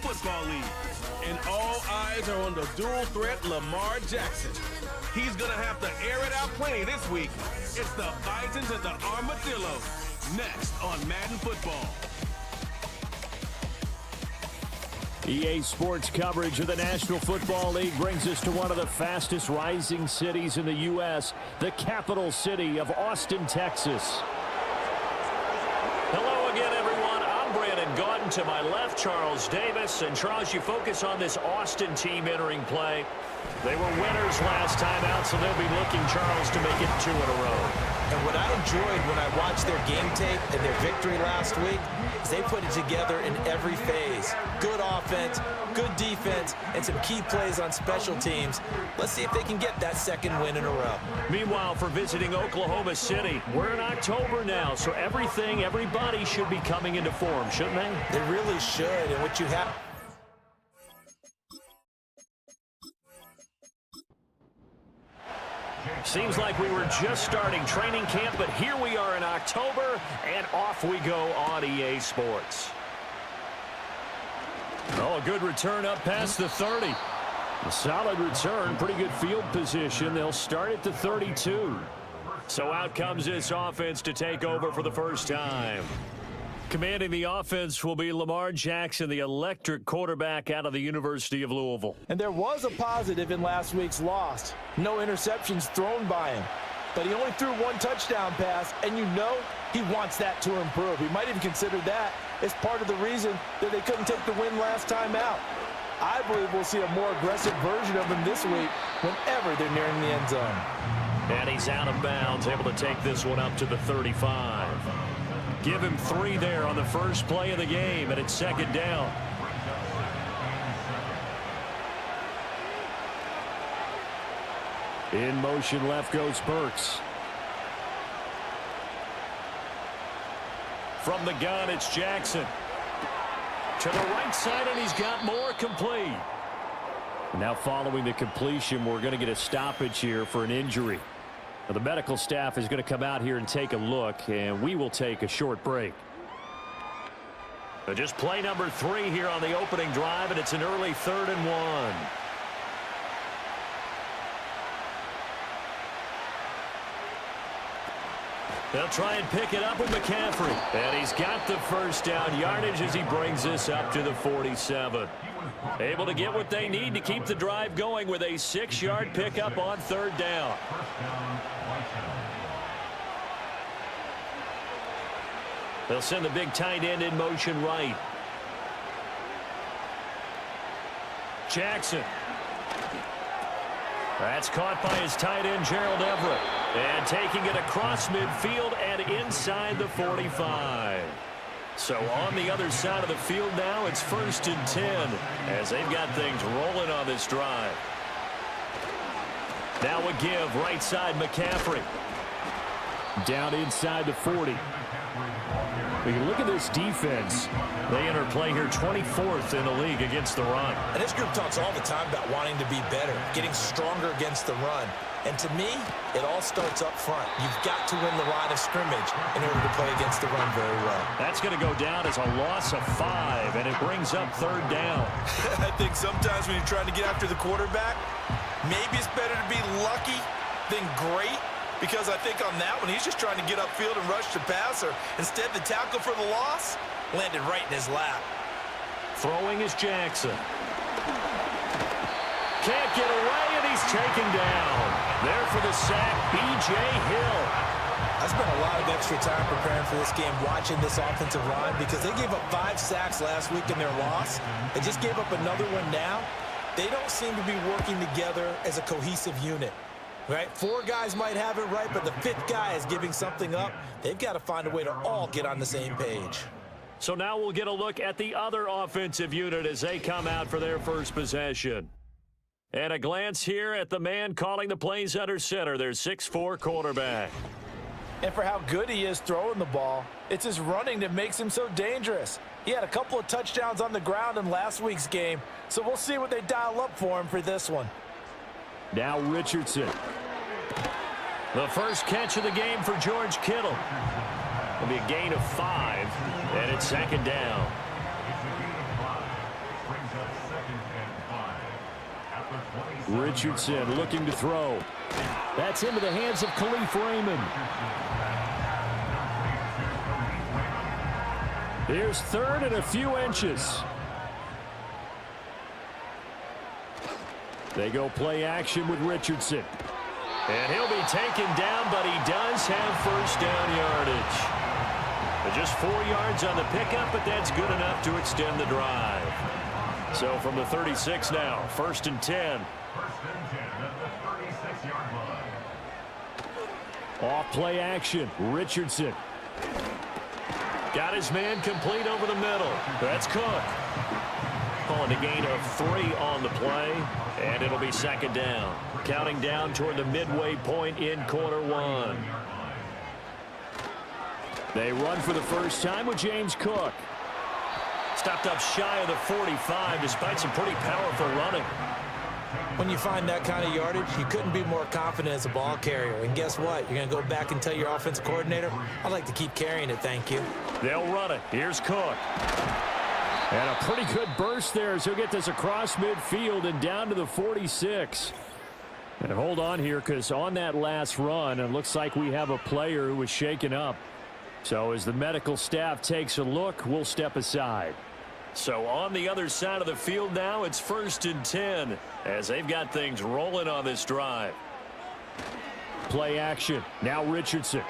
Football League. And all eyes are on the dual threat Lamar Jackson. He's going to have to air it out plenty this week. It's the Bisons and the Armadillos. Next on Madden Football. EA Sports coverage of the National Football League brings us to one of the fastest rising cities in the U.S., the capital city of Austin, Texas. Hello again, everyone. I'm Brandon Gaudin. To my left, Charles Davis. And Charles, you focus on this Austin team entering play. They were winners last time out, so they'll be looking, Charles, to make it 2 in a row. And what I enjoyed when I watched their game tape and their victory last week is they put it together in every phase. Good offense, good defense, and some key plays on special teams. Let's see if they can get that second win in a row. Meanwhile, for visiting Oklahoma City, we're in October now, so everybody should be coming into form, shouldn't they? They really should, and what you have... Seems like we were just starting training camp, but here we are in October, and off we go on EA Sports. Oh, a good return up past the 30. A solid return, pretty good field position. They'll start at the 32. So out comes this offense to take over for the first time. Commanding the offense will be Lamar Jackson, the electric quarterback out of the University of Louisville. And there was a positive in last week's loss. No interceptions thrown by him. But he only threw 1 touchdown pass, and you know he wants that to improve. He might even consider that as part of the reason that they couldn't take the win last time out. I believe we'll see a more aggressive version of him this week whenever they're nearing the end zone. And he's out of bounds, able to take this one up to the 35. Give him 3 there on the first play of the game, and it's second down. In motion, left goes Burks. From the gun, it's Jackson. To the right side, and he's got more, complete. Now following the completion, we're going to get a stoppage here for an injury. Now, the medical staff is going to come out here and take a look, and we will take a short break. But just play number 3 here on the opening drive, and it's an early 3rd and 1. They'll try and pick it up with McCaffrey. And he's got the first down yardage as he brings this up to the 47. Able to get what they need to keep the drive going with a 6-yard pickup on 3rd down. They'll send the big tight end in motion right. Jackson. That's caught by his tight end, Gerald Everett. And taking it across midfield and inside the 45. So on the other side of the field now, it's 1st and 10 as they've got things rolling on this drive. Now a give, right side McCaffrey. Down inside the 40. When you look at this defense, they enter play here 24th in the league against the run. And this group talks all the time about wanting to be better, getting stronger against the run. And to me, it all starts up front. You've got to win the line of scrimmage in order to play against the run very well. That's going to go down as a loss of 5, and it brings up 3rd down. I think sometimes when you're trying to get after the quarterback, maybe it's better to be lucky than great. Because I think on that one, he's just trying to get upfield and rush the passer. Instead, the tackle for the loss landed right in his lap. Throwing is Jackson. Can't get away, and he's taken down. There for the sack, B.J. Hill. I spent a lot of extra time preparing for this game, watching this offensive line, because they gave up 5 sacks last week in their loss. They just gave up another one now. They don't seem to be working together as a cohesive unit. Right? 4 guys might have it right, but the 5th guy is giving something up. They've got to find a way to all get on the same page. So now we'll get a look at the other offensive unit as they come out for their first possession. And a glance here at the man calling the plays under center, their 6'4" quarterback. And for how good he is throwing the ball, it's his running that makes him so dangerous. He had a couple of touchdowns on the ground in last week's game, so we'll see what they dial up for him for this one. Now Richardson. The first catch of the game for George Kittle. It'll be a gain of 5, and it's 2nd down. Richardson looking to throw. That's into the hands of Khalif Raymond. Here's third and a few inches. They go play action with Richardson. And he'll be taken down, but he does have first down yardage. Just 4 yards on the pickup, but that's good enough to extend the drive. So from the 36 now, 1st and 10. Off play action, Richardson. Got his man complete over the middle. That's Cook. Calling a gain of 3 on the play, and it'll be 2nd down. Counting down toward the midway point in quarter 1. They run for the first time with James Cook. Stopped up shy of the 45 despite some pretty powerful running. When you find that kind of yardage, you couldn't be more confident as a ball carrier. And guess what? You're going to go back and tell your offensive coordinator, I'd like to keep carrying it, thank you. They'll run it. Here's Cook. And a pretty good burst there as he'll get this across midfield and down to the 46. And hold on here, because on that last run, it looks like we have a player who was shaken up. So as the medical staff takes a look, we'll step aside. So on the other side of the field now, it's 1st and 10 as they've got things rolling on this drive. Play action. Now Richardson.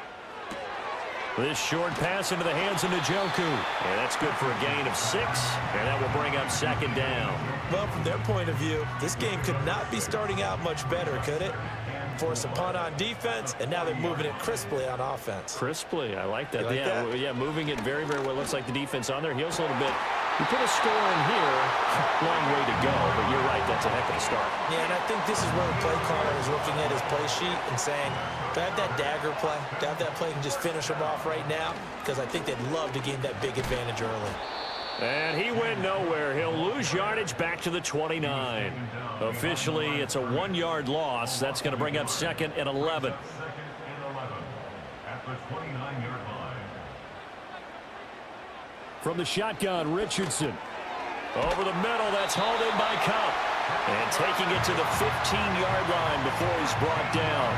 This short pass into the hands of Njoku. And that's good for a gain of 6. And that will bring up 2nd down. Well, from their point of view, this game could not be starting out much better, could it? Force a punt on defense, and now they're moving it crisply on offense. Crisply, I like that. Like that? Yeah, moving it very, very well. Looks like the defense on their heels a little bit. You put a score in here, long way to go, but you're right, that's a heck of a start. Yeah, and I think this is where the play caller is looking at his play sheet and saying, do I have that dagger play? Do I have that play and just finish them off right now? Because I think they'd love to gain that big advantage early. And he went nowhere. He'll lose yardage back to the 29. Officially, it's a 1-yard loss. That's going to bring up 2nd and 11. From the shotgun, Richardson. Over the middle, that's hauled in by Cup. And taking it to the 15-yard line before he's brought down.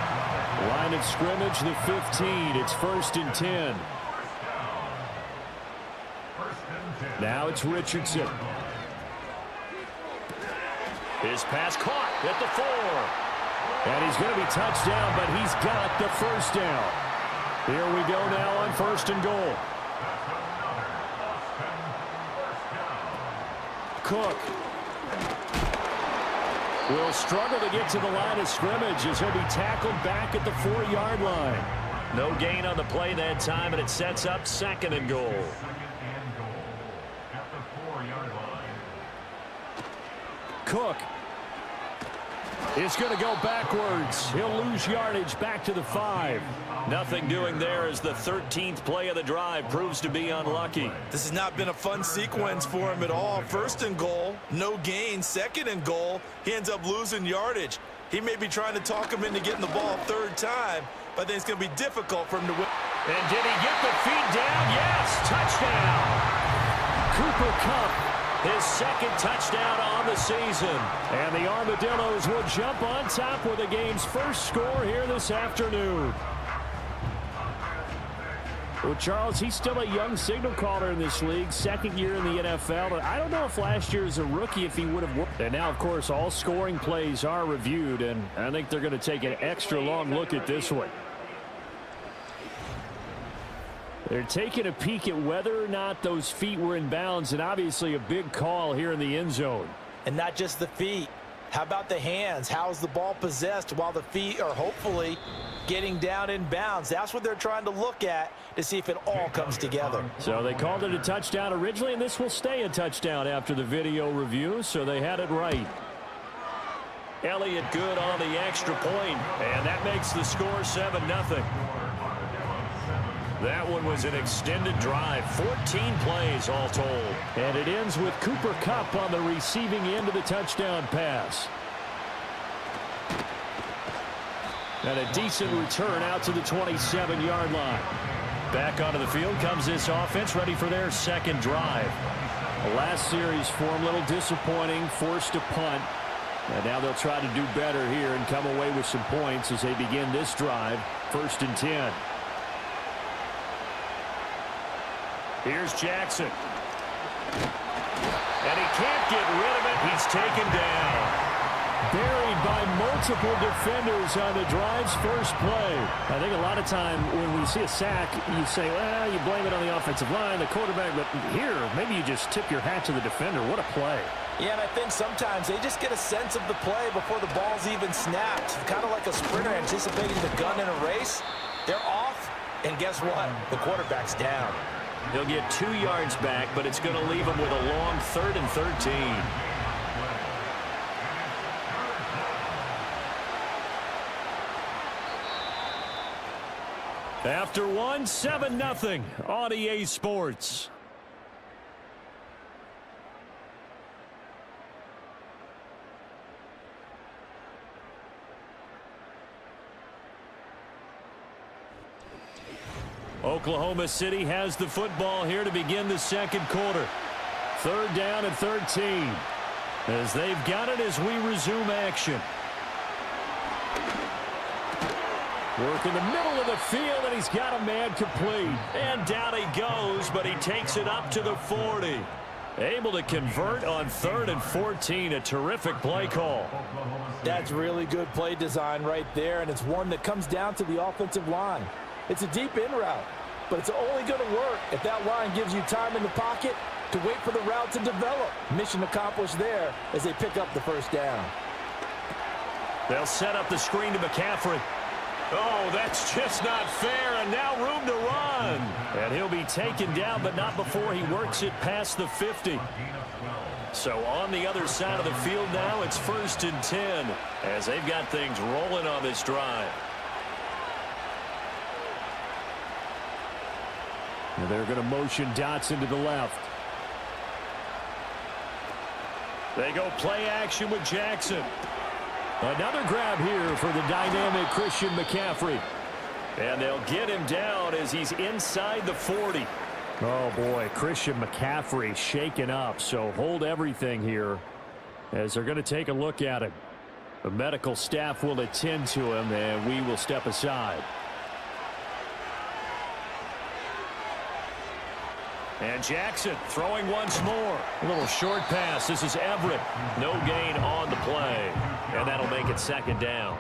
Line of scrimmage, the 15. It's 1st and 10. Now it's Richardson. His pass caught at the 4. And he's going to be touched down, but he's got the first down. Here we go now on 1st and goal. Cook will struggle to get to the line of scrimmage as he'll be tackled back at the 4-yard line. No gain on the play that time, and it sets up 2nd and goal. Cook is going to go backwards. He'll lose yardage back to the 5. Nothing doing there as the 13th play of the drive proves to be unlucky. This has not been a fun sequence for him at all. 1st and goal, no gain. 2nd and goal, he ends up losing yardage. He may be trying to talk him into getting the ball 3rd time, but I think it's going to be difficult for him to win. And did he get the feet down? Yes, touchdown. Cooper Kupp. His 2nd touchdown on the season. And the Armadillos will jump on top with the game's first score here this afternoon. Well, Charles, he's still a young signal caller in this league, 2nd year in the NFL. But I don't know if last year as a rookie if he would have worked. And now, of course, all scoring plays are reviewed, and I think they're going to take an extra long look at this one. They're taking a peek at whether or not those feet were in bounds, and obviously a big call here in the end zone. And not just the feet. How about the hands? How is the ball possessed while the feet are hopefully getting down in bounds? That's what they're trying to look at to see if it all comes together. So they called it a touchdown originally, and this will stay a touchdown after the video review, so they had it right. Elliott good on the extra point, and that makes the score 7-0. That one was an extended drive, 14 plays all told. And it ends with Cooper Kupp on the receiving end of the touchdown pass. And a decent return out to the 27-yard line. Back onto the field comes this offense, ready for their 2nd drive. The last series for him, a little disappointing, forced a punt. And now they'll try to do better here and come away with some points as they begin this drive, 1st and 10. Here's Jackson. And he can't get rid of it. He's taken down. Buried by multiple defenders on the drive's first play. I think a lot of time when we see a sack, you say, well, you blame it on the offensive line, the quarterback. But here, maybe you just tip your hat to the defender. What a play. Yeah, and I think sometimes they just get a sense of the play before the ball's even snapped. Kind of like a sprinter anticipating the gun in a race. They're off, and guess what? The quarterback's down. He'll get 2 yards back, but it's going to leave him with a long 3rd and 13. After one, 7-0 on EA Sports. Oklahoma City has the football here to begin the second quarter. 3rd down and 13. As they've got it as we resume action. Work in the middle of the field, and he's got a man complete. And down he goes, but he takes it up to the 40. Able to convert on 3rd and 14. A terrific play call. That's really good play design right there, and it's one that comes down to the offensive line. It's a deep in route, but it's only going to work if that line gives you time in the pocket to wait for the route to develop. Mission accomplished there as they pick up the 1st down. They'll set up the screen to McCaffrey. Oh, that's just not fair, and now room to run. And he'll be taken down, but not before he works it past the 50. So on the other side of the field now, it's 1st and 10 as they've got things rolling on this drive. And they're going to motion Dotson to the left. They go play action with Jackson. Another grab here for the dynamic Christian McCaffrey. And they'll get him down as he's inside the 40. Oh, boy, Christian McCaffrey shaken up. So hold everything here as they're going to take a look at him. The medical staff will attend to him, and we will step aside. And Jackson throwing once more. A little short pass. This is Everett. No gain on the play. And that'll make it 2nd down.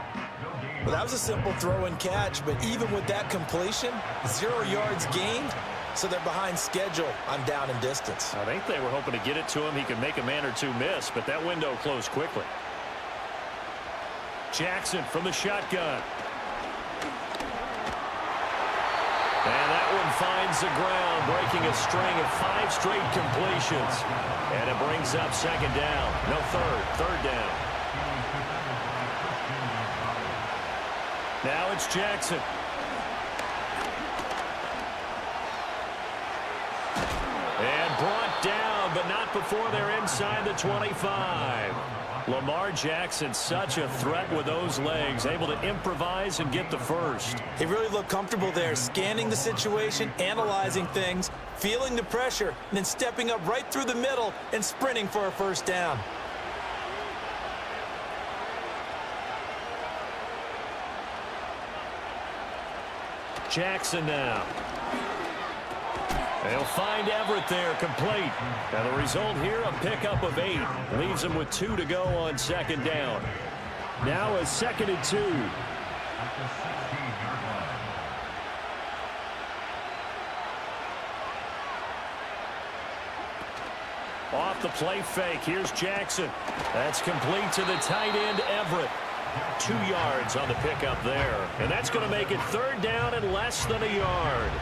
Well, that was a simple throw and catch, but even with that completion, 0 yards gained, so they're behind schedule on down and distance. I think they were hoping to get it to him. He could make a man or two miss, but that window closed quickly. Jackson from the shotgun. And that one finds the ground, breaking a string of 5 straight completions. And it brings up 2nd down. No, 3rd down. Now it's Jackson. And brought down, but not before they're inside the 25. Lamar Jackson, such a threat with those legs, able to improvise and get the 1st. He really looked comfortable there, scanning the situation, analyzing things, feeling the pressure, and then stepping up right through the middle and sprinting for a 1st down. Jackson now. They'll find Everett there, complete. And the result here, a pickup of 8. Leaves him with 2 to go on 2nd down. Now a 2nd and 2. Off the play fake, here's Jackson. That's complete to the tight end, Everett. 2 yards on the pickup there. And that's going to make it 3rd down and less than a yard.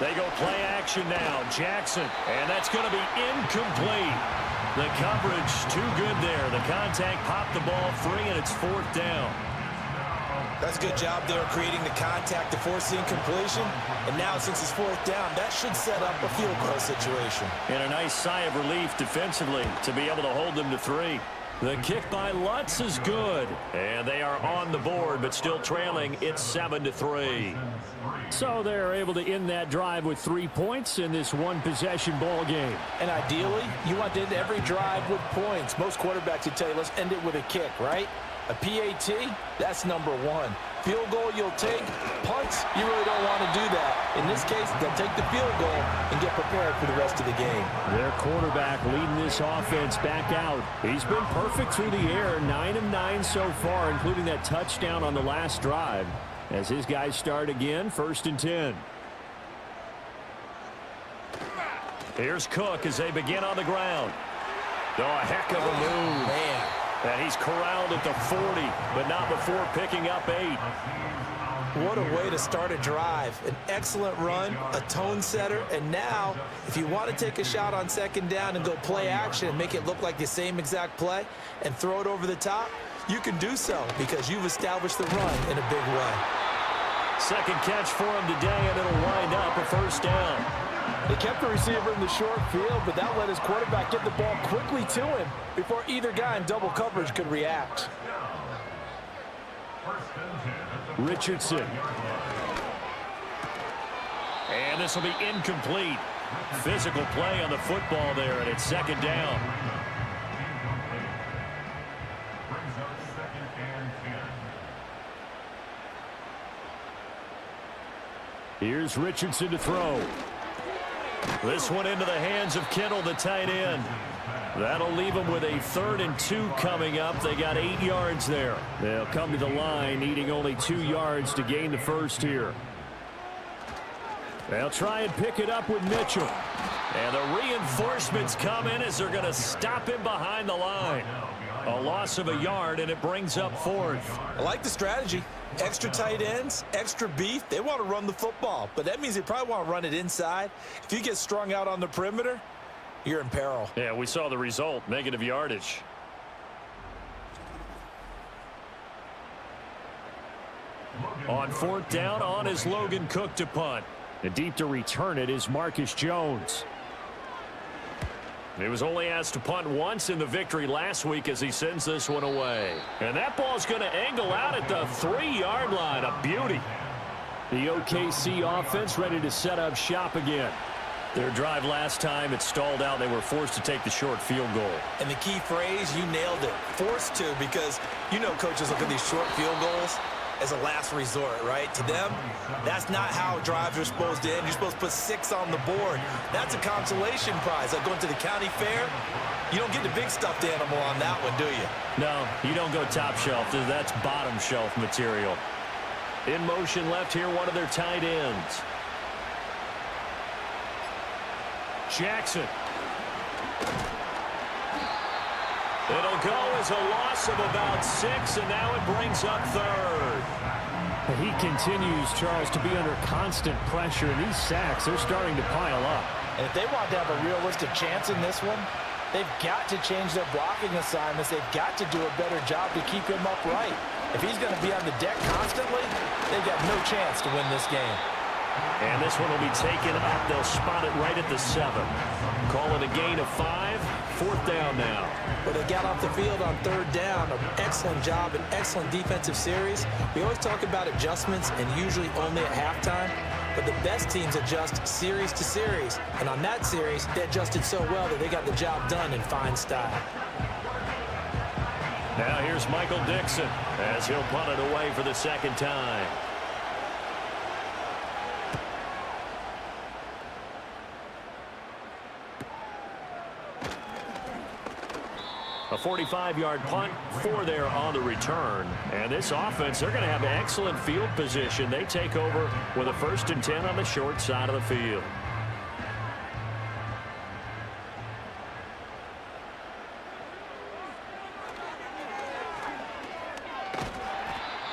They go play action now. Jackson, and that's going to be incomplete. The coverage too good there. The contact popped the ball free, and it's 4th down. That's a good job there creating the contact to force the incompletion. And now since it's 4th down, that should set up a field goal situation. And a nice sigh of relief defensively to be able to hold them to 3. The kick by Lutz is good. And they are on the board, but still trailing. It's 7-3. So they're able to end that drive with 3 points in this one-possession ball game. And ideally, you want to end every drive with points. Most quarterbacks would tell you, let's end it with a kick, right? A PAT, that's number one. Field goal you'll take. Punts, you really don't want to do that. In this case, they'll take the field goal and get prepared for the rest of the game. Their quarterback leading this offense back out. He's been perfect through the air, 9 of 9 so far, including that touchdown on the last drive. As his guys start again, 1st and 10. Here's Cook as they begin on the ground. Oh, a heck of a move. Man. And he's corralled at the 40, but not before picking up 8. What a way to start a drive. An excellent run, a tone setter, and now, if you want to take a shot on 2nd down and go play action and make it look like the same exact play and throw it over the top, you can do so because you've established the run in a big way. Second catch for him today, and it'll wind up a 1st down. They kept the receiver in the short field, but that let his quarterback get the ball quickly to him before either guy in double coverage could react. Richardson. And this will be incomplete. Physical play on the football there, and it's 2nd down. Here's Richardson to throw. This one into the hands of Kittle, the tight end. That'll leave them with a 3rd and 2 coming up. They got 8 yards there. They'll come to the line, needing only 2 yards to gain the first here. They'll try and pick it up with Mitchell. And the reinforcements come in as they're going to stop him behind the line. A loss of a yard, and it brings up 4th. I like the strategy. Extra tight ends, extra beef. They want to run the football, but that means they probably want to run it inside. If you get strung out on the perimeter, you're in peril. Yeah, we saw the result, negative yardage. On 4th down, on is Logan Cook to punt. And deep to return it is Marcus Jones. He was only asked to punt once in the victory last week as he sends this one away. And that ball's going to angle out at the 3-yard line. A beauty. The OKC offense ready to set up shop again. Their drive last time, it stalled out. They were forced to take the short field goal. And the key phrase, you nailed it. Forced to, because you know coaches look at these short field goals as a last resort, right? To them, that's not how drives are supposed to end. You're supposed to put 6 on the board. That's a consolation prize. Like going to the county fair, you don't get the big stuffed animal on that one, do you? No, you don't go top shelf. That's bottom shelf material. In motion left here, one of their tight ends. Jackson. It'll go as a loss of about 6, and now it brings up 3rd. He continues, Charles, to be under constant pressure, and these sacks, they're starting to pile up. And if they want to have a realistic chance in this one, they've got to change their blocking assignments. They've got to do a better job to keep him upright. If he's going to be on the deck constantly, they've got no chance to win this game. And this one will be taken up. They'll spot it right at the 7. Call it a gain of 5. 4th down now. Well, they got off the field on 3rd down. An excellent job, an excellent defensive series. We always talk about adjustments and usually only at halftime. But the best teams adjust series to series. And on that series, they adjusted so well that they got the job done in fine style. Now here's Michael Dixon as he'll punt it away for the 2nd time. A 45-yard punt, 4 there on the return. And this offense, they're going to have excellent field position. They take over with a 1st and 10 on the short side of the field.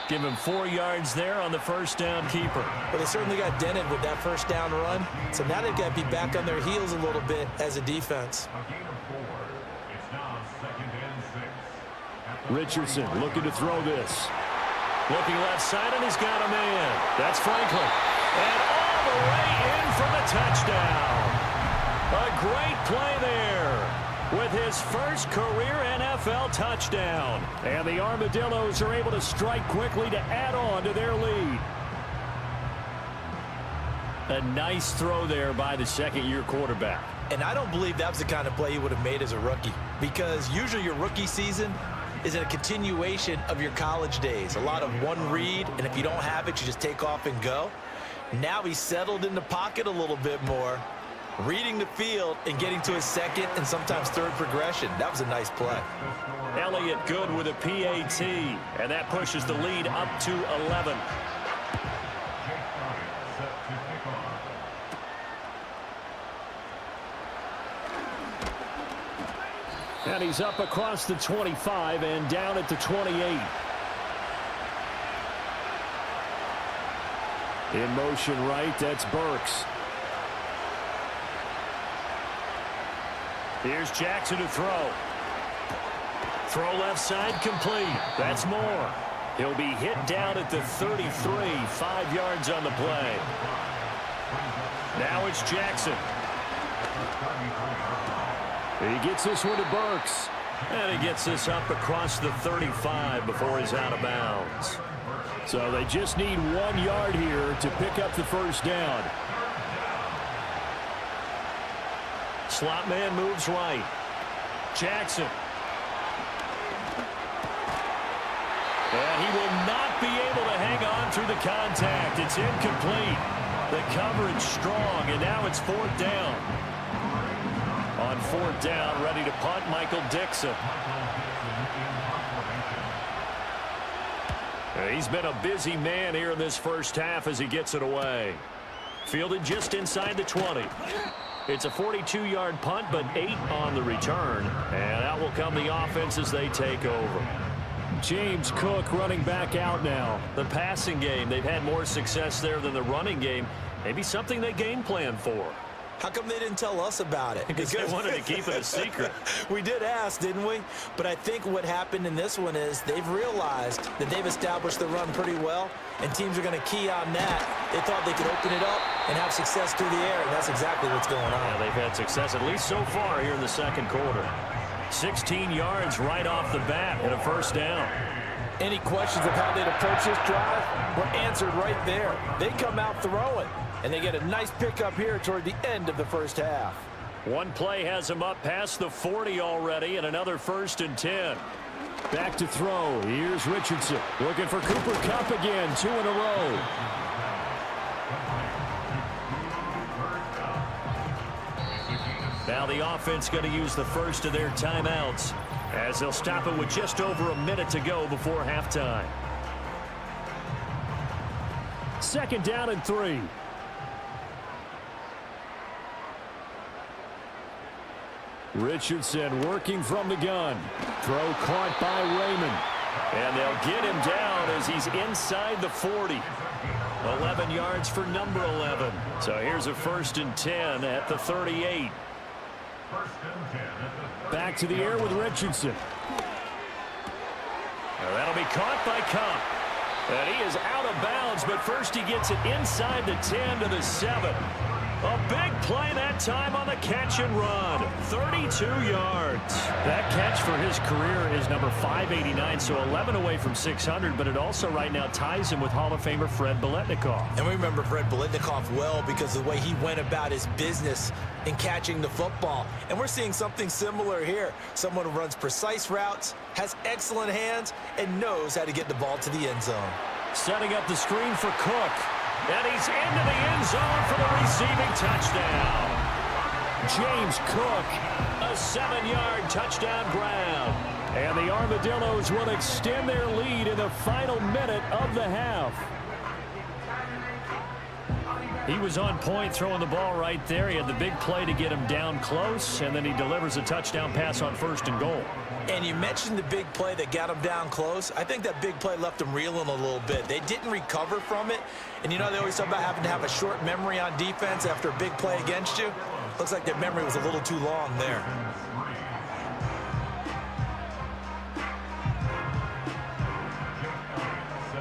Give him 4 yards there on the 1st down keeper. Well, they certainly got dented with that 1st down run. So now they've got to be back on their heels a little bit as a defense. Richardson looking to throw this. Looking left side, and he's got a man. That's Franklin. And all the way in for the touchdown. A great play there. with his first career NFL touchdown. And the Armadillos are able to strike quickly to add on to their lead. A nice throw there by the second-year quarterback. And I don't believe that was the kind of play he would have made as a rookie, because usually your rookie season is a continuation of your college days. A lot of one read, and if you don't have it, you just take off and go. Now he's settled in the pocket a little bit more, reading the field and getting to his second and sometimes third progression. That was a nice play. Elliott good with a PAT, and that pushes the lead up to 11. And he's up across the 25 and down at the 28. In motion right, that's Burks. Here's Jackson to throw. Throw left side complete. That's Moore. He'll be hit down at the 33, 5 yards on the play. Now it's Jackson. He gets this one to Burks. And he gets this up across the 35 before he's out of bounds. So they just need 1 yard here to pick up the first down. Slot man moves right. Jackson. And he will not be able to hang on through the contact. It's incomplete. The coverage strong, and now it's 4th down. On 4th down, ready to punt, Michael Dixon. He's been a busy man here in this first half as he gets it away. Fielded just inside the 20. It's a 42-yard punt, but 8 on the return. And out will come the offense as they take over. James Cook running back out now. The passing game, they've had more success there than the running game. Maybe something they game plan for. How come they didn't tell us about it? Because they wanted to keep it a secret. We did ask, didn't we? But I think what happened in this one is they've realized that they've established the run pretty well, and teams are going to key on that. They thought they could open it up and have success through the air, and that's exactly what's going on. Yeah, they've had success, at least so far here in the second quarter. 16 yards right off the bat and a first down. Any questions of how they'd approach this drive were answered right there. They come out throwing, and they get a nice pickup here toward the end of the first half. One play has him up past the 40 already, and another 1st and 10. Back to throw. Here's Richardson looking for Cooper Kupp again, 2 in a row. Now the offense going to use the first of their timeouts as they'll stop it with just over a minute to go before halftime. 2nd down and 3. Richardson working from the gun. Throw caught by Raymond. And they'll get him down as he's inside the 40. 11 yards for number 11. So here's a 1st and 10 at the 38. Back to the air with Richardson. Well, that'll be caught by Kupp. And he is out of bounds, but first he gets it inside the 10 to the 7. A big play that time on the catch and run. 32 yards. That catch for his career is number 589, so 11 away from 600, but it also right now ties him with Hall of Famer Fred Biletnikoff. And we remember Fred Biletnikoff well because of the way he went about his business in catching the football. And we're seeing something similar here. Someone who runs precise routes, has excellent hands, and knows how to get the ball to the end zone. Setting up the screen for Cook. And he's into the end zone for the receiving touchdown. James Cook. A 7-yard touchdown grab. And the Armadillos will extend their lead in the final minute of the half. He was on point throwing the ball right there. He had the big play to get him down close, and then he delivers a touchdown pass on 1st and goal. And you mentioned the big play that got him down close. I think that big play left him reeling a little bit. They didn't recover from it. And you know, they always talk about having to have a short memory on defense after a big play against you. Looks like their memory was a little too long there.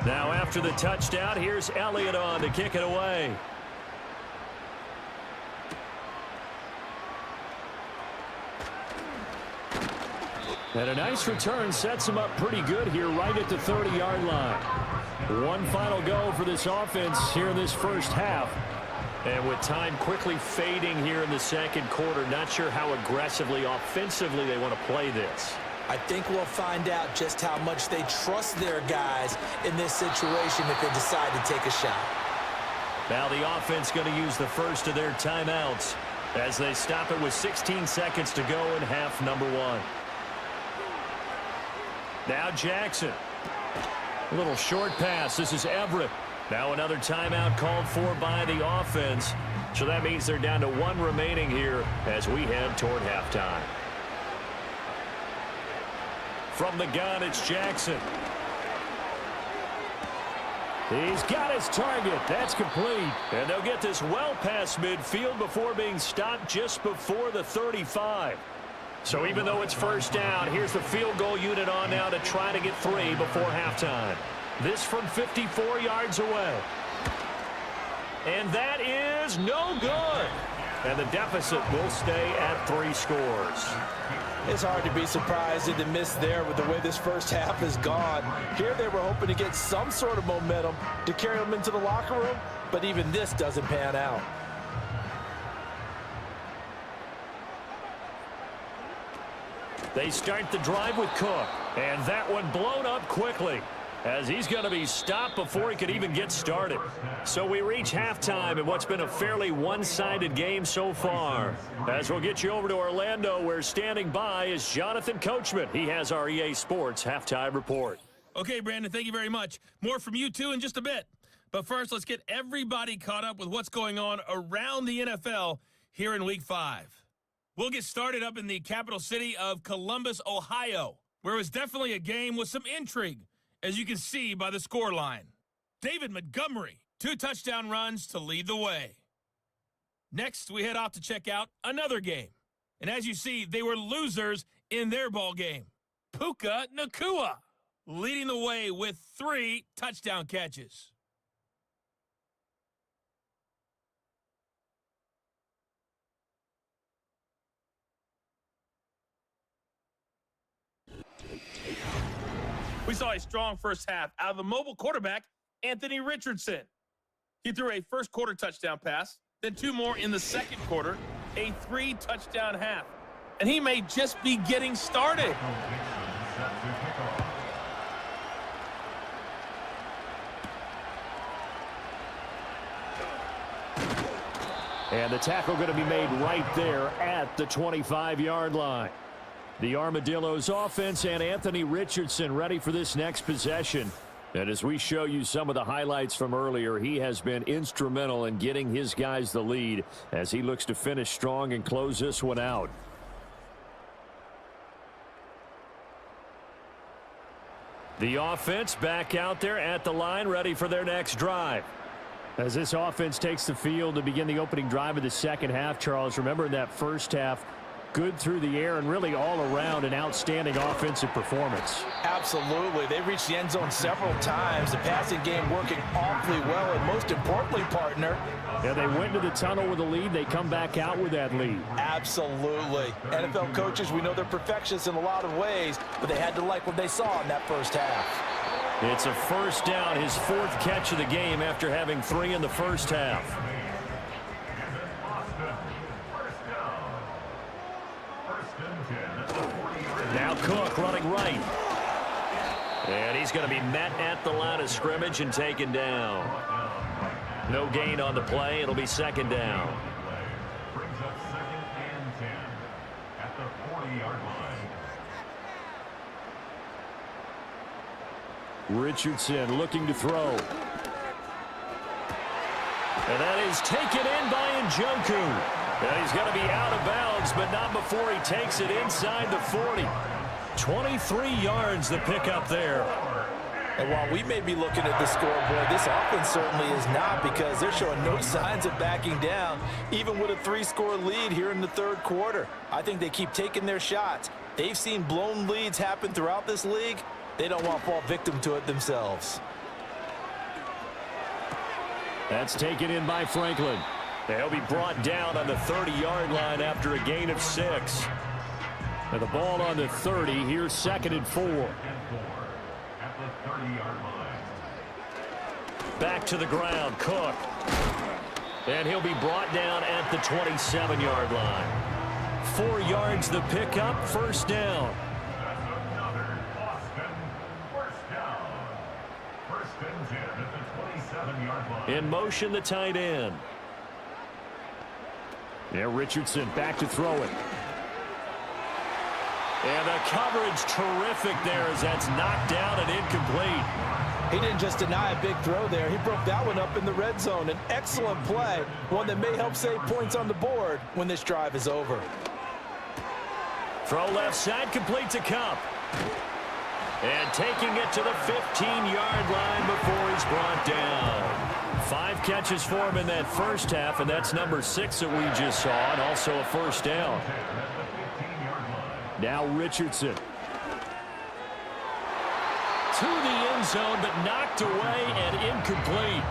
Now after the touchdown, here's Elliott on to kick it away. And a nice return sets them up pretty good here right at the 30-yard line. One final go for this offense here in this first half. And with time quickly fading here in the second quarter, not sure how aggressively, offensively they want to play this. I think we'll find out just how much they trust their guys in this situation if they decide to take a shot. Now the offense going to use the first of their timeouts as they stop it with 16 seconds to go in half number one. Now Jackson. A little short pass. This is Everett. Now another timeout called for by the offense. So that means they're down to one remaining here as we head toward halftime. From the gun, it's Jackson. He's got his target. That's complete. And they'll get this well past midfield before being stopped just before the 35. So even though it's first down, here's the field goal unit on now to try to get 3 before halftime. This from 54 yards away. And that is no good. And the deficit will stay at 3 scores. It's hard to be surprised at the miss there with the way this first half has gone. Here they were hoping to get some sort of momentum to carry them into the locker room, but even this doesn't pan out. They start the drive with Cook, and that one blown up quickly as he's going to be stopped before he could even get started. So we reach halftime in what's been a fairly one-sided game so far. As we'll get you over to Orlando, where standing by is Jonathan Coachman. He has our EA Sports halftime report. Okay, Brandon, thank you very much. More from you two in just a bit. But first, let's get everybody caught up with what's going on around the NFL here in Week 5. We'll get started up in the capital city of Columbus, Ohio, where it was definitely a game with some intrigue, as you can see by the scoreline. David Montgomery, 2 touchdown runs to lead the way. Next, we head off to check out another game. And as you see, they were losers in their ball game. Puka Nacua leading the way with 3 touchdown catches. We saw a strong first half out of the mobile quarterback, Anthony Richardson. He threw a first quarter touchdown pass, then 2 more in the second quarter, a 3-touchdown half. And he may just be getting started. And the tackle going to be made right there at the 25-yard line. The Armadillos offense and Anthony Richardson ready for this next possession. And as we show you some of the highlights from earlier, he has been instrumental in getting his guys the lead as he looks to finish strong and close this one out. The offense back out there at the line ready for their next drive. As this offense takes the field to begin the opening drive of the second half, Charles, remember in that first half, good through the air and really all around an outstanding offensive performance. Absolutely. They reached the end zone several times. The passing game working awfully well, and most importantly, partner. Yeah, they went to the tunnel with a lead. They come back out with that lead. Absolutely. NFL coaches, we know they're perfectionists in a lot of ways, but they had to like what they saw in that first half. It's a first down, his 4th catch of the game after having 3 in the first half. Now Cook running right. And he's going to be met at the line of scrimmage and taken down. No gain on the play. It'll be second down. Brings up 2nd and 10 at the 40-yard line. Richardson looking to throw. And that is taken in by Njoku. And he's going to be out of bounds, but not before he takes it inside the 40. 23 yards the pickup there. And while we may be looking at the scoreboard, this offense certainly is not, because they're showing no signs of backing down, even with a 3-score lead here in the third quarter. I think they keep taking their shots. They've seen blown leads happen throughout this league. They don't want to fall victim to it themselves. That's taken in by Franklin. They'll be brought down on the 30-yard line after a gain of 6. And the ball on the 30. Here's 2nd and 4. At the 30-yard line. Back to the ground, Cook. And he'll be brought down at the 27-yard line. 4 yards the pickup, 1st down. That's another Boston first down. 1st and 10 at the 27-yard line. In motion, the tight end. Yeah, Richardson back to throw it. And the coverage terrific there as that's knocked down and incomplete. He didn't just deny a big throw there. He broke that one up in the red zone. An excellent play, one that may help save points on the board when this drive is over. Throw left side, complete to Cup. And taking it to the 15-yard line before he's brought down. 5 catches for him in that first half, and that's number 6 that we just saw, and also a 1st down. Now Richardson. To the end zone, but knocked away and incomplete.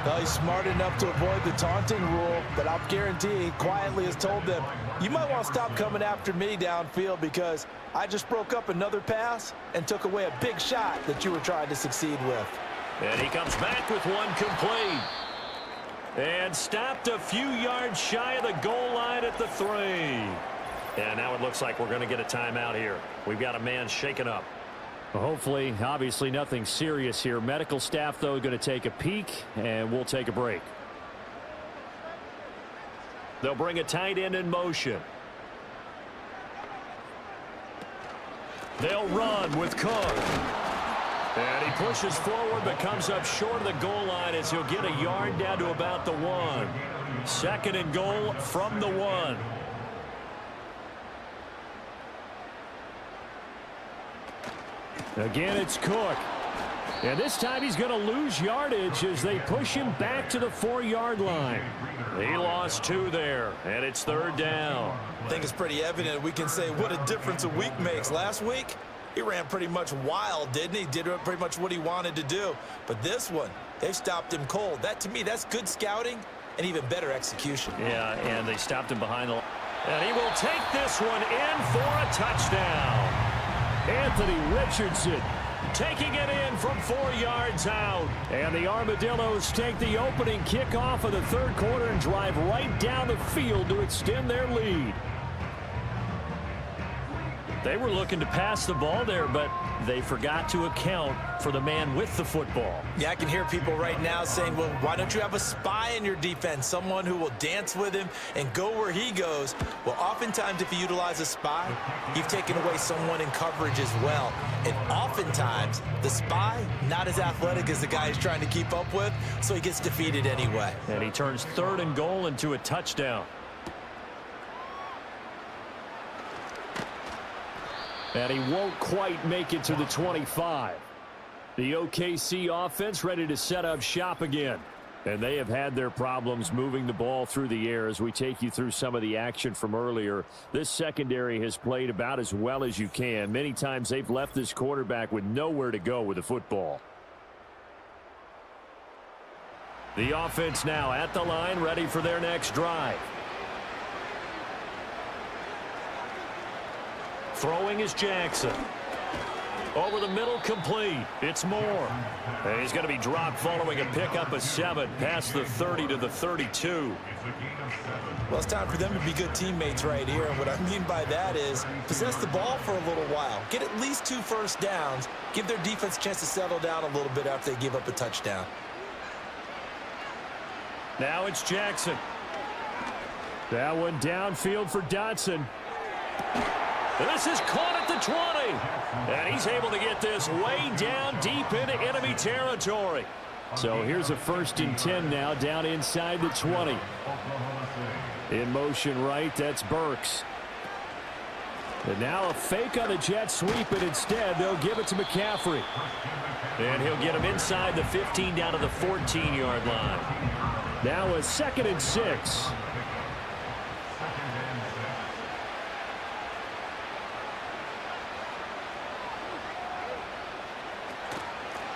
Well, he's smart enough to avoid the taunting rule, but I'll guarantee he quietly has told them, you might want to stop coming after me downfield because I just broke up another pass and took away a big shot that you were trying to succeed with. And he comes back with one complete. And stopped a few yards shy of the goal line at the 3. And now it looks like we're going to get a timeout here. We've got a man shaken up. Well, hopefully, obviously nothing serious here. Medical staff, though, going to take a peek, and we'll take a break. They'll bring a tight end in motion. They'll run with Cook. And he pushes forward but comes up short of the goal line as he'll get a yard down to about the 1. 2nd and goal from the 1. Again, it's Cook. And this time he's going to lose yardage as they push him back to the 4-yard line. He lost 2 there, and it's 3rd down. I think it's pretty evident we can say what a difference a week makes. Last week, he ran pretty much wild, didn't he? Did pretty much what he wanted to do. But this one, they've stopped him cold. That, to me, that's good scouting and even better execution. Yeah, and they stopped him behind the... And he will take this one in for a touchdown. Anthony Richardson taking it in from 4 yards out. And the Armadillos take the opening kickoff of the 3rd quarter and drive right down the field to extend their lead. They were looking to pass the ball there, but they forgot to account for the man with the football. Yeah, I can hear people right now saying, well, why don't you have a spy in your defense, someone who will dance with him and go where he goes? Well, oftentimes if you utilize a spy, you've taken away someone in coverage as well. And oftentimes, the spy, not as athletic as the guy he's trying to keep up with, so he gets defeated anyway. And he turns 3rd and goal into a touchdown. And he won't quite make it to the 25. The OKC offense ready to set up shop again. And they have had their problems moving the ball through the air as we take you through some of the action from earlier. This secondary has played about as well as you can. Many times they've left this quarterback with nowhere to go with the football. The offense now at the line, ready for their next drive. Throwing is Jackson. Over the middle, complete. It's Moore. And he's going to be dropped following a pickup of 7 past the 30 to the 32. Well, it's time for them to be good teammates right here. And what I mean by that is possess the ball for a little while. Get at least 2 first downs. Give their defense a chance to settle down a little bit after they give up a touchdown. Now it's Jackson. That one downfield for Dotson. This is caught at the 20. And he's able to get this way down deep into enemy territory. So here's a 1st and 10 now down inside the 20. In motion right, that's Burks. And now a fake on the jet sweep, and instead they'll give it to McCaffrey. And he'll get him inside the 15 down to the 14-yard line. Now a 2nd and 6.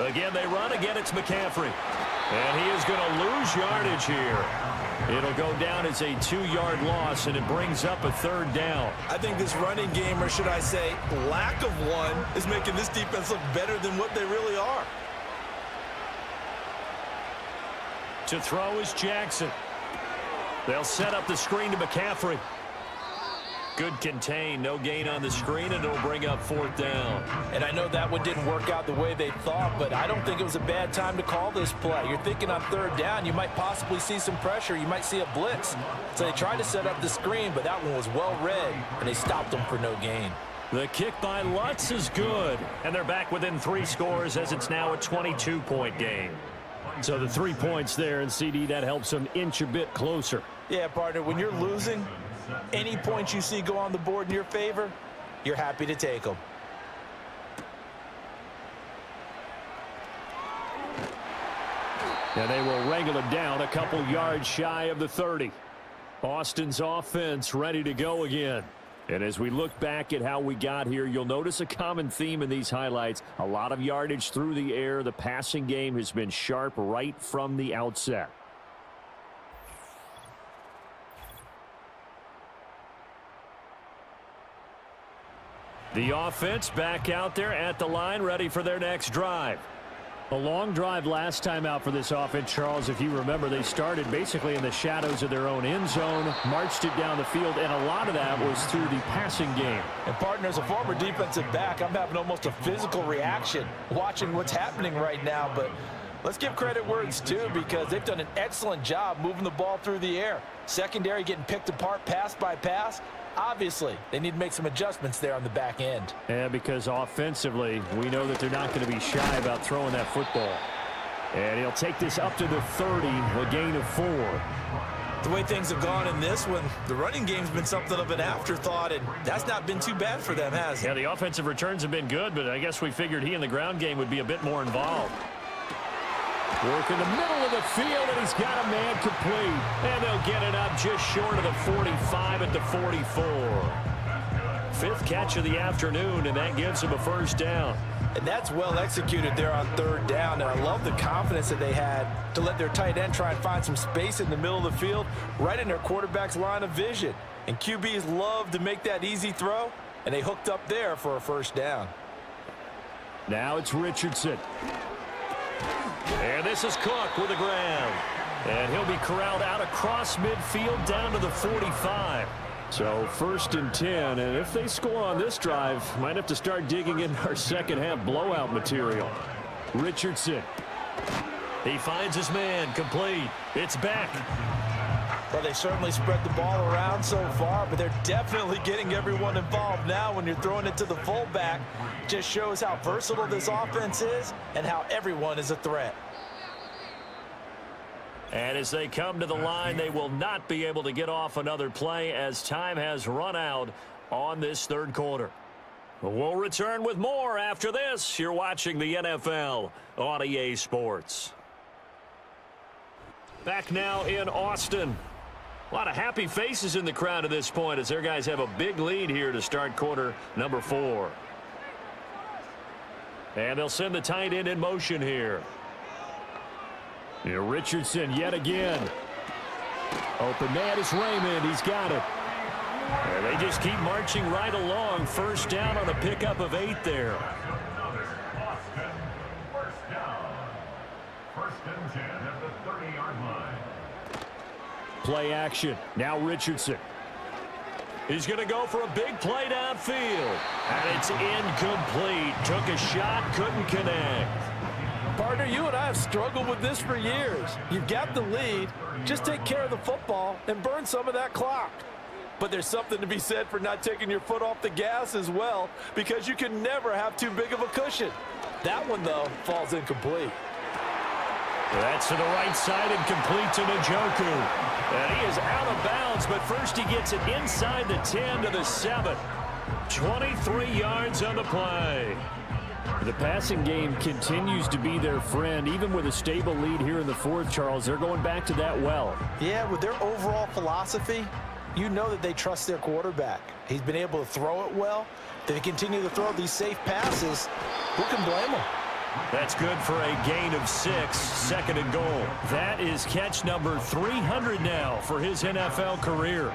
Again, they run. Again, it's McCaffrey. And he is going to lose yardage here. It'll go down as a 2-yard loss, and it brings up a 3rd down. I think this running game, or should I say lack of one, is making this defense look better than what they really are. To throw is Jackson. They'll set up the screen to McCaffrey. Good contain, no gain on the screen, and it'll bring up 4th down. And I know that one didn't work out the way they thought, but I don't think it was a bad time to call this play. You're thinking on 3rd down, you might possibly see some pressure. You might see a blitz. So they tried to set up the screen, but that one was well read, and they stopped them for no gain. The kick by Lutz is good, and they're back within 3 scores as it's now a 22-point game. So the 3 points there, and CD, that helps them inch a bit closer. Yeah, partner, when you're losing, any points you see go on the board in your favor, you're happy to take them. And they will wrangle it down a couple yards shy of the 30. Austin's offense ready to go again. And as we look back at how we got here, you'll notice a common theme in these highlights. A lot of yardage through the air. The passing game has been sharp right from the outset. The offense back out there at the line, ready for their next drive. A long drive last time out for this offense, Charles. If you remember, they started basically in the shadows of their own end zone, marched it down the field, and a lot of that was through the passing game. And partner, as a former defensive back, I'm having almost a physical reaction watching what's happening right now. But let's give credit where it's due, because they've done an excellent job moving the ball through the air. Secondary getting picked apart pass by pass. Obviously, they need to make some adjustments there on the back end. Yeah, because offensively, we know that they're not going to be shy about throwing that football. And he'll take this up to the 30, a gain of 4. The way things have gone in this one, the running game's been something of an afterthought, and that's not been too bad for them, has it? Yeah, the offensive returns have been good, but I guess we figured he in the ground game would be a bit more involved. Work in the middle of the field, and he's got a man complete. And they'll get it up just short of the 45 at the 44. 5th catch of the afternoon, and that gives him a 1st down. And that's well executed there on 3rd down. And I love the confidence that they had to let their tight end try and find some space in the middle of the field, right in their quarterback's line of vision. And QBs love to make that easy throw, and they hooked up there for a 1st down. Now it's Richardson. And this is Cook with the ground. And he'll be corralled out across midfield down to the 45. So 1st and 10, and if they score on this drive, might have to start digging in our second-half blowout material. Richardson. He finds his man, complete. It's back. Well, they certainly spread the ball around so far, but they're definitely getting everyone involved now when you're throwing it to the fullback. Just shows how versatile this offense is and how everyone is a threat. And as they come to the line, they will not be able to get off another play as time has run out on this 3rd quarter. We'll return with more after this. You're watching the NFL on EA Sports. Back now in Austin. A lot of happy faces in the crowd at this point as their guys have a big lead here to start quarter number 4. And they'll send the tight end in motion here. Yeah, Richardson yet again. Open man is Raymond. He's got it. And they just keep marching right along. 1st down on a pickup of 8 there. Boston, 1st down. 1st and 10 at the 30-yard line. Play action. Now Richardson. He's going to go for a big play downfield. And it's incomplete. Took a shot, couldn't connect. Partner, you and I have struggled with this for years. You've got the lead. Just take care of the football and burn some of that clock. But there's something to be said for not taking your foot off the gas as well, because you can never have too big of a cushion. That one, though, falls incomplete. That's to the right side and complete to Njoku. And he is out of bounds, but first he gets it inside the 10 to the 7. 23 yards on the play. The passing game continues to be their friend. Even with a stable lead here in the 4th, Charles, they're going back to that well. Yeah, with their overall philosophy, you know that they trust their quarterback. He's been able to throw it well. They continue to throw these safe passes. Who can blame them? That's good for a gain of 6, 2nd and goal. That is catch number 300 now for his NFL career.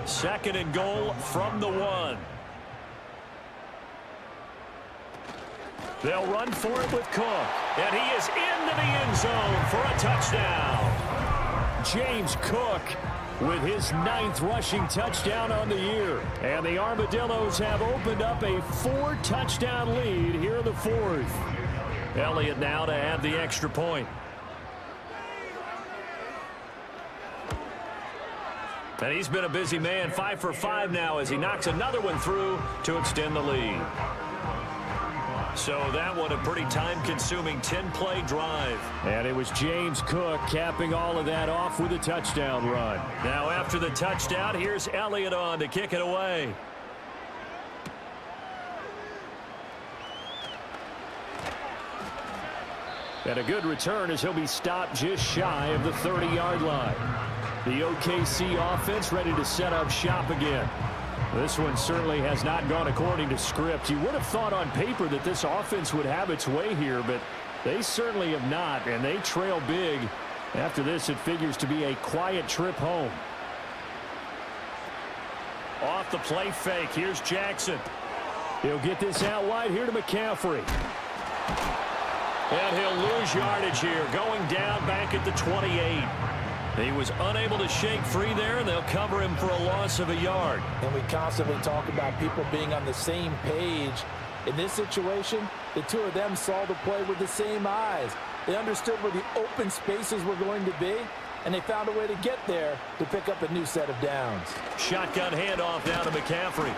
2nd and goal from the 1. They'll run for it with Cook. And he is into the end zone for a touchdown. James Cook with his 9th rushing touchdown on the year. And the Armadillos have opened up a 4-touchdown lead here in the 4th. Elliott now to add the extra point. And he's been a busy man, 5 for 5 now as he knocks another one through to extend the lead. So that one a pretty time-consuming 10-play drive. And it was James Cook capping all of that off with a touchdown run. Now after the touchdown, here's Elliott on to kick it away. And a good return as he'll be stopped just shy of the 30-yard line. The OKC offense ready to set up shop again. This one certainly has not gone according to script. You would have thought on paper that this offense would have its way here, but they certainly have not, and they trail big. After this, it figures to be a quiet trip home. Off the play fake, here's Jackson. He'll get this out wide here to McCaffrey. And he'll lose yardage here, going down back at the 28. He was unable to shake free there, and they'll cover him for a loss of a yard. And we constantly talk about people being on the same page. In this situation, the two of them saw the play with the same eyes. They understood where the open spaces were going to be, and they found a way to get there to pick up a new set of downs. Shotgun handoff down to McCaffrey.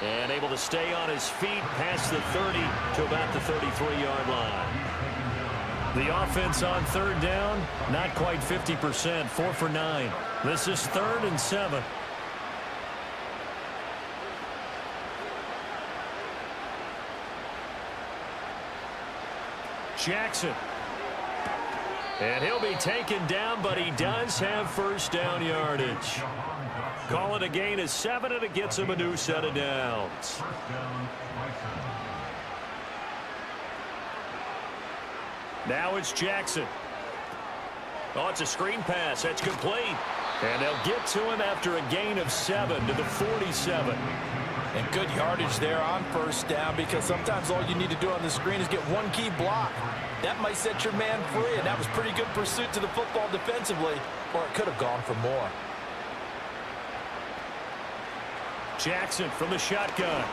And able to stay on his feet past the 30 to about the 33-yard line. The offense on 3rd down, not quite 50%, 4 for 9. This is 3rd and 7. Jackson. And he'll be taken down, but he does have 1st down yardage. Call it a gain of 7, and it gets him a new set of downs. Now it's Jackson. Oh, it's a screen pass. That's complete. And they'll get to him after a gain of 7 to the 47. And good yardage there on 1st down, because sometimes all you need to do on the screen is get one key block. That might set your man free, and that was pretty good pursuit to the football defensively, or it could have gone for more. Jackson from the shotgun.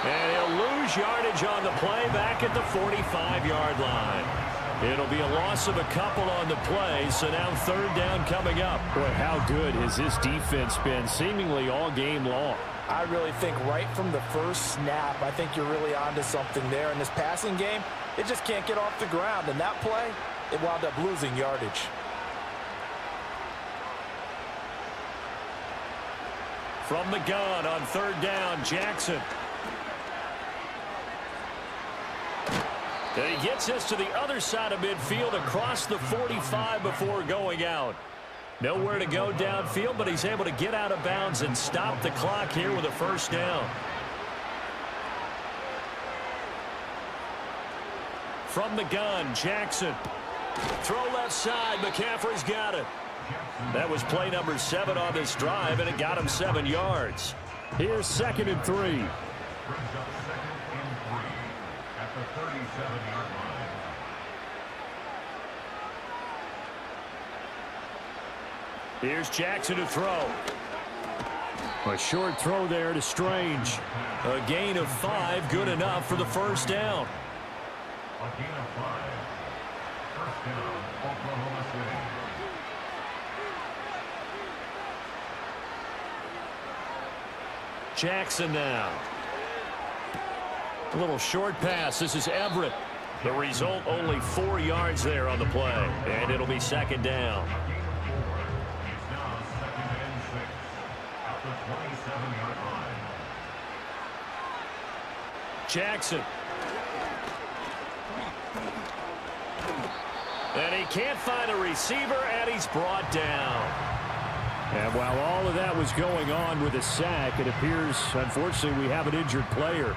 And he'll lose yardage on the play back at the 45-yard line. It'll be a loss of a couple on the play, so now 3rd down coming up. Boy, how good has this defense been seemingly all game long? I really think right from the first snap, I think you're really onto something there. In this passing game, it just can't get off the ground. And that play, it wound up losing yardage. From the gun on 3rd down, Jackson. And he gets us to the other side of midfield across the 45 before going out. Nowhere to go downfield, but he's able to get out of bounds and stop the clock here with a 1st down. From the gun, Jackson. Throw left side, McCaffrey's got it. That was play number 7 on this drive, and it got him 7 yards. Here's 2nd and 3. Here's Jackson to throw. A short throw there to Strange. A gain of 5, good enough for the 1st down. A gain of 5. 1st down, Oklahoma City. Jackson now. A little short pass. This is Everett. The result, only 4 yards there on the play. And it'll be 2nd down. It's now 2nd and 6 at the 27-yard line. Jackson. And he can't find a receiver, and he's brought down. And while all of that was going on with a sack, it appears, unfortunately, we have an injured player.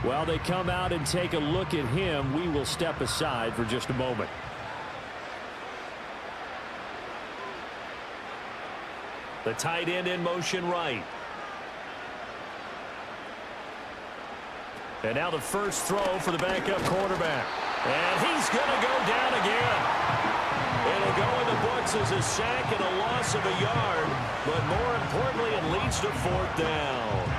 While they come out and take a look at him, we will step aside for just a moment. The tight end in motion right. And now the first throw for the backup quarterback. And he's going to go down again. It'll go in the books as a sack and a loss of a yard. But more importantly, it leads to fourth down.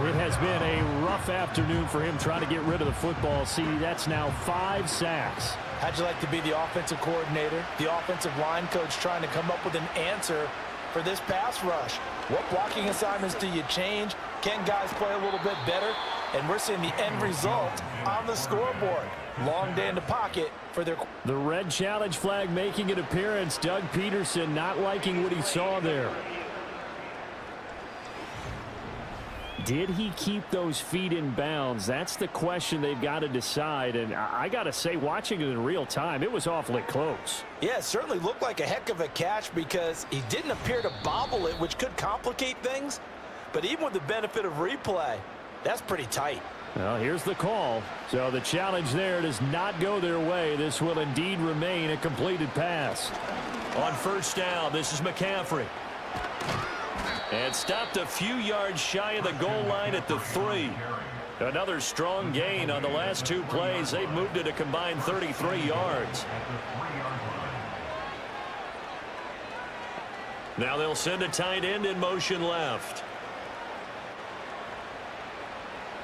It has been a rough afternoon for him trying to get rid of the football. See, that's now 5 sacks. How'd you like to be the offensive coordinator, the offensive line coach trying to come up with an answer for this pass rush? What blocking assignments do you change? Can guys play a little bit better? And we're seeing the end result on the scoreboard. Long day in the pocket for their... The red challenge flag making an appearance. Doug Peterson not liking what he saw there. Did he keep those feet in bounds? That's the question they've got to decide. And I got to say, watching it in real time, it was awfully close. Yeah, it certainly looked like a heck of a catch because he didn't appear to bobble it, which could complicate things. But even with the benefit of replay, that's pretty tight. Well, here's the call. So the challenge there does not go their way. This will indeed remain a completed pass. On first down, this is McCaffrey. And stopped a few yards shy of the goal line at the 3. Another strong gain on the last 2 plays. They've moved it a combined 33 yards. Now they'll send a tight end in motion left.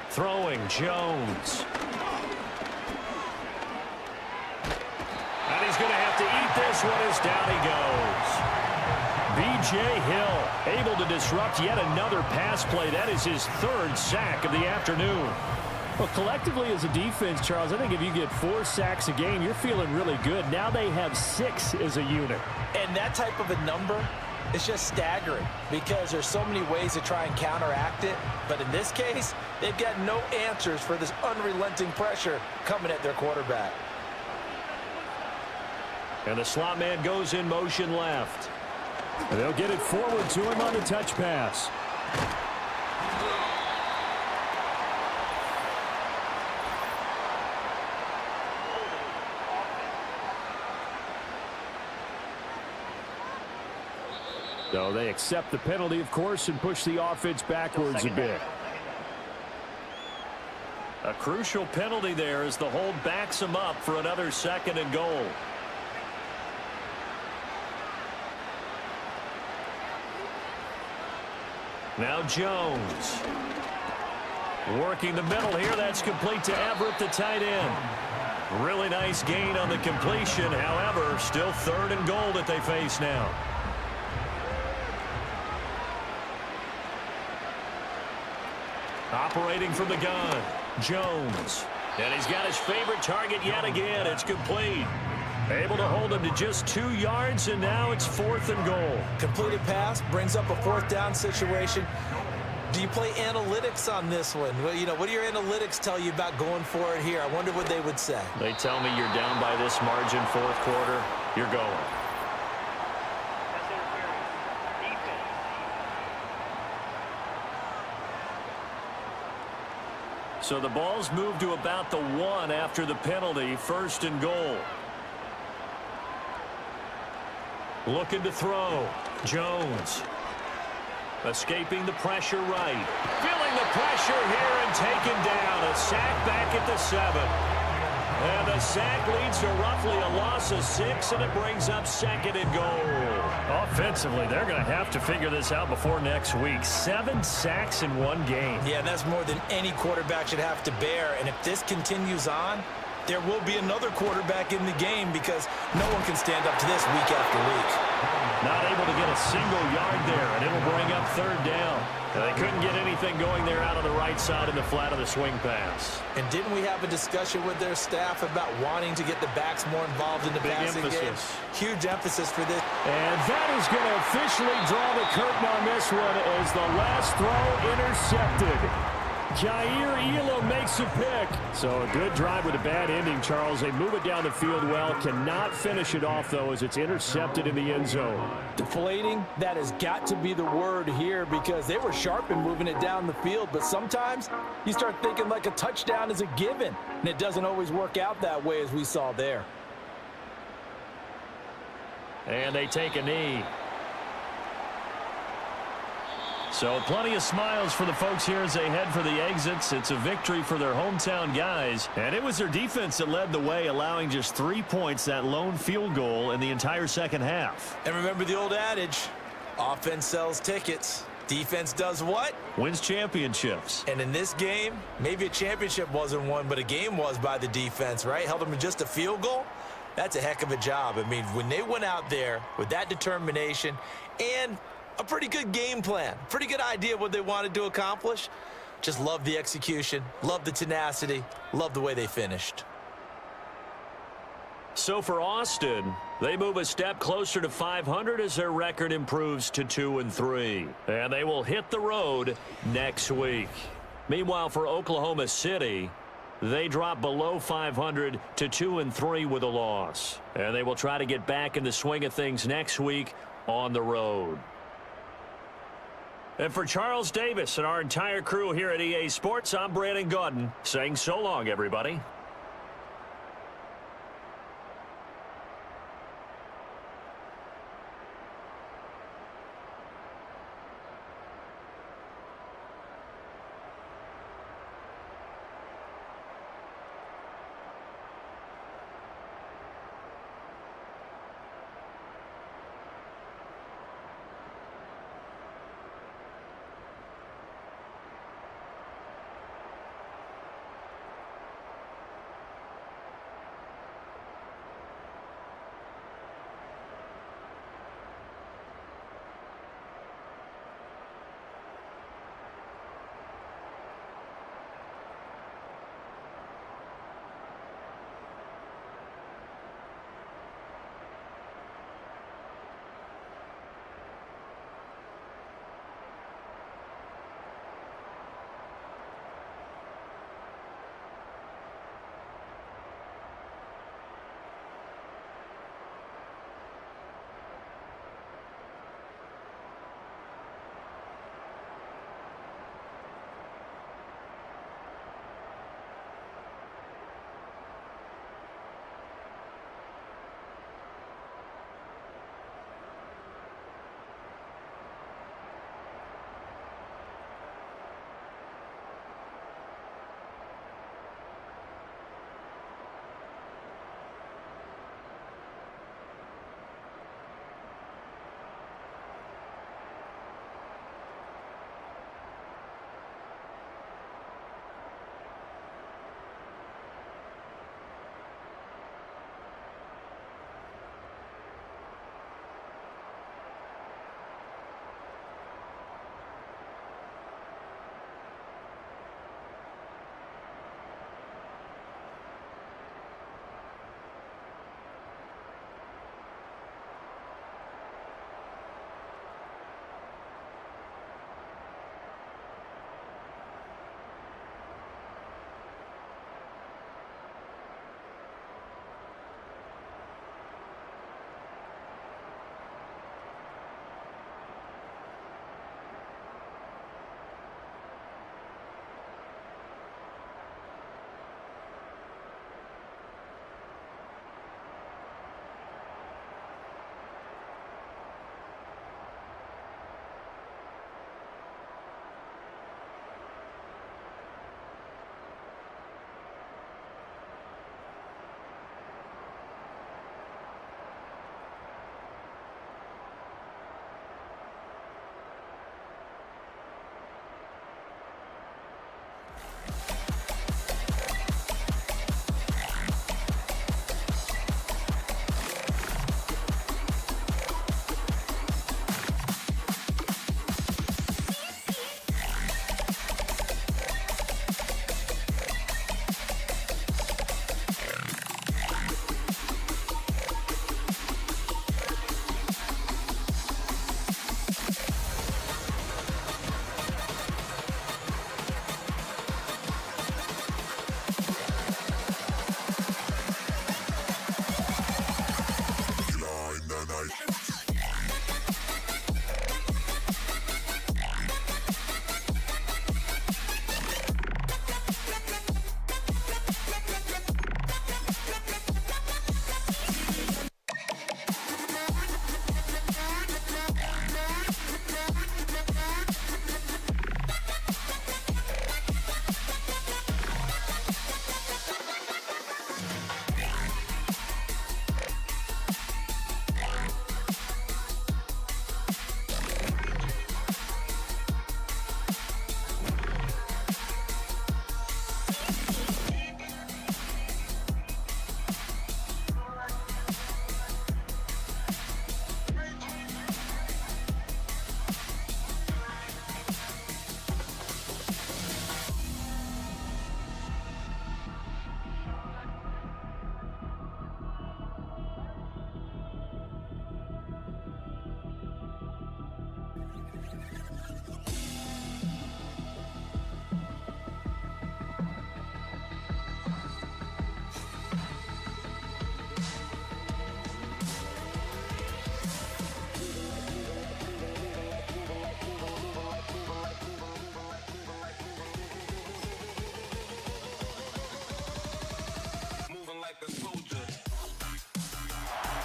Throwing Jones. And he's going to have to eat this one as down he goes. B.J. Hill able to disrupt yet another pass play. That is his 3rd sack of the afternoon. Well, collectively as a defense, Charles, I think if you get 4 sacks a game, you're feeling really good. Now they have 6 as a unit. And that type of a number is just staggering because there's so many ways to try and counteract it. But in this case, they've got no answers for this unrelenting pressure coming at their quarterback. And the slot man goes in motion left. And they'll get it forward to him on the touch pass. So they accept the penalty, of course, and push the offense backwards a bit. A crucial penalty there as the hold backs him up for another 2nd and goal. Now Jones. Working the middle here. That's complete to Everett, the tight end. Really nice gain on the completion. However, still 3rd and goal that they face now. Operating from the gun, Jones. And he's got his favorite target yet again. It's complete. Able to hold him to just 2 yards, and now it's 4th and goal. Completed pass brings up a 4th down situation. Do you play analytics on this one? Well, you know, what do your analytics tell you about going for it here? I wonder what they would say. They tell me you're down by this margin 4th quarter. You're going. So the ball's moved to about the 1 after the penalty. 1st and goal. Looking to throw. Jones. Escaping the pressure right. Feeling the pressure here and taken down. A sack back at the 7. And the sack leads to roughly a loss of 6, and it brings up 2nd and goal. Offensively, they're going to have to figure this out before next week. 7 sacks in 1 game. Yeah, that's more than any quarterback should have to bear. And if this continues on, there will be another quarterback in the game because no one can stand up to this week after week. Not able to get a single yard there, and it'll bring up 3rd down. They couldn't get anything going there out on the right side in the flat of the swing pass. And didn't we have a discussion with their staff about wanting to get the backs more involved in the passing game? Huge emphasis for this. And that is going to officially draw the curtain on this one as the last throw intercepted. Jair Elam makes a pick. So a good drive with a bad ending, Charles. They move it down the field well. Cannot finish it off, though, as it's intercepted in the end zone. Deflating, that has got to be the word here because they were sharp in moving it down the field. But sometimes you start thinking like a touchdown is a given, and it doesn't always work out that way as we saw there. And they take a knee. So plenty of smiles for the folks here as they head for the exits. It's a victory for their hometown guys. And it was their defense that led the way, allowing just 3 points, that lone field goal in the entire second half. And remember the old adage, offense sells tickets. Defense does what? Wins championships. And in this game, maybe a championship wasn't won, but a game was by the defense, right? Held them to just a field goal. That's a heck of a job. I mean, when they went out there with that determination and a pretty good game plan, pretty good idea what they wanted to accomplish, just love the execution, love the tenacity, love the way they finished. So for Austin, they move a step closer to 500 as their record improves to 2-3. And they will hit the road next week. Meanwhile, for Oklahoma City, they drop below 500 to 2-3 with a loss. And they will try to get back in the swing of things next week on the road. And for Charles Davis and our entire crew here at EA Sports, I'm Brandon Gaudin saying so long, everybody.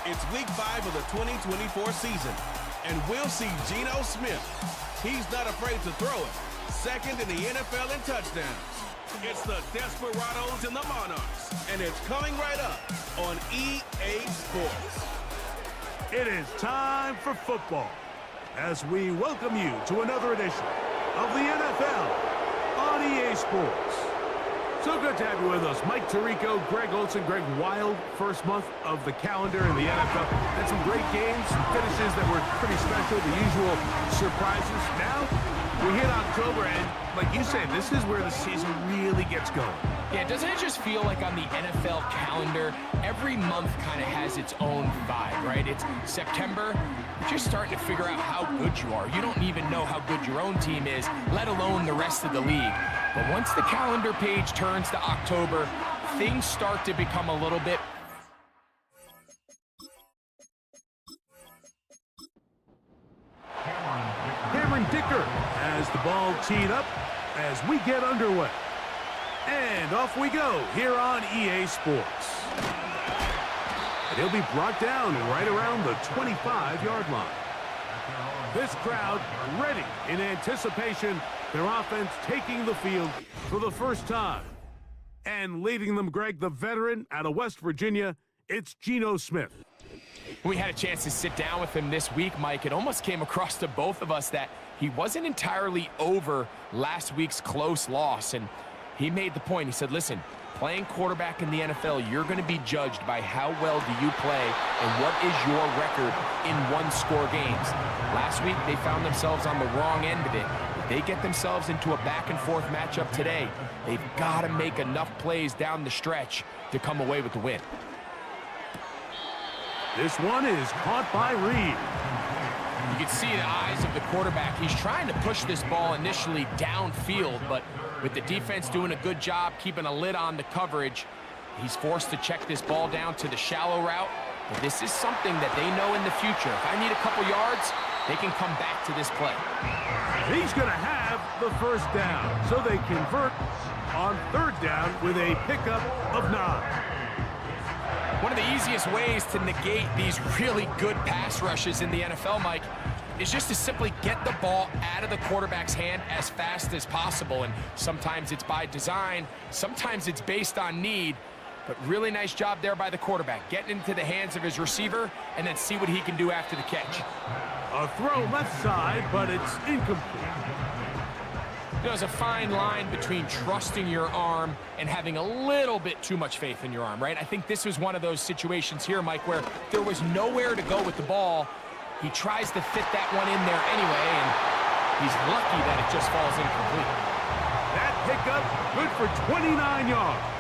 It's week 5 of the 2024 season, and we'll see Geno Smith. He's not afraid to throw it. Second in the NFL in touchdowns. It's the Desperados and the Monarchs, and it's coming right up on EA Sports. It is time for football as we welcome you to another edition of the NFL on EA Sports. So good to have you with us. Mike Tirico, Greg Olson, Greg Wild, first month of the calendar in the NFL. Had some great games, finishes that were pretty special, the usual surprises. Now we hit October, and like you said, this is where the season really gets going. Yeah, doesn't it just feel like on the NFL calendar, every month kind of has its own vibe, right? It's September, you're just starting to figure out how good you are. You don't even know how good your own team is, let alone the rest of the league. But once the calendar page turns to October, things start to become a little bit... Cameron Dicker has the ball teed up as we get underway. And off we go here on EA Sports. And he'll be brought down right around the 25-yard line. This crowd ready in anticipation, their offense taking the field for the first time. And leading them, Greg, the veteran out of West Virginia, it's Geno Smith. We had a chance to sit down with him this week, Mike. It almost came across to both of us that he wasn't entirely over last week's close loss. And he made the point. He said, listen, playing quarterback in the NFL, you're going to be judged by how well do you play and what is your record in one-score games. Last week, they found themselves on the wrong end of it. If they get themselves into a back-and-forth matchup today, they've got to make enough plays down the stretch to come away with the win. This one is caught by Reed. You can see the eyes of the quarterback. He's trying to push this ball initially downfield, but with the defense doing a good job keeping a lid on the coverage, he's forced to check this ball down to the shallow route. But this is something that they know in the future. If I need a couple yards, they can come back to this play. He's going to have the first down, so they convert on third down with a pickup of 9. One of the easiest ways to negate these really good pass rushes in the NFL, Mike, is just to simply get the ball out of the quarterback's hand as fast as possible. And sometimes it's by design, sometimes it's based on need, but really nice job there by the quarterback, getting into the hands of his receiver and then see what he can do after the catch. A throw left side, but it's incomplete. There's a fine line between trusting your arm and having a little bit too much faith in your arm, right? I think this was one of those situations here, Mike, where there was nowhere to go with the ball. He tries to fit that one in there anyway, and he's lucky that it just falls incomplete. That pickup good for 29 yards.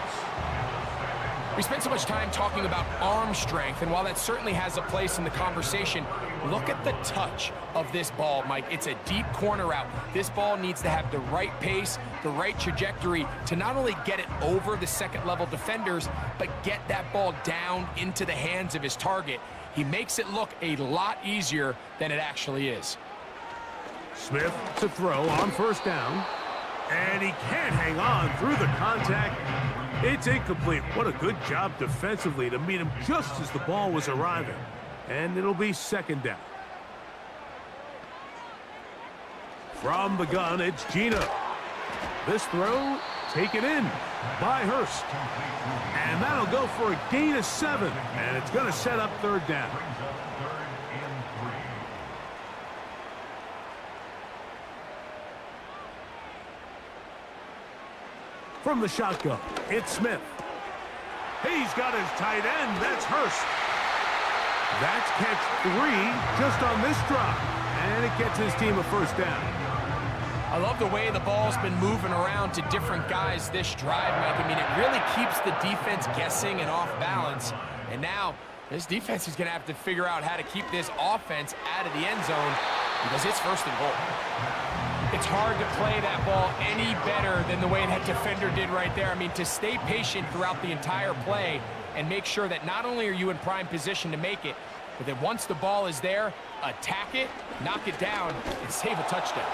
We spent so much time talking about arm strength, and while that certainly has a place in the conversation, look at the touch of this ball, Mike. It's a deep corner route. This ball needs to have the right pace, the right trajectory to not only get it over the second-level defenders, but get that ball down into the hands of his target. He makes it look a lot easier than it actually is. Smith to throw on first down, and he can't hang on through the contact. It's incomplete. What a good job defensively to meet him just as the ball was arriving. And it'll be second down. From the gun, it's Geno. This throw taken in by Hurst. And that'll go for a gain of 7. And it's going to set up third down. From the shotgun, it's Smith. He's got his tight end. That's Hurst. That's catch 3 just on this drive. And it gets his team a first down. I love the way the ball's been moving around to different guys this drive, Mike. I mean, it really keeps the defense guessing and off balance. And now, this defense is going to have to figure out how to keep this offense out of the end zone because it's first and goal. It's hard to play that ball any better than the way that defender did right there. I mean, to stay patient throughout the entire play and make sure that not only are you in prime position to make it, but that once the ball is there, attack it, knock it down, and save a touchdown.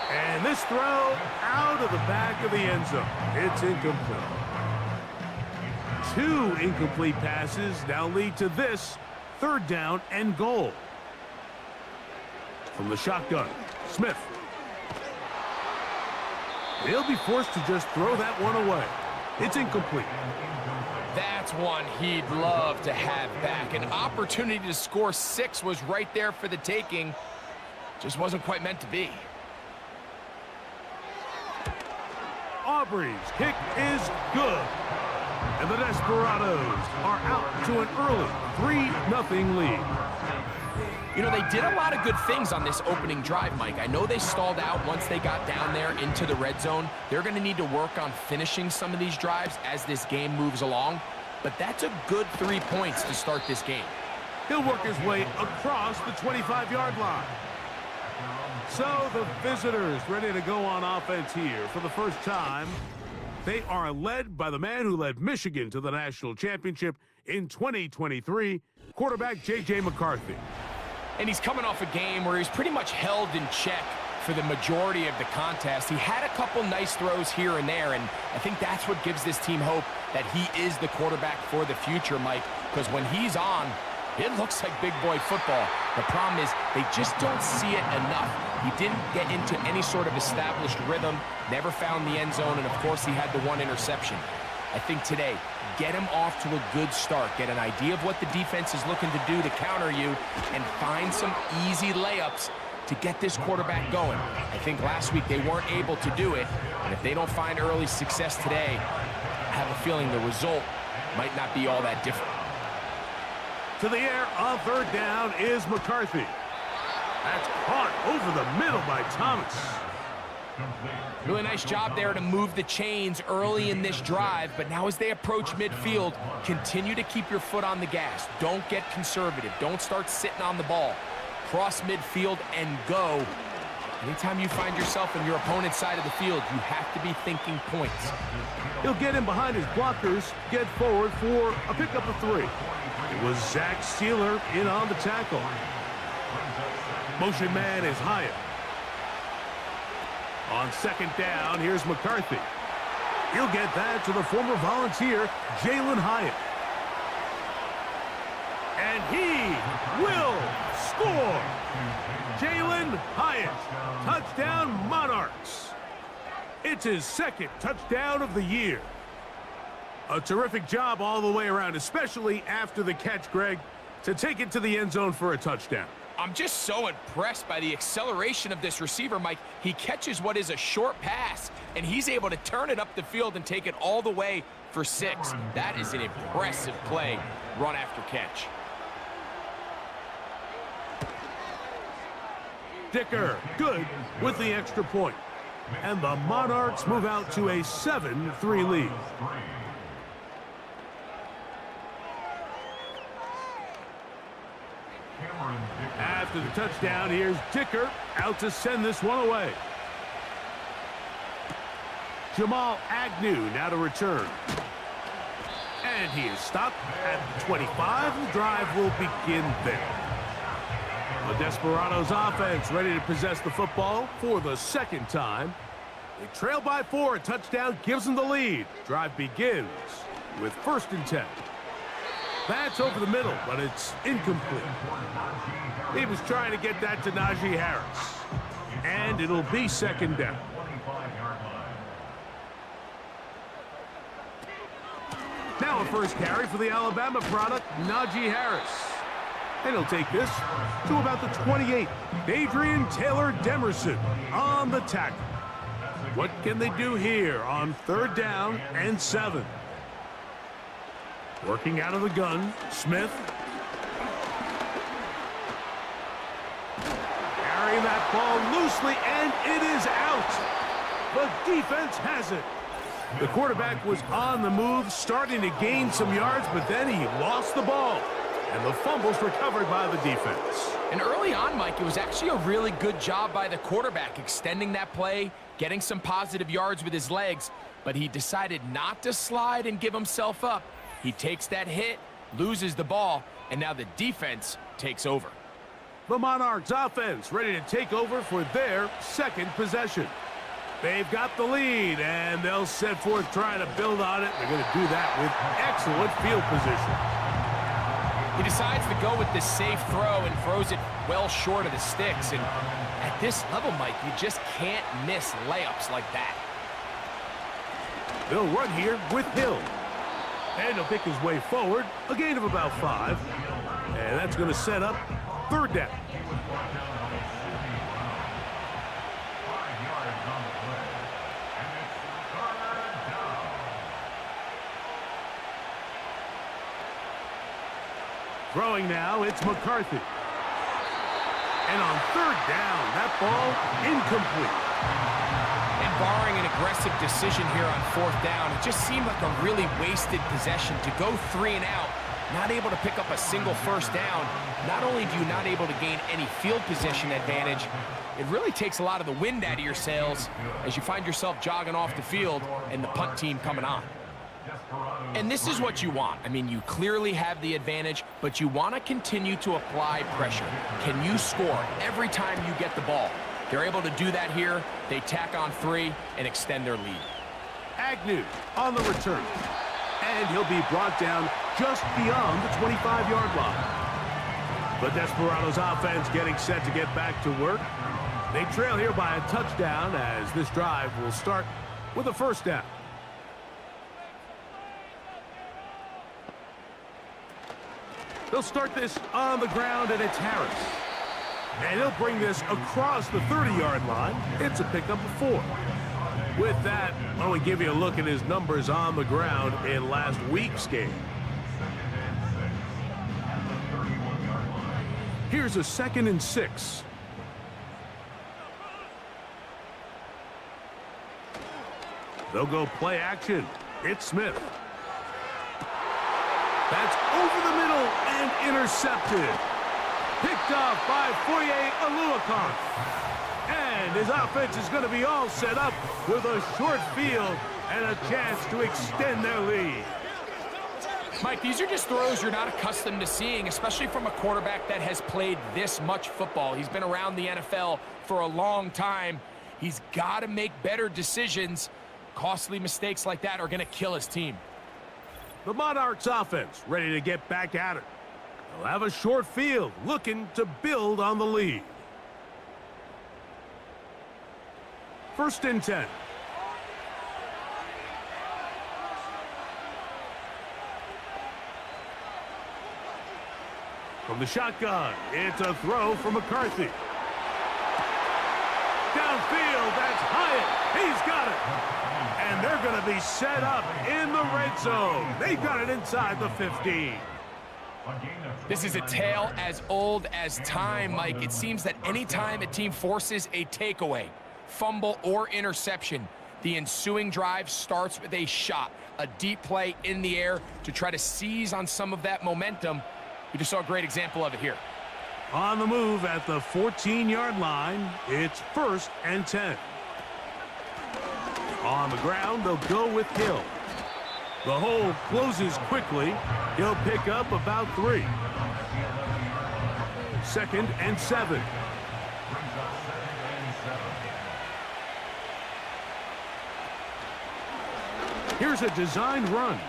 And this throw out of the back of the end zone. It's incomplete. 2 incomplete passes now lead to this 3rd down and goal. From the shotgun, Smith. They'll be forced to just throw that one away. It's incomplete. That's one he'd love to have back. An opportunity to score 6 was right there for the taking. Just wasn't quite meant to be. Aubrey's kick is good. And the Desperados are out to an early 3-0 lead. You know, they did a lot of good things on this opening drive, Mike. I know they stalled out once they got down there into the red zone. They're going to need to work on finishing some of these drives as this game moves along. But that's a good 3 points to start this game. He'll work his way across the 25-yard line. So the visitors ready to go on offense here for the first time. They are led by the man who led Michigan to the national championship in 2023, quarterback J.J. McCarthy. And he's coming off a game where he's pretty much held in check for the majority of the contest. He had a couple nice throws here and there, and I think that's what gives this team hope that he is the quarterback for the future, Mike, because when he's on, it looks like big boy football. The problem is they just don't see it enough. He didn't get into any sort of established rhythm, never found the end zone, and of course he had the 1 interception. I think today, get him off to a good start. Get an idea of what the defense is looking to do to counter you, and find some easy layups to get this quarterback going. I think last week they weren't able to do it, and if they don't find early success today, I have a feeling the result might not be all that different. To the air on 3rd down is McCarthy. That's caught over the middle by Thomas. Really nice job there to move the chains early in this drive, but now as they approach midfield, continue to keep your foot on the gas. Don't get conservative. Don't start sitting on the ball. Cross midfield and go. Anytime you find yourself on your opponent's side of the field, you have to be thinking points. He'll get in behind his blockers, get forward for a pickup of 3. It was Zach Sealer in on the tackle. Motion man is Hyatt. On 2nd down, here's McCarthy. He'll get that to the former Volunteer, Jalen Hyatt. And he will score! Jalen Hyatt, touchdown Monarchs. It's his 2nd touchdown of the year. A terrific job all the way around, especially after the catch, Greg, to take it to the end zone for a touchdown. I'm just so impressed by the acceleration of this receiver, Mike. He catches what is a short pass, and he's able to turn it up the field and take it all the way for 6. That is an impressive play, run after catch. Dicker, good with the extra point. And the Monarchs move out to a 7-3 lead. After the touchdown, here's Dicker out to send this one away. Jamal Agnew now to return. And he is stopped at 25. The drive will begin there. The Desperados offense ready to possess the football for the 2nd time. They trail by 4. A touchdown gives them the lead. Drive begins with 1st and 10. That's over the middle, but it's incomplete. He was trying to get that to Najee Harris. And it'll be 2nd down. Now a first carry for the Alabama product, Najee Harris. And he'll take this to about the 28. Adrian Taylor Demerson on the tackle. What can they do here on 3rd down and 7? Working out of the gun, Smith. Carrying that ball loosely, and it is out. The defense has it. The quarterback was on the move, starting to gain some yards, but then he lost the ball. And the fumble's recovered by the defense. And early on, Mike, it was actually a really good job by the quarterback, extending that play, getting some positive yards with his legs, but he decided not to slide and give himself up. He takes that hit, loses the ball, and now the defense takes over. The Monarchs offense ready to take over for their 2nd possession. They've got the lead, and they'll set forth trying to build on it. They're going to do that with excellent field position. He decides to go with this safe throw and throws it well short of the sticks. And at this level, Mike, you just can't miss layups like that. They'll run here with Hill. And he'll pick his way forward, a gain of about 5. And that's going to set up 3rd down. Throwing now, it's McCarthy. And on 3rd down, that ball incomplete. And barring an aggressive decision here on 4th down, it just seemed like a really wasted possession to go 3 and out, not able to pick up a single 1st down. Not only do you not able to gain any field position advantage, it really takes a lot of the wind out of your sails as you find yourself jogging off the field and the punt team coming on. And this is what you want. I mean, you clearly have the advantage, but you want to continue to apply pressure. Can you score every time you get the ball? They're able to do that here. They tack on 3 and extend their lead. Agnew on the return. And he'll be brought down just beyond the 25-yard line. The Desperados offense getting set to get back to work. They trail here by a touchdown as this drive will start with a 1st down. They'll start this on the ground, and it's Harris. And he'll bring this across the 30-yard line. It's a pickup of 4. With that, I want to give you a look at his numbers on the ground in last week's game. Here's a 2nd and 6. They'll go play action. It's Smith. That's over the middle and intercepted. Picked off by Foye Aluakon. And his offense is going to be all set up with a short field and a chance to extend their lead. Mike, these are just throws you're not accustomed to seeing, especially from a quarterback that has played this much football. He's been around the NFL for a long time. He's got to make better decisions. Costly mistakes like that are going to kill his team. The Monarchs offense ready to get back at it. They'll have a short field looking to build on the lead. 1st and 10. From the shotgun, it's a throw from McCarthy. Downfield, that's Hyatt. He's got it. And they're going to be set up in the red zone. They've got it inside the 15. This is a tale as old as time, Mike. It seems that anytime a team forces a takeaway, fumble, or interception, the ensuing drive starts with a shot, a deep play in the air to try to seize on some of that momentum. We just saw a great example of it here. On the move at the 14-yard line, it's 1st and 10. On the ground, they'll go with Hill. The hole closes quickly. He'll pick up about 3. 2nd and 7. Here's a designed run.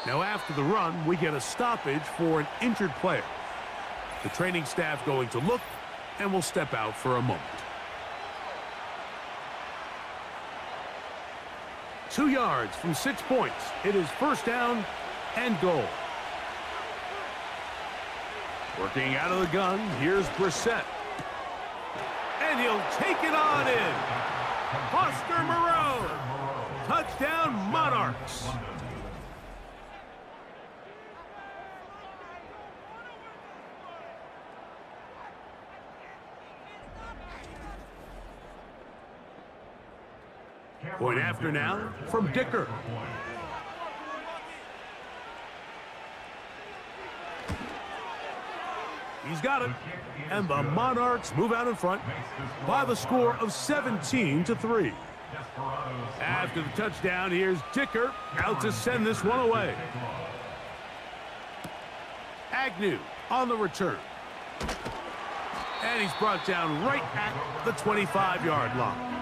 Now after the run, we get a stoppage for an injured player. The training staff going to look and will step out for a moment. 2 yards from 6 points. It is 1st down and goal. Working out of the gun, here's Brissett. And he'll take it on in. Foster Moreau. Touchdown, Monarchs. Point after now from Dicker. He's got it. And the Monarchs move out in front by the score of 17-3. After the touchdown, here's Dicker out to send this one away. Agnew on the return. And he's brought down right at the 25-yard line.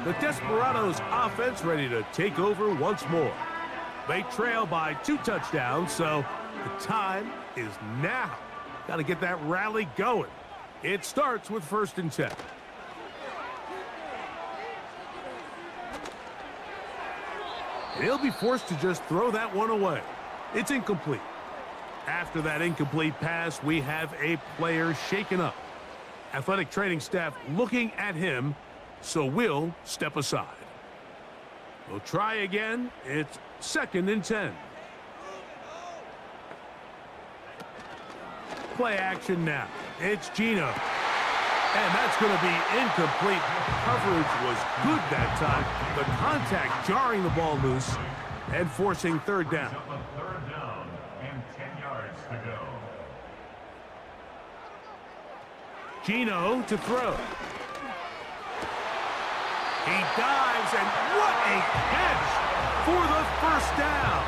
The Desperados offense ready to take over once more. They trail by 2 touchdowns, so the time is now. Got to get that rally going. It starts with 1st and 10. He'll be forced to just throw that one away. It's incomplete. After that incomplete pass, we have a player shaken up. Athletic training staff looking at him, so we'll step aside. We'll try again. It's 2nd and 10. Play action now. It's Geno. And that's going to be incomplete. Coverage was good that time. The contact jarring the ball loose and forcing 3rd down. 3rd down and 10 yards to go. Geno to throw. He dives, and what a catch for the 1st down.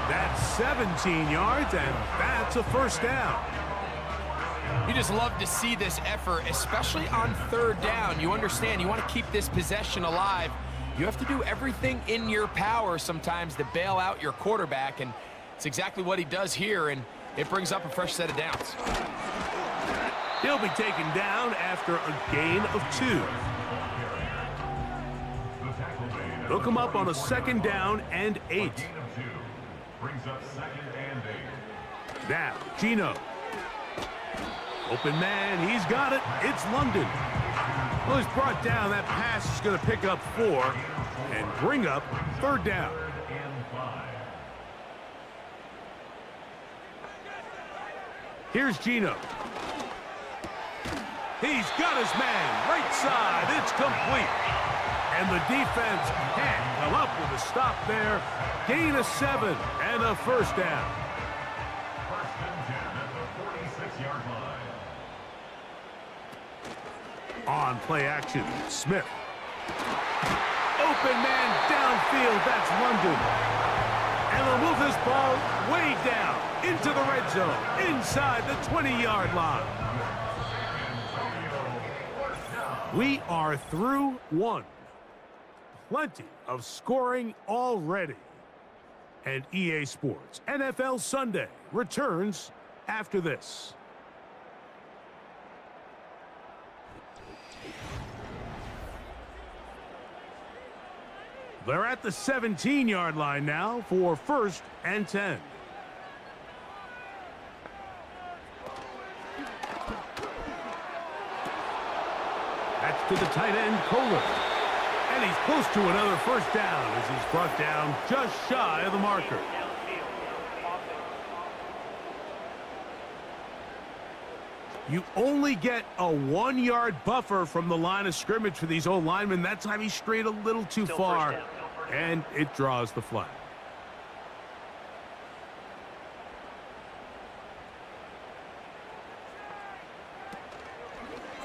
That's 17 yards, and that's a 1st down. You just love to see this effort, especially on 3rd down. You understand, you want to keep this possession alive. You have to do everything in your power sometimes to bail out your quarterback, and it's exactly what he does here, and it brings up a fresh set of downs. He'll be taken down after a gain of 2. They'll come up on a 2nd down and 8. Brings up 2nd and 8. Now, Geno. Open man, he's got it. It's London. Well, he's brought down. That pass is going to pick up 4 and bring up 3rd down. Here's Geno. He's got his man. Right side. It's complete. And the defense can't come up with a stop there. Gain of 7 and a 1st down. 1st and 10 at the 46-yard line. On play action, Smith. Open man downfield. That's London. And they'll move this ball way down into the red zone, inside the 20-yard line. We are through 1. Plenty of scoring already. And EA Sports NFL Sunday returns after this. They're at the 17-yard line now for 1st and 10. That's to the tight end, Kohler. And he's close to another 1st down as he's brought down just shy of the marker. You only get a 1-yard buffer from the line of scrimmage for these old linemen. That time he strayed a little too far, and it draws the flag.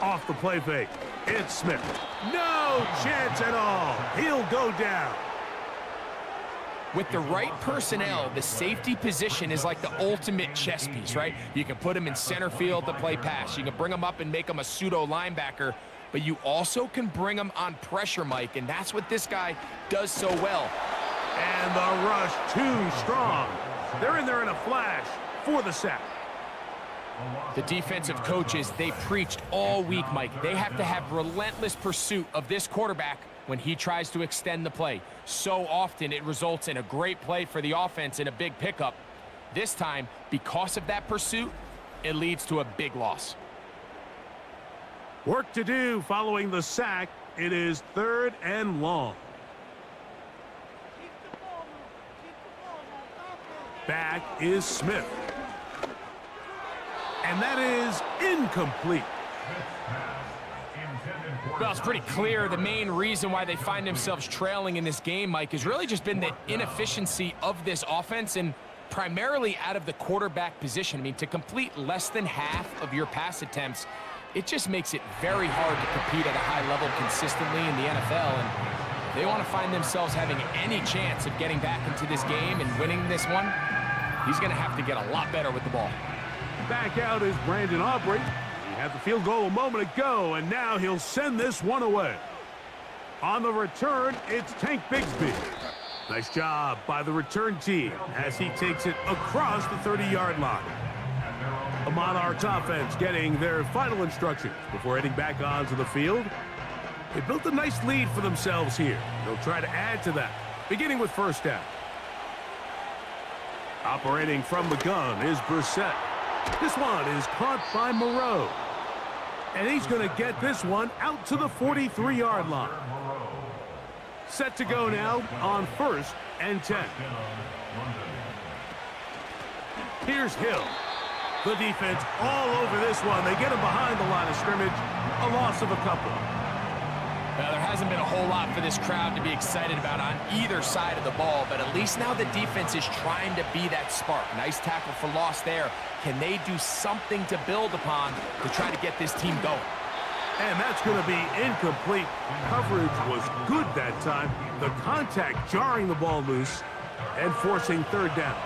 Off the play fake. It's Smith. No chance at all. He'll go down. With the right personnel, the safety position is like the ultimate chess piece, right? You can put him in center field to play pass. You can bring him up and make him a pseudo linebacker, but you also can bring him on pressure, Mike, and that's what this guy does so well. And the rush too strong. They're in there in a flash for the sack. The defensive coaches, they preached all week, Mike. They have to have relentless pursuit of this quarterback when he tries to extend the play. So often it results in a great play for the offense and a big pickup. This time, because of that pursuit, it leads to a big loss. Work to do following the sack. It is 3rd and long. Back is Smith. And that is incomplete. Well, it's pretty clear the main reason why they find themselves trailing in this game, Mike, has really just been the inefficiency of this offense and primarily out of the quarterback position. I mean, to complete less than half of your pass attempts, it just makes it very hard to compete at a high level consistently in the NFL. And if they want to find themselves having any chance of getting back into this game and winning this one, he's going to have to get a lot better with the ball. Back out is Brandon Aubrey. He had the field goal a moment ago, and now he'll send this one away. On the return, it's Tank Bigsby. Nice job by the return team as he takes it across the 30-yard line. The Monarchs offense getting their final instructions before heading back onto the field. They built a nice lead for themselves here. They'll try to add to that, beginning with first down. Operating from the gun is Brissett. This one is caught by Moreau. And he's going to get this one out to the 43-yard line. Set to go now on 1st and 10. Here's Hill. The defense all over this one. They get him behind the line of scrimmage. A loss of a couple. Well, there hasn't been a whole lot for this crowd to be excited about on either side of the ball, but at least now the defense is trying to be that spark. Nice tackle for loss there. Can they do something to build upon to try to get this team going? And that's going to be incomplete. Coverage was good that time. The contact jarring the ball loose and forcing third down.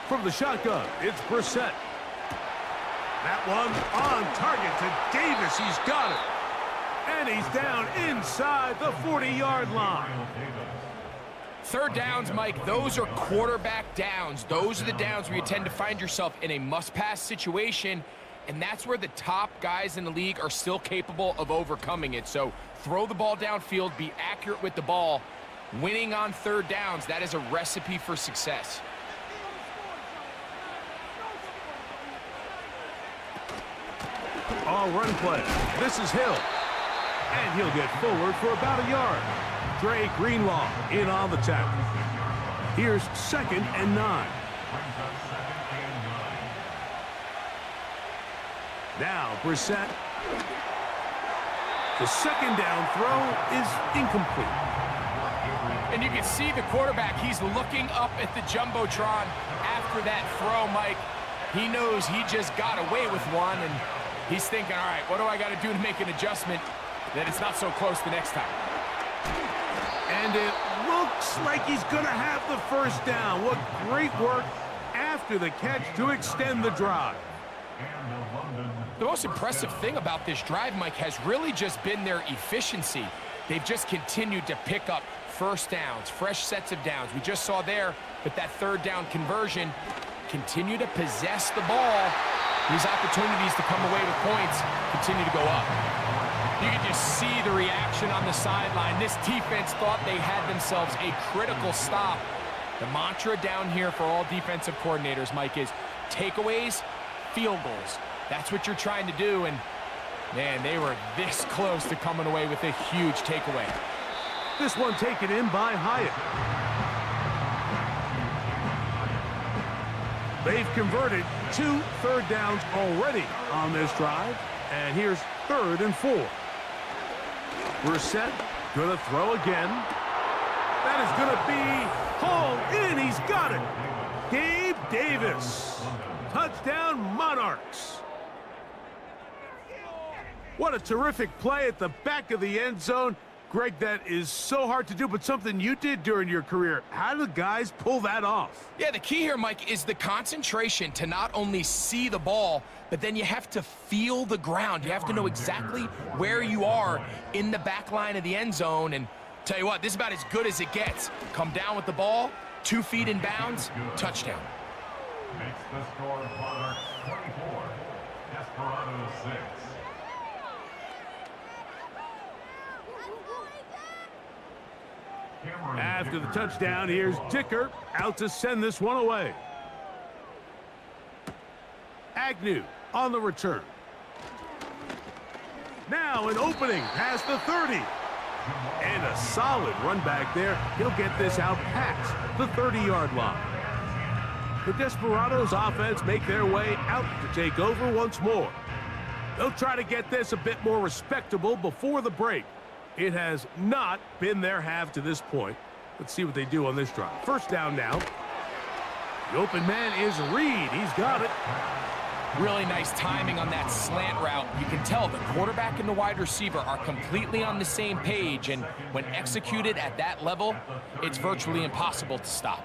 From the shotgun, it's Brissett. That one on target to Davis. He's got it. And he's down inside the 40-yard line. Third downs, Mike, those are quarterback downs. Those are the downs where you tend to find yourself in a must-pass situation, and that's where the top guys in the league are still capable of overcoming it. So throw the ball downfield, be accurate with the ball. Winning on third downs, that is a recipe for success. All run play. This is Hill. And he'll get forward for about a yard. Dre Greenlaw in on the tackle. Here's 2nd and 9. Now Brissett. The second down throw is incomplete. And you can see the quarterback, he's looking up at the Jumbotron after that throw, Mike. He knows he just got away with one, and he's thinking, all right, what do I got to do to make an adjustment that it's not so close the next time? And it looks like he's going to have the first down. What great work after the catch to extend the drive. The most impressive thing about this drive, Mike, has really just been their efficiency. They've just continued to pick up first downs, fresh sets of downs. We just saw there with that third down conversion, continue to possess the ball. These opportunities to come away with points continue to go up. You can just see the reaction on the sideline. This defense thought they had themselves a critical stop. The mantra down here for all defensive coordinators, Mike, is takeaways, field goals. That's what you're trying to do, and man, they were this close to coming away with a huge takeaway. This one taken in by Hyatt. They've converted 2 third downs already on this drive, and here's 3rd and 4. Brissett gonna throw again. That is gonna be hauled in. He's got it. Gabe Davis. Touchdown, Monarchs. What a terrific play at the back of the end zone. Greg, that is so hard to do, but something you did during your career. How do guys pull that off? Yeah, the key here, Mike, is the concentration to not only see the ball, but then you have to feel the ground. You have to know exactly where you are in the back line of the end zone. And tell you what, this is about as good as it gets. Come down with the ball, 2 feet in bounds, touchdown. Makes the score Monarchs 24, Desperados 6. After the touchdown, here's Dicker out to send this one away. Agnew on the return. Now an opening past the 30. And a solid run back there. He'll get this out past the 30-yard line. The Desperados offense make their way out to take over once more. They'll try to get this a bit more respectable before the break. It has not been their half to this point. Let's see what they do on this drive. First down now. The open man is Reed. He's got it. Really nice timing on that slant route. You can tell the quarterback and the wide receiver are completely on the same page, and when executed at that level, it's virtually impossible to stop.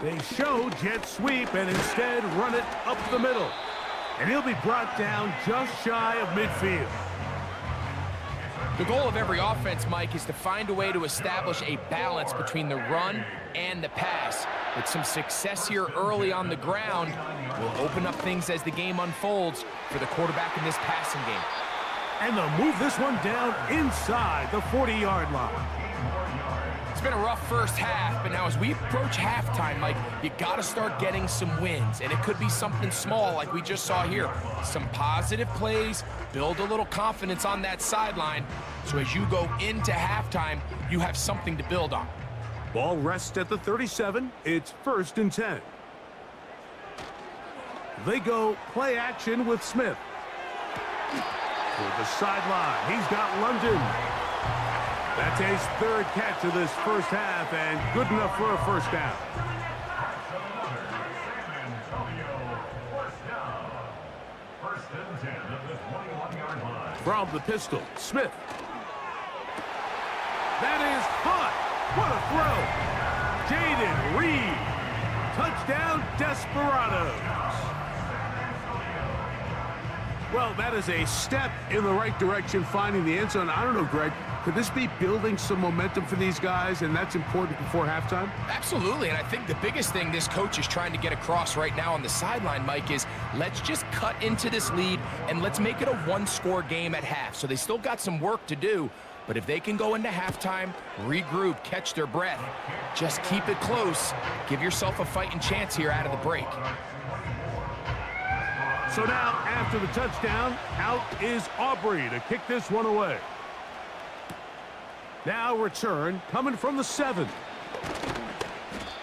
They show jet sweep and instead run it up the middle. And he'll be brought down just shy of midfield. The goal of every offense, Mike, is to find a way to establish a balance between the run and the pass. With some success here early on the ground, will open up things as the game unfolds for the quarterback in this passing game. And they'll move this one down inside the 40-yard line. It's been a rough first half, but now as we approach halftime, Mike, you got to start getting some wins. And it could be something small like we just saw here. Some positive plays, build a little confidence on that sideline. So as you go into halftime, you have something to build on. Ball rests at the 37. It's 1st and 10. They go play action with Smith. To the sideline, he's got London. That's his 3rd catch of this first half, and good enough for a first down. From the pistol, Smith. That is hot. What a throw. Jaden Reed. Touchdown, Desperados. Well, that is a step in the right direction, finding the end zone. I don't know, Greg. Could this be building some momentum for these guys, and that's important before halftime? Absolutely, and I think the biggest thing this coach is trying to get across right now on the sideline, Mike, is let's just cut into this lead and let's make it a one-score game at half. So they still got some work to do, but if they can go into halftime, regroup, catch their breath, just keep it close, give yourself a fighting chance here out of the break. So now, after the touchdown, out is Aubrey to kick this one away. Now return coming from the 7.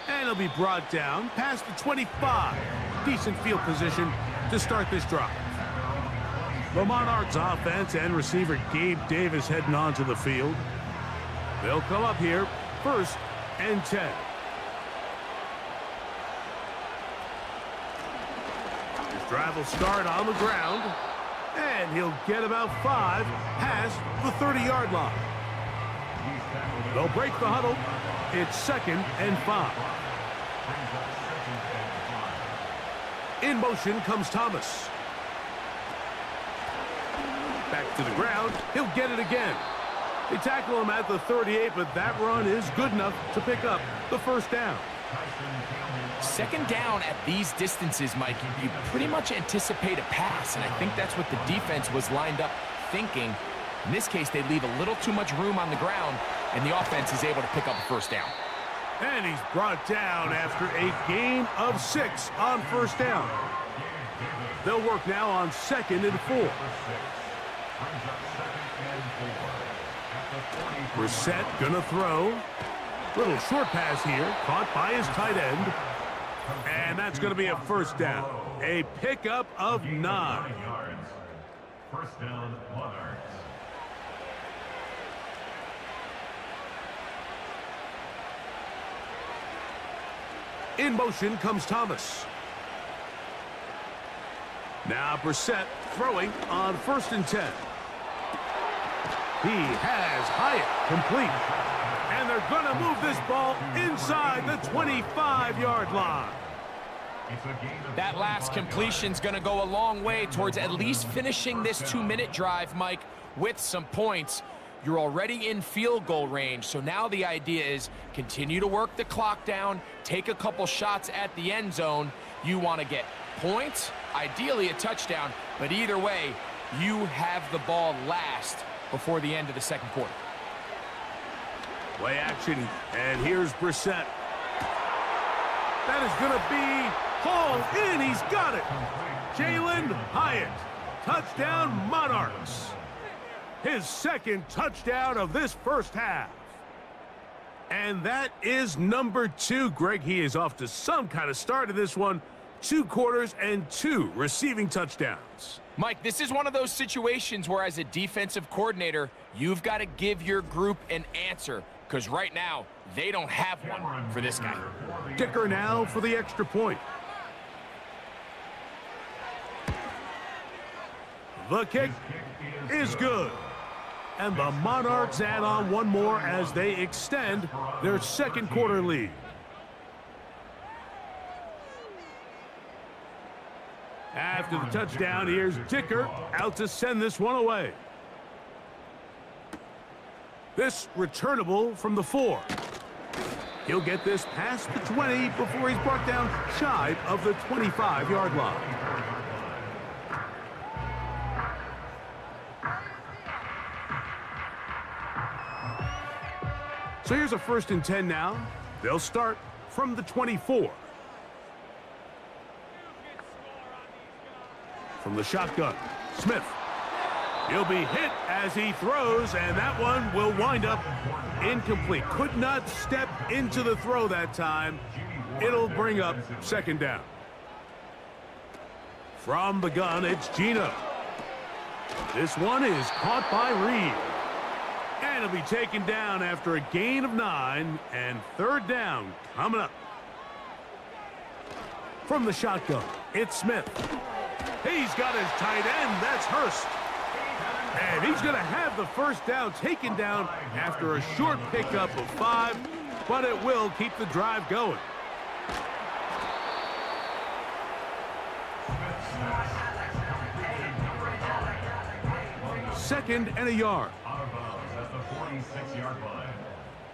And he'll be brought down past the 25. Decent field position to start this drive. The Monarchs offense and receiver Gabe Davis heading onto the field. They'll come up here 1st and 10. His drive will start on the ground. And he'll get about 5 past the 30-yard line. They'll break the huddle. It's 2nd and 5. In motion comes Thomas. Back to the ground. He'll get it again. They tackle him at the 38, but that run is good enough to pick up the first down. 2nd down at these distances, Mike, you pretty much anticipate a pass, and I think that's what the defense was lined up thinking. In this case, they leave a little too much room on the ground, and the offense is able to pick up a first down. And he's brought down after a gain of 6 on first down. They'll work now on 2nd and 4. Brissett gonna throw. Little short pass here, caught by his tight end. And that's gonna be a first down. A pickup of 9. First down, Monarchs. In motion comes Thomas. Now Brissett throwing on 1st and 10. He has Hyatt complete. And they're going to move this ball inside the 25-yard line. That last completion's going to go a long way towards at least finishing this 2-minute drive, Mike, with some points. You're already in field goal range, so now the idea is continue to work the clock down, take a couple shots at the end zone. You want to get points, ideally a touchdown, but either way, you have the ball last before the end of the 2nd quarter. Play action, and here's Brissett. That is going to be hauled in. He's got it. Jalen Hyatt, touchdown Monarchs. His 2nd touchdown of this first half. And that is number 2. Greg, he is off to some kind of start in this one. 2 quarters and 2 receiving touchdowns. Mike, this is one of those situations where as a defensive coordinator, you've got to give your group an answer. Because right now, they don't have one for this guy. Kicker now for the extra point. The kick is good. And the Monarchs add on one more as they extend their 2nd quarter lead. After the touchdown, here's Dicker out to send this one away. This returnable from the 4. He'll get this past the 20 before he's brought down shy of the 25-yard line. So here's a 1st and 10 now. They'll start from the 24. From the shotgun, Smith. He'll be hit as he throws, and that one will wind up incomplete. Could not step into the throw that time. It'll bring up 2nd down. From the gun, it's Gino. This one is caught by Reed. And it'll be taken down after a gain of 9, and 3rd down coming up. From the shotgun, it's Smith. He's got his tight end. That's Hurst. And he's going to have the 1st down taken down after a short pickup of 5, but it will keep the drive going. Second and a yard. Out of bounds at the 46-yard line.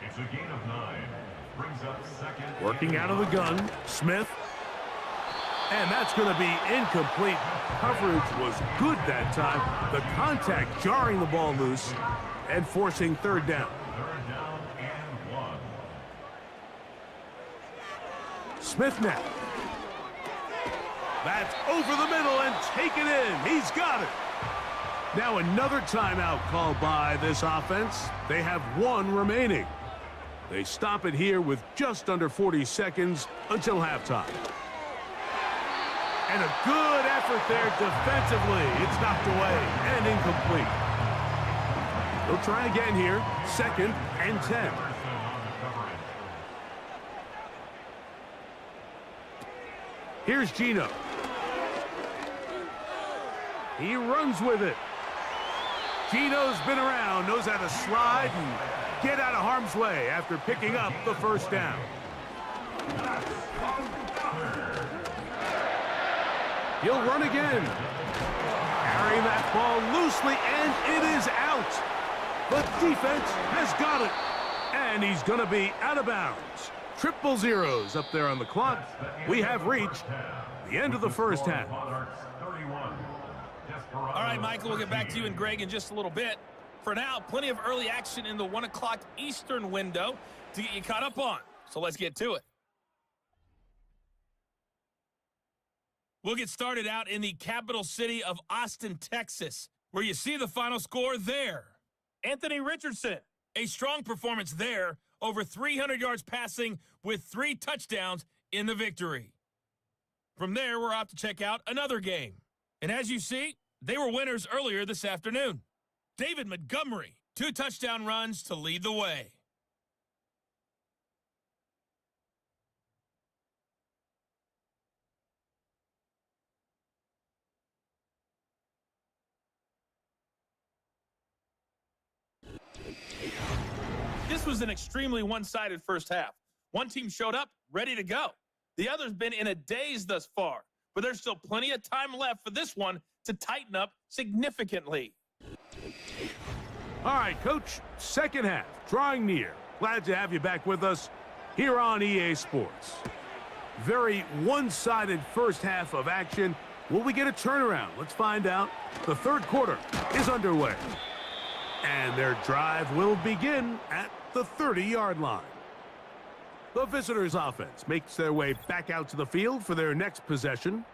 It's a gain of 9. Brings up 2nd. Working out of the gun, Smith. And that's going to be incomplete. Coverage was good that time. The contact jarring the ball loose and forcing 3rd down. 3rd down and 1. Smith now. That's over the middle and taken in. He's got it. Now another timeout called by this offense. They have 1 remaining. They stop it here with just under 40 seconds until halftime. And a good effort there defensively. It's knocked away and incomplete. They'll try again here. 2nd and 10. Here's Gino. He runs with it. Gino's been around, knows how to slide and get out of harm's way after picking up the 1st down. He'll run again. Carrying that ball loosely, and it is out. The defense has got it. And he's going to be out of bounds. 0-0 up there on the clock. We have reached the end of the 1st half. All right, Michael, we'll get back to you and Greg in just a little bit. For now, plenty of early action in the 1 o'clock Eastern window to get you caught up on. So let's get to it. We'll get started out in the capital city of Austin, Texas, where you see the final score there. Anthony Richardson, a strong performance there, over 300 yards passing with 3 touchdowns in the victory. From there, we're off to check out another game. And as you see, they were winners earlier this afternoon. David Montgomery, 2 touchdown runs to lead the way. This was an extremely one-sided first half. One team showed up, ready to go. The other's been in a daze thus far, but there's still plenty of time left for this one to tighten up significantly. All right, Coach, 2nd half, drawing near. Glad to have you back with us here on EA Sports. Very one-sided first half of action. Will we get a turnaround? Let's find out. The 3rd quarter is underway. And their drive will begin at the 30-yard line. The visitors' offense makes their way back out to the field for their next possession.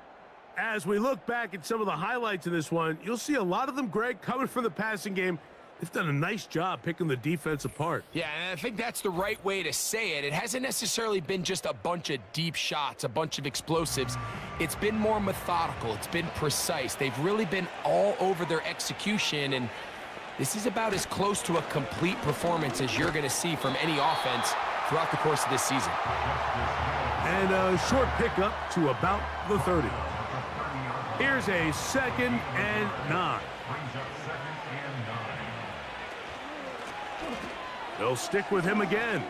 As we look back at some of the highlights in this one, you'll see a lot of them, Greg, coming from the passing game. They've done a nice job picking the defense apart. Yeah, and I think that's the right way to say it. It hasn't necessarily been just a bunch of deep shots, a bunch of explosives. It's been more methodical. It's been precise. They've really been all over their execution, and this is about as close to a complete performance as you're going to see from any offense throughout the course of this season. And a short pickup to about the 30. Here's a 2nd and 9. They'll stick with him again.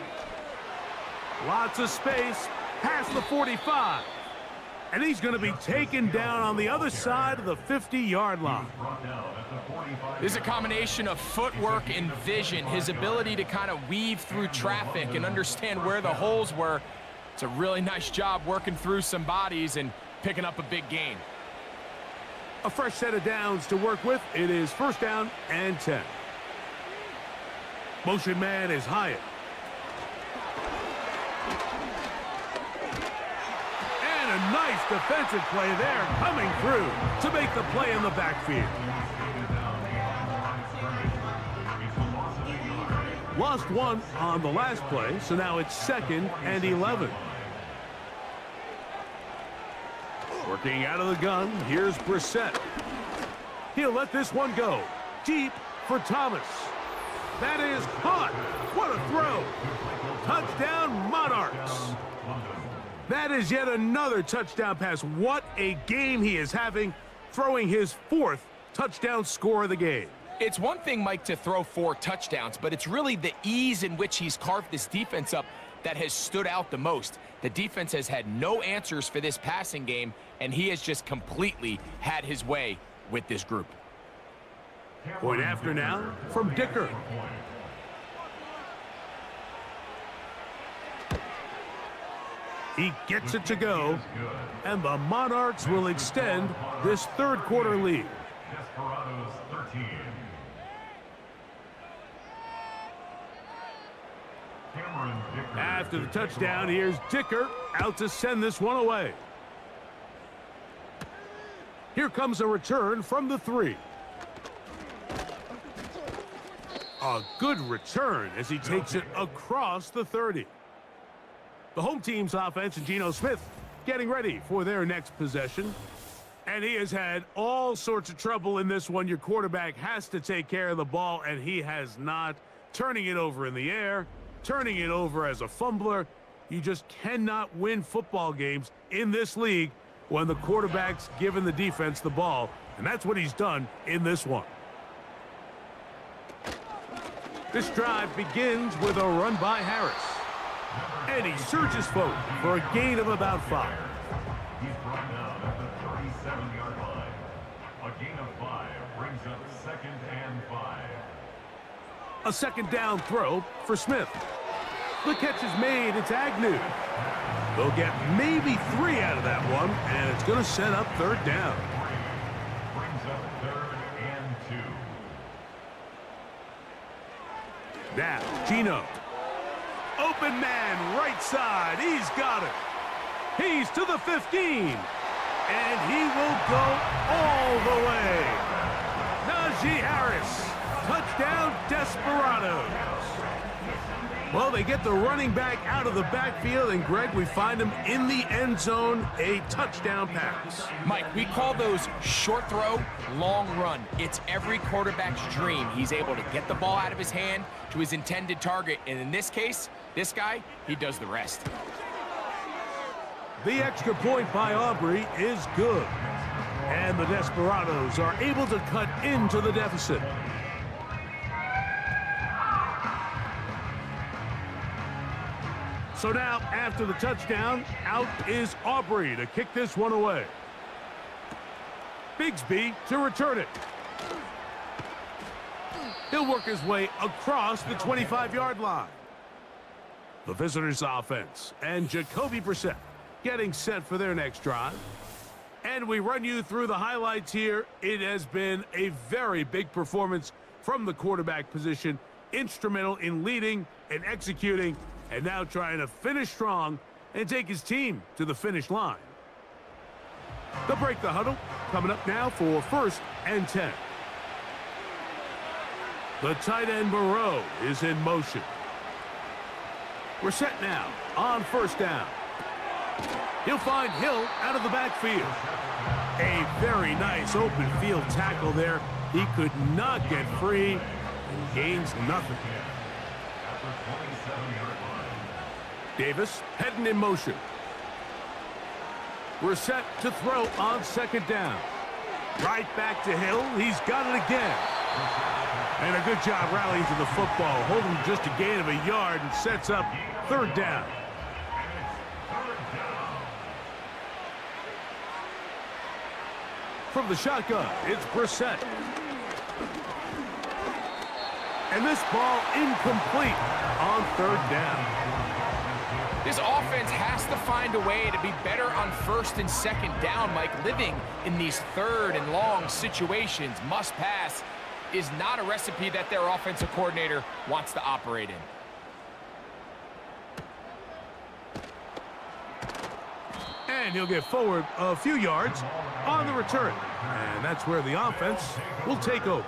Lots of space past the 45. And he's going to be taken down on the other side of the 50-yard line. This is a combination of footwork and vision, his ability to kind of weave through traffic and understand where the holes were. It's a really nice job working through some bodies and picking up a big gain. A fresh set of downs to work with. It is first down and 10. Motion man is Hyatt. And a nice defensive play there coming through to make the play in the backfield. Lost one on the last play, so now it's 2nd and 11. Working out of the gun, here's Brissett. He'll let this one go. Deep for Thomas. That is caught. What a throw. Touchdown, Monarchs. That is yet another touchdown pass. What a game he is having, throwing his 4th touchdown score of the game. It's one thing, Mike, to throw 4 touchdowns, but it's really the ease in which he's carved this defense up that has stood out the most. The defense has had no answers for this passing game, and he has just completely had his way with this group. Point after now from Dicker. He gets it to go, and the Monarchs will extend this 3rd quarter lead. Desperados 13. After the touchdown, here's Dicker out to send this one away. Here comes a return from the 3. A good return as he takes it across the 30. The home team's offense and Geno Smith getting ready for their next possession. And he has had all sorts of trouble in this one. Your quarterback has to take care of the ball, and he has not. Turning it over in the air, turning it over as a fumbler. You just cannot win football games in this league when the quarterback's giving the defense the ball. And that's what he's done in this one. This drive begins with a run by Harris. And he surges forward for a gain of about 5. He's brought down at the 37-yard line. A gain of 5 brings up 2nd and 5. A 2nd down throw for Smith. The catch is made. It's Agnew. They'll get maybe 3 out of that one, and it's going to set up 3rd down. Brings up 3rd and 2. Now, Geno. Open man, right side. He's got it. He's to the 15. And he will go all the way. Najee Harris. Touchdown, Desperados. Well, they get the running back out of the backfield, and Greg, we find him in the end zone, a touchdown pass. Mike, we call those short throw, long run. It's every quarterback's dream. He's able to get the ball out of his hand to his intended target, and in this case, this guy, he does the rest. The extra point by Aubrey is good, and the Desperados are able to cut into the deficit. So now, after the touchdown, out is Aubrey to kick this one away. Bigsby to return it. He'll work his way across the 25-yard line. The visitors' offense and Jacoby Brissett getting set for their next drive. And we run you through the highlights here. It has been a very big performance from the quarterback position. Instrumental in leading and executing, and now trying to finish strong and take his team to the finish line. They'll break the huddle. Coming up now for 1st and 10. The tight end Moreau is in motion. We're set now on 1st down. He'll find Hill out of the backfield. A very nice open field tackle there. He could not get free and gains nothing. Davis heading in motion. We're set to throw on 2nd down. Right back to Hill. He's got it again. And a good job rallying to the football. Holding just a gain of a yard and sets up 3rd down. from the shotgun. It's Brissett. And this ball incomplete on third down. This offense has to find a way to be better on first and second down, Mike. Living in these third and long situations, must pass, is not a recipe that their offensive coordinator wants to operate in. And he'll get forward a few yards on the return. And that's where the offense will take over.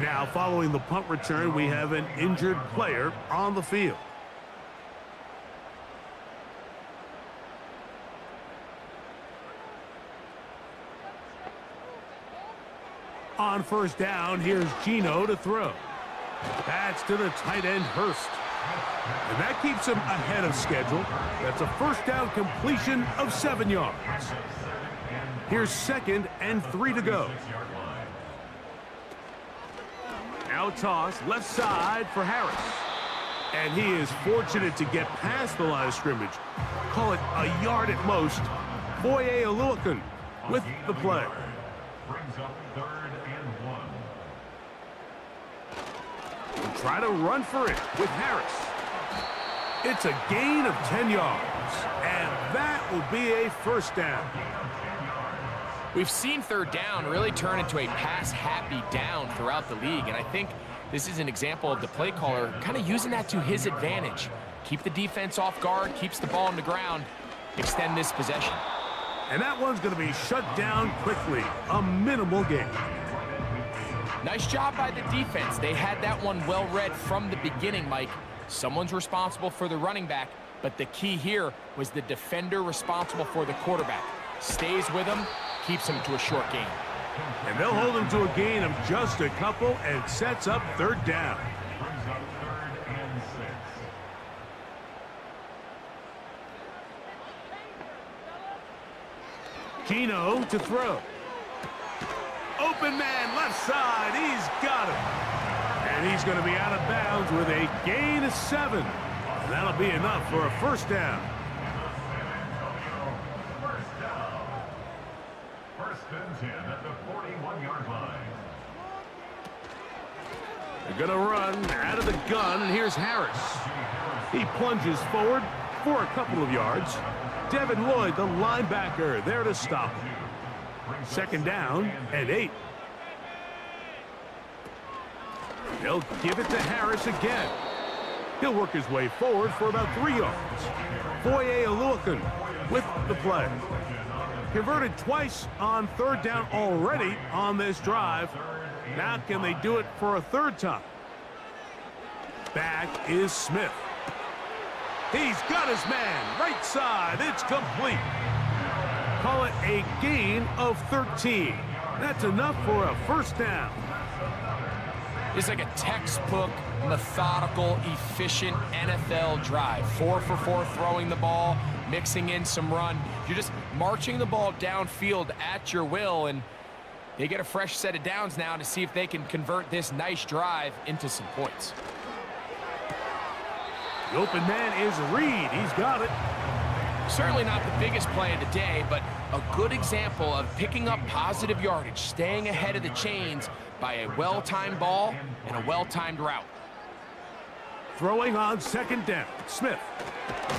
Now, following the punt return, we have an injured player on the field. On first down, here's Geno to throw. That's to the tight end, Hurst. And that keeps him ahead of schedule. That's a first down completion of 7 yards. Here's 2nd and 3 to go. Now toss, left side for Harris. And he is fortunate to get past the line of scrimmage. Call it a yard at most. Boye Aluakun with the play. Brings up 3rd and 1. We'll try to run for it with Harris. It's a gain of 10 yards. And that will be a first down. We've seen third down really turn into a pass-happy down throughout the league, and I think this is an example of the play caller kind of using that to his advantage. Keep the defense off guard, keeps the ball on the ground, extend this possession. And that one's going to be shut down quickly. A minimal gain. Nice job by the defense. They had that one well read from the beginning, Mike. Someone's responsible for the running back, but the key here was the defender responsible for the quarterback. Stays with him, keeps him to a short gain. And they'll hold him to a gain of just a couple and sets up third down. Brings up 3rd and 6. Geno to throw. Open man, left side. He's got him. And he's going to be out of bounds with a gain of 7. And that'll be enough for a first down. First and 10 at the 41-yard line. They're going to run out of the gun, and here's Harris. He plunges forward for a couple of yards. Devin Lloyd, the linebacker, there to stop him. 2nd down and 8. They'll give it to Harris again. He'll work his way forward for about 3 yards. Boye Aluakun with the play. Converted twice on third down already on this drive. Now can they do it for a 3rd time? Back is Smith. He's got his man. Right side. It's complete. Call it a gain of 13. That's enough for a first down. It's like a textbook, methodical, efficient NFL drive. 4 for 4 throwing the ball, mixing in some run. You're just marching the ball downfield at your will, and they get a fresh set of downs now to see if they can convert this nice drive into some points. The open man is Reed. He's got it. Certainly not the biggest play of the day, but a good example of picking up positive yardage, staying ahead of the chains by a well-timed ball and a well-timed route. Throwing on 2nd down. Smith.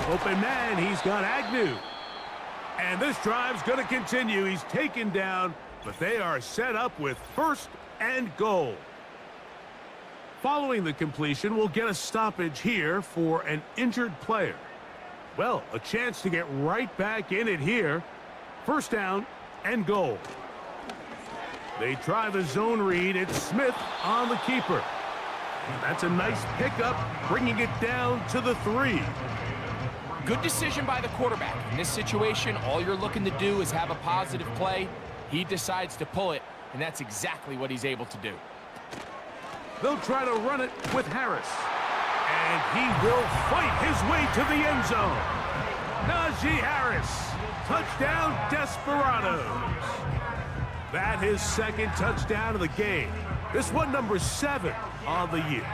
Open man. He's got Agnew. And this drive's going to continue. He's taken down, but they are set up with 1st and goal. Following the completion, we'll get a stoppage here for an injured player. Well, a chance to get right back in it here. 1st down and goal. They try the zone read. It's Smith on the keeper. That's a nice pickup, bringing it down to the 3. Good decision by the quarterback. In this situation, all you're looking to do is have a positive play. He decides to pull it, and that's exactly what he's able to do. They'll try to run it with Harris. And he will fight his way to the end zone. Najee Harris. Touchdown, Desperados. That his 2nd touchdown of the game. This one number 7 on the year.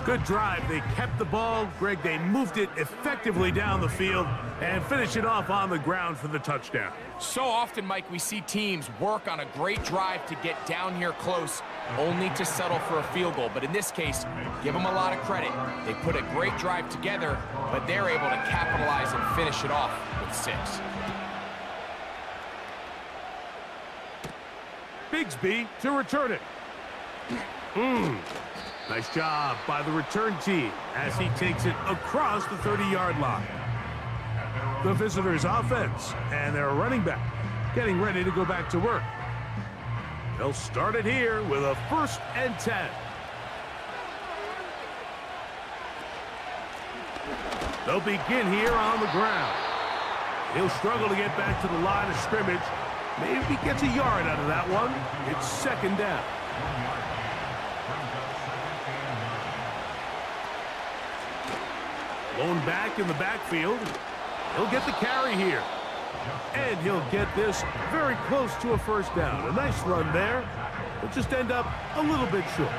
Good drive. They kept the ball. Greg, they moved it effectively down the field and finished it off on the ground for the touchdown. So often, Mike, we see teams work on a great drive to get down here close, only to settle for a field goal. But in this case, give them a lot of credit. They put a great drive together, but they're able to capitalize and finish it off with 6. Bigsby to return it. Nice job by the return team as he takes it across the 30-yard line. The visitors' offense and their running back getting ready to go back to work. They'll start it here with a 1st and 10. They'll begin here on the ground. He'll struggle to get back to the line of scrimmage. Maybe he gets a yard out of that one. It's 2nd down. Blown back in the backfield. He'll get the carry here. And he'll get this very close to a 1st down. A nice run there. Will just end up a little bit short.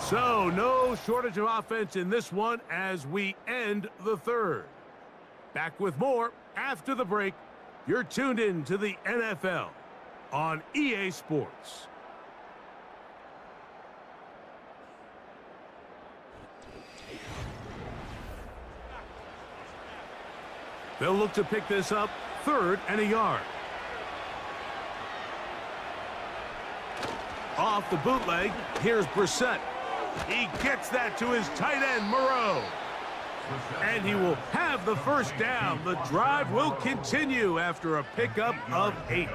So, no shortage of offense in this one as we end the 3rd. Back with more after the break. You're tuned in to the NFL on EA Sports. They'll look to pick this up 3rd and a yard. Off the bootleg, here's Brissett. He gets that to his tight end, Moreau. And he will have the 1st down. The drive will continue after a pickup of 8.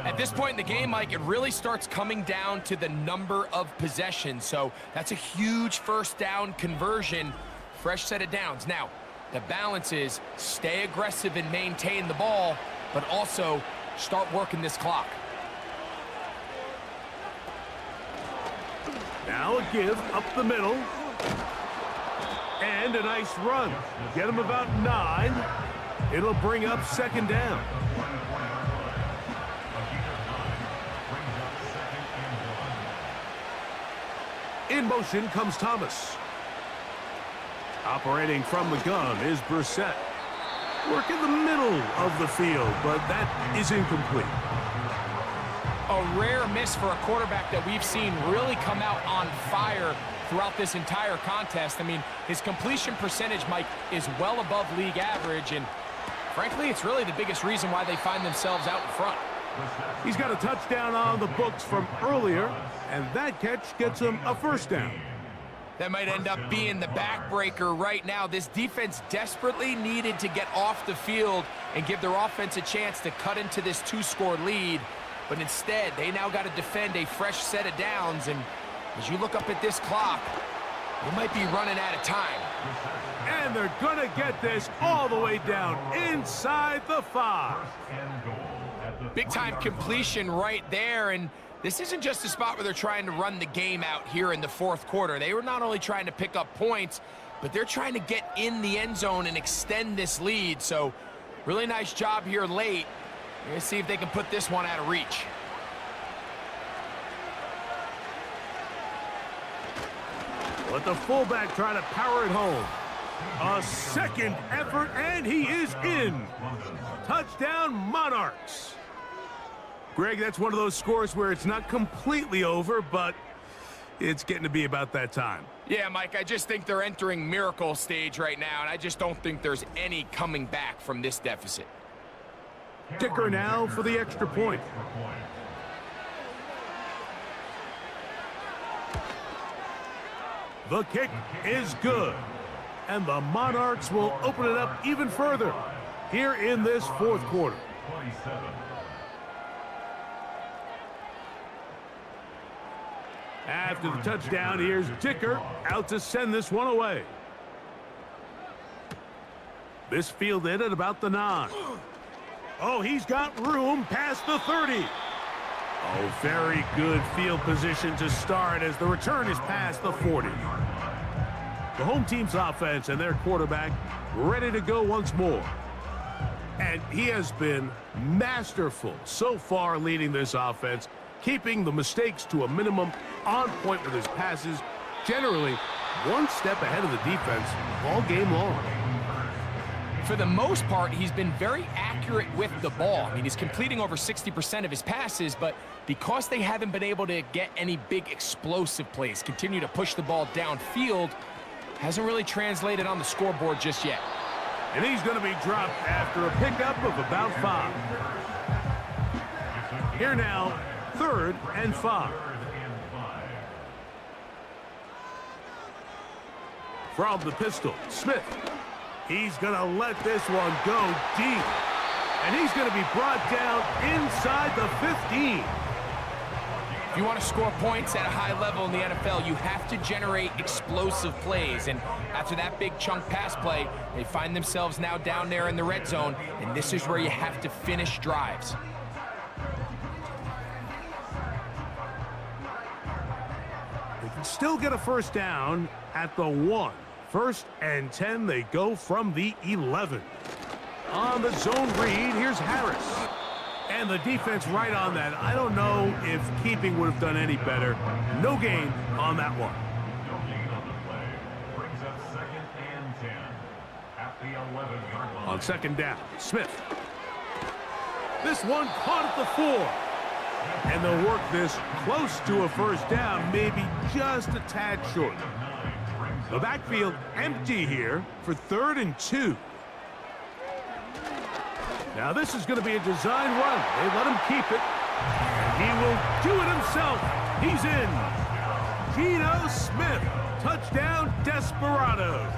At this point in the game, Mike, it really starts coming down to the number of possessions. So that's a huge 1st down conversion. Fresh set of downs. Now, the balance is stay aggressive and maintain the ball, but also start working this clock. Now a give up the middle. And a nice run. Get him about 9. It'll bring up 2nd down. In motion comes Thomas. Operating from the gun is Brissett. Work in the middle of the field, but that is incomplete. A rare miss for a quarterback that we've seen really come out on fire throughout this entire contest. I mean, his completion percentage, Mike, is well above league average, and frankly, it's really the biggest reason why they find themselves out in front. He's got a touchdown on the books from earlier, and that catch gets him a 1st down. That might end up being the backbreaker right now. This defense desperately needed to get off the field and give their offense a chance to cut into this 2-score lead. But instead, they now got to defend a fresh set of downs. And as you look up at this clock, they might be running out of time. And they're going to get this all the way down inside the 5. Big-time completion right there. And this isn't just a spot where they're trying to run the game out here in the 4th quarter. They were not only trying to pick up points, but they're trying to get in the end zone and extend this lead. So really nice job here late. Let's see if they can put this one out of reach. Let the fullback try to power it home. A 2nd effort, and he is in. Touchdown, Monarchs. Greg, that's one of those scores where it's not completely over, but it's getting to be about that time. Yeah, Mike, I just think they're entering miracle stage right now, and I just don't think there's any coming back from this deficit. Kicker now for the extra point. The kick is good. And the Monarchs will open it up even further here in this 4th quarter. After the touchdown, here's Dicker out to send this one away. This fielded at about the 9. Oh, he's got room past the 30. Oh, very good field position to start as the return is past the 40. The home team's offense and their quarterback ready to go once more. And he has been masterful so far leading this offense, keeping the mistakes to a minimum, on point with his passes, generally one step ahead of the defense all game long. For the most part, he's been very accurate with the ball. I mean, he's completing over 60% of his passes, but because they haven't been able to get any big explosive plays, continue to push the ball downfield, hasn't really translated on the scoreboard just yet. And he's going to be dropped after a pickup of about 5. Here now, 3rd and 5. From the pistol, Smith. He's going to let this one go deep. And he's going to be brought down inside the 15. If you want to score points at a high level in the NFL, you have to generate explosive plays. And after that big chunk pass play, they find themselves now down there in the red zone. And this is where you have to finish drives. They can still get a first down at the 1. 1st and 10, they go from the 11. On the zone read, here's Harris. And the defense right on that. I don't know if keeping would have done any better. No gain on that one. No gain on the play. Brings up 2nd and 10 at the 11-yard line. On 2nd down, Smith. This one caught at the 4. And they'll work this close to a first down, maybe just a tad short. The backfield empty here for 3rd and 2. Now this is going to be a design run. They let him keep it. And he will do it himself. He's in. Geno Smith. Touchdown, Desperados.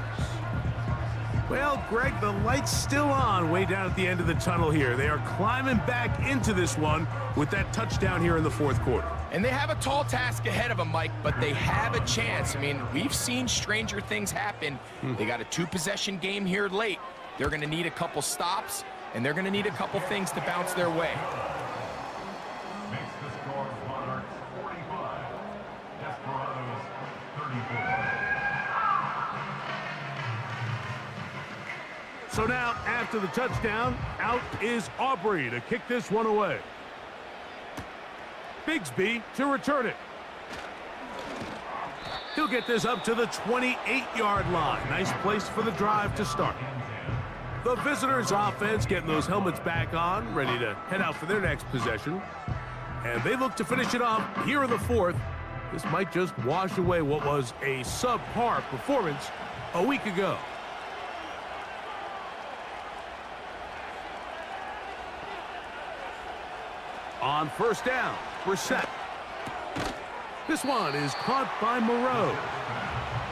Well, Greg, the light's still on way down at the end of the tunnel here. They are climbing back into this one with that touchdown here in the 4th quarter. And they have a tall task ahead of them, Mike, but they have a chance. I mean, we've seen stranger things happen. They got a 2-possession game here late. They're going to need a couple stops, and they're going to need a couple things to bounce their way. Makes the score Monarchs 45, Desperados 34. So now, after the touchdown, out is Aubrey to kick this one away. Bigsby to return it. He'll get this up to the 28-yard line. Nice place for the drive to start. The visitors' offense getting those helmets back on, ready to head out for their next possession. And they look to finish it off here in the 4th. This might just wash away what was a subpar performance a week ago. On 1st down, Brissett. This one is caught by Moreau.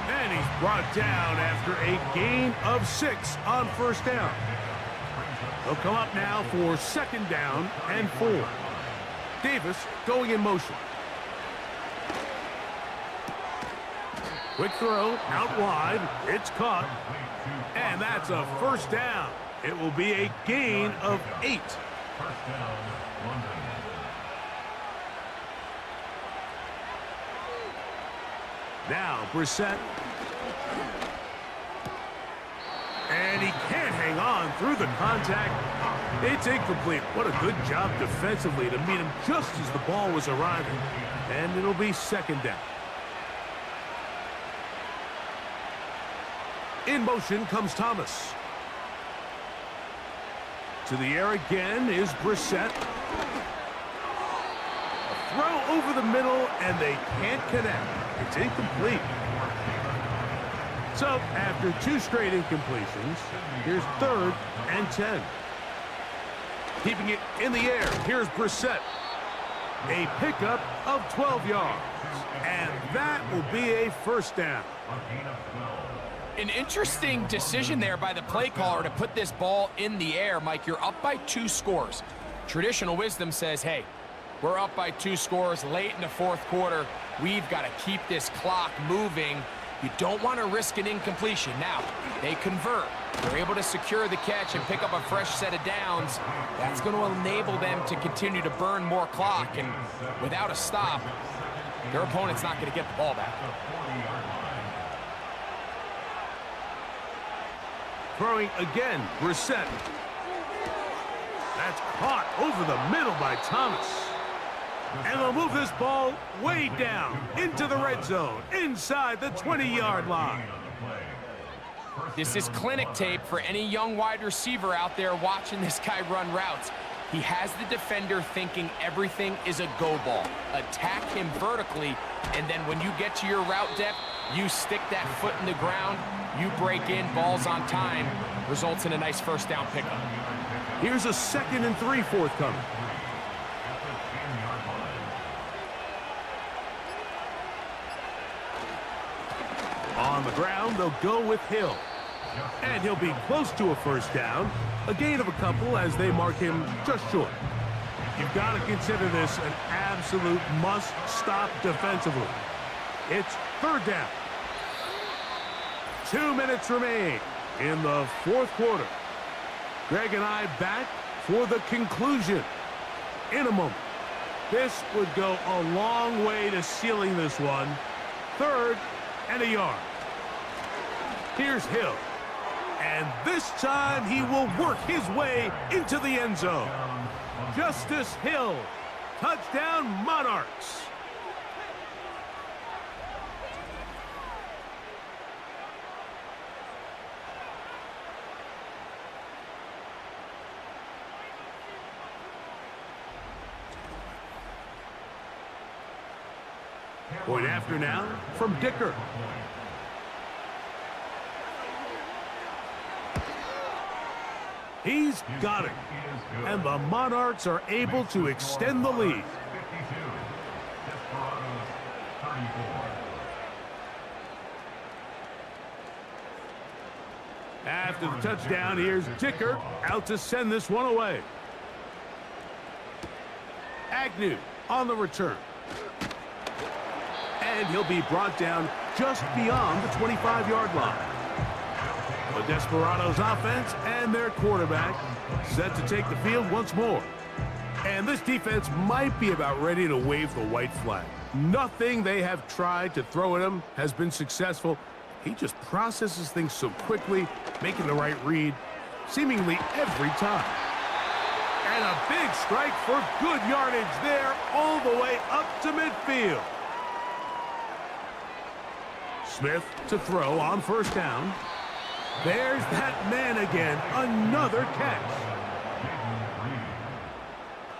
And he's brought down after a gain of 6 on 1st down. They'll come up now for 2nd down and 4. Davis going in motion. Quick throw out wide. It's caught. And that's a 1st down. It will be a gain of 8. 1st down, London. Now Brissett. And he can't hang on through the contact. It's incomplete. What a good job defensively to meet him just as the ball was arriving. And it'll be 2nd down. In motion comes Thomas. To the air again is Brissett. A throw over the middle, and they can't connect. It's incomplete. So, after 2 straight incompletions, here's 3rd and 10. Keeping it in the air, here's Brissett. A pickup of 12 yards. And that will be a 1st down. An interesting decision there by the play caller to put this ball in the air. Mike, you're up by 2 scores. Traditional wisdom says, hey, we're up by 2 scores late in the 4th quarter. We've got to keep this clock moving. You don't want to risk an incompletion. Now, they convert. They're able to secure the catch and pick up a fresh set of downs. That's going to enable them to continue to burn more clock. And without a stop, their opponent's not going to get the ball back. Throwing again, Brissett. That's caught over the middle by Thomas. And they'll move this ball way down into the red zone, inside the 20-yard line. This is clinic tape for any young wide receiver out there watching this guy run routes. He has the defender thinking everything is a go ball. Attack him vertically, and then when you get to your route depth, you stick that foot in the ground, you break in, balls on time, results in a nice first down pickup. Here's a 2nd and 3 forthcoming. On the ground, they'll go with Hill. And he'll be close to a first down. A gain of a couple as they mark him just short. You've got to consider this an absolute must-stop defensively. It's 3rd down. 2 minutes remain in the 4th quarter. Greg and I back for the conclusion in a moment. This would go a long way to sealing this one. 3rd and a yard. Here's Hill. And this time he will work his way into the end zone. Justice Hill. Touchdown, Monarchs. Point after now from Dicker. He's got it. And the Monarchs are able to extend the lead. After the touchdown, here's Dicker out to send this one away. Agnew on the return. And he'll be brought down just beyond the 25-yard line. The Desperados offense and their quarterback set to take the field once more. And this defense might be about ready to wave the white flag. Nothing they have tried to throw at him has been successful. He just processes things so quickly, making the right read, seemingly every time. And a big strike for good yardage there all the way up to midfield. Smith to throw on first down. There's that man again. Another catch.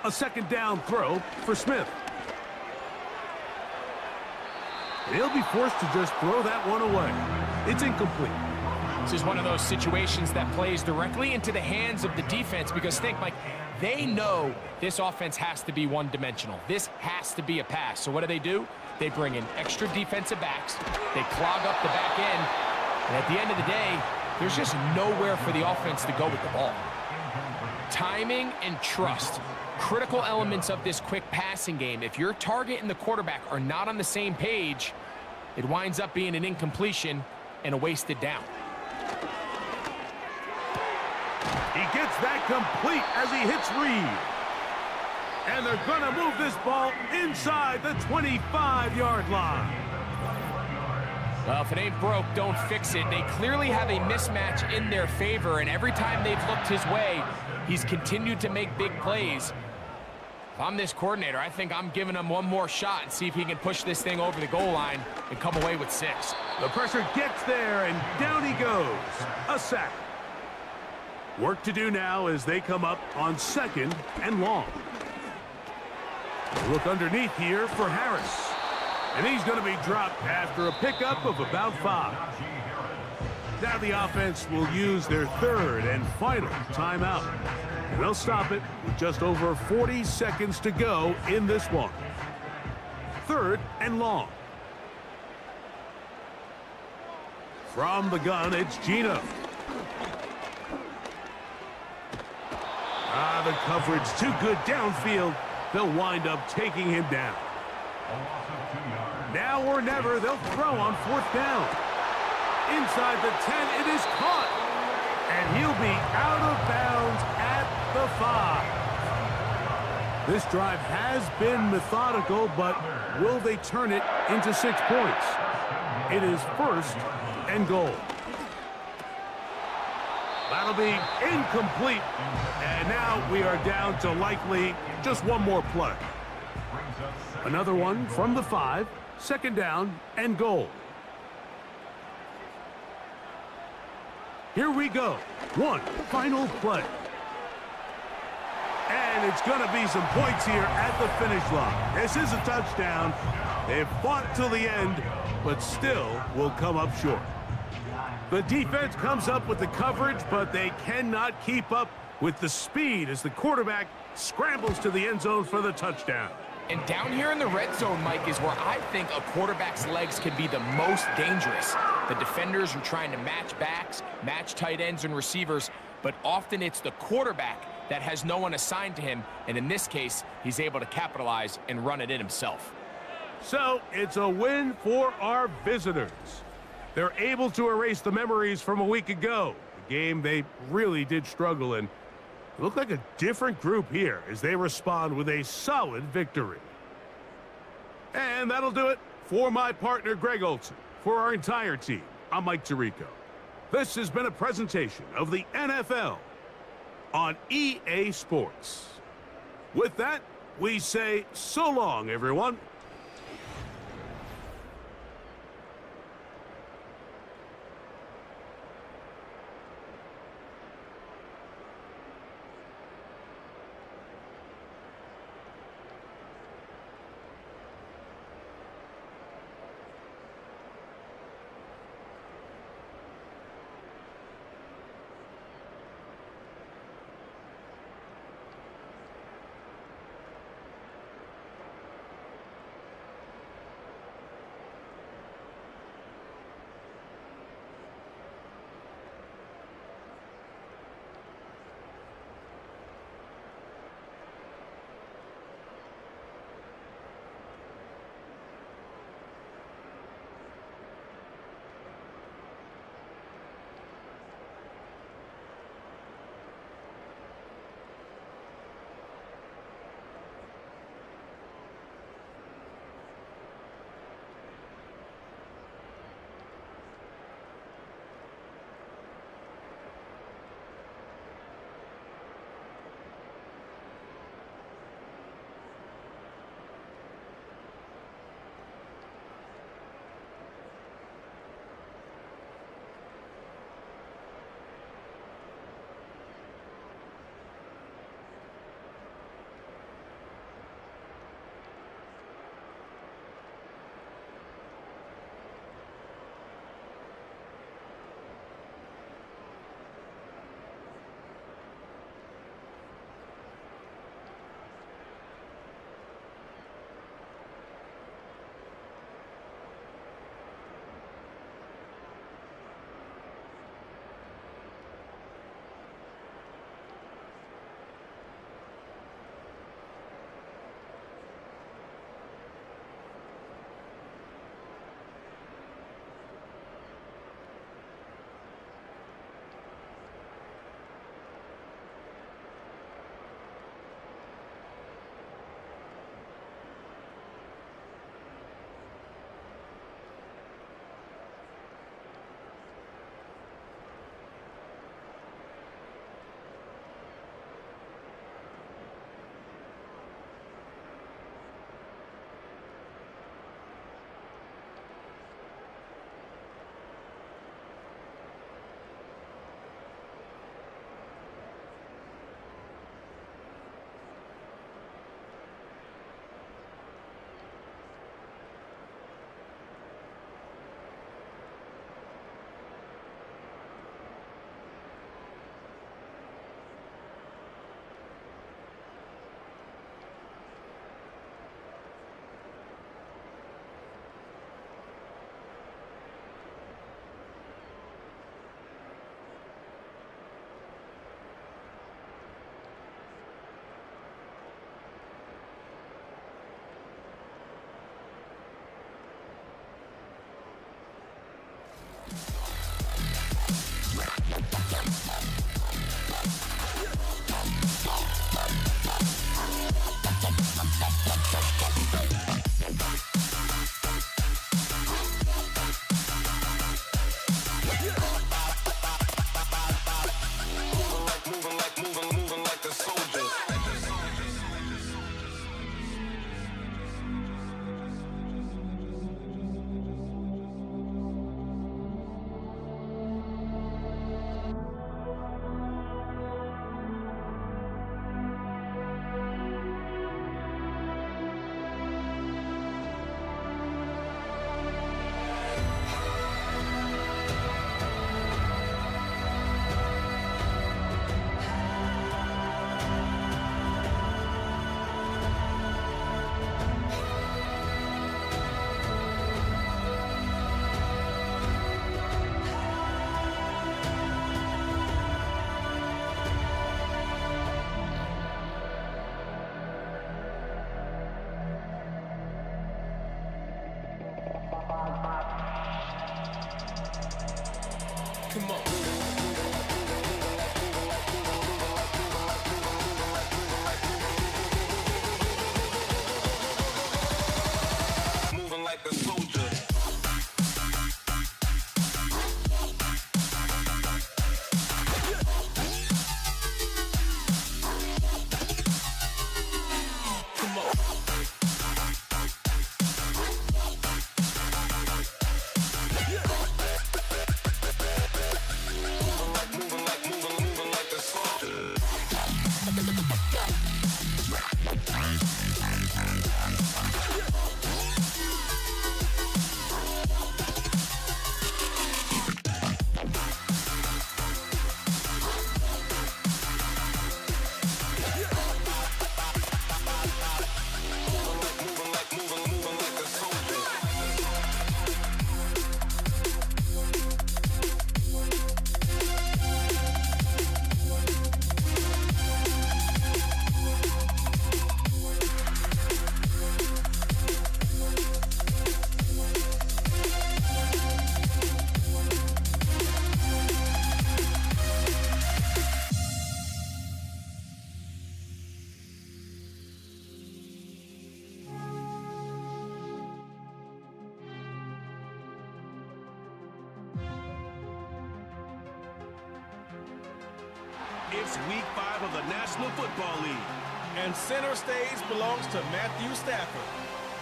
A 2nd down throw for Smith. He'll be forced to just throw that one away. It's incomplete. This is one of those situations that plays directly into the hands of the defense because think, Mike, they know this offense has to be one-dimensional. This has to be a pass. So what do? They bring in extra defensive backs. They clog up the back end. And at the end of the day, there's just nowhere for the offense to go with the ball. Timing and trust, critical elements of this quick passing game. If your target and the quarterback are not on the same page, it winds up being an incompletion and a wasted down. He gets that complete as he hits Reed. And they're going to move this ball inside the 25-yard line. Well, if it ain't broke, don't fix it. They clearly have a mismatch in their favor, and every time they've looked his way, he's continued to make big plays. If I'm this coordinator, I think I'm giving him one more shot and see if he can push this thing over the goal line and come away with 6. The pressure gets there, and down he goes. A sack. Work to do now as they come up on 2nd and long. Look underneath here for Harris. And he's going to be dropped after a pickup of about 5. Now the offense will use their 3rd and final timeout. And they'll stop it with just over 40 seconds to go in this one. 3rd and long. From the gun, it's Gino. The coverage too good downfield. They'll wind up taking him down. Now or never, they'll throw on 4th down. Inside the 10, it is caught. And he'll be out of bounds at the 5. This drive has been methodical, but will they turn it into 6 points? It is 1st and goal. That'll be incomplete. And now we are down to likely just one more play. Another one from the 5, 2nd down and goal. Here we go. One final play. And it's going to be some points here at the finish line. This is a touchdown. They've fought till the end, but still will come up short. The defense comes up with the coverage, but they cannot keep up with the speed as the quarterback scrambles to the end zone for the touchdown. And down here in the red zone, Mike, is where I think a quarterback's legs can be the most dangerous. The defenders are trying to match backs, match tight ends and receivers, but often it's the quarterback that has no one assigned to him, and in this case, he's able to capitalize and run it in himself. So it's a win for our visitors. They're able to erase the memories from a week ago, a game they really did struggle in. It looked like a different group here as they respond with a solid victory. And that'll do it for my partner, Greg Olson. For our entire team, I'm Mike Tirico. This has been a presentation of the NFL on EA Sports. With that, we say so long, everyone. Come on. Moving like a soldier. It's week 5 of the National Football League, and center stage belongs to Matthew Stafford.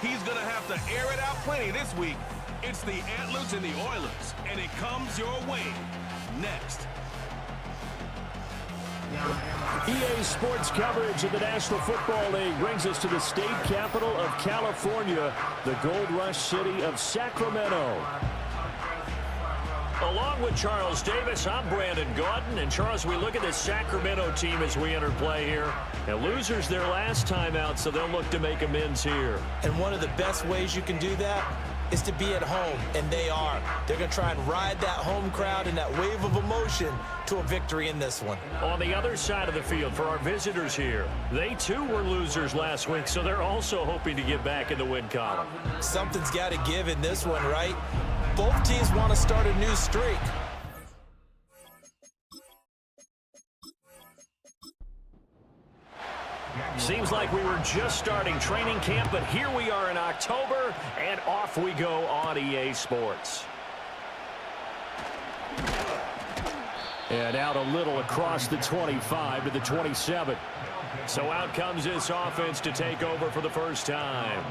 He's going to have to air it out plenty this week. It's the Antlers and the Oilers, and it comes your way next. EA Sports coverage of the National Football League brings us to the state capital of California, the Gold Rush city of Sacramento. Along with Charles Davis, I'm Brandon Gaudin. And Charles, we look at this Sacramento team as we enter play here. And losers their last time out, so they'll look to make amends here. And one of the best ways you can do that is to be at home, and they are. They're going to try and ride that home crowd and that wave of emotion to a victory in this one. On the other side of the field for our visitors here, they too were losers last week, so they're also hoping to get back in the win column. Something's got to give in this one, right? Both teams want to start a new streak. Seems like we were just starting training camp, but here we are in October, and off we go on EA Sports. And out a little across the 25 to the 27. So out comes this offense to take over for the first time.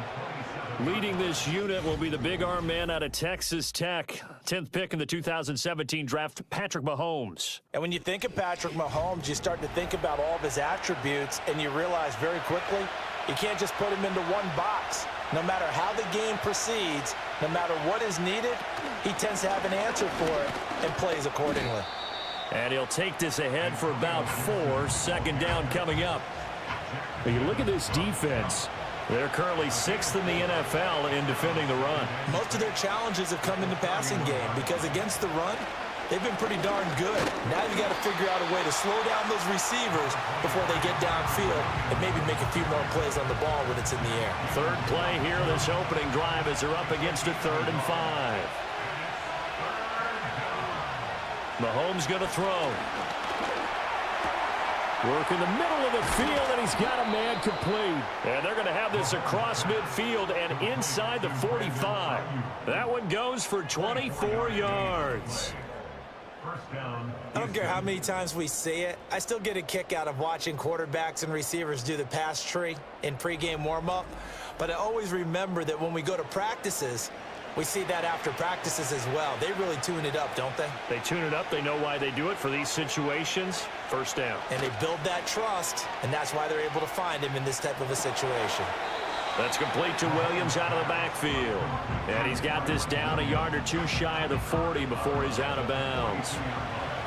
Leading this unit will be the big arm man out of Texas Tech. 10th pick in the 2017 draft, Patrick Mahomes. And when you think of Patrick Mahomes, you start to think about all of his attributes, and you realize very quickly you can't just put him into one box. No matter how the game proceeds, no matter what is needed, he tends to have an answer for it and plays accordingly. And he'll take this ahead for about 4. Second down coming up. When you look at this defense, they're currently 6th in the NFL in defending the run. Most of their challenges have come in the passing game because against the run, they've been pretty darn good. Now you got to figure out a way to slow down those receivers before they get downfield and maybe make a few more plays on the ball when it's in the air. Third play here, this opening drive as they're up against a 3rd and 5. Mahomes going to throw. Work in the middle of the field, and he's got a man complete. And they're going to have this across midfield and inside the 45. That one goes for 24 yards. I don't care how many times we see it. I still get a kick out of watching quarterbacks and receivers do the pass tree in pregame warm-up. But I always remember that when we go to practices, we see that after practices as well. They really tune it up, don't they? They tune it up. They know why they do it for these situations. First down. And they build that trust, and that's why they're able to find him in this type of a situation. That's complete to Williams out of the backfield. And he's got this down a yard or two shy of the 40 before he's out of bounds.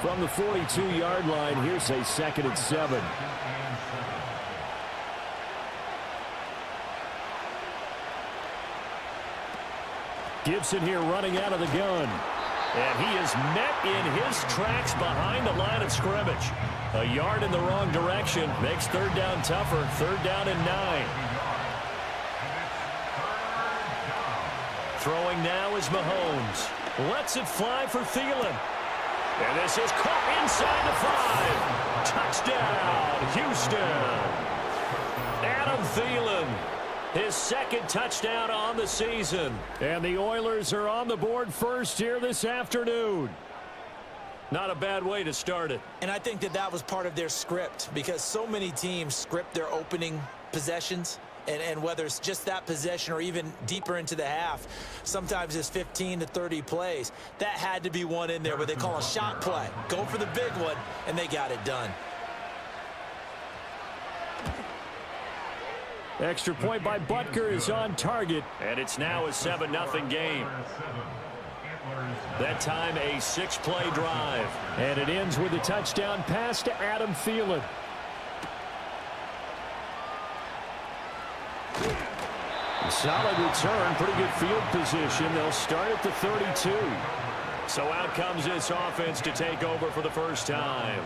From the 42-yard line, here's a 2nd and 7. Gibson here running out of the gun. And he is met in his tracks behind the line of scrimmage. A yard in the wrong direction makes 3rd down tougher. 3rd down and 9. Throwing now is Mahomes. Lets it fly for Thielen. And this is caught inside the 5. Touchdown, Houston. Adam Thielen, his second touchdown on the season. And the Oilers are on the board first here this afternoon. Not a bad way to start it. And I think that was part of their script, because so many teams script their opening possessions. And whether it's just that possession or even deeper into the half, sometimes it's 15 to 30 plays. That had to be one in there where they call a shot play. Go for the big one, and they got it done. Extra point by Butker is on target, and it's now a 7-0 game. That time a 6-play drive, and it ends with a touchdown pass to Adam Thielen. Solid return, pretty good field position. They'll start at the 32. So out comes this offense to take over for the first time.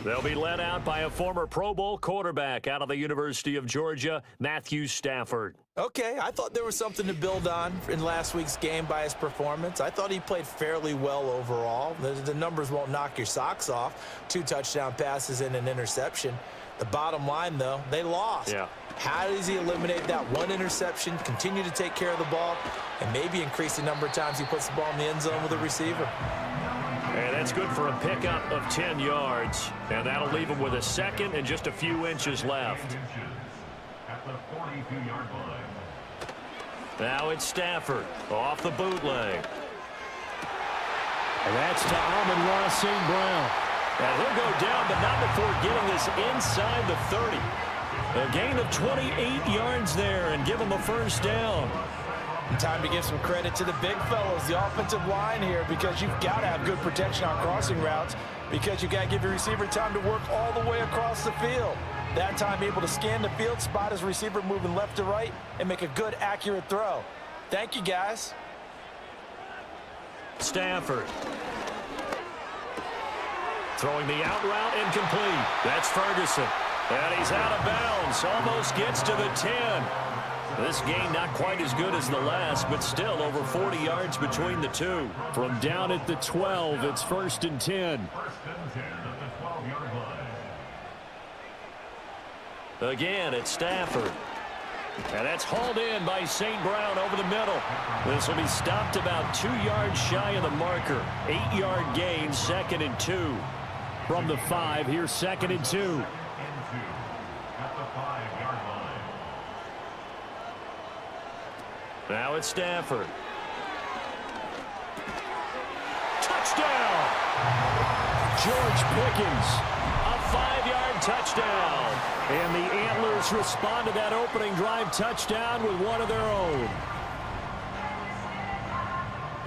They'll be led out by a former Pro Bowl quarterback out of the University of Georgia, Matthew Stafford. Okay, I thought there was something to build on in last week's game by his performance. I thought he played fairly well overall. The numbers won't knock your socks off. 2 touchdown passes and an interception. The bottom line, though, they lost. Yeah. How does he eliminate that one interception, continue to take care of the ball, and maybe increase the number of times he puts the ball in the end zone with a receiver? And that's good for a pickup of 10 yards. And that'll leave him with a second and just a few inches left. At the 42-yard line. Now it's Stafford off the bootleg. And that's to Amon-Ra St. Brown. And he'll go down, but not before getting this inside the 30. A gain of 28 yards there and give him a first down. And time to give some credit to the big fellows, the offensive line here, because you've got to have good protection on crossing routes, because you've got to give your receiver time to work all the way across the field. That time able to scan the field, spot his receiver moving left to right, and make a good, accurate throw. Thank you, guys. Stafford. Throwing the out route incomplete. That's Ferguson. And he's out of bounds. Almost gets to the 10. This gain not quite as good as the last, but still over 40 yards between the two. From down at the 12, it's 1st and 10. 1st and 10 at the 12-yard line. Again, it's Stafford. And that's hauled in by St. Brown over the middle. This will be stopped about 2 yards shy of the marker. 8-yard gain, 2nd and 2. From the 5, here's 2nd and 2. At the 5-yard line. Now it's Stafford. Touchdown! George Pickens. A 5-yard touchdown. And the Antlers respond to that opening drive touchdown with one of their own.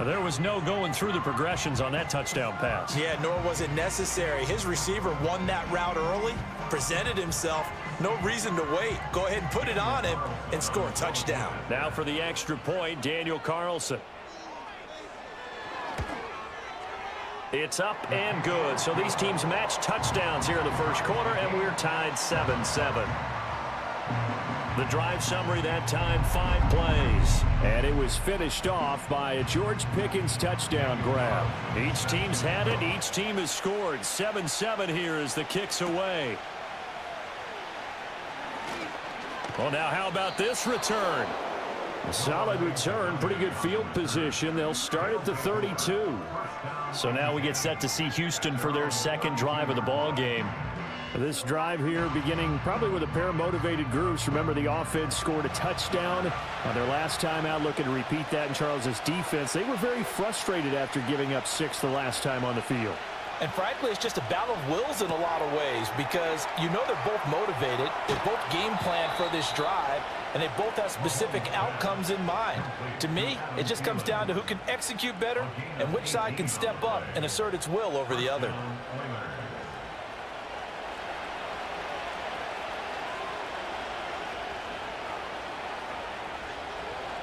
There was no going through the progressions on that touchdown pass. Yeah, nor was it necessary. His receiver won that route early, presented himself. No reason to wait. Go ahead and put it on him and score a touchdown. Now for the extra point, Daniel Carlson. It's up and good. So these teams match touchdowns here in the first quarter, and we're tied 7-7. The drive summary that time, 5 plays. And it was finished off by a George Pickens touchdown grab. Each team's had it. Each team has scored. 7-7 here as the kick's away. Well, now how about this return? A solid return, pretty good field position. They'll start at the 32. So now we get set to see Houston for their second drive of the ball game. This drive here beginning probably with a pair of motivated groups. Remember, the offense scored a touchdown on their last time out, looking to repeat that in Charles's defense. They were very frustrated after giving up 6 the last time on the field. And frankly, it's just a battle of wills in a lot of ways, because you know they're both motivated, they both game plan for this drive, and they both have specific outcomes in mind. To me, it just comes down to who can execute better and which side can step up and assert its will over the other.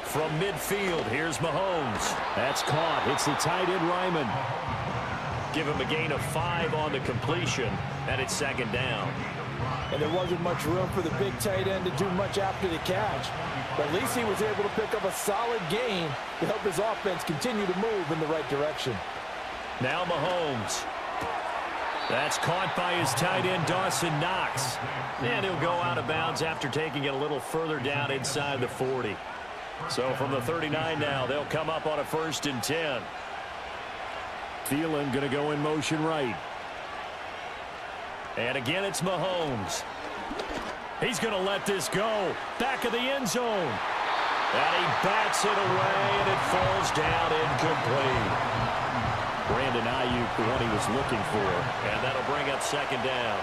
From midfield, here's Mahomes. That's caught. It's the tight end, Ryman. Give him a gain of 5 on the completion, and it's 2nd down. And there wasn't much room for the big tight end to do much after the catch. But at least he was able to pick up a solid gain to help his offense continue to move in the right direction. Now Mahomes. That's caught by his tight end, Dawson Knox. And he'll go out of bounds after taking it a little further down inside the 40. So from the 39 now, they'll come up on a 1st and 10. Thielen going to go in motion right. And again, it's Mahomes. He's going to let this go. Back of the end zone. And he bats it away, and it falls down incomplete. Brandon Ayuk, the one he was looking for. And that'll bring up 2nd down.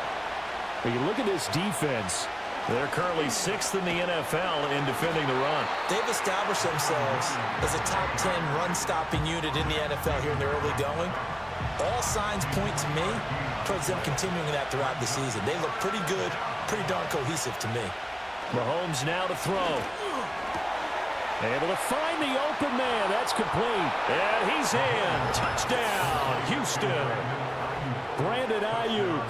When you look at this defense, they're currently 6th in the NFL in defending the run. They've established themselves as a top 10 run-stopping unit in the NFL here in the early going. All signs point to me towards them continuing that throughout the season. They look pretty good, pretty darn cohesive to me. Mahomes now to throw. Able to find the open man. That's complete. And he's in. Touchdown, Houston. Brandon Ayuk,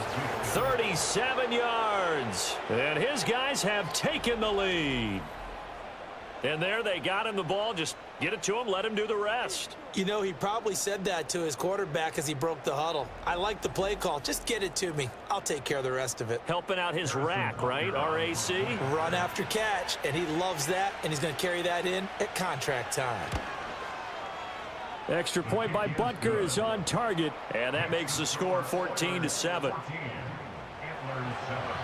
37 yards. And his guys have taken the lead. And there they got him the ball. Just get it to him. Let him do the rest. You know, he probably said that to his quarterback as he broke the huddle. I like the play call. Just get it to me. I'll take care of the rest of it. Helping out his rack, right? R-A-C? Run after catch, and he loves that, and he's going to carry that in at contract time. Extra point by Butker is on target, and that makes the score 14-7.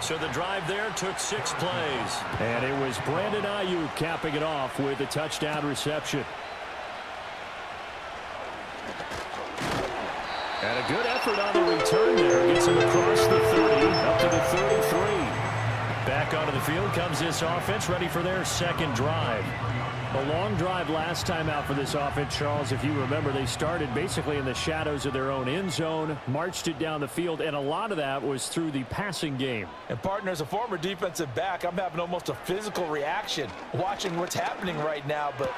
So the drive there took 6 plays. And it was Brandon Ayuk capping it off with a touchdown reception. And a good effort on the return there. Gets him across the 30, up to the 33. Back onto the field comes this offense, ready for their 2nd drive. A long drive last time out for this offense, Charles. If you remember, they started basically in the shadows of their own end zone, marched it down the field, and a lot of that was through the passing game. And, partner, as a former defensive back, I'm having almost a physical reaction watching what's happening right now. But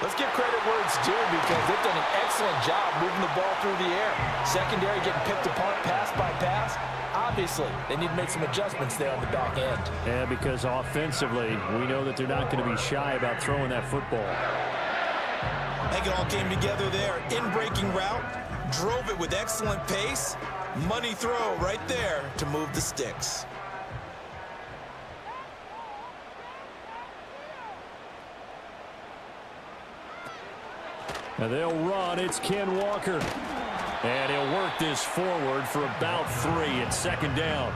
let's give credit where it's due because they've done an excellent job moving the ball through the air. Secondary getting picked apart pass by pass. Obviously, they need to make some adjustments there on the back end. Yeah, because offensively, we know that they're not going to be shy about throwing that football. I think it all came together there. In-breaking route, drove it with excellent pace. Money throw right there to move the sticks. And they'll run. It's Ken Walker. And he'll work this forward for about 3 at 2nd down.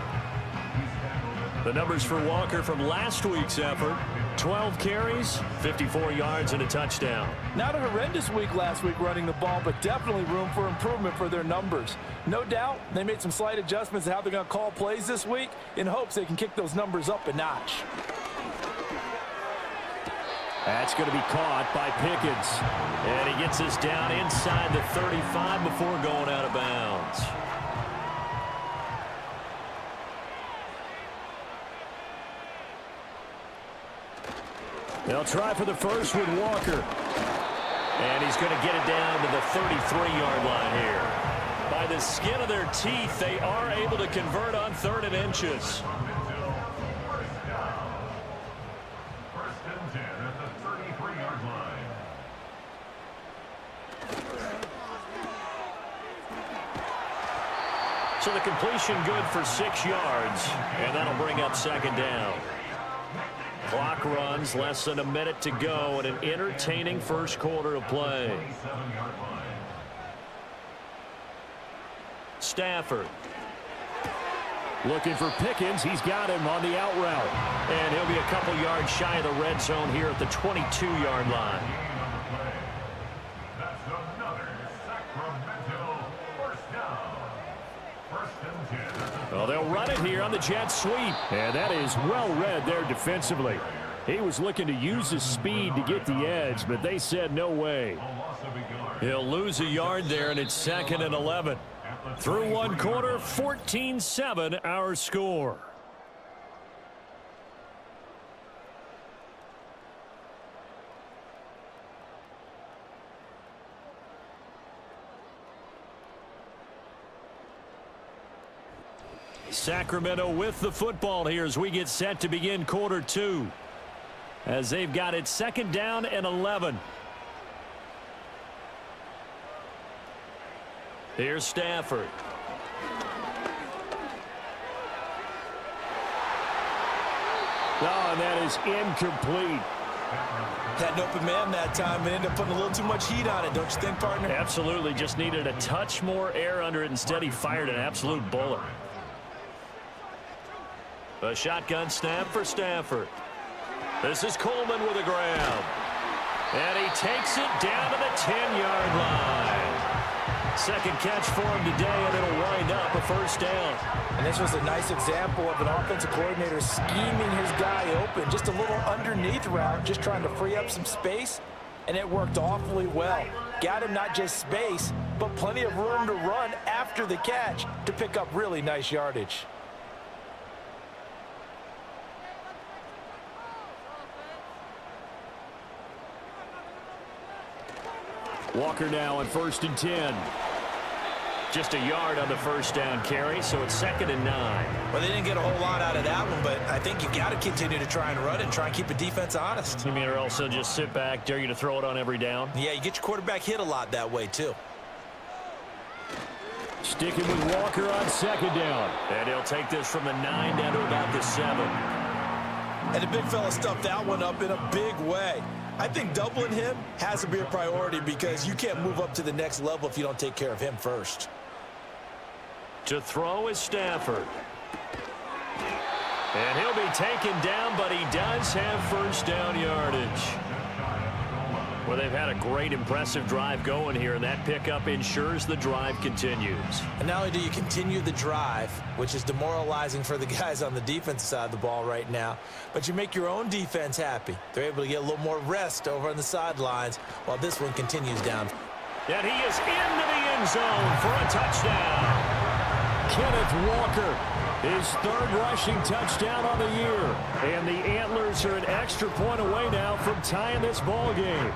The numbers for Walker from last week's effort: 12 carries, 54 yards, and a touchdown. Not a horrendous week last week running the ball, but definitely room for improvement for their numbers. No doubt they made some slight adjustments to how they're going to call plays this week in hopes they can kick those numbers up a notch. That's going to be caught by Pickens. And he gets us down inside the 35 before going out of bounds. They'll try for the first with Walker. And he's going to get it down to the 33-yard line here. By the skin of their teeth, they are able to convert on 3rd and inches. So the completion good for 6 yards, and that'll bring up 2nd down. Clock runs, less than a minute to go, and an entertaining first quarter of play. Stafford. Looking for Pickens. He's got him on the out route. And he'll be a couple yards shy of the red zone here at the 22-yard line. Well, they'll run it here on the jet sweep. And that is well read there defensively. He was looking to use his speed to get the edge, but they said no way. He'll lose a yard there, and it's 2nd and 11. Through one quarter, 14-7 our score. Sacramento with the football here as we get set to begin quarter 2. As they've got it 2nd down and 11. Here's Stafford. Oh, and that is incomplete. Had an open man that time and ended up putting a little too much heat on it, don't you think, partner? Absolutely. Just needed a touch more air under it. Instead, he fired an absolute bullet. A shotgun snap for Stafford. This is Coleman with a grab. And he takes it down to the 10-yard line. Second catch for him today, and it'll wind up a first down. And this was a nice example of an offensive coordinator scheming his guy open. Just a little underneath route, just trying to free up some space, and it worked awfully well. Got him not just space, but plenty of room to run after the catch to pick up really nice yardage. Walker now on 1st and 10. Just a yard on the first down carry, so it's 2nd and 9. Well, they didn't get a whole lot out of that one, but I think you've got to continue to try and run it and try and keep the defense honest. You mean, or else they'll just sit back, dare you to throw it on every down? Yeah, you get your quarterback hit a lot that way, too. Sticking with Walker on 2nd down. And he'll take this from the 9 down to about the 7. And the big fella stuffed that one up in a big way. I think doubling him has to be a priority because you can't move up to the next level if you don't take care of him first. To throw is Stafford. And he'll be taken down, but he does have first down yardage. Well, they've had a great, impressive drive going here, and that pickup ensures the drive continues. And not only do you continue the drive, which is demoralizing for the guys on the defensive side of the ball right now, but you make your own defense happy. They're able to get a little more rest over on the sidelines while this one continues down. And he is into the end zone for a touchdown. Kenneth Walker, his 3rd rushing touchdown on the year. And the Antlers are an extra point away now from tying this ball game.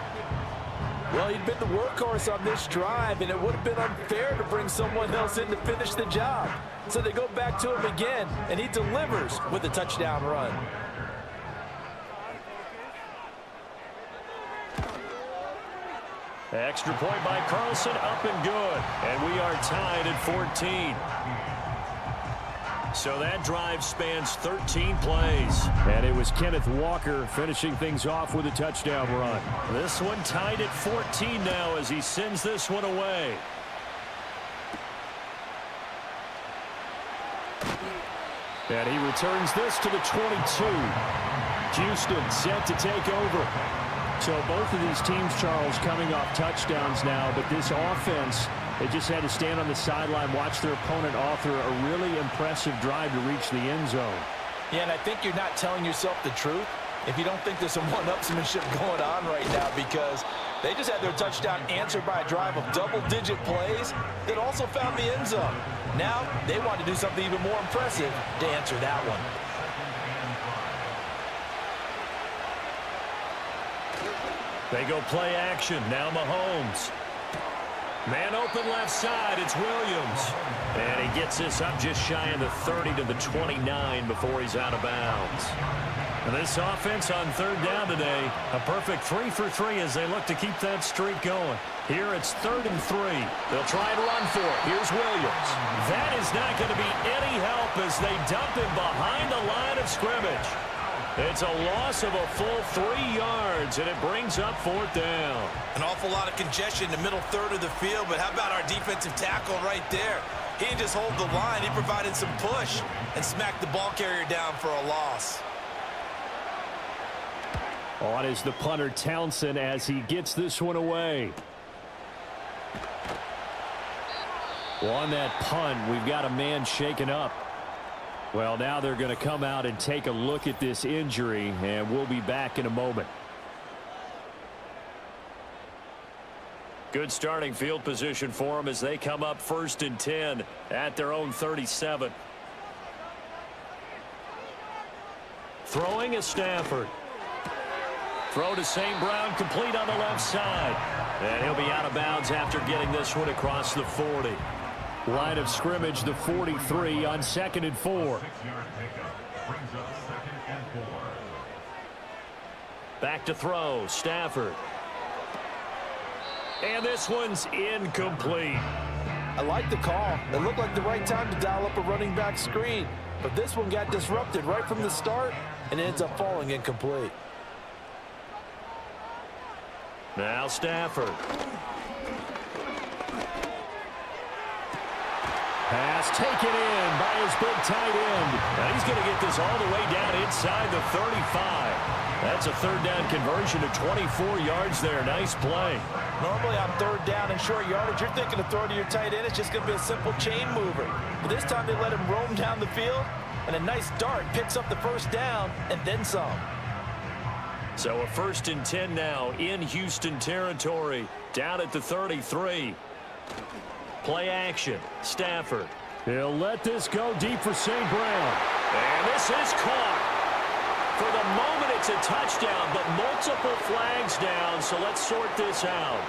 Well, he'd been the workhorse on this drive, and it would have been unfair to bring someone else in to finish the job. So they go back to him again, and he delivers with a touchdown run. Extra point by Carlson, up and good. And we are tied at 14. So that drive spans 13 plays. And it was Kenneth Walker finishing things off with a touchdown run. This one tied at 14 now as he sends this one away. And he returns this to the 22. Houston set to take over. So both of these teams, Charles, coming off touchdowns now, but this offense, they just had to stand on the sideline, watch their opponent author a really impressive drive to reach the end zone. Yeah, and I think you're not telling yourself the truth if you don't think there's some one-upsmanship going on right now, because they just had their touchdown answered by a drive of double-digit plays that also found the end zone. Now they want to do something even more impressive to answer that one. They go play action. Now Mahomes. Man open left side. It's Williams. And he gets this up just shy of the 30 to the 29 before he's out of bounds. And this offense on 3rd down today, a perfect 3 for 3 as they look to keep that streak going. Here it's 3rd and 3. They'll try and run for it. Here's Williams. That is not going to be any help as they dump him behind the line of scrimmage. It's a loss of a full 3 yards, and it brings up 4th down. An awful lot of congestion in the middle third of the field, but how about our defensive tackle right there? He didn't just hold the line. He provided some push and smacked the ball carrier down for a loss. On is the punter Townsend as he gets this one away. Well, on that punt, we've got a man shaken up. Well, now they're going to come out and take a look at this injury, and we'll be back in a moment. Good starting field position for them as they come up 1st and 10 at their own 37. Throwing is Stafford. Throw to St. Brown, complete on the left side. And he'll be out of bounds after getting this one across the 40. Line of scrimmage, the 43 on 2nd and 4. 6-yard pickup brings up 2nd and 4. Back to throw, Stafford. And this one's incomplete. I like the call. It looked like the right time to dial up a running back screen. But this one got disrupted right from the start and ends up falling incomplete. Now Stafford. Pass taken in by his big tight end. Now he's going to get this all the way down inside the 35. That's a third down conversion of 24 yards there. Nice play. Normally on third down and short yardage, you're thinking of throwing to your tight end. It's just going to be a simple chain mover. But this time they let him roam down the field, and a nice dart picks up the first down and then some. So a 1st and 10 now in Houston territory, down at the 33. Play action. Stafford. He'll let this go deep for St. Brown. And this is caught. For the moment, it's a touchdown, but multiple flags down, so let's sort this out.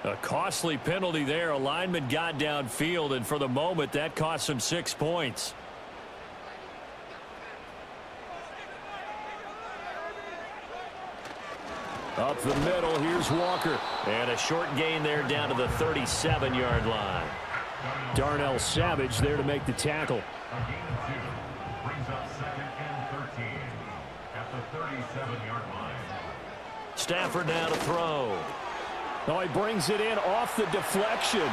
A costly penalty there. A lineman got downfield, and for the moment, that cost him 6 points. Up the middle, here's Walker. And a short gain there down to the 37-yard line. Darnell Savage there to make the tackle. A gain of 2 brings up 2nd and 13 at the 37-yard line. Stafford now to throw. Oh, he brings it in off the deflection.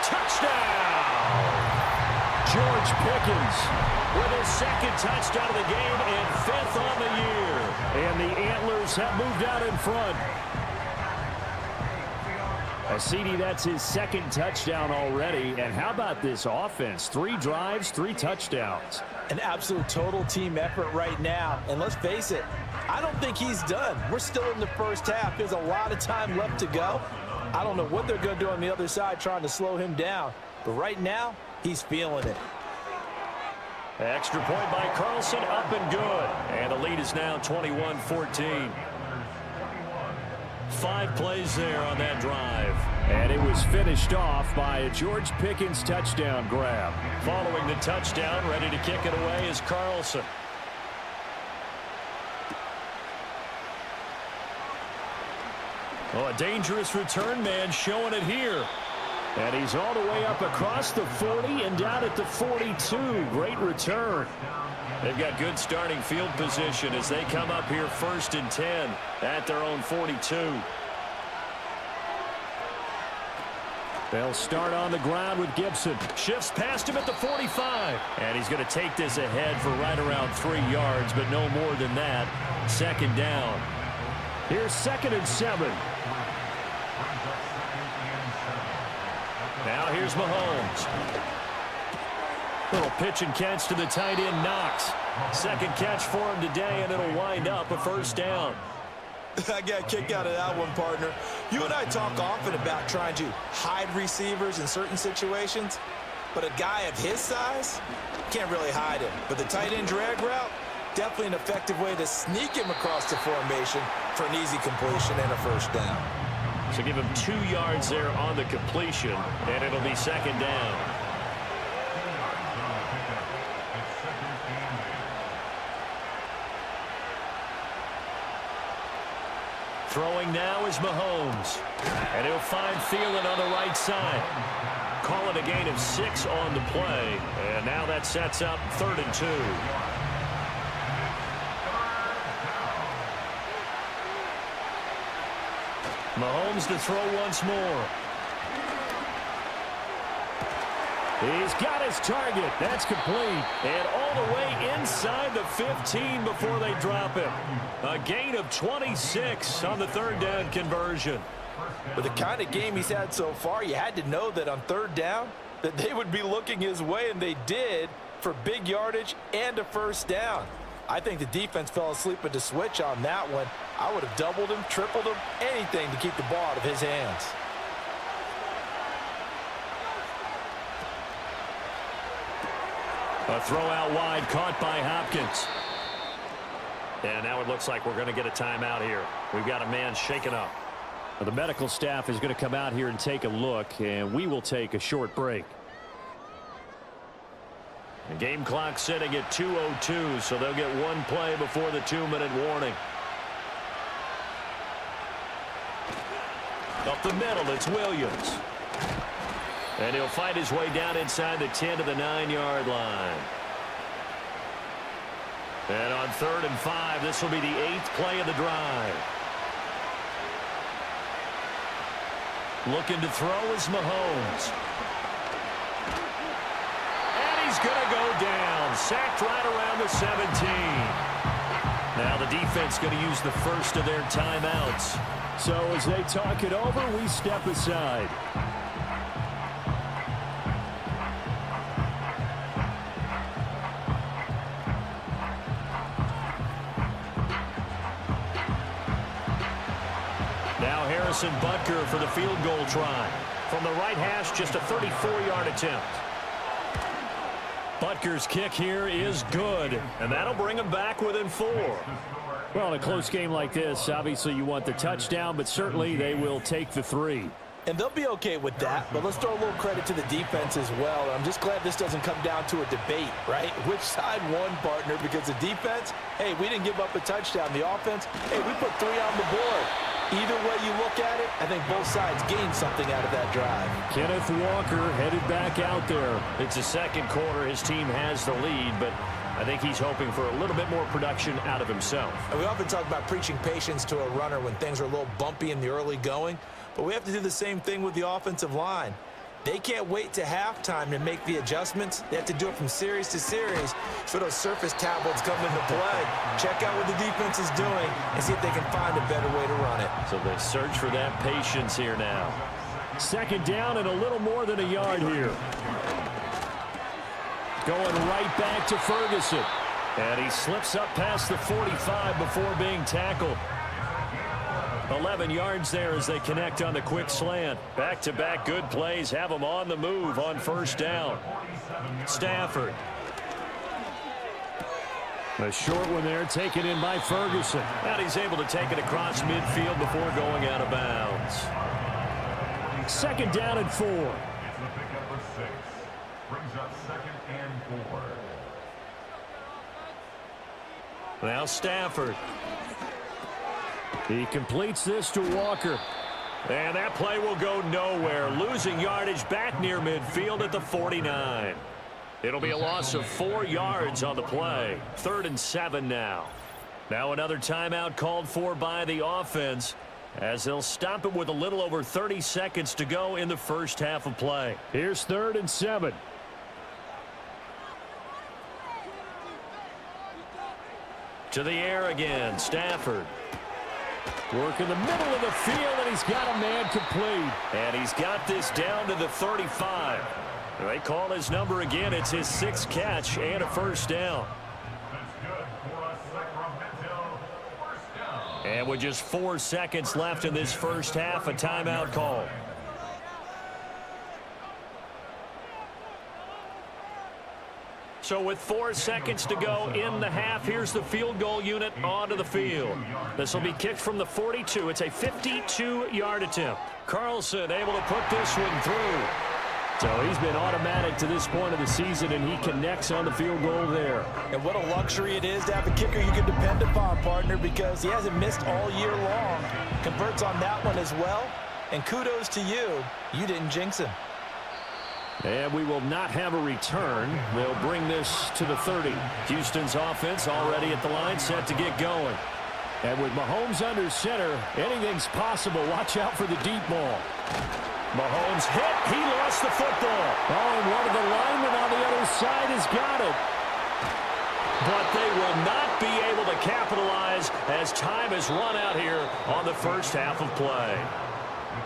Touchdown! George Pickens with his 2nd touchdown of the game and 5th on the year. And the Antlers have moved out in front. CD, that's his 2nd touchdown already. And how about this offense? 3 drives, 3 touchdowns. An absolute total team effort right now. And let's face it, I don't think he's done. We're still in the first half. There's a lot of time left to go. I don't know what they're going to do on the other side trying to slow him down. But right now, he's feeling it. Extra point by Carlson, up and good. And the lead is now 21-14. 5 plays there on that drive. And it was finished off by a George Pickens touchdown grab. Following the touchdown, ready to kick it away is Carlson. Oh, a dangerous return man showing it here. And he's all the way up across the 40 and down at the 42. Great return. They've got good starting field position as they come up here 1st and 10 at their own 42. They'll start on the ground with Gibson. Shifts past him at the 45. And he's going to take this ahead for right around 3 yards, but no more than that. 2nd down. Here's 2nd and 7. Now here's Mahomes. Little pitch and catch to the tight end, Knox. 2nd catch for him today, and it'll wind up a 1st down. I got a kick out of that one, partner. You and I talk often about trying to hide receivers in certain situations, but a guy of his size can't really hide him. But the tight end drag route, definitely an effective way to sneak him across the formation for an easy completion and a 1st down. So give him 2 yards there on the completion, and it'll be 2nd down. Throwing now is Mahomes. And he'll find Thielen on the right side. Call it a gain of 6 on the play. And now that sets up 3rd and 2. Mahomes to throw once more. He's got his target. That's complete. And all the way inside the 15 before they drop him. A gain of 26 on the 3rd down conversion. With the kind of game he's had so far, you had to know that on 3rd down that they would be looking his way, and they did, for big yardage and a 1st down. I think the defense fell asleep at the switch on that one. I would have doubled him, tripled him, anything to keep the ball out of his hands. A throw out wide caught by Hopkins. And now it looks like we're going to get a timeout here. We've got a man shaken up. Well, the medical staff is going to come out here and take a look, and we will take a short break. The game clock sitting at 2:02, so they'll get one play before the 2-minute warning. Up the middle, it's Williams. And he'll fight his way down inside the 10 to the 9-yard line. And on 3rd and 5, this will be the 8th play of the drive. Looking to throw is Mahomes. And he's going to go down. Sacked right around the 17. Now the defense going to use the first of their timeouts. So as they talk it over, we step aside. Now Harrison Butker for the field goal try. From the right hash, just a 34-yard attempt. Butker's kick here is good, and that'll bring him back within 4. Well, in a close game like this, obviously you want the touchdown, but certainly they will take the 3. And they'll be okay with that, but let's throw a little credit to the defense as well. I'm just glad this doesn't come down to a debate, right? Which side won, partner? Because the defense, hey, we didn't give up a touchdown. The offense, hey, we put 3 on the board. Either way you look at it, I think both sides gained something out of that drive. Kenneth Walker headed back out there. It's the second quarter. His team has the lead, but I think he's hoping for a little bit more production out of himself. And we often talk about preaching patience to a runner when things are a little bumpy in the early going, but we have to do the same thing with the offensive line. They can't wait to halftime to make the adjustments. They have to do it from series to series so those surface tablets come into play. Check out what the defense is doing and see if they can find a better way to run it. So they search for that patience here now. Second down and a little more than a yard here. Going right back to Ferguson. And he slips up past the 45 before being tackled. 11 yards there as they connect on the quick slant. Back-to-back good plays have them on the move on first down. Stafford. A short one there taken in by Ferguson. And he's able to take it across midfield before going out of bounds. Second down and 4. It's the pickup of 6. Brings up 2nd and 4. Now Stafford. He completes this to Walker. And that play will go nowhere. Losing yardage back near midfield at the 49. It'll be a loss of 4 yards on the play. 3rd and 7 now. Now another timeout called for by the offense as they'll stop it with a little over 30 seconds to go in the first half of play. Here's 3rd and 7. To the air again, Stafford. Work in the middle of the field, and he's got a man complete. And he's got this down to the 35. They call his number again. It's his 6th catch and a first down. That's good for a Sacramento first down. And with just 4 seconds left in this first half, a timeout call. So with 4 seconds to go in the half, here's the field goal unit onto the field. This will be kicked from the 42. It's a 52-yard attempt. Carlson able to put this one through. So he's been automatic to this point of the season, and he connects on the field goal there. And what a luxury it is to have a kicker you can depend upon, partner, because he hasn't missed all year long. Converts on that one as well. And kudos to you. You didn't jinx him. And we will not have a return. They'll bring this to the 30. Houston's offense already at the line, set to get going. And with Mahomes under center, anything's possible. Watch out for the deep ball. Mahomes hit. He lost the football. Oh, and one of the linemen on the other side has got it. But they will not be able to capitalize as time has run out here on the first half of play.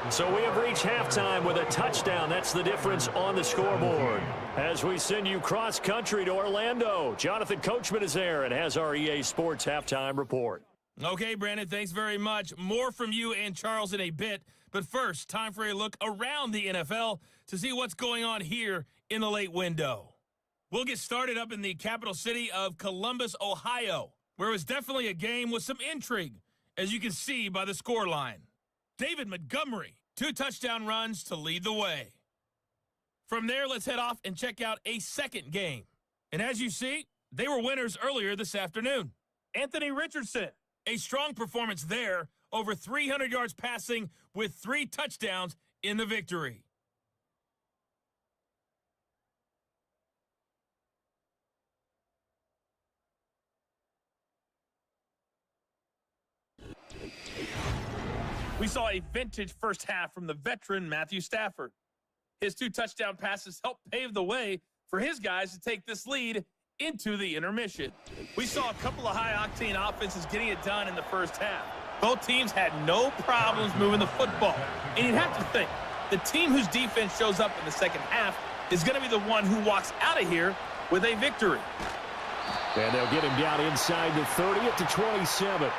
So we have reached halftime with a touchdown. That's the difference on the scoreboard. As we send you cross-country to Orlando, Jonathan Coachman is there and has our EA Sports halftime report. Okay, Brandon, thanks very much. More from you and Charles in a bit. But first, time for a look around the NFL to see what's going on here in the late window. We'll get started up in the capital city of Columbus, Ohio, where it was definitely a game with some intrigue, as you can see by the scoreline. David Montgomery, 2 touchdown runs to lead the way. From there, let's head off and check out a second game. And as you see, they were winners earlier this afternoon. Anthony Richardson, a strong performance there, over 300 yards passing with 3 touchdowns in the victory. We saw a vintage first half from the veteran Matthew Stafford. His 2 touchdown passes helped pave the way for his guys to take this lead into the intermission. We saw a couple of high-octane offenses getting it done in the first half. Both teams had no problems moving the football. And you'd have to think, the team whose defense shows up in the second half is going to be the one who walks out of here with a victory. And they'll get him down inside the 30 at the 27.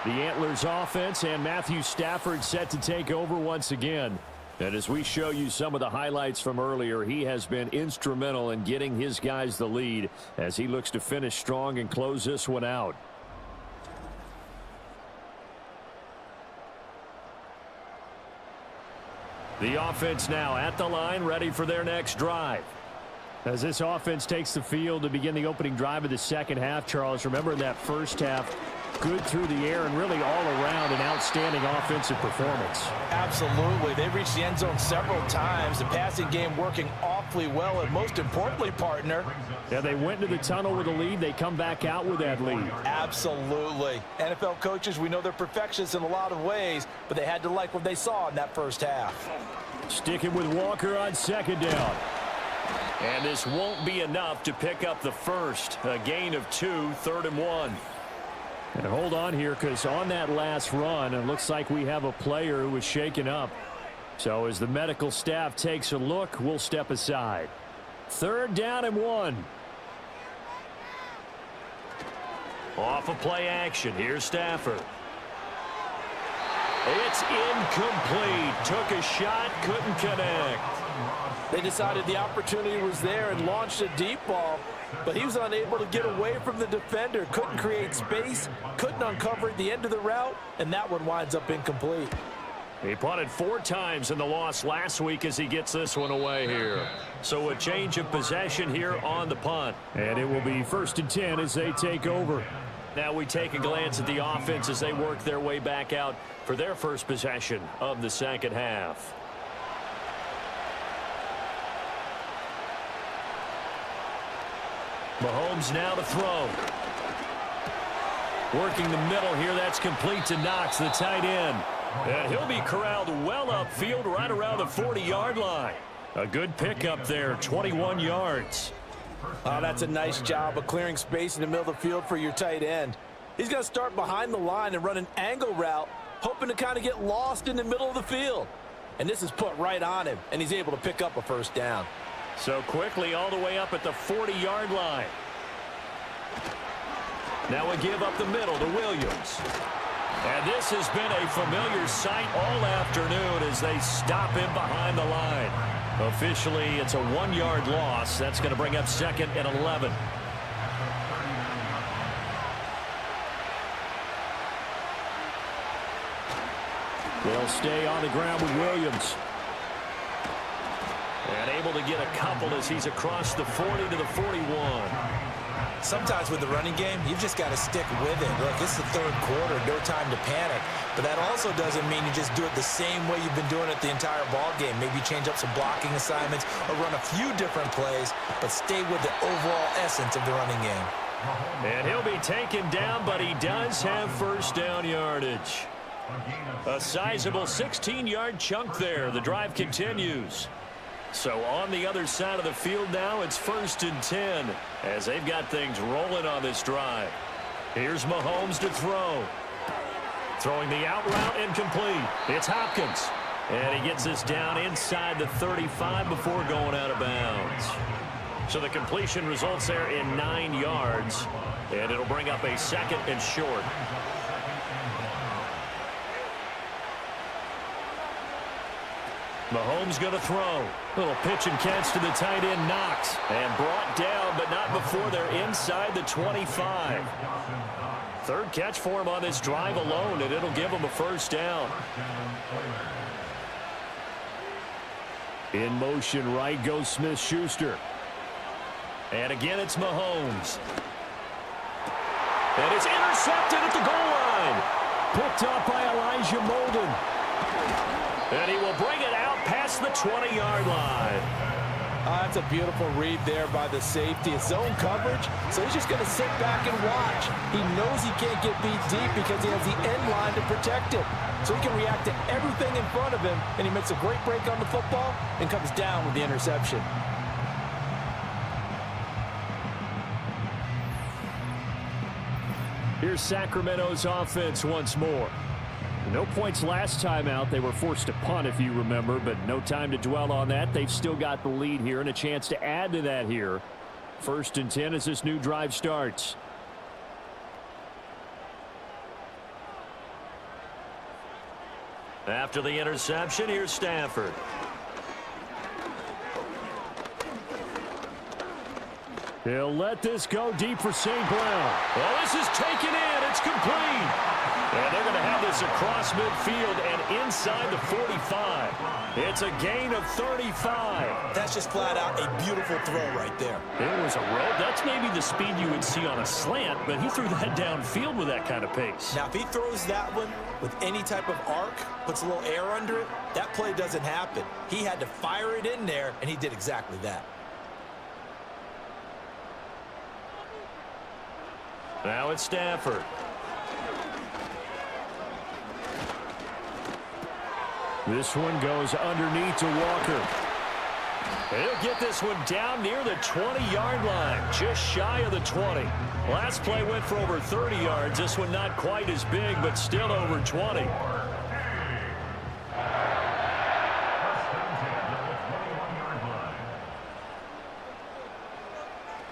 The Antlers offense and Matthew Stafford set to take over once again. And as we show you some of the highlights from earlier, he has been instrumental in getting his guys the lead as he looks to finish strong and close this one out. The offense now at the line, ready for their next drive. As this offense takes the field to begin the opening drive of the second half, Charles, remember in that first half, good through the air and really all around an outstanding offensive performance. Absolutely. They reached the end zone several times. The passing game working awfully well, and most importantly, partner. Yeah, they went to the tunnel with a lead. They come back out with that lead. Absolutely. NFL coaches, we know they're perfectionists in a lot of ways, but they had to like what they saw in that first half. Sticking with Walker on second down. And this won't be enough to pick up the first. A gain of 2, 3rd and 1. And hold on here, because on that last run, it looks like we have a player who was shaken up. So as the medical staff takes a look, we'll step aside. 3rd down and 1. Off of play action. Here's Stafford. It's incomplete. Took a shot, couldn't connect. They decided the opportunity was there and launched a deep ball, but he was unable to get away from the defender. Couldn't create space, couldn't uncover at the end of the route, and that one winds up incomplete. He punted 4 times in the loss last week as he gets this one away here. So a change of possession here on the punt. And it will be 1st and 10 as they take over. Now we take a glance at the offense as they work their way back out for their first possession of the second half. Mahomes now to throw. Working the middle here, that's complete to Knox, the tight end. And he'll be corralled well upfield right around the 40-yard line. A good pickup there, 21 yards. Oh, that's a nice job of clearing space in the middle of the field for your tight end. He's going to start behind the line and run an angle route, hoping to kind of get lost in the middle of the field. And this is put right on him, and he's able to pick up a first down. So quickly all the way up at the 40-yard line. Now a give up the middle to Williams. And this has been a familiar sight all afternoon as they stop him behind the line. Officially, it's a 1-yard loss. That's going to bring up 2nd and 11. They'll stay on the ground with Williams. And able to get a couple as he's across the 40 to the 41. Sometimes with the running game, you've just got to stick with it. Look, it's the 3rd quarter, no time to panic. But that also doesn't mean you just do it the same way you've been doing it the entire ball game. Maybe change up some blocking assignments or run a few different plays, but stay with the overall essence of the running game. And he'll be taken down, but he does have first down yardage. A sizable 16-yard chunk there. The drive continues. So on the other side of the field now, it's 1st and 10 as they've got things rolling on this drive. Here's Mahomes to throw. Throwing the out route incomplete. It's Hopkins. And he gets this down inside the 35 before going out of bounds. So the completion results there in 9 yards. And it'll bring up a 2nd and short. Mahomes going to throw. Little pitch and catch to the tight end, Knox. And brought down, but not before they're inside the 25. 3rd catch for him on this drive alone, and it'll give him a first down. In motion right goes Smith-Schuster. And again, it's Mahomes. And it's intercepted at the goal line. Picked up by Elijah Molden. And he will bring it out past the 20-yard line. That's a beautiful read there by the safety. It's zone coverage, so he's just going to sit back and watch. He knows he can't get beat deep because he has the end line to protect him. So he can react to everything in front of him, and he makes a great break on the football and comes down with the interception. Here's Sacramento's offense once more. No points last time out. They were forced to punt, if you remember, but no time to dwell on that. They've still got the lead here and a chance to add to that here. 1st and 10 as this new drive starts. After the interception, here's Stafford. He'll let this go deep for St. Brown. Well, this is taken in. It's complete. And they're going to have this across midfield and inside the 45. It's a gain of 35. That's just flat out a beautiful throw right there. It was a road. That's maybe the speed you would see on a slant, but he threw that downfield with that kind of pace. Now, if he throws that one with any type of arc, puts a little air under it, that play doesn't happen. He had to fire it in there, and he did exactly that. Now it's Stafford. This one goes underneath to Walker. He'll get this one down near the 20-yard line, just shy of the 20. Last play went for over 30 yards. This one not quite as big, but still over 20.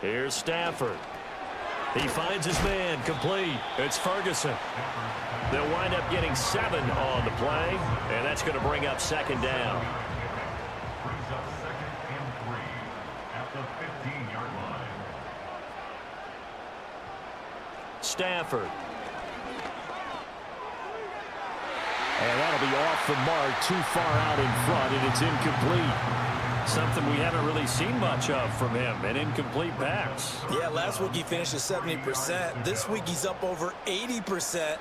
Here's Stafford. He finds his man, complete. It's Ferguson. They'll wind up getting 7 on the play, and that's going to bring up 2nd down. Brings up 2nd and 3 at the 15-yard line. Stafford. And that'll be off the mark, too far out in front, and it's incomplete. Something we haven't really seen much of from him, an incomplete pass. Yeah, last week he finished at 70%. This week he's up over 80%.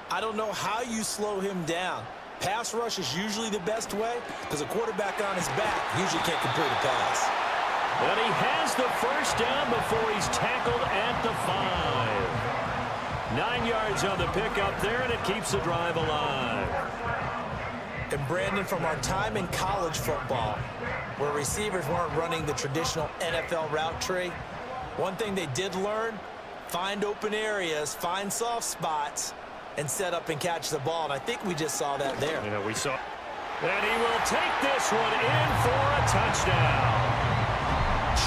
I don't know how you slow him down. Pass rush is usually the best way because a quarterback on his back usually can't complete a pass. But he has the 1st down before he's tackled at the 5. 9 yards on the pickup there, and it keeps the drive alive. And Brandon, from our time in college football, where receivers weren't running the traditional NFL route tree, one thing they did learn, find open areas, find soft spots, and set up and catch the ball. And I think we just saw that there. Yeah, we saw. And he will take this one in for a touchdown.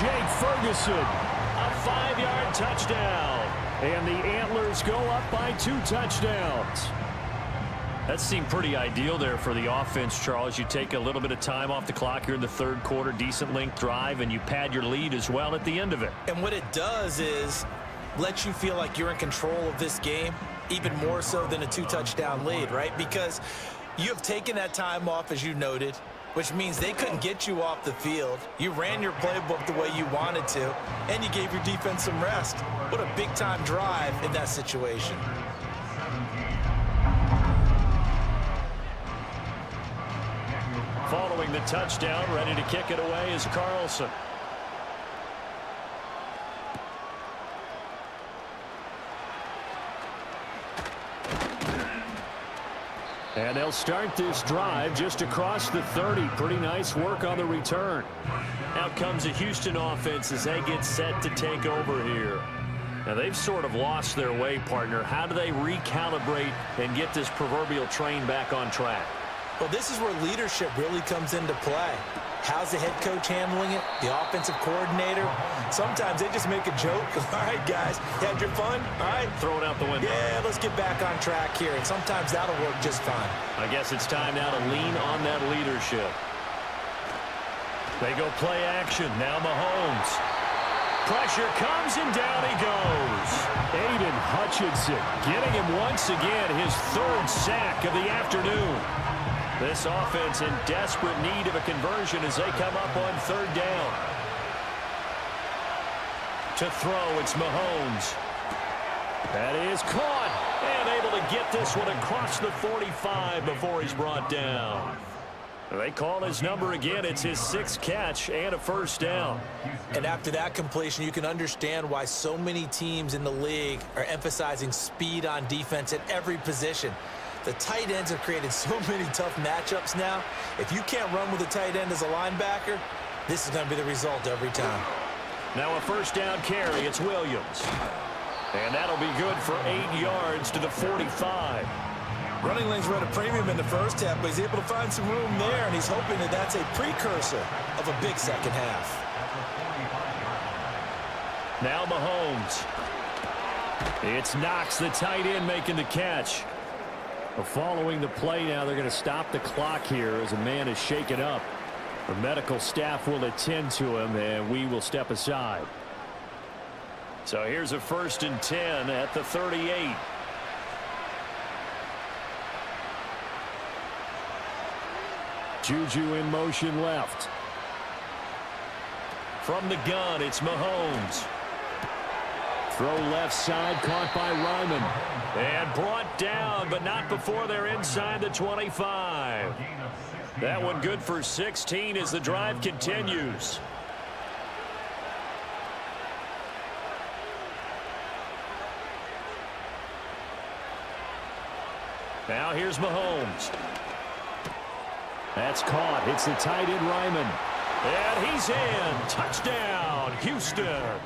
Jake Ferguson, a 5-yard touchdown. And the Antlers go up by 2 touchdowns. That seemed pretty ideal there for the offense, Charles. You take a little bit of time off the clock here in the 3rd quarter, decent length drive, and you pad your lead as well at the end of it. And what it does is let you feel like you're in control of this game, even more so than a 2-touchdown lead, right? Because you have taken that time off, as you noted, which means they couldn't get you off the field. You ran your playbook the way you wanted to, and you gave your defense some rest. What a big-time drive in that situation. Following the touchdown, ready to kick it away is Carlson. And they'll start this drive just across the 30. Pretty nice work on the return. Out comes the Houston offense as they get set to take over here. Now, they've sort of lost their way, partner. How do they recalibrate and get this proverbial train back on track? Well, this is where leadership really comes into play. How's the head coach handling it? The offensive coordinator? Sometimes they just make a joke. All right, guys, you had your fun? All right. Throw it out the window. Yeah, let's get back on track here. And sometimes that'll work just fine. I guess it's time now to lean on that leadership. They go play action. Now Mahomes. Pressure comes, and down he goes. Aiden Hutchinson getting him once again, his 3rd sack of the afternoon. This offense in desperate need of a conversion as they come up on 3rd down. To throw, it's Mahomes. That is caught, and able to get this one across the 45 before he's brought down. They call his number again. It's his 6th catch and a first down. And after that completion, you can understand why so many teams in the league are emphasizing speed on defense at every position. The tight ends have created so many tough matchups now. If you can't run with a tight end as a linebacker, this is going to be the result every time. Now a first down carry. It's Williams. And that'll be good for 8 yards to the 45. Running lanes were at a premium in the first half, but he's able to find some room there, and he's hoping that that's a precursor of a big second half. Now Mahomes. It's Knox, the tight end, making the catch. Following the play now, they're going to stop the clock here as a man is shaken up. The medical staff will attend to him, and we will step aside. So here's a 1st and 10 at the 38. Juju in motion left. From the gun, it's Mahomes. Throw left side, caught by Ryman. And brought down, but not before they're inside the 25. That one good for 16 as the drive continues. Now here's Mahomes. That's caught. It's the tight end Ryman. And he's in. Touchdown, Houston.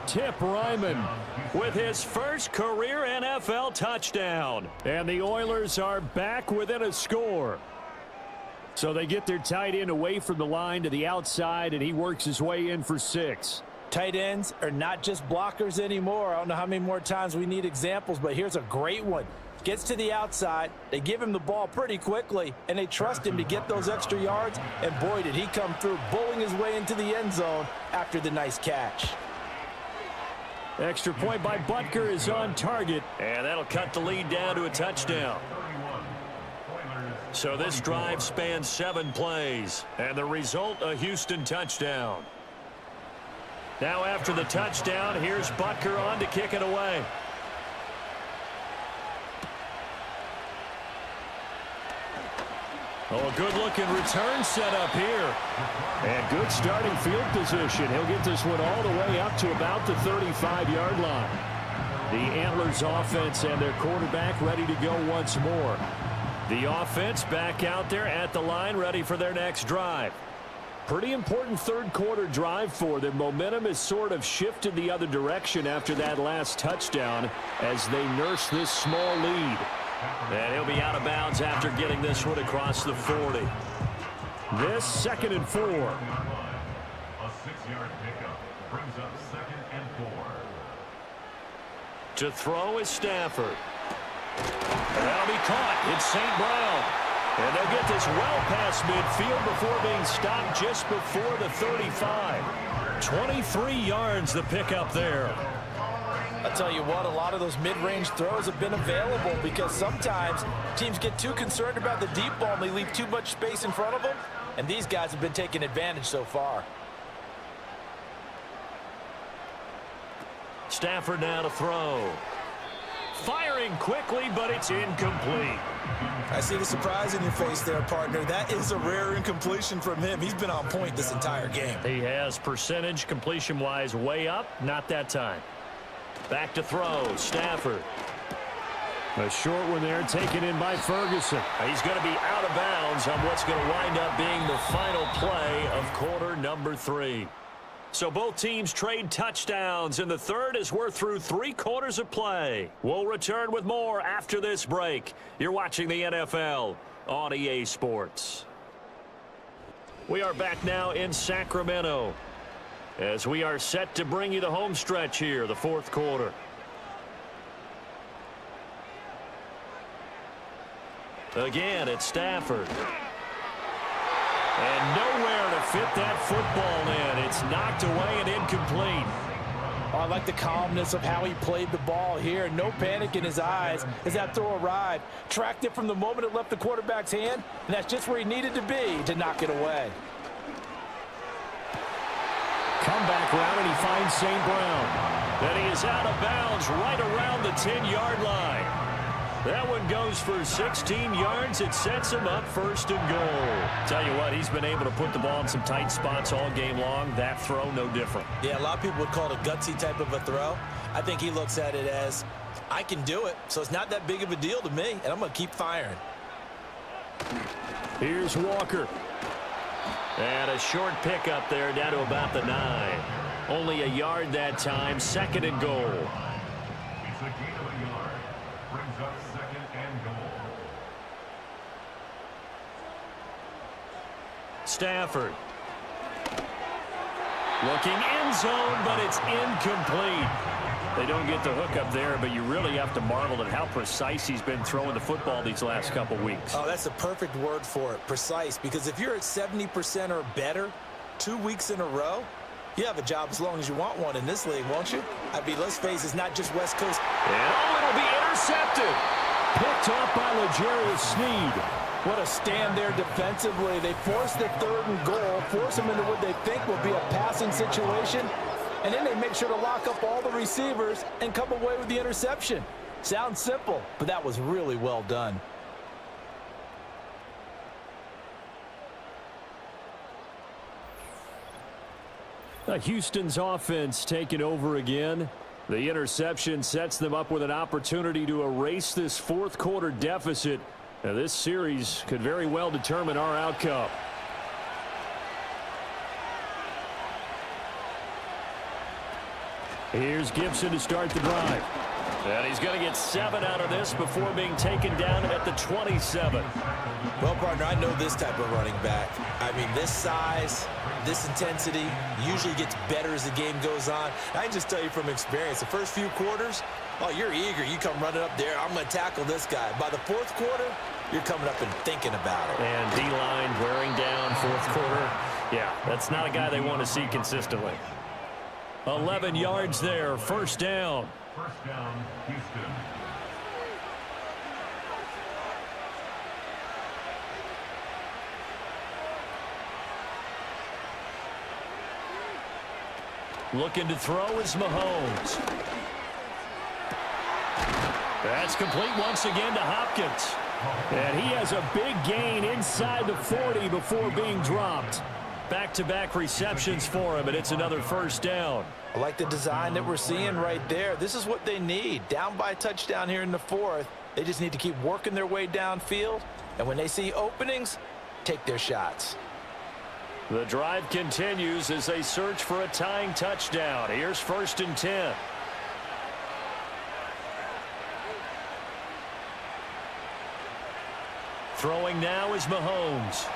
Tip Ryman with his first career NFL touchdown. And the Oilers are back within a score. So they get their tight end away from the line to the outside, and he works his way in for 6. Tight ends are not just blockers anymore. I don't know how many more times we need examples, but here's a great one. Gets to the outside, they give him the ball pretty quickly, and they trust him to get those extra yards, and boy, did he come through, bowling his way into the end zone after the nice catch. Extra point by Butker is on target, and that'll cut the lead down to a touchdown. So this drive spans 7 plays, and the result, a Houston touchdown. Now after the touchdown, here's Butker on to kick it away. Oh, a good-looking return set up here. And good starting field position. He'll get this one all the way up to about the 35-yard line. The Antlers offense and their quarterback ready to go once more. The offense back out there at the line, ready for their next drive. Pretty important third-quarter drive for them. Momentum has sort of shifted the other direction after that last touchdown as they nurse this small lead. And he'll be out of bounds after getting this one across the 40. This 2nd and 4. A 6-yard pickup brings up 2nd and 4. To throw is Stafford. And that'll be caught. It's St. Brown. And they'll get this well past midfield before being stopped just before the 35. 23 yards the pickup there. I'll tell you what, a lot of those mid-range throws have been available because sometimes teams get too concerned about the deep ball and they leave too much space in front of them, and these guys have been taking advantage so far. Stafford now to throw. Firing quickly, but it's incomplete. I see the surprise in your face there, partner. That is a rare incompletion from him. He's been on point this entire game. He has percentage completion-wise way up, not that time. Back to throw, Stafford. A short one there, taken in by Ferguson. He's going to be out of bounds on what's going to wind up being the final play of quarter number 3. So both teams trade touchdowns in the third as we're through 3 quarters of play. We'll return with more after this break. You're watching the NFL on EA Sports. We are back now in Sacramento as we are set to bring you the home stretch here, the 4th quarter. Again, it's Stafford. And nowhere to fit that football in. It's knocked away and incomplete. Oh, I like the calmness of how he played the ball here. No panic in his eyes as that throw arrived. Tracked it from the moment it left the quarterback's hand, and that's just where he needed to be to knock it away. Comeback round, and he finds St. Brown. And he is out of bounds right around the 10-yard line. That one goes for 16 yards. It sets him up first and goal. Tell you what, he's been able to put the ball in some tight spots all game long. That throw, no different. Yeah, a lot of people would call it a gutsy type of a throw. I think he looks at it as, I can do it, so it's not that big of a deal to me, and I'm going to keep firing. Here's Walker. And a short pickup there down to about the 9. Only a yard that time, second and goal. It's a gain of a yard. Brings up second and goal. Stafford. Looking end zone, but it's incomplete. They don't get the hook up there, but you really have to marvel at how precise he's been throwing the football these last couple weeks. Oh, that's a perfect word for it, precise, because if you're at 70% or better 2 weeks in a row, you have a job as long as you want one in this league, won't you? I mean, let's face it, it's not just West Coast. And it'll be intercepted. Picked off by L'Jarius Sneed. What a stand there defensively. They force the 3rd and goal, force them into what they think will be a passing situation, and then they make sure to lock up all the receivers and come away with the interception. Sounds simple, but that was really well done. Houston's offense taking over again. The interception sets them up with an opportunity to erase this fourth quarter deficit. Now, this series could very well determine our outcome. Here's Gibson to start the drive. And he's going to get 7 out of this before being taken down at the 27. Well, partner, I know this type of running back. I mean, this size, this intensity usually gets better as the game goes on. I can just tell you from experience, the first few quarters, oh, you're eager. You come running up there, I'm going to tackle this guy. By the fourth quarter, you're coming up and thinking about it. And D-line wearing down fourth quarter. Yeah, that's not a guy they want to see consistently. 11 yards there, first down. First down, Houston. Looking to throw is Mahomes. That's complete once again to Hopkins. And he has a big gain inside the 40 before being dropped. Back-to-back receptions for him, and it's another first down. I like the design that we're seeing right there. This is what they need. Down by a touchdown here in the 4th. They just need to keep working their way downfield. And when they see openings, take their shots. The drive continues as they search for a tying touchdown. Here's 1st and 10. Throwing now is Mahomes.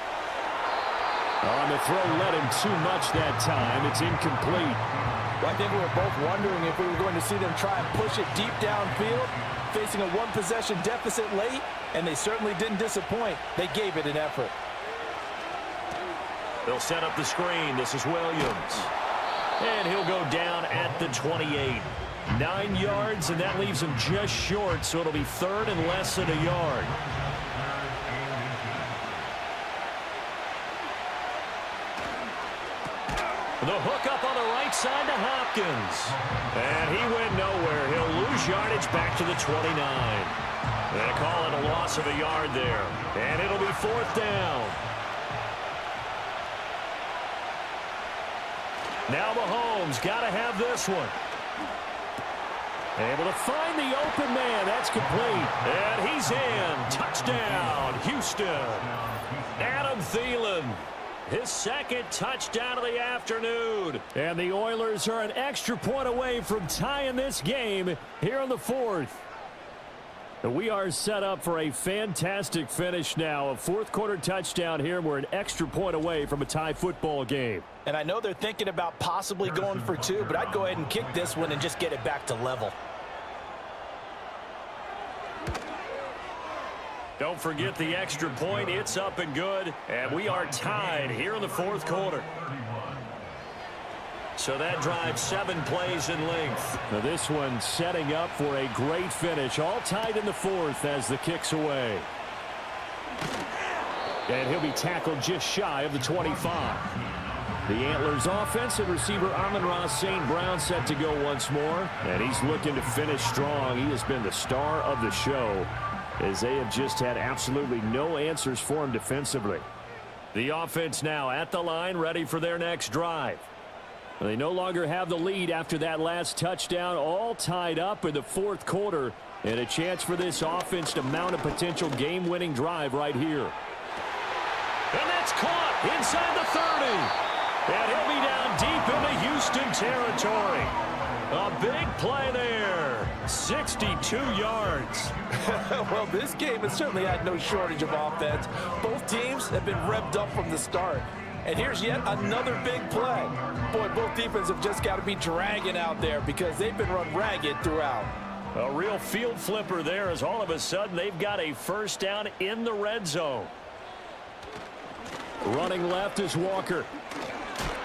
On the throw led him too much that time. It's incomplete. Well, I think we were both wondering if we were going to see them try and push it deep downfield, facing a one-possession deficit late, and they certainly didn't disappoint. They gave it an effort. They'll set up the screen. This is Williams. And he'll go down at the 28. 9 yards, and that leaves him just short, so it'll be 3rd and less than a yard. The hook up on the right side to Hopkins. And he went nowhere. He'll lose yardage back to the 29. They call it a loss of a yard there. And it'll be 4th down. Now Mahomes got to have this one. Able to find the open man. That's complete. And he's in. Touchdown, Houston. Adam Thielen. His 2nd touchdown of the afternoon. And the Oilers are an extra point away from tying this game here in the 4th. We are set up for a fantastic finish now. A 4th quarter touchdown here. We're an extra point away from a tie football game. And I know they're thinking about possibly going for 2, but I'd go ahead and kick this one and just get it back to level. Don't forget the extra point. It's up and good. And we are tied here in the 4th quarter. So that drives 7 plays in length. Now this one setting up for a great finish. All tied in the 4th as the kick's away. And he'll be tackled just shy of the 25. The Antlers offense and receiver Amon-Ra St. Brown set to go once more. And he's looking to finish strong. He has been the star of the show, as they have just had absolutely no answers for him defensively. The offense now at the line, ready for their next drive. They no longer have the lead after that last touchdown, all tied up in the fourth quarter, and a chance for this offense to mount a potential game-winning drive right here. And that's caught inside the 30. And he'll be down deep into Houston territory. A big play there. 62 yards. Well, this game has certainly had no shortage of offense. Both teams have been revved up from the start. And here's yet another big play. Boy, both defenses have just got to be dragging out there because they've been run ragged throughout. A real field flipper there, as all of a sudden they've got a first down in the red zone. Running left is Walker.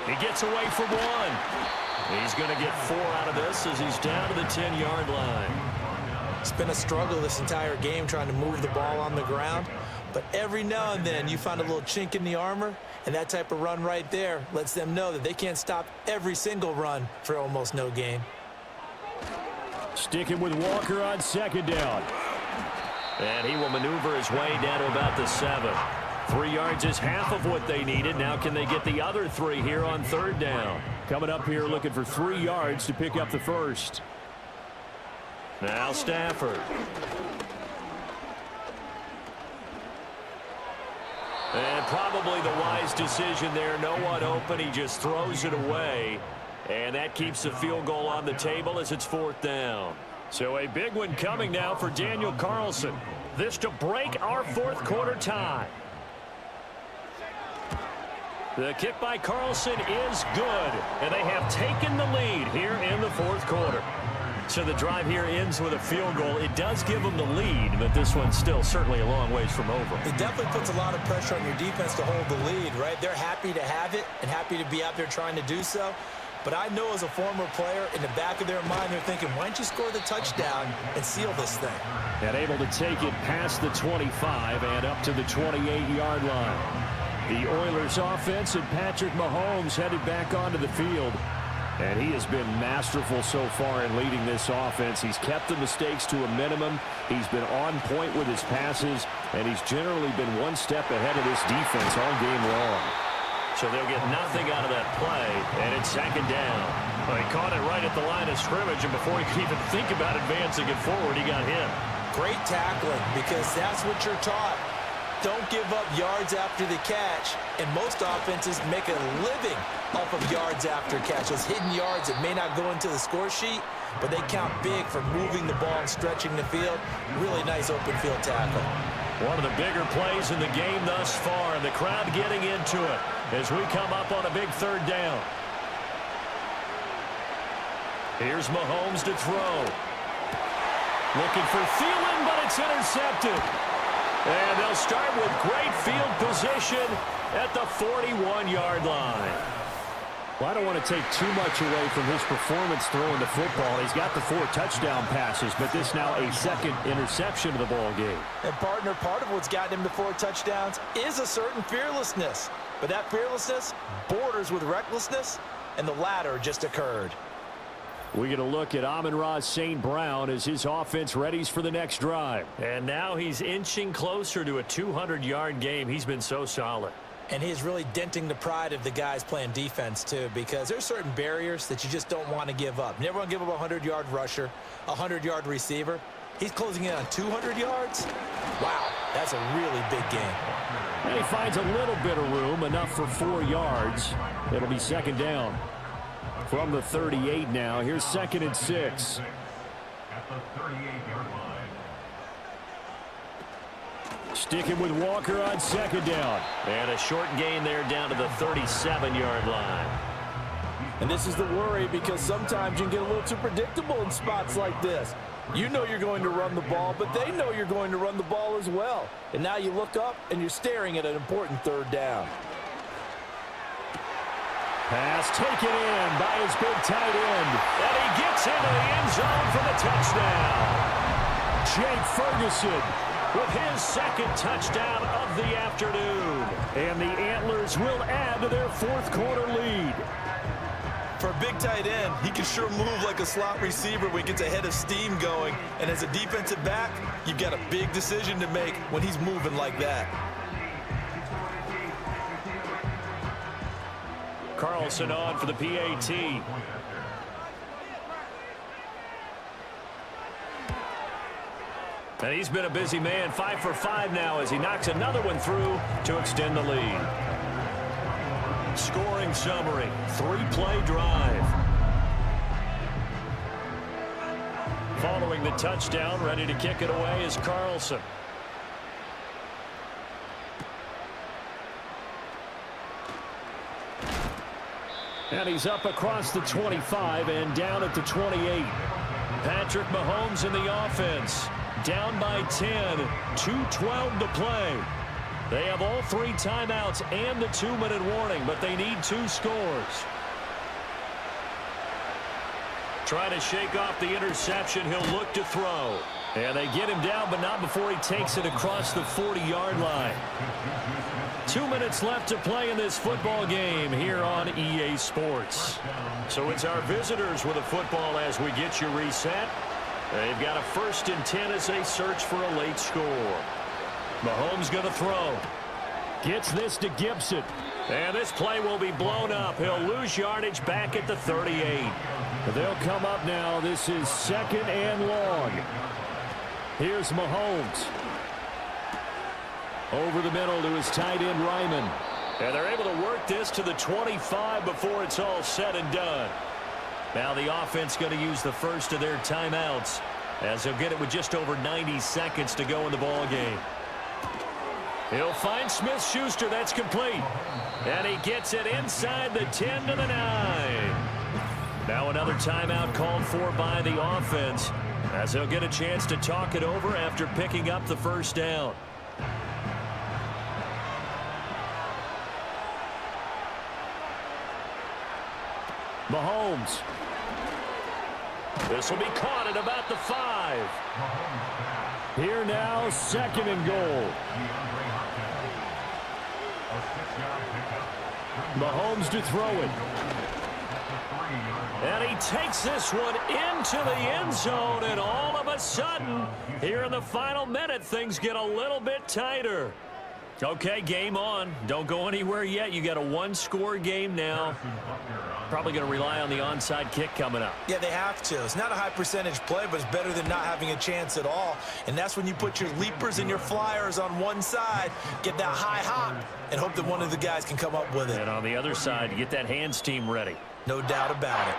He gets away from one. He's going to get 4 out of this as he's down to the 10-yard line. It's been a struggle this entire game trying to move the ball on the ground. But every now and then you find a little chink in the armor, and that type of run right there lets them know that they can't stop every single run for almost no gain. Sticking with Walker on second down. And he will maneuver his way down to about the 7. 3 yards is half of what they needed. Now can they get the other 3 here on third down? Coming up here looking for 3 yards to pick up the first. Now Stafford. And probably the wise decision there. No one open. He just throws it away. And that keeps the field goal on the table as it's 4th down. So a big one coming now for Daniel Carlson. This to break our 4th quarter tie. The kick by Carlson is good, and they have taken the lead here in the 4th quarter. So the drive here ends with a field goal. It does give them the lead, but this one's still certainly a long ways from over. It definitely puts a lot of pressure on your defense to hold the lead, right? They're happy to have it and happy to be out there trying to do so. But I know as a former player, in the back of their mind, they're thinking, why don't you score the touchdown and seal this thing? And able to take it past the 25 and up to the 28-yard line. The Oilers offense and Patrick Mahomes headed back onto the field. And he has been masterful so far in leading this offense. He's kept the mistakes to a minimum. He's been on point with his passes. And he's generally been one step ahead of this defense all game long. So they'll get nothing out of that play, and it's 2nd down. Well, he caught it right at the line of scrimmage, and before he could even think about advancing it forward, he got hit. Great tackling, because that's what you're taught. Don't give up yards after the catch, and most offenses make a living off of yards after catch. Those hidden yards that may not go into the score sheet, but they count big for moving the ball and stretching the field. Really nice open field tackle. One of the bigger plays in the game thus far, and the crowd getting into it as we come up on a big 3rd down. Here's Mahomes to throw. Looking for Thielen, but it's intercepted. And they'll start with great field position at the 41-yard line. Well, I don't want to take too much away from his performance throwing the football. He's got the 4 touchdown passes, but this now a 2nd interception of the ball game. And, partner, part of what's gotten him the 4 touchdowns is a certain fearlessness. But that fearlessness borders with recklessness, and the latter just occurred. We get a look at Amon-Ra St. Brown as his offense readies for the next drive. And now he's inching closer to a 200-yard game. He's been so solid. And he's really denting the pride of the guys playing defense, too, because there's certain barriers that you just don't want to give up. Never want to give up a 100-yard rusher, a 100-yard receiver. He's closing in on 200 yards. Wow, that's a really big game. And he finds a little bit of room, enough for 4 yards. It'll be 2nd down. From the 38 now, here's 2nd and 6. At the 38-yard line. Sticking with Walker on 2nd down. And a short gain there down to the 37-yard line. And this is the worry, because sometimes you can get a little too predictable in spots like this. You know you're going to run the ball, but they know you're going to run the ball as well. And now you look up and you're staring at an important 3rd down. Pass taken in by his big tight end. And he gets into the end zone for the touchdown. Jake Ferguson with his second touchdown of the afternoon. And the Antlers will add to their fourth quarter lead. For a big tight end, he can sure move like a slot receiver when he gets a head of steam going. And as a defensive back, you've got a big decision to make when he's moving like that. Carlson on for the PAT. And he's been a busy man, 5 for 5 now as he knocks another one through to extend the lead. Scoring summary, 3-play drive. Following the touchdown, ready to kick it away is Carlson. And he's up across the 25 and down at the 28. Patrick Mahomes in the offense. Down by 10, 2:12 to play. They have all 3 timeouts and the 2-minute warning, but they need 2 scores. Trying to shake off the interception, he'll look to throw. And they get him down, but not before he takes it across the 40-yard line. 2 minutes left to play in this football game here on EA Sports. So it's our visitors with a football as we get you reset. They've got a 1st and 10 as they search for a late score. Mahomes going to throw. Gets this to Gibson. And this play will be blown up. He'll lose yardage back at the 38. They'll come up now. This is 2nd and long. Here's Mahomes. Over the middle to his tight end, Ryman. And they're able to work this to the 25 before it's all said and done. Now the offense going to use the first of their timeouts as they'll get it with just over 90 seconds to go in the ball game. He'll find Smith-Schuster. That's complete. And he gets it inside the 10 to the 9. Now another timeout called for by the offense as they'll get a chance to talk it over after picking up the first down. Mahomes. This will be caught at about the 5. Here now, 2nd and goal. Mahomes to throw it. And he takes this one into the end zone, and all of a sudden, here in the final minute, things get a little bit tighter. Okay, game on. Don't go anywhere yet. You got a 1-score game now. Probably going to rely on the onside kick coming up. Yeah, they have to. It's not a high percentage play, but it's better than not having a chance at all. And that's when you put your leapers and your flyers on one side, get that high hop, and hope that one of the guys can come up with it. And on the other side, you get that hands team ready. No doubt about it.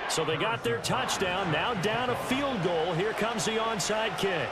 So they got their touchdown. Now down a field goal. Here comes the onside kick.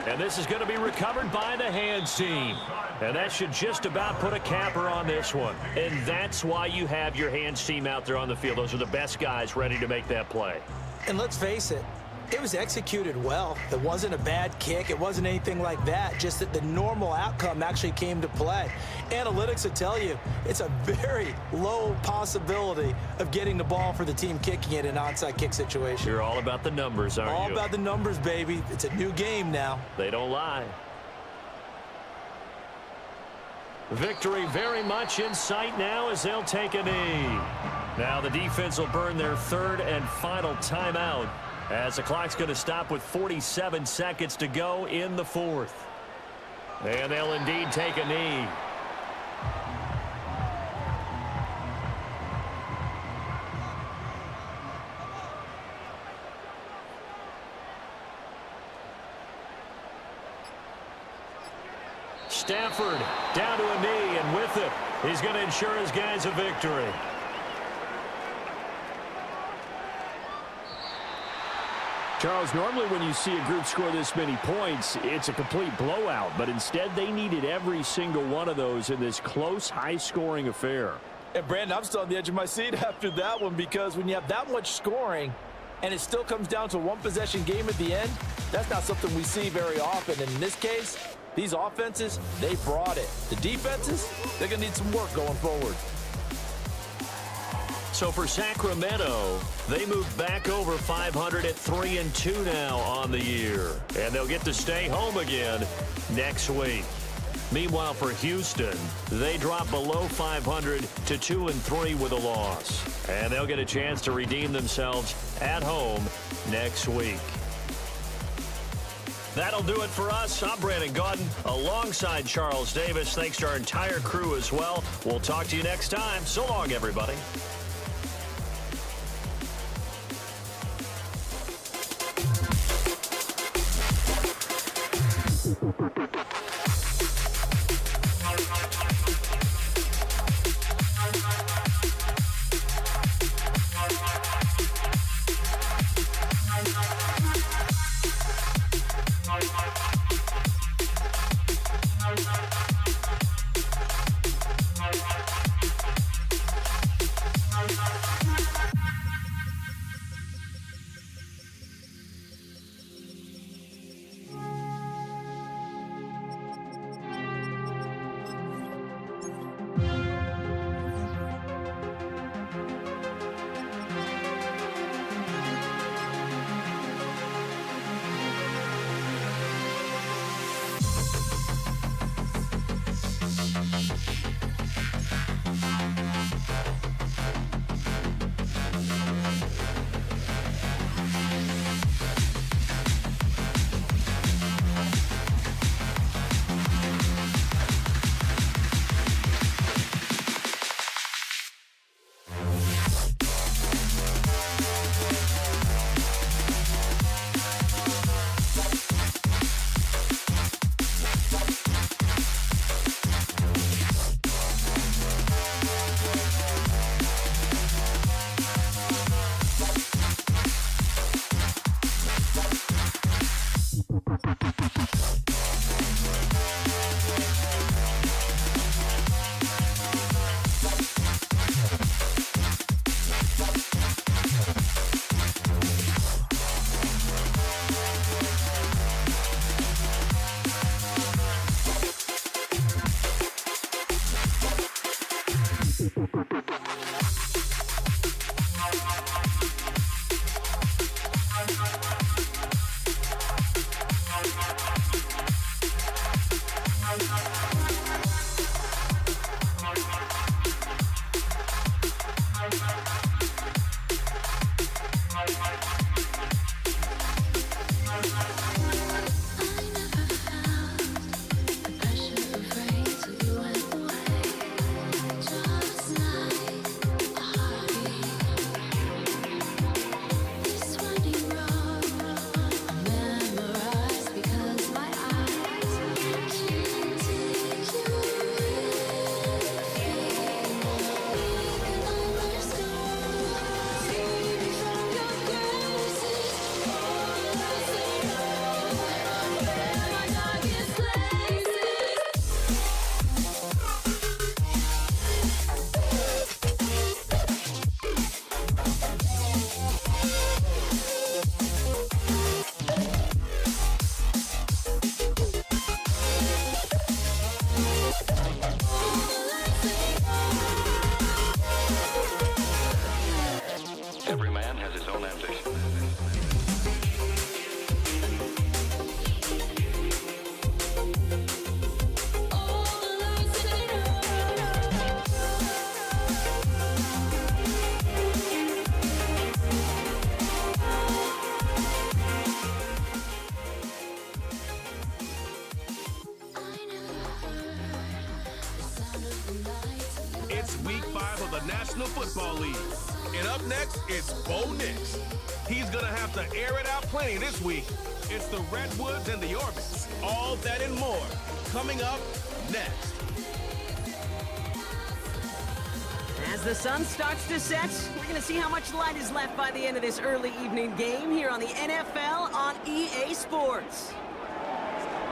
And this is going to be recovered by the hands team. And that should just about put a capper on this one. And that's why you have your hands team out there on the field. Those are the best guys ready to make that play. And let's face it, it was executed well. It wasn't a bad kick. It wasn't anything like that. Just that the normal outcome actually came to play. Analytics will tell you it's a very low possibility of getting the ball for the team kicking it in an onside kick situation. You're all about the numbers, aren't you? All about the numbers, baby. It's a new game now. They don't lie. Victory very much in sight now as they'll take a knee. Now the defense will burn their 3rd and final timeout as the clock's going to stop with 47 seconds to go in the 4th. And they'll indeed take a knee. Stafford down to a knee, and with it, he's going to ensure his guys a victory. Charles, normally when you see a group score this many points, it's a complete blowout. But instead, they needed every single one of those in this close, high-scoring affair. And, Brandon, I'm still on the edge of my seat after that one because when you have that much scoring and it still comes down to a one-possession game at the end, that's not something we see very often. And in this case, these offenses, they brought it. The defenses, they're going to need some work going forward. So for Sacramento, they move back over 500 at 3-2 now on the year. And they'll get to stay home again next week. Meanwhile, for Houston, they drop below 500 to 2-3 with a loss. And they'll get a chance to redeem themselves at home next week. That'll do it for us. I'm Brandon Gaudin alongside Charles Davis. Thanks to our entire crew as well. We'll talk to you next time. So long, everybody. It's week 5 of the National Football League. And up next, it's Bo Nix. He's going to have to air it out plenty this week. It's the Redwoods and the Orbits. All that and more coming up next. As the sun starts to set, we're going to see how much light is left by the end of this early evening game here on the NFL on EA Sports.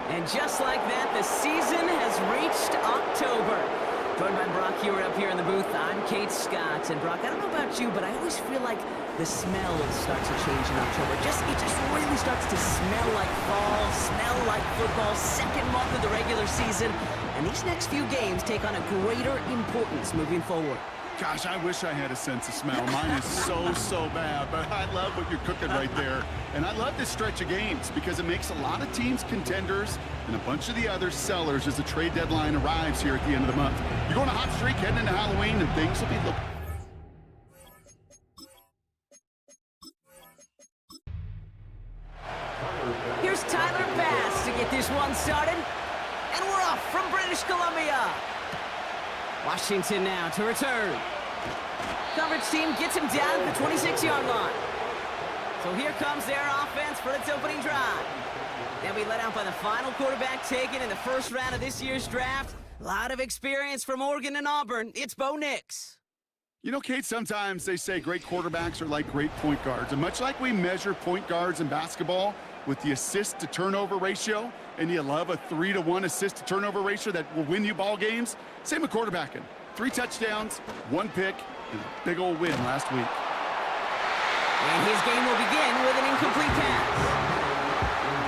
And just like that, the season has reached October. Joined by Brock Hewer up here in the booth, I'm Kate Scott. And Brock, I don't know about you, but I always feel like the smell starts to change in October. It just really starts to smell like fall, smell like football, second month of the regular season. And these next few games take on a greater importance moving forward. Gosh, I wish I had a sense of smell. Mine is so bad, but I love what you're cooking right there. And I love this stretch of games because it makes a lot of teams contenders and a bunch of the other sellers as the trade deadline arrives here at the end of the month. You're going a hot streak heading into Halloween, and things will be looking. Here's Tyler Bass to get this one started. And we're off from British Columbia. Washington now to return. Coverage team gets him down at the 26-yard line. So here comes their offense for its opening drive. They'll be let out by the final quarterback taken in the first round of this year's draft. A lot of experience from Oregon and Auburn. It's Bo Nix. You know, Kate, sometimes they say great quarterbacks are like great point guards. And much like we measure point guards in basketball with the assist-to-turnover ratio, and you love a 3-to-1 assist-to-turnover ratio that will win you ball games, same with quarterbacking. 3 touchdowns, 1 pick, and a big old win last week. And his game will begin with an incomplete pass.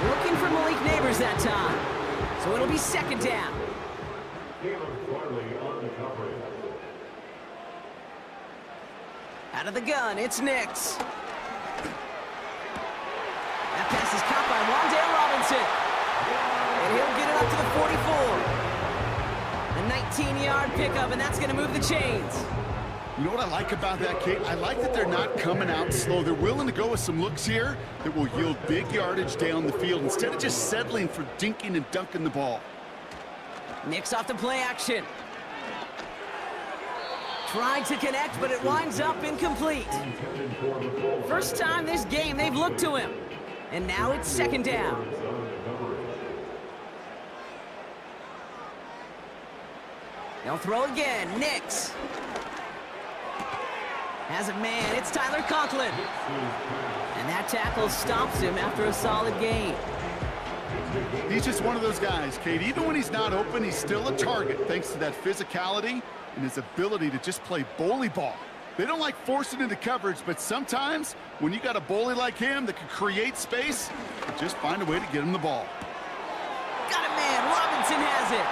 Looking for Malik Neighbors that time. So it'll be second down. Out of the gun, it's Nix. That pass is caught by Wandale Robinson. And he'll get it up to the 44. A 19-yard pickup, and that's going to move the chains. You know what I like about that, Kate? I like that they're not coming out slow. They're willing to go with some looks here that will yield big yardage down the field instead of just settling for dinking and dunking the ball. Nix off the play action. Tried to connect, but it winds up incomplete. First time this game they've looked to him. And now it's second down. They'll throw again. Nix. Has a man. It's Tyler Conklin. And that tackle stops him after a solid gain. He's just one of those guys, Kate. Even when he's not open, he's still a target thanks to that physicality and his ability to just play bully ball. They don't like forcing into coverage, but sometimes when you got a bully like him that can create space, you just find a way to get him the ball. Got a man. Robinson has it.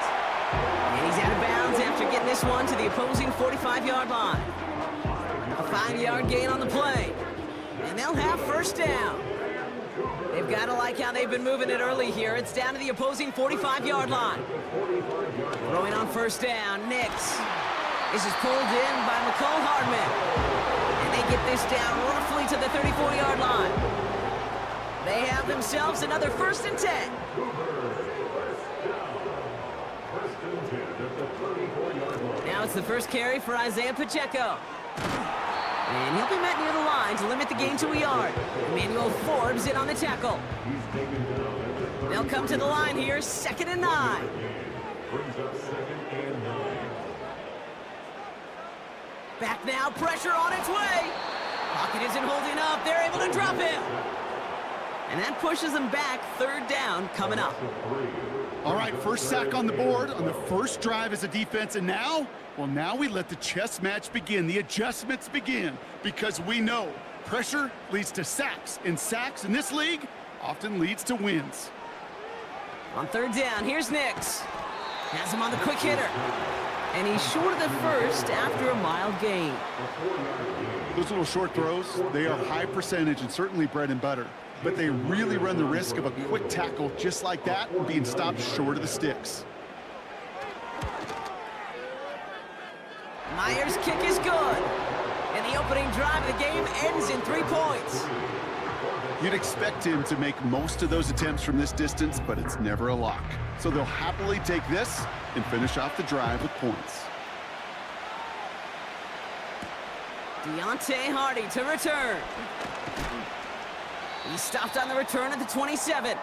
And he's out of bounds after getting this one to the opposing 45-yard line. A 5-yard gain on the play. And they'll have first down. They've got to like how they've been moving it early here. It's down to the opposing 45-yard line. Throwing on first down, Nix. This is pulled in by McCole Hardman. And they get this down roughly to the 34-yard line. They have themselves another 1st and 10. Now it's the first carry for Isaiah Pacheco. And he'll be met near the line to limit the gain to a yard. Emmanuel Forbes in on the tackle. They'll come to the line here, 2nd and 9. Back now, pressure on its way. Pocket isn't holding up. They're able to drop him. And that pushes them back. 3rd down coming up. All right, first sack on the board on the first drive as a defense, and now, well, now we let the chess match begin, the adjustments begin, because we know pressure leads to sacks, and sacks in this league often leads to wins. On 3rd down, here's Nix. Has him on the quick hitter. And he's short of the first after a mild gain. Those little short throws, they are high percentage and certainly bread and butter. But they really run the risk of a quick tackle just like that and being stopped short of the sticks. Myers' kick is good. And the opening drive of the game ends in 3 points. You'd expect him to make most of those attempts from this distance, but it's never a lock. So they'll happily take this and finish off the drive with points. Deontay Hardy to return. He stopped on the return at the 27.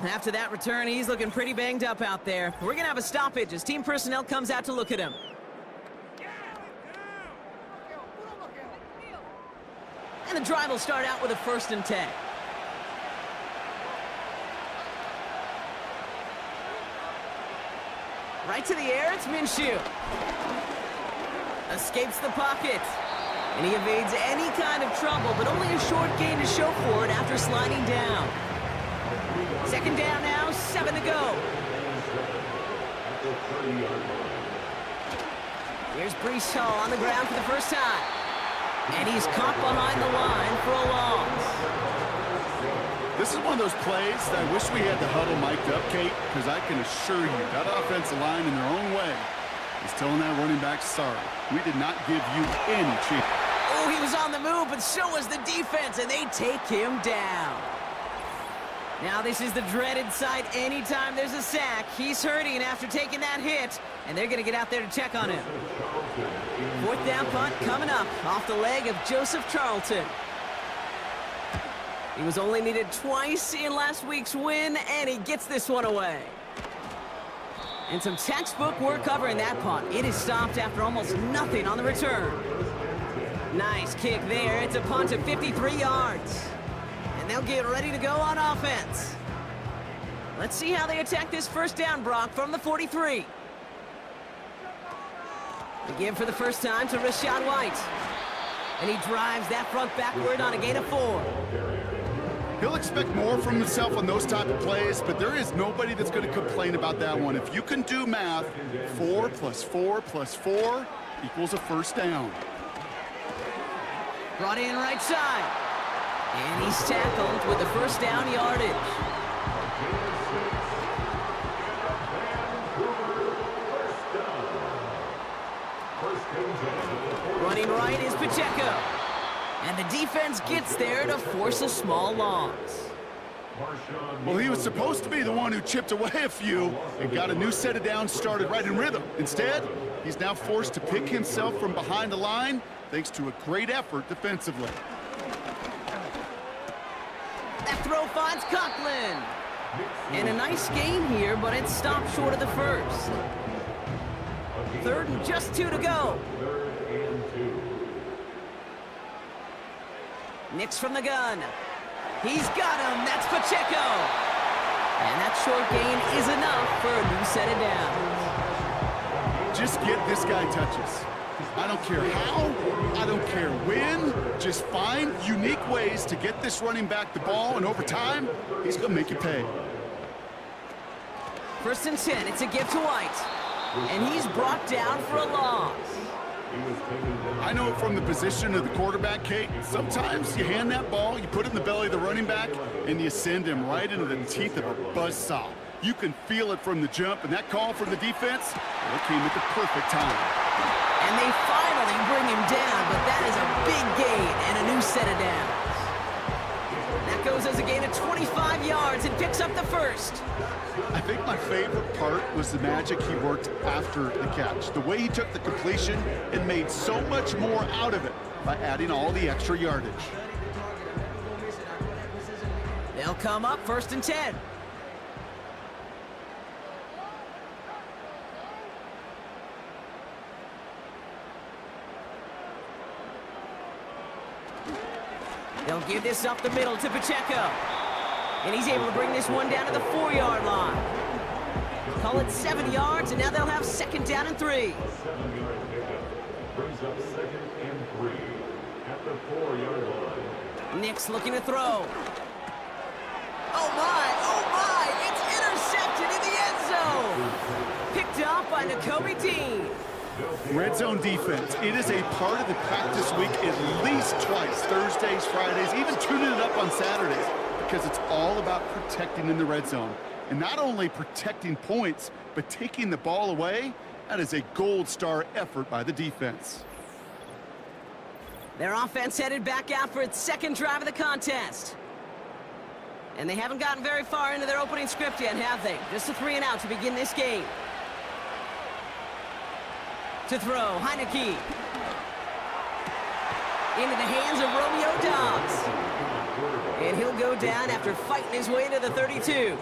After that return, he's looking pretty banged up out there. We're going to have a stoppage as team personnel comes out to look at him. And the drive will start out with a 1st and 10. Right to the air, it's Minshew. Escapes the pocket. And he evades any kind of trouble, but only a short gain to show for it after sliding down. 2nd down now, 7 to go. Here's Brees Hall on the ground for the first time. And he's caught behind the line for a loss. This is one of those plays that I wish we had the huddle mic'd up, Kate, because I can assure you that offensive line in their own way is telling that running back, sorry, we did not give you any chance. Oh, he was on the move, but so was the defense, and they take him down. Now this is the dreaded sight anytime there's a sack. He's hurting after taking that hit, and they're going to get out there to check on him. Fourth down punt coming up off the leg of Joseph Charlton. He was only needed twice in last week's win, and he gets this one away. And some textbook work covering that punt. It is stopped after almost nothing on the return. Nice kick there. It's a punt of 53 yards. And they'll get ready to go on offense. Let's see how they attack this first down, Brock, from the 43. They give for the first time to Rachaad White. And he drives that front backward on a gain of 4. He'll expect more from himself on those type of plays, but there is nobody that's going to complain about that one. If you can do math, 4 + 4 + 4 equals a first down. Brought in right side. And he's tackled with the first down yardage. Running right is Pacheco. And the defense gets there to force a small loss. Well, he was supposed to be the one who chipped away a few and got a new set of downs started right in rhythm. Instead, he's now forced to pick himself from behind the line thanks to a great effort defensively. That throw finds Conklin. And a nice gain here, but it stopped short of the first. Third and just 2 to go. Nix from the gun. He's got him. That's Pacheco. And that short gain is enough for a new set of downs. Just get this guy touches. I don't care how, I don't care when. Just find unique ways to get this running back the ball, and over time, he's going to make you pay. First and 10. It's a gift to White. And he's brought down for a loss. I know from the position of the quarterback, Kate, sometimes you hand that ball, you put it in the belly of the running back, and you send him right into the teeth of a buzzsaw. You can feel it from the jump, and that call from the defense, well, it came at the perfect time. And they finally bring him down, but that is a big gain and a new set of downs. That goes as a gain of 25 yards and picks up the first. I think my favorite part was the magic he worked after the catch. The way he took the completion and made so much more out of it by adding all the extra yardage. They'll come up first and 10. They'll give this up the middle to Pacheco. And he's able to bring this one down to the 4-yard line. Call it 7 yards, and now they'll have second down and 3. 7-yard pickup. Brings up 2nd and 3 at the 4-yard line. Nix looking to throw. Oh my, it's intercepted in the end zone. Picked off by Nakobe Dean. Red zone defense. It is a part of the practice week at least twice, Thursdays, Fridays, even tuning it up on Saturdays, because it's all about protecting in the red zone. And not only protecting points, but taking the ball away. That is a gold star effort by the defense. Their offense headed back out for its second drive of the contest. And they haven't gotten very far into their opening script yet, have they? Just a 3 and out to begin this game. To throw, Heineke. Into the hands of Romeo Dobbs. And he'll go down after fighting his way to the 32.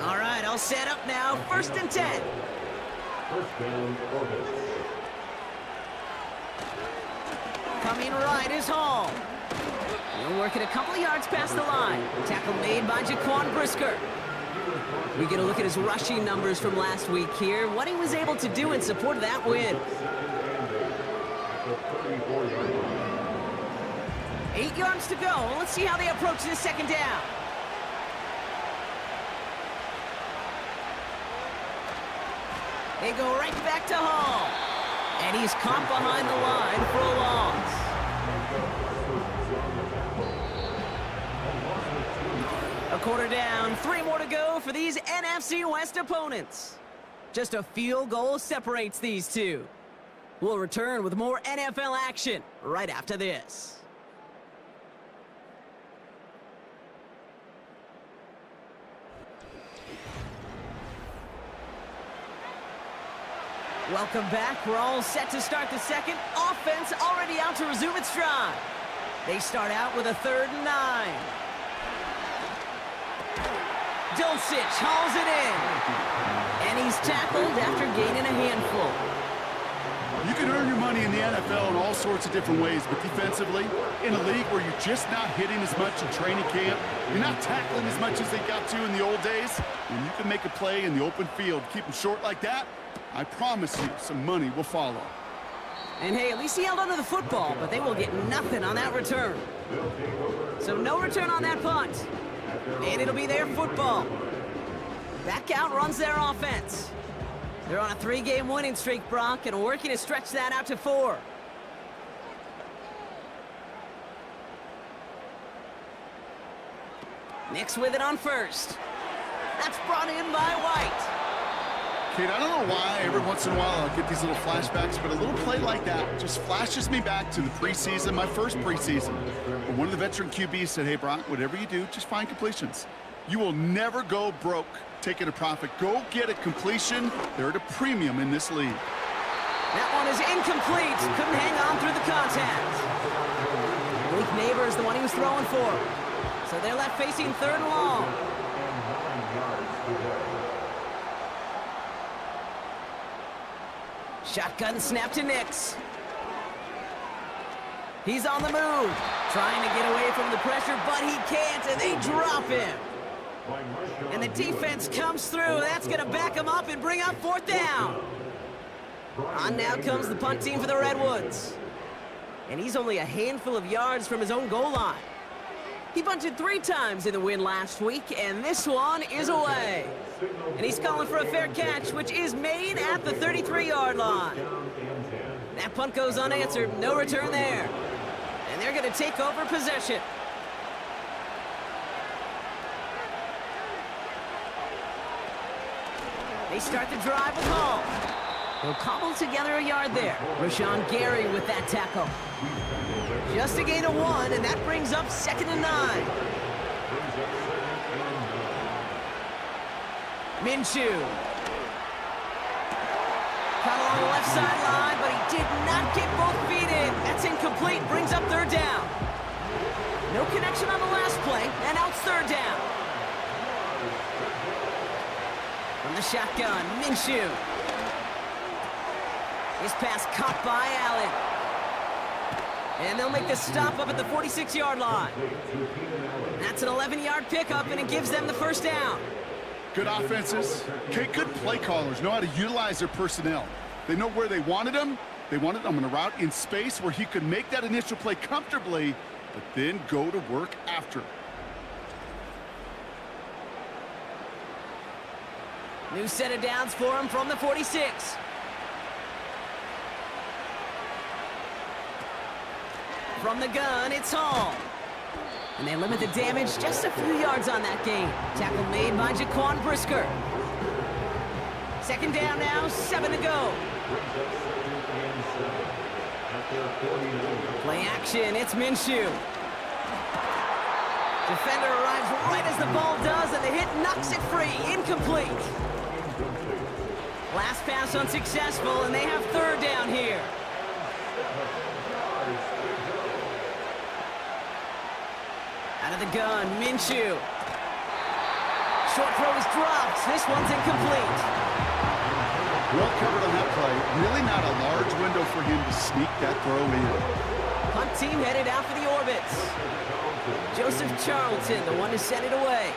All right, all set up now. First and 10. Coming right is Hall. He'll work it a couple of yards past the line. Tackle made by Jaquan Brisker. We get a look at his rushing numbers from last week here. What he was able to do in support of that win. 8 yards to go. Let's see how they approach this second down. They go right back to Hall. And he's caught behind the line for a loss. A quarter down, 3 more to go for these NFC West opponents. Just a field goal separates these two. We'll return with more NFL action right after this. Welcome back. We're all set to start the second. Offense already out to resume its drive. They start out with a 3rd and 9. Dulcich hauls it in. And he's tackled after gaining a handful. You can earn your money in the NFL in all sorts of different ways, but defensively, in a league where you're just not hitting as much in training camp, you're not tackling as much as they got to in the old days, and you can make a play in the open field, keep them short like that, I promise you some money will follow. And hey, at least he held onto the football, but they will get nothing on that return. So no return on that punt. And it'll be their football. Back out runs their offense. They're on a 3-game winning streak, Brock, and working to stretch that out to 4. Nix with it on first. That's brought in by White. Kate, I don't know why every once in a while I'll get these little flashbacks, but a little play like that just flashes me back to the preseason, my first preseason. But one of the veteran QBs said, hey, Brock, whatever you do, just find completions. You will never go broke taking a profit. Go get a completion. They're at a premium in this league. That one is incomplete. Couldn't hang on through the contact. Malik Neighbors, the one he was throwing for. So they're left facing 3rd and long. Shotgun snap to Nix. He's on the move. Trying to get away from the pressure, but he can't, and they drop him. And the defense comes through. That's going to back him up and bring up 4th down. On now comes the punt team for the Redwoods. And he's only a handful of yards from his own goal line. He bunted 3 times in the win last week, and this one is away. And he's calling for a fair catch, which is made at the 33-yard line. That punt goes unanswered. No return there. And they're going to take over possession. They start the drive with Hall. He'll cobble together a yard there. Rashawn Gary with that tackle. Just a gain of 1, and that brings up 2nd and 9. Minshew. Caught along the left sideline, but he did not get both feet in. That's incomplete, brings up 3rd down. No connection on the last play, and now it's 3rd down. From the shotgun, Minshew. His pass caught by Allen. And they'll make the stop up at the 46-yard line. That's an 11-yard pickup, and it gives them the 1st down. Good offenses. Okay, good play callers know how to utilize their personnel. They know where they wanted them. They wanted them on a route in space where he could make that initial play comfortably, but then go to work after. New set of downs for him from the 46. From the gun, it's Hall. And they limit the damage just a few yards on that gain. Tackle made by Jaquan Brisker. 2nd down now, 7 to go. Play action, it's Minshew. Defender arrives right as the ball does, and the hit knocks it free. Incomplete. Last pass unsuccessful, and they have 3rd down here. Out of the gun, Minshew. Short throw is dropped. This one's incomplete. Well covered on that play. Really not a large window for him to sneak that throw in. Punt team headed out for the orbits. Joseph Charlton, the one to send it away.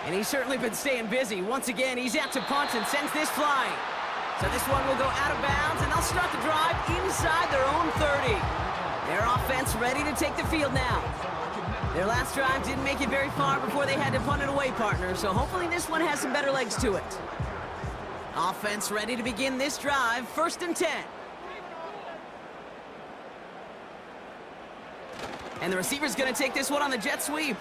And he's certainly been staying busy. Once again, he's out to punt and sends this flying. So this one will go out of bounds, and they'll start the drive inside their own 30. Their offense ready to take the field now. Their last drive didn't make it very far before they had to punt it away, partner, so hopefully this one has some better legs to it. Offense ready to begin this drive. 1st and 10. And the receiver's going to take this one on the jet sweep.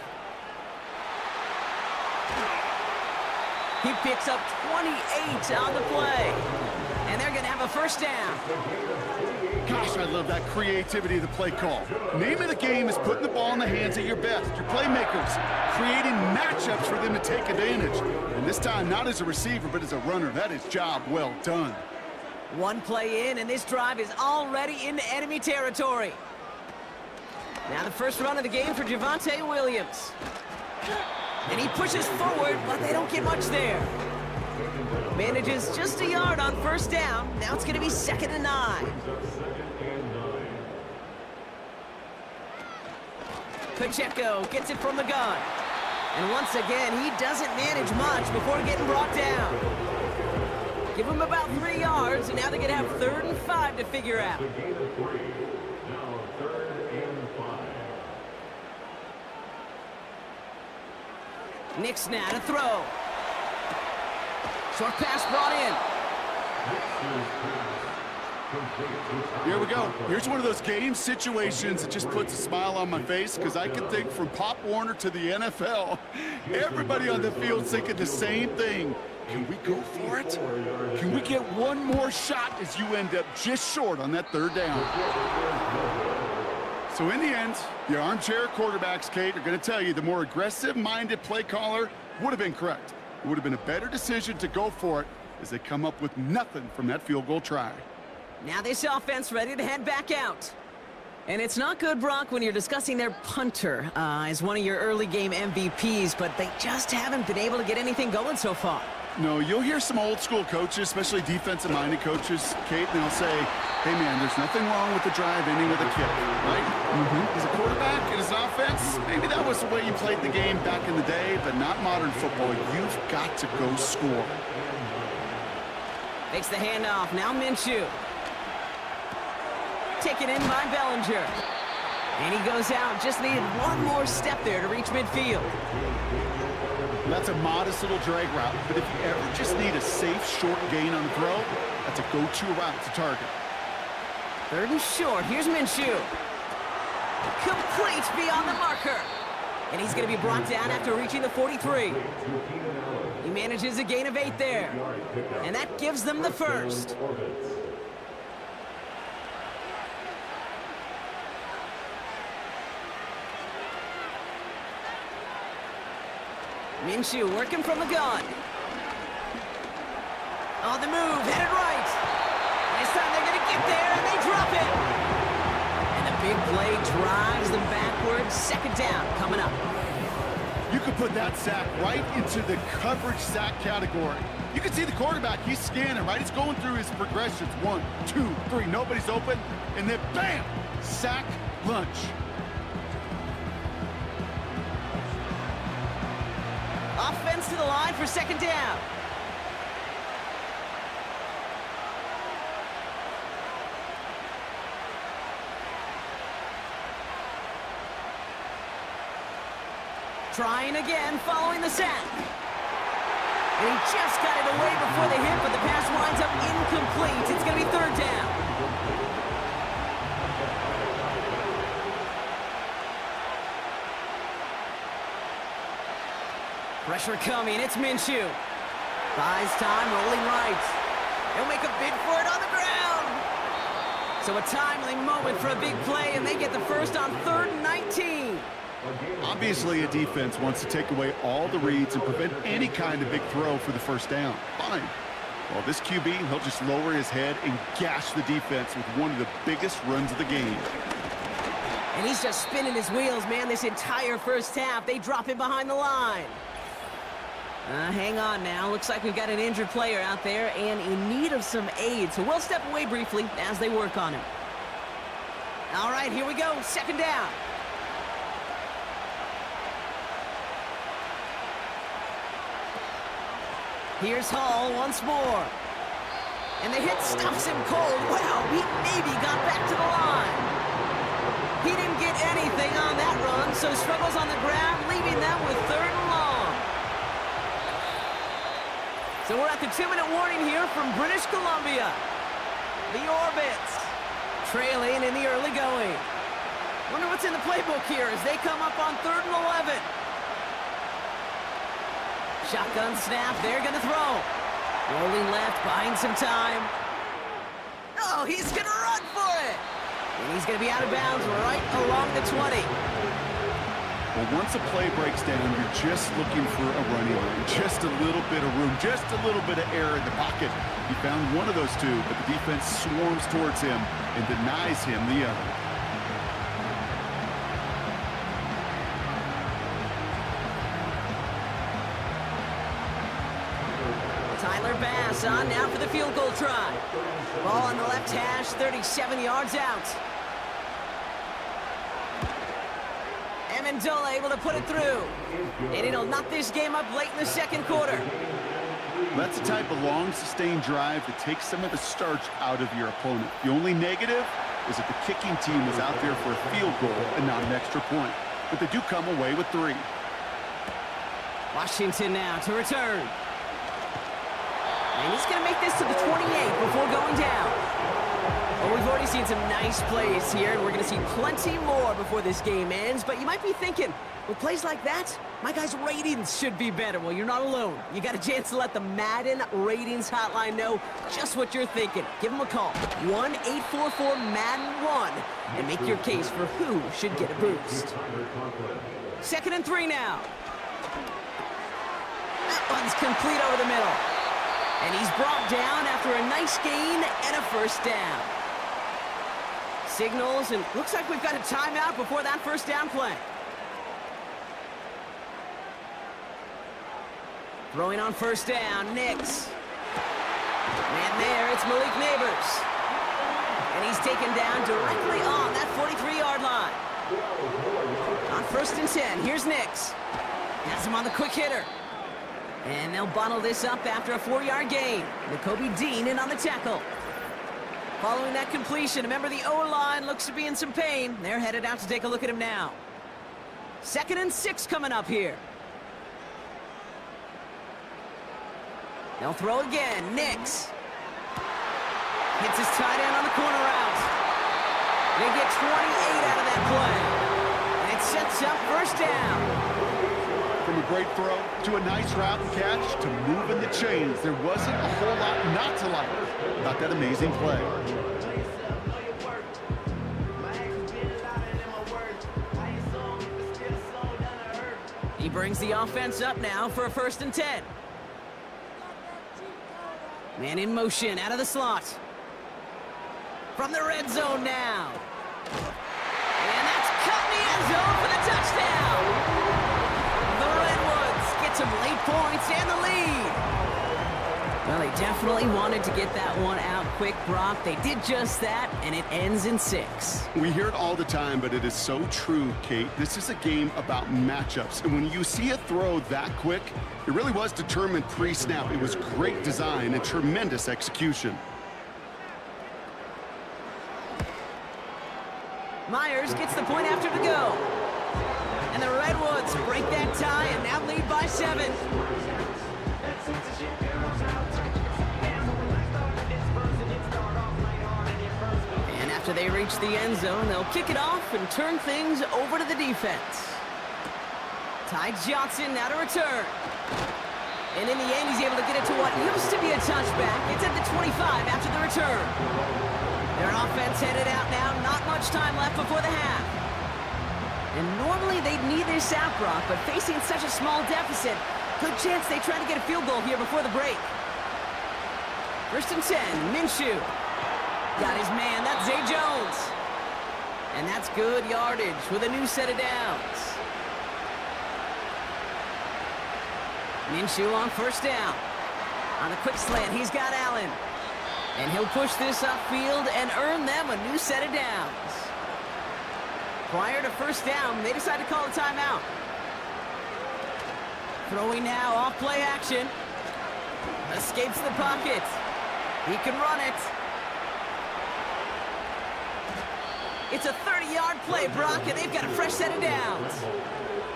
He picks up 28 on the play. And they're going to have a 1st down. Gosh, I love that creativity of the play call. Name of the game is putting the ball in the hands of your best, your playmakers, creating matchups for them to take advantage. And this time, not as a receiver, but as a runner. That is job well done. One play in, and this drive is already into enemy territory. Now the first run of the game for Javonte Williams. And he pushes forward, but they don't get much there. Manages just a yard on 1st down. Now it's going to be 2nd and 9. Pacheco gets it from the gun. And once again, he doesn't manage much before getting brought down. Give him about 3 yards, and now they're going to have 3rd and 5 to figure out. Nick's now to throw. Short pass brought in. Here we go. Here's one of those game situations that just puts a smile on my face because I can think from Pop Warner to the NFL. Everybody on the field thinking the same thing. Can we go for it? Can we get one more shot as you end up just short on that 3rd down? So in the end, the armchair quarterbacks, Kate, are going to tell you the more aggressive-minded play caller would have been correct. It would have been a better decision to go for it as they come up with nothing from that field goal try. Now this offense ready to head back out. And it's not good, Brock, when you're discussing their punter as one of your early game MVPs, but they just haven't been able to get anything going so far. No, you'll hear some old-school coaches, especially defensive-minded coaches, Kate, and they'll say, hey, man, there's nothing wrong with the drive ending with a kick, right? As a quarterback and as an offense, maybe that was the way you played the game back in the day, but not modern football. You've got to go score. Takes the handoff. Now Minshew. Taken in by Bellinger. And he goes out. Just needed one more step there to reach midfield. That's a modest little drag route, but if you ever just need a safe, short gain on the throw, that's a go-to route to target. 3rd and short. Here's Minshew. Complete beyond the marker. And he's going to be brought down after reaching the 43. He manages a gain of 8 there. And that gives them the 1st. Minshew working from the gun. On the move, headed right. This time they're going to get there, and they drop it. And the big play drives them backwards. 2nd down coming up. You could put that sack right into the coverage sack category. You can see the quarterback, he's scanning, right? He's going through his progressions. 1, 2, 3, nobody's open. And then, bam, sack, lunch. Offense to the line for 2nd down. Trying again, following the sack. And he just got it away before the hit, but the pass winds up incomplete. It's going to be 3rd down. Pressure coming, it's Minshew. Buys time, rolling right. He'll make a bid for it on the ground. So a timely moment for a big play, and they get the 1st on 3rd and 19. Obviously, a defense wants to take away all the reads and prevent any kind of big throw for the 1st down. Fine. Well, this QB, he'll just lower his head and gash the defense with one of the biggest runs of the game. And he's just spinning his wheels, man, this entire 1st half. They drop him behind the line. Hang on now. Looks like we've got an injured player out there and in need of some aid. So we'll step away briefly as they work on him. All right, here we go. 2nd down. Here's Hall once more. And the hit stuffs him cold. Wow, he maybe got back to the line. He didn't get anything on that run, so struggles on the ground, leaving them with 3rd and long. So So we're at the 2-minute warning here from British Columbia. The Orbits trailing in the early going. Wonder what's in the playbook here as they come up on 3rd and 11. Shotgun snap, they're going to throw. Rolling left, buying some time. Oh, he's going to run for it. And he's going to be out of bounds right along the 20. Well, once a play breaks down, you're just looking for a running lane. Just a little bit of room, just a little bit of air in the pocket. He found one of those two, but the defense swarms towards him and denies him the other. Tyler Bass on now for the field goal try. Ball on the left hash, 37 yards out. Amendola able to put it through. And it'll knock this game up late in the second quarter. That's the type of long, sustained drive that takes some of the starch out of your opponent. The only negative is that the kicking team was out there for a field goal and not an extra point. But they do come away with 3. Washington now to return. And he's going to make this to the 28 before going down. Well, we've already seen some nice plays here, and we're going to see plenty more before this game ends. But you might be thinking, with plays like that, my guys' ratings should be better. Well, you're not alone. You got a chance to let the Madden ratings hotline know just what you're thinking. Give them a call, 1-844-MADDEN-1, and make your case for who should get a boost. 2nd and 3 now. That one's complete over the middle. And he's brought down after a nice gain and a first down. Signals, and looks like we've got a timeout before that first down play. Throwing on first down, Nix. And there, it's Malik Neighbors. And he's taken down directly on that 43-yard line. On 1st and 10, here's Nix. Has him on the quick hitter. And they'll bottle this up after a 4-yard gain. Nakobe Dean in on the tackle. Following that completion, remember the O-line looks to be in some pain. They're headed out to take a look at him now. 2nd and 6 coming up here. They'll throw again. Nix. Hits his tight end on the corner route. They get 28 out of that play. And it sets up first down. From a great throw to a nice route and catch to moving the chains, there wasn't a whole lot not to like about that amazing play. He brings the offense up now for a 1st and 10. Man in motion out of the slot. From the red zone now. And that's cut in the end zone for the touchdown. The Redwoods get some late points and the lead. Well, they definitely wanted to get that one out quick, Brock. They did just that, and it ends in 6. We hear it all the time, but it is so true, Kate. This is a game about matchups, and when you see a throw that quick, it really was determined pre-snap. It was great design and tremendous execution. Myers gets the point after to go. And the Redwoods break that tie and now lead by 7. And after they reach the end zone, they'll kick it off and turn things over to the defense. Ty Johnson now to return. And in the end, he's able to get it to what used to be a touchback. It's at the 25 after the return. Their offense headed out now. Not much time left before the half. And normally they'd need this out, Brock, but facing such a small deficit, good chance they try to get a field goal here before the break. 1st and 10, Minshew. Got his man, that's Zay Jones. And that's good yardage with a new set of downs. Minshew on 1st down. On a quick slant, he's got Allen. And he'll push this upfield and earn them a new set of downs. Prior to 1st down, they decide to call a timeout. Throwing now, off play action. Escapes the pocket. He can run it. It's a 30-yard play, Brock, and they've got a fresh set of downs.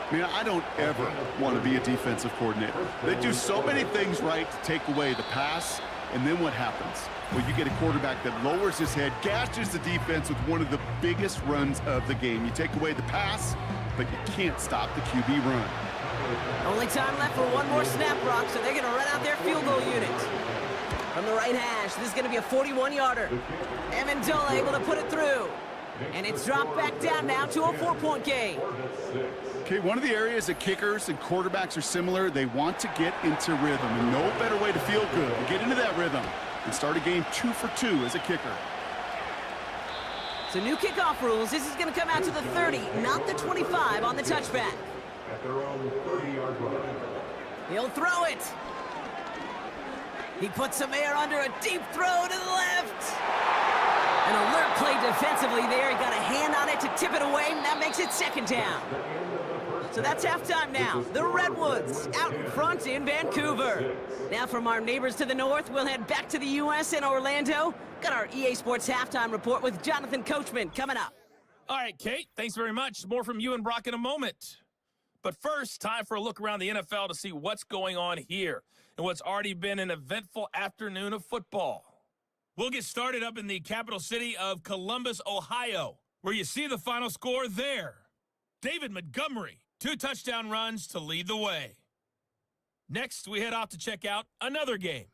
Man, I don't ever want to be a defensive coordinator. They do so many things right to take away the pass, and then what happens? Well, you get a quarterback that lowers his head, gashes the defense with one of the biggest runs of the game. You take away the pass, but you can't stop the QB run. Only time left for one more snap, Brock, so they're going to run out their field goal unit. From the right hash, this is going to be a 41-yarder. Amendola able to put it through. And it's dropped back down now to a 4-point game. Okay, one of the areas that kickers and quarterbacks are similar, they want to get into rhythm. And no better way to feel good, to get into that rhythm, and start a game 2 for 2 as a kicker. So new kickoff rules. This is going to come out to the 30, not the 25 on the touchback. At their own 30-yard line. He'll throw it. He puts some air under a deep throw to the left. An alert play defensively there. He got a hand on it to tip it away, and that makes it second down. So that's halftime now. The Redwoods out in front in Vancouver. Now from our neighbors to the north, we'll head back to the U.S. in Orlando. Got our EA Sports halftime report with Jonathan Coachman coming up. All right, Kate, thanks very much. More from you and Brock in a moment. But first, time for a look around the NFL to see what's going on here and what's already been an eventful afternoon of football. We'll get started up in the capital city of Columbus, Ohio, where you see the final score there. David Montgomery, 2 touchdown runs to lead the way. Next, we head off to check out another game.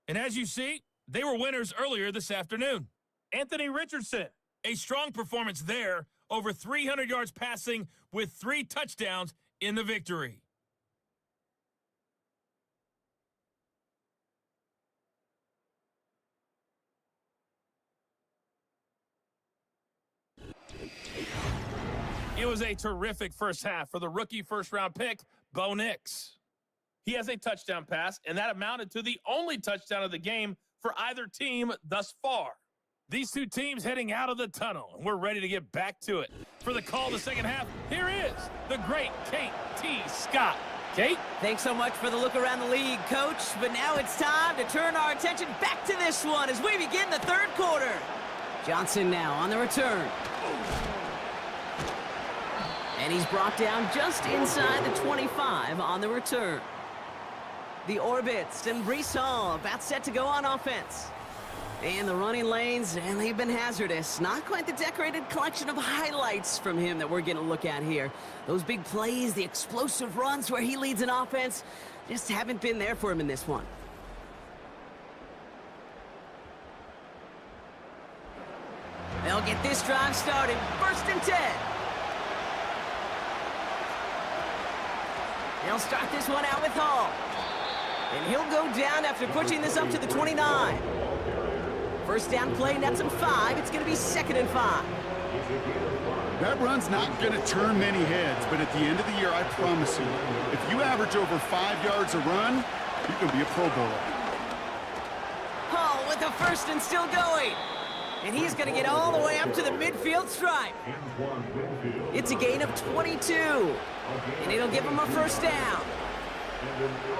And as you see, they were winners earlier this afternoon. Anthony Richardson, a strong performance there, over 300 yards passing with 3 touchdowns in the victory. It was a terrific first half for the rookie first-round pick, Bo Nix. He has a touchdown pass, and that amounted to the only touchdown of the game for either team thus far. These two teams heading out of the tunnel, and we're ready to get back to it. For the call of the second half, here is the great Kate T. Scott. Kate? Thanks so much for the look around the league, Coach. But now it's time to turn our attention back to this one as we begin the third quarter. Johnson now on the return. And he's brought down just inside the 25 on the return. The Orbits and Brees Hall about set to go on offense. And the running lanes, and they've been hazardous. Not quite the decorated collection of highlights from him that we're going to look at here. Those big plays, the explosive runs where he leads an offense, just haven't been there for him in this one. They'll get this drive started. 1st and 10. They'll start this one out with Hall. And he'll go down after pushing this up to the 29. First down play, nets him 5. It's going to be 2nd and 5. That run's not going to turn many heads, but at the end of the year, I promise you, if you average over 5 yards a run, you're going to be a Pro Bowler. Hall with the first and still going. And he's going to get all the way up to the midfield stripe. It's a gain of 22. And it'll give him a first down.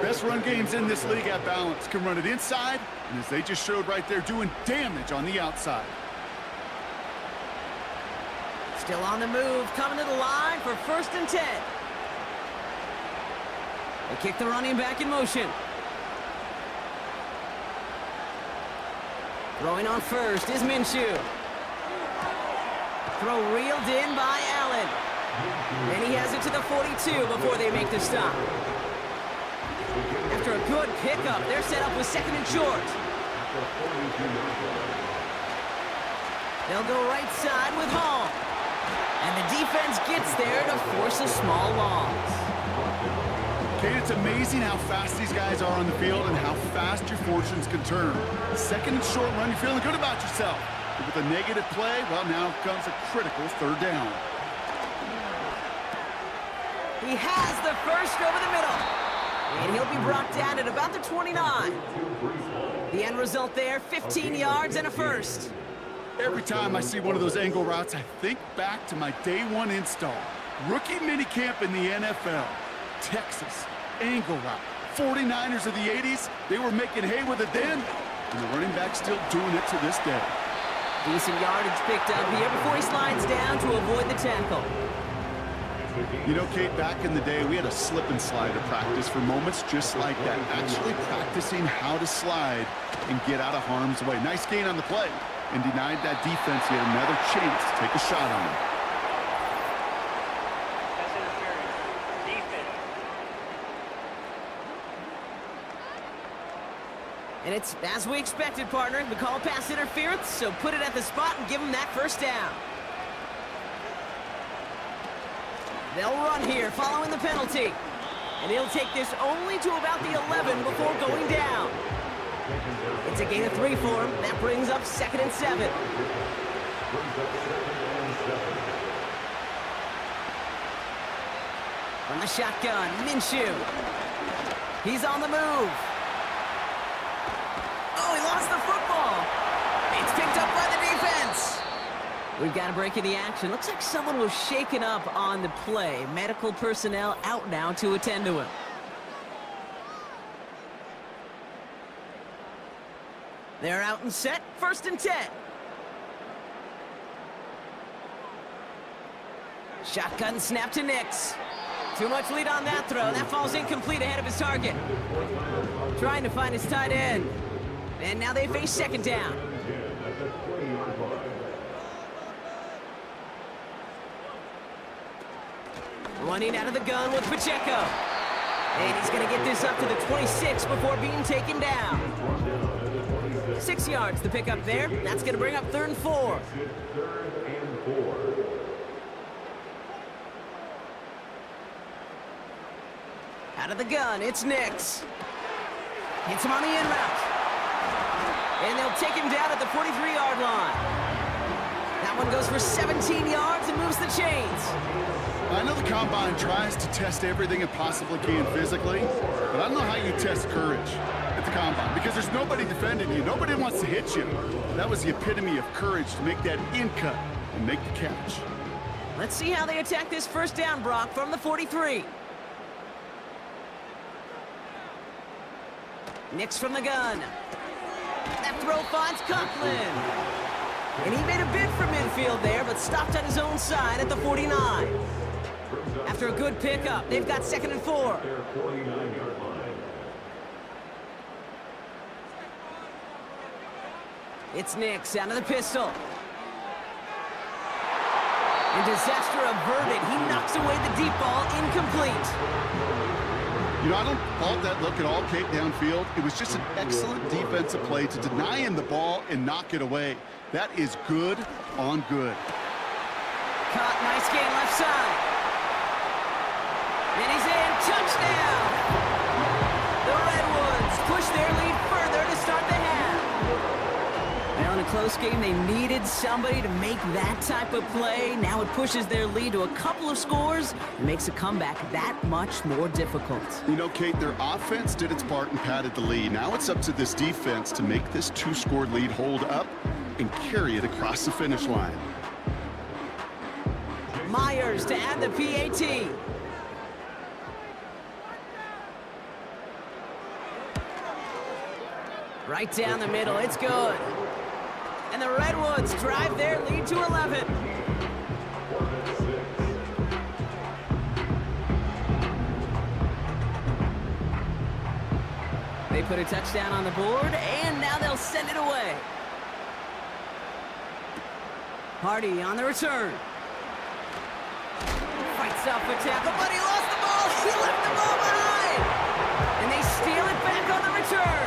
Best run games in this league at balance. Can run it inside, and as they just showed right there, doing damage on the outside. Still on the move, coming to the line for 1st and 10. They kick the running back in motion. Throwing on first is Minshew. Throw reeled in by Allen. And he has it to the 42 before they make the stop. After a good pickup, they're set up with 2nd and short. They'll go right side with Hall. And the defense gets there to force a small loss. Kate, it's amazing how fast these guys are on the field and how fast your fortunes can turn. 2nd and short run, you're feeling good about yourself. But with a negative play, well, now comes a critical 3rd down. He has the first over the middle. And he'll be brought down at about the 29. The end result there, 15 yards and a first. Every time I see one of those angle routes, I think back to my day 1 install. Rookie minicamp in the NFL. Texas, angle route. 49ers of the 80s, they were making hay with it then, and the running back's still doing it to this day. Decent yardage picked up here before he slides down to avoid the tackle. You know, Kate, back in the day, we had a slip and slide to practice for moments just like that. Actually practicing how to slide and get out of harm's way. Nice gain on the play, and denied that defense yet another chance to take a shot on him. And it's as we expected, partner. We call pass interference, so put it at the spot and give them that first down. They'll run here following the penalty. And he'll take this only to about the 11 before going down. It's a gain of 3 for him. That brings up 2nd and 7. From the shotgun, Minshew. He's on the move. Oh, he lost the football. It's picked up by the defense. We've got a break in the action. Looks like someone was shaken up on the play. Medical personnel out now to attend to him. They're out and set. 1st and 10. Shotgun snap to Nix. Too much lead on that throw. That falls incomplete ahead of his target. Trying to find his tight end. And now they face 2nd down. Running out of the gun with Pacheco. And he's going to get this up to the 26 before being taken down. 6 yards to pick up there. That's going to bring up 3rd and 4. Out of the gun, it's Nix. Hits him on the in route. And they'll take him down at the 43-yard line. That one goes for 17 yards and moves the chains. I know the Combine tries to test everything it possibly can physically, but I don't know how you test courage at the Combine because there's nobody defending you. Nobody wants to hit you. That was the epitome of courage to make that in cut and make the catch. Let's see how they attack this first down, Brock, from the 43. Nix from the gun. That throw finds Conklin. And he made a bid for midfield there, but stopped on his own side at the 49. After a good pickup, they've got 2nd and 4. It's Nix out of the pistol. And disaster averted. He knocks away the deep ball, incomplete. You know, I don't fault that look at all, Kate, downfield. It was just an excellent defensive play to deny him the ball and knock it away. That is good on good. Caught, nice gain left side. And he's in, touchdown! The Redwoods push their lead further to start the half. Now in a close game, they needed somebody to make that type of play. Now it pushes their lead to a couple of scores and makes a comeback that much more difficult. You know, Kate, their offense did its part and padded the lead. Now it's up to this defense to make this 2-score lead hold up and carry it across the finish line. Myers to add the PAT. Right down the middle, it's good. And the Redwoods drive their lead to 11. They put a touchdown on the board, and now they'll send it away. Hardy on the return. Fights off a tackle, but he lost the ball. He left the ball behind. And they steal it back on the return.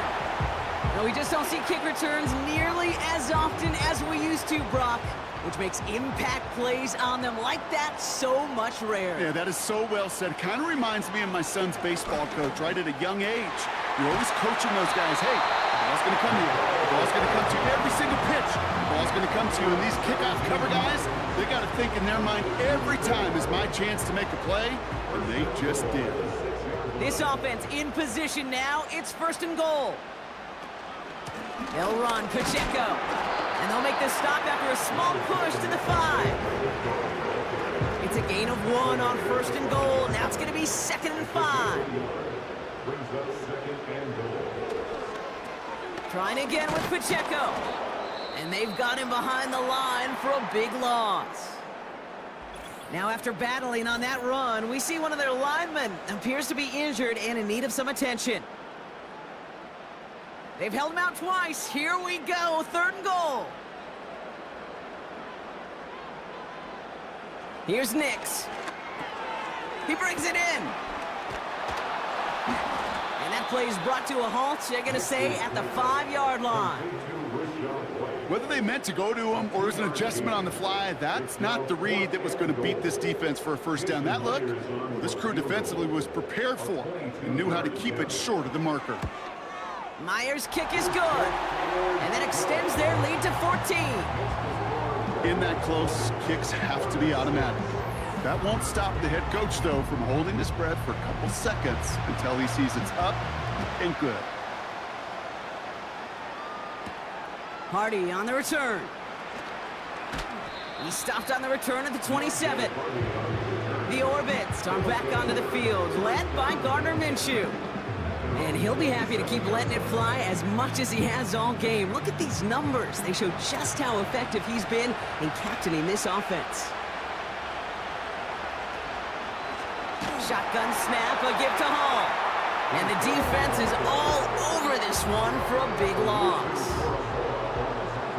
No, we just don't see kick returns nearly as often as we used to, Brock, which makes impact plays on them like that so much rarer. Yeah, that is so well said. Kind of reminds me of my son's baseball coach, right at a young age. You're always coaching those guys, hey, the ball's going to come to you. The ball's going to come to you every single pitch. The ball's going to come to you. And these kickoff cover guys, they got to think in their mind every time is my chance to make a play, and they just did. This offense in position now. It's 1st and goal. They'll run Pacheco, and they'll make the stop after a small push to the 5. It's a gain of 1 on 1st and goal. Now it's going to be 2nd and 5. Trying again with Pacheco, and they've got him behind the line for a big loss. Now, after battling on that run, we see one of their linemen appears to be injured and in need of some attention. They've held him out twice. Here we go, 3rd and goal. Here's Nix. He brings it in. And that play is brought to a halt, they're going to say, at the 5-yard line. Whether they meant to go to him or it was an adjustment on the fly, that's not the read that was going to beat this defense for a first down. That look, well, this crew defensively was prepared for and knew how to keep it short of the marker. Myers' kick is good, and that extends their lead to 14. In that close, kicks have to be automatic. That won't stop the head coach, though, from holding his breath for a couple seconds until he sees it's up and good. Hardy on the return. He stopped on the return at the 27. The Orbits are back onto the field, led by Gardner Minshew. And he'll be happy to keep letting it fly as much as he has all game. Look at these numbers. They show just how effective he's been in captaining this offense. Shotgun snap, a give to Hall. And the defense is all over this one for a big loss.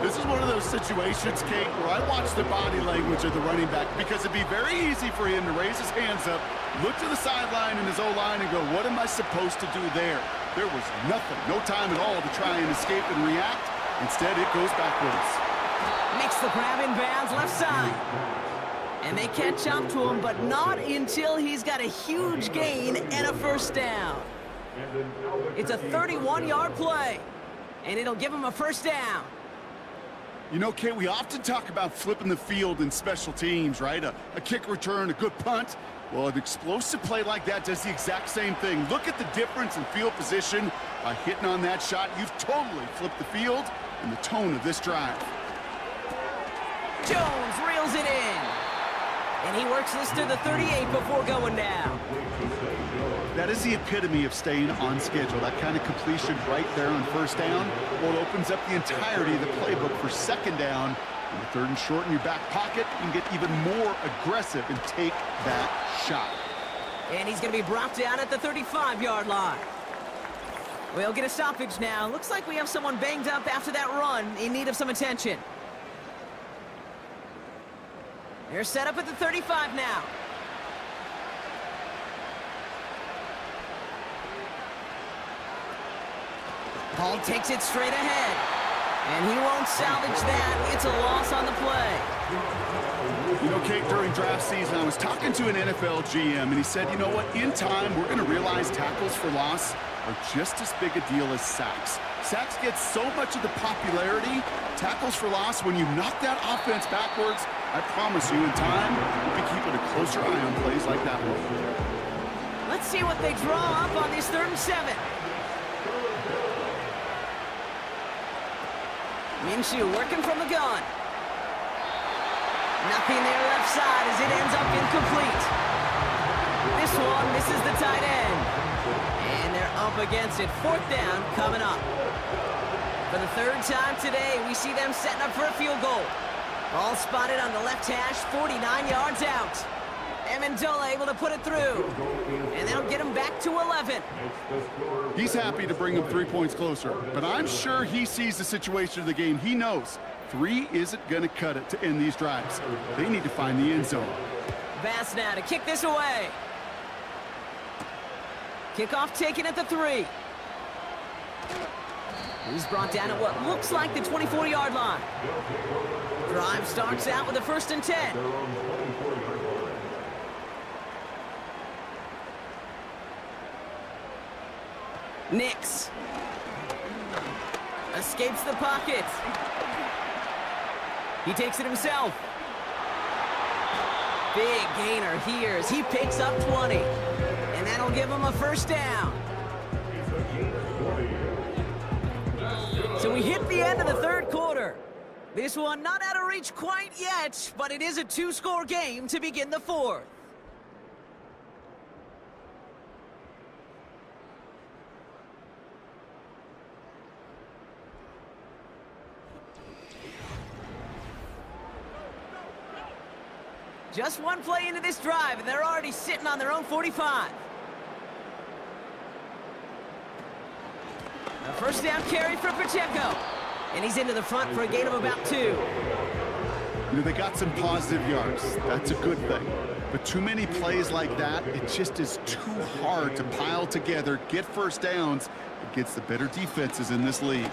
This is one of those situations, Kate, where I watch the body language of the running back because it'd be very easy for him to raise his hands up, look to the sideline in his O-line and go, what am I supposed to do there? There was nothing, no time at all to try and escape and react. Instead, it goes backwards. Makes the grab in bounds left side. And they catch up to him, but not until he's got a huge gain and a first down. It's a 31-yard play, and it'll give him a first down. You know, Kate, we often talk about flipping the field in special teams, right? A kick return, a good punt. Well, an explosive play like that does the exact same thing. Look at the difference in field position. By hitting on that shot, you've totally flipped the field and the tone of this drive. Jones reels it in. And he works this to the 38 before going down. That is the epitome of staying on schedule. That kind of completion right there on first down. Well, it opens up the entirety of the playbook for second down. And the 3rd and short in your back pocket, you can get even more aggressive and take that shot. And he's going to be brought down at the 35-yard line. We'll get a stoppage now. Looks like we have someone banged up after that run in need of some attention. They're set up at the 35 now. Hall takes it straight ahead. And he won't salvage that. It's a loss on the play. You know, Kate, during draft season, I was talking to an NFL GM, and he said, you know what, in time, we're going to realize tackles for loss are just as big a deal as sacks. Sacks get so much of the popularity. Tackles for loss, when you knock that offense backwards, I promise you, in time, we'll be keeping a closer eye on plays like that one. Let's see what they draw up on this 3rd and 7. Minshew working from the gun. Nothing there left side as it ends up incomplete. This one misses the tight end. And they're up against it. 4th down coming up. For the 3rd time today, we see them setting up for a field goal. Ball spotted on the left hash, 49 yards out. Amendola able to put it through. And that'll get him back to 11. He's happy to bring him 3 points closer, but I'm sure he sees the situation of the game. He knows 3 isn't going to cut it to end these drives. They need to find the end zone. Bass now to kick this away. Kickoff taken at the 3. He's brought down at what looks like the 24-yard line. Drive starts out with a 1st and 10. Nix escapes the pocket. He takes it himself. Big gainer here as he picks up 20. And that'll give him a first down. So we hit the end of the 3rd quarter. This one not out of reach quite yet, but it is a 2-score game to begin the 4th. Just one play into this drive, and they're already sitting on their own 45. A first down carry for Pacheco. And he's into the front for a gain of about 2. You know, they got some positive yards. That's a good thing. But too many plays like that, it just is too hard to pile together, get first downs against the better defenses in this league.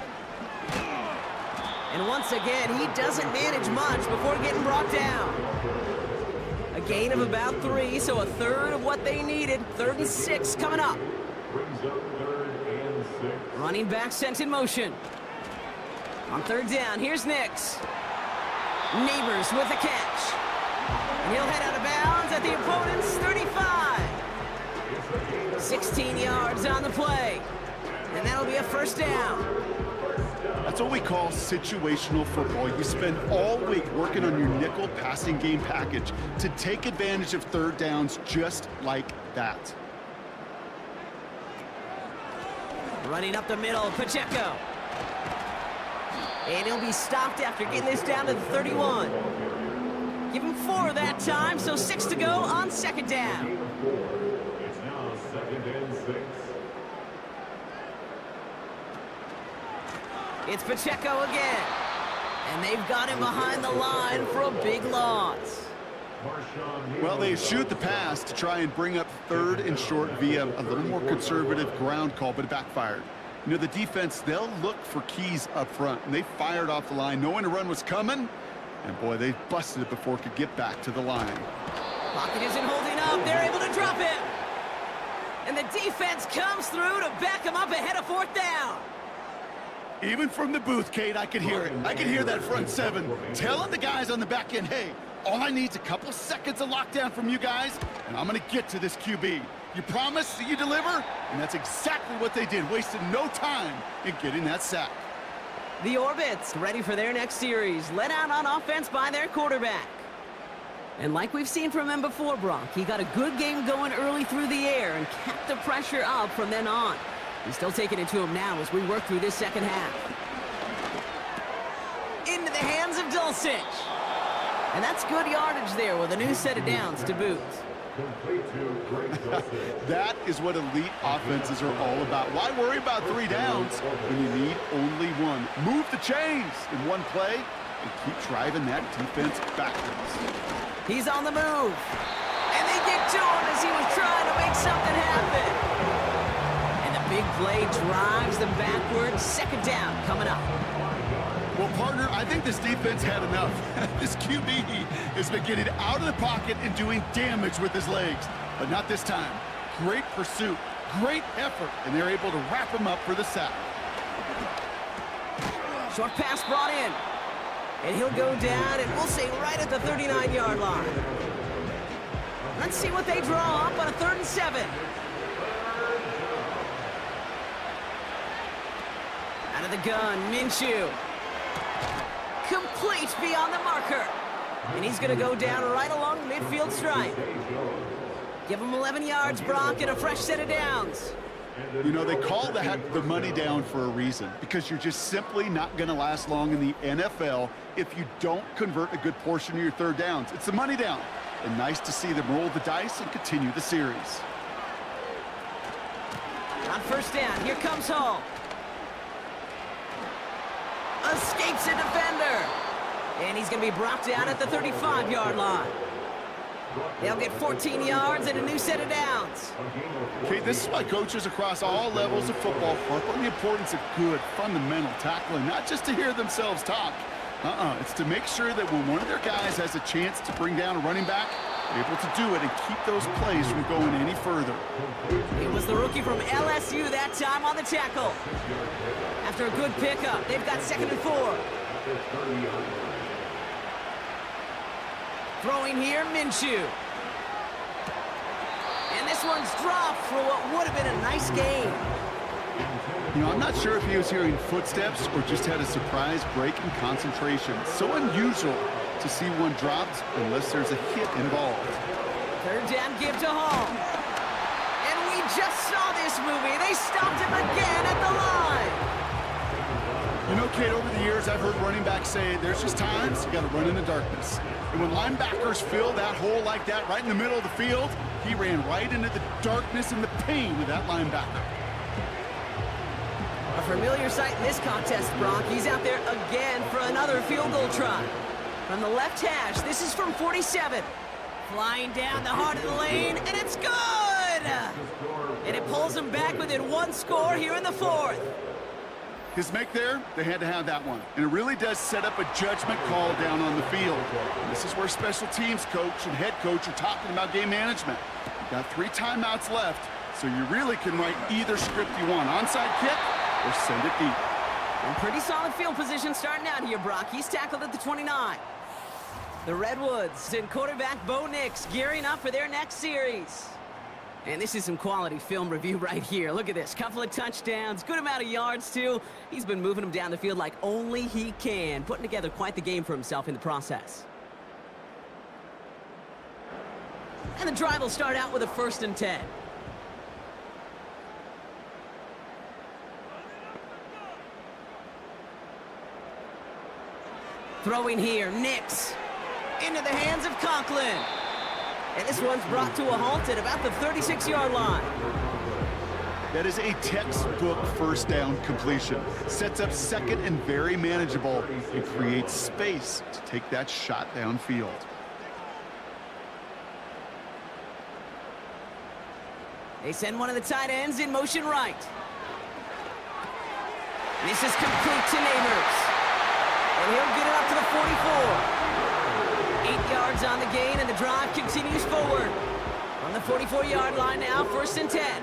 And once again, he doesn't manage much before getting brought down. A gain of about 3, so a third of what they needed. 3rd and 6 coming up. Running back sent in motion. On 3rd down, here's Nix. Neighbors with a catch. And he'll head out of bounds at the opponent's 35. 16 yards on the play. And that'll be a first down. That's what we call situational football. You spend all week working on your nickel passing game package to take advantage of 3rd downs just like that. Running up the middle, Pacheco. And he'll be stopped after getting this down to the 31. Give him 4 that time, so 6 to go on 2nd down. It's now 2nd and 6. It's Pacheco again. And they've got him behind the line for a big loss. Well, they shoot the pass to try and bring up 3rd and short via a little more conservative ground call, but it backfired. You know, the defense, they'll look for keys up front, and they fired off the line knowing a run was coming, and boy, they busted it before it could get back to the line. Pocket isn't holding up. They're able to drop it. And the defense comes through to back him up ahead of 4th down. Even from the booth, Kate, I could hear it. I could hear that front 7 telling the guys on the back end, hey, all I need is a couple seconds of lockdown from you guys, and I'm going to get to this QB. You promise that you deliver? And that's exactly what they did, wasted no time in getting that sack. The Orbits ready for their next series, led out on offense by their quarterback. And like we've seen from him before, Brock, he got a good game going early through the air and kept the pressure up from then on. He's still taking it to him now as we work through this 2nd half. Into the hands of Dulcich. And that's good yardage there with a new set of downs to boot. That is what elite offenses are all about. Why worry about 3 downs when you need only 1? Move the chains in one play and keep driving that defense backwards. He's on the move. And they get to him as he was trying to make something happen. And the big play drives them backwards. 2nd down coming up. Well, partner, I think this defense had enough. This QB has been getting out of the pocket and doing damage with his legs, but not this time. Great pursuit, great effort, and they're able to wrap him up for the sack. Short pass brought in, and he'll go down, and we'll say right at the 39-yard line. Let's see what they draw up on a 3rd and 7. Out of the gun, Minshew. Complete beyond the marker. And he's going to go down right along the midfield stripe. Give him 11 yards, Brock, and a fresh set of downs. You know, they call that the money down for a reason, because you're just simply not going to last long in the NFL if you don't convert a good portion of your 3rd downs. It's the money down. And nice to see them roll the dice and continue the series. On 1st down, here comes Hall. Escapes a defender. And he's going to be brought down at the 35-yard line. They'll get 14 yards and a new set of downs. Okay, this is why coaches across all levels of football harp on the importance of good, fundamental tackling, not just to hear themselves talk. It's to make sure that when one of their guys has a chance to bring down a running back, they're able to do it and keep those plays from going any further. It was the rookie from LSU that time on the tackle. After a good pickup, they've got 2nd and 4. Throwing here, Minshew. And this one's dropped for what would have been a nice game. You know, I'm not sure if he was hearing footsteps or just had a surprise break in concentration. So unusual to see one dropped unless there's a hit involved. 3rd down give to Hall. And we just saw this movie. They stopped him again at the line. You know, Kate, over the years, I've heard running backs say there's just times you got to run in the darkness. And when linebackers fill that hole like that right in the middle of the field, he ran right into the darkness and the pain of that linebacker. A familiar sight in this contest, Brock. He's out there again for another field goal try. From the left hash, this is from 47. Flying down the heart of the lane, and it's good! And it pulls him back within one score here in the fourth. His make there, they had to have that one. And it really does set up a judgment call down on the field. And this is where special teams coach and head coach are talking about game management. You've got 3 timeouts left, so you really can write either script you want. Onside kick or send it deep. And pretty solid field position starting out here, Brock. He's tackled at the 29. The Redwoods and quarterback Bo Nix gearing up for their next series. And this is some quality film review right here. Look at this. Couple of touchdowns, good amount of yards, too. He's been moving them down the field like only he can, putting together quite the game for himself in the process. And the drive will start out with a 1st and 10. Throwing here, Nix. Into the hands of Conklin. And this one's brought to a halt at about the 36-yard line. That is a textbook 1st down completion. Sets up 2nd and very manageable and creates space to take that shot downfield. They send one of the tight ends in motion right. This is complete to Neighbors. And he'll get it up to the 44. 8 yards on the gain, and the drive continues forward. On the 44-yard line now, 1st and 10.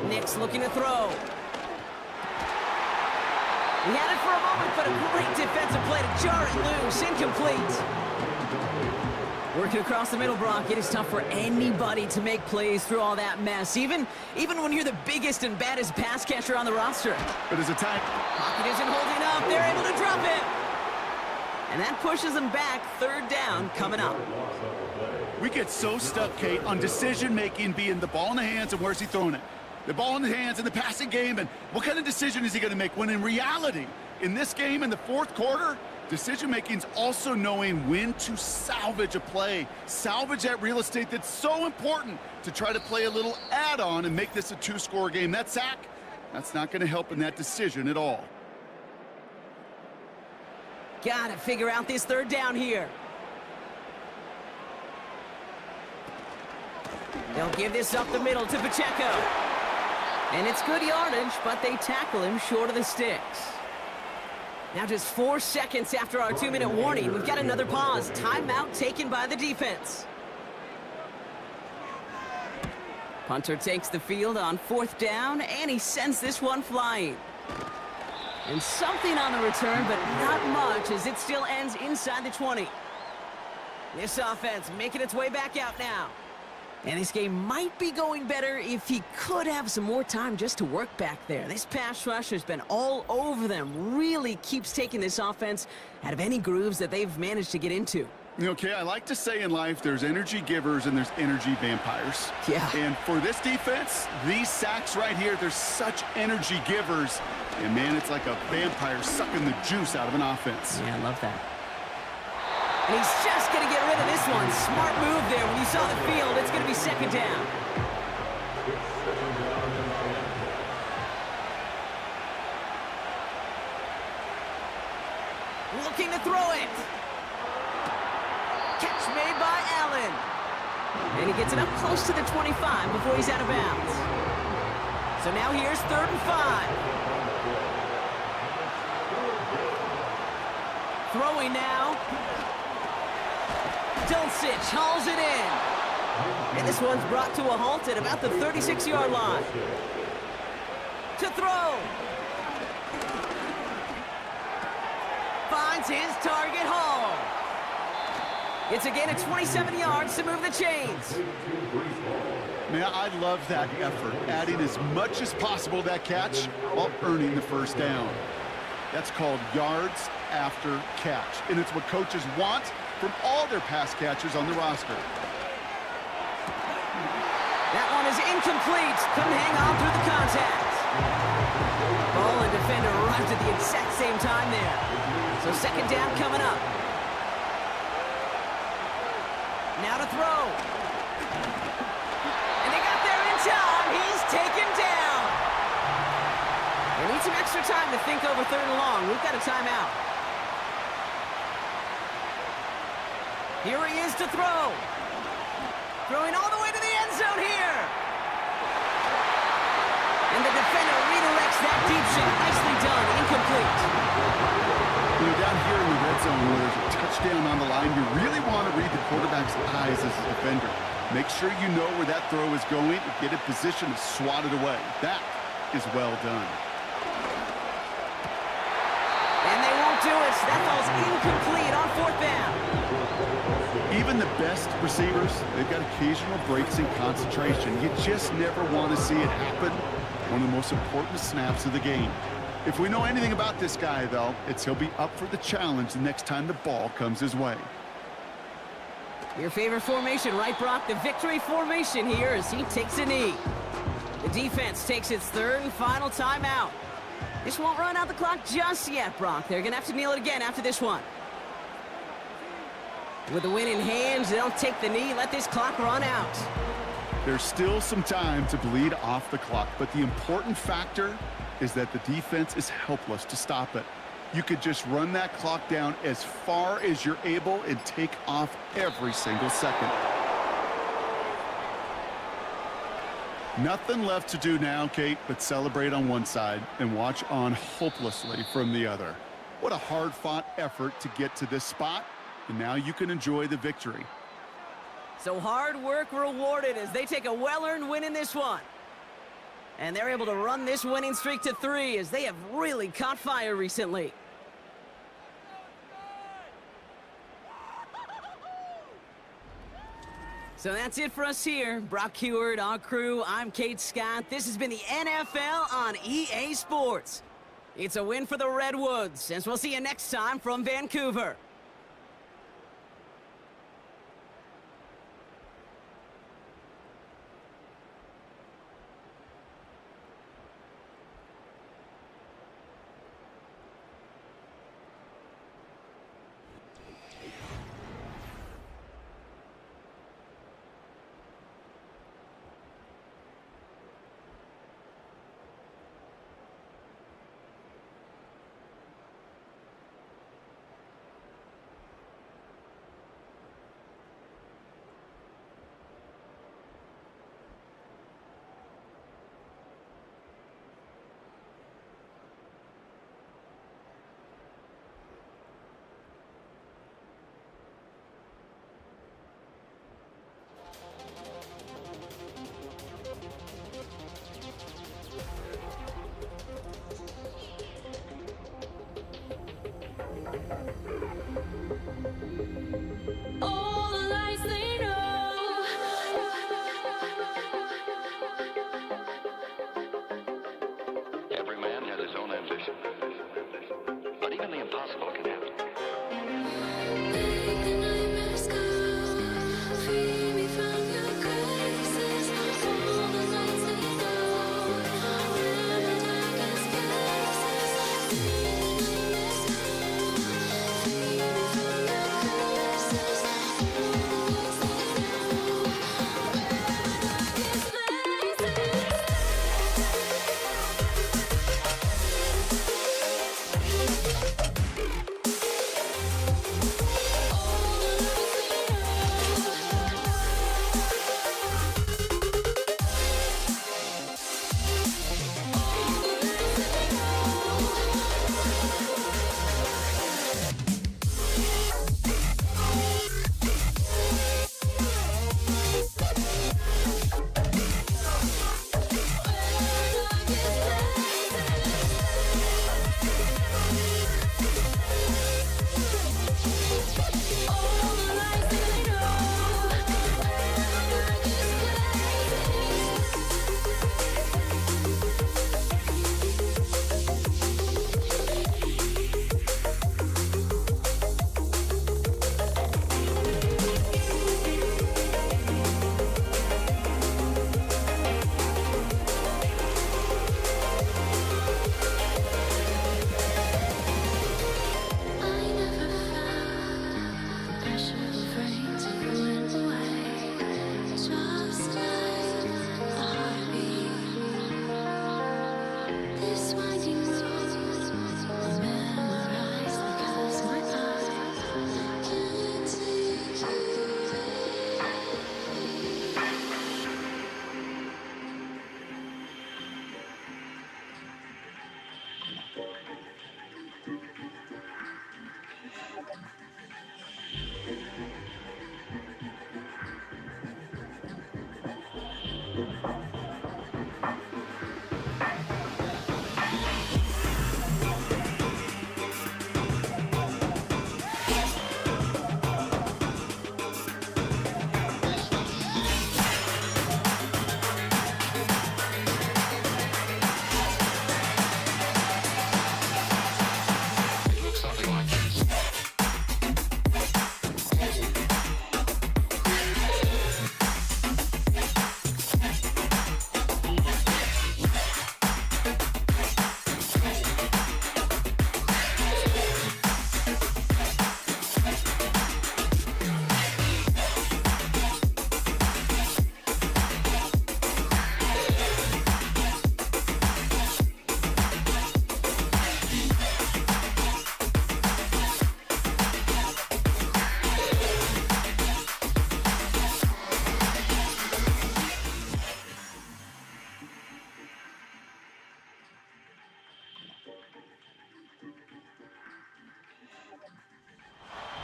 Nix looking to throw. He had it for a moment, but a great defensive play to jar it loose. Incomplete. Working across the middle, Brock. It is tough for anybody to make plays through all that mess, even when you're the biggest and baddest pass catcher on the roster. But as a tight pocket isn't holding up. They're able to drop it. And that pushes them back. 3rd down coming up. We get so stuck, Kate, on decision-making being the ball in the hands and where's he throwing it. The ball in the hands in the passing game, and what kind of decision is he going to make? When in reality, in this game, in the 4th quarter, decision-making's also knowing when to salvage a play. Salvage that real estate that's so important to try to play a little add-on and make this a 2-score game. That sack, that's not going to help in that decision at all. Gotta figure out this 3rd down here. They'll give this up the middle to Pacheco. And it's good yardage, but they tackle him short of the sticks. Now just 4 seconds after our 2-minute warning, we've got another pause. Timeout taken by the defense. Punter takes the field on 4th down, and he sends this one flying. And something on the return, but not much, as it still ends inside the 20. This offense making its way back out now. And this game might be going better if he could have some more time just to work back there. This pass rush has been all over them. Really keeps taking this offense out of any grooves that they've managed to get into. Okay, I like to say in life there's energy givers and there's energy vampires. Yeah. And for this defense, these sacks right here, they're such energy givers. And man, it's like a vampire sucking the juice out of an offense. Yeah, I love that. And he's just going to get rid of this one. Smart move there. When you saw the field, it's going to be 2nd down. Looking to throw it. Catch made by Allen. And he gets it up close to the 25 before he's out of bounds. So now here's 3rd and 5. Throwing now. Dulcich hauls it in. And this one's brought to a halt at about the 36-yard line. To throw. Finds his target, Hall. It's again at 27 yards to move the chains. Man, I love that effort, adding as much as possible to that catch while earning the 1st down. That's called yards after catch, and it's what coaches want from all their pass catchers on the roster. That one is incomplete. Couldn't hang on through the contact. Ball and defender arrived at the exact same time there. So second down coming up. Now to throw. And they got there in time. He's taken down. They need some extra time to think over third and long. We've got a timeout. Here he is to throw. Throwing all the way to the end zone here. And the defender redirects that deep shot. Nicely done. Incomplete. You know, down here in the red zone where there's a touchdown on the line, you really want to read the quarterback's eyes as a defender. Make sure you know where that throw is going and get in position to swat it away. That is well done. And they won't do it. That ball's incomplete on fourth down. Even the best receivers, they've got occasional breaks in concentration. You just never want to see it happen. One of the most important snaps of the game. If we know anything about this guy, though, it's he'll be up for the challenge the next time the ball comes his way. Your favorite formation, right, Brock? The victory formation here as he takes a knee. The defense takes its third and final timeout. This won't run out the clock just yet, Brock. They're going to have to kneel it again after this one. With the win in hand, they'll take the knee, let this clock run out. There's still some time to bleed off the clock, but the important factor is that the defense is helpless to stop it. You could just run that clock down as far as you're able and take off every single second. Nothing left to do now, Kate, but celebrate on one side and watch on hopelessly from the other. What a hard-fought effort to get to this spot, and now you can enjoy the victory. So hard work rewarded as they take a well-earned win in this one. And they're able to run this winning streak to 3 as they have really caught fire recently. So that's it for us here. Brock Heward, our crew, I'm Kate Scott. This has been the NFL on EA Sports. It's a win for the Redwoods, and we'll see you next time from Vancouver. Every man has his own ambition. But even the impossible can happen.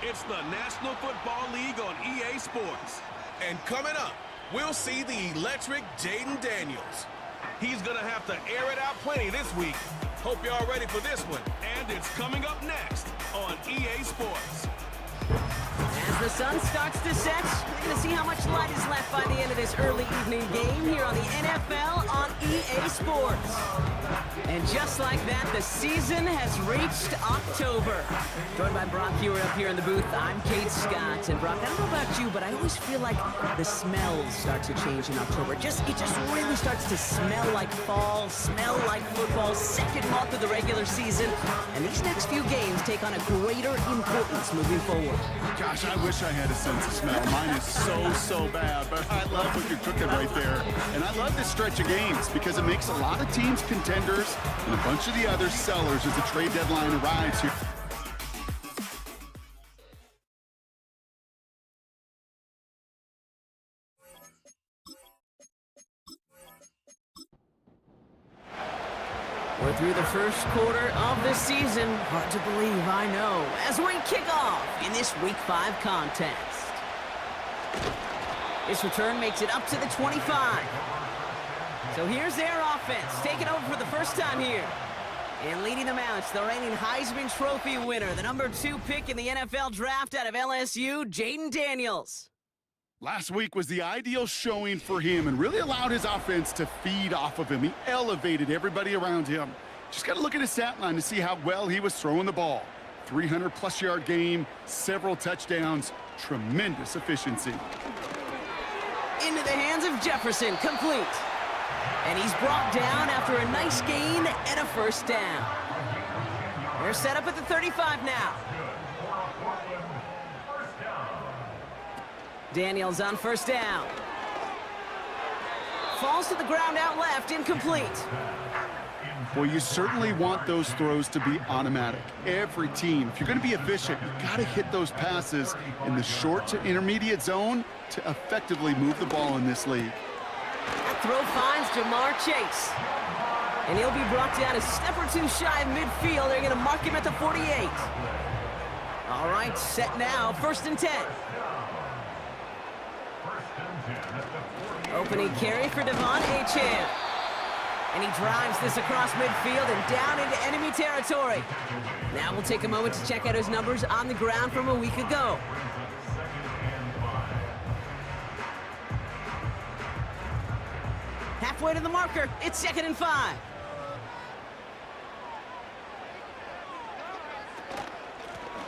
It's the National Football League on EA Sports. And coming up, we'll see the electric Jaden Daniels. He's going to have to air it out plenty this week. Hope y'all ready for this one. And it's coming up next on EA Sports. As the sun starts to set, we're going to see how much light is left by the end of this early evening game here on the NFL on EA Sports. And just like that, the season has reached October. Joined by Brock Hewer up here in the booth, I'm Kate Scott. And Brock, I don't know about you, but I always feel like the smells start to change in October. It just really starts to smell like fall, smell like football, second month of the regular season. And these next few games take on a greater importance moving forward. Gosh, I wish I had a sense of smell. Mine is so bad, but I love what you're cooking right there. And I love this stretch of games because it makes a lot of teams contenders and a bunch of the other sellers as the trade deadline arrives here. We're through the first quarter of the season. Hard to believe, I know, as we kick off in this Week 5 contest. This return makes it up to the 25. So here's their offense, taking over for the first time here. And leading them out, it's the reigning Heisman Trophy winner, the number 2 pick in the NFL draft out of LSU, Jaden Daniels. Last week was the ideal showing for him and really allowed his offense to feed off of him. He elevated everybody around him. Just got to look at his stat line to see how well he was throwing the ball. 300-plus yard game, several touchdowns, tremendous efficiency. Into the hands of Jefferson, complete. And he's brought down after a nice gain and a first down. They're set up at the 35 now. Daniels on first down. Falls to the ground out left, incomplete. Well, you certainly want those throws to be automatic. Every team, if you're going to be efficient, you've got to hit those passes in the short to intermediate zone to effectively move the ball in this league. That throw finds Jamar Chase. And he'll be brought down a step or two shy of midfield. They're going to mark him at the 48. All right, set now, 1st and 10. Opening carry for Devon Achane. And he drives this across midfield and down into enemy territory. Now we'll take a moment to check out his numbers on the ground from a week ago. Halfway to the marker, it's 2nd and 5.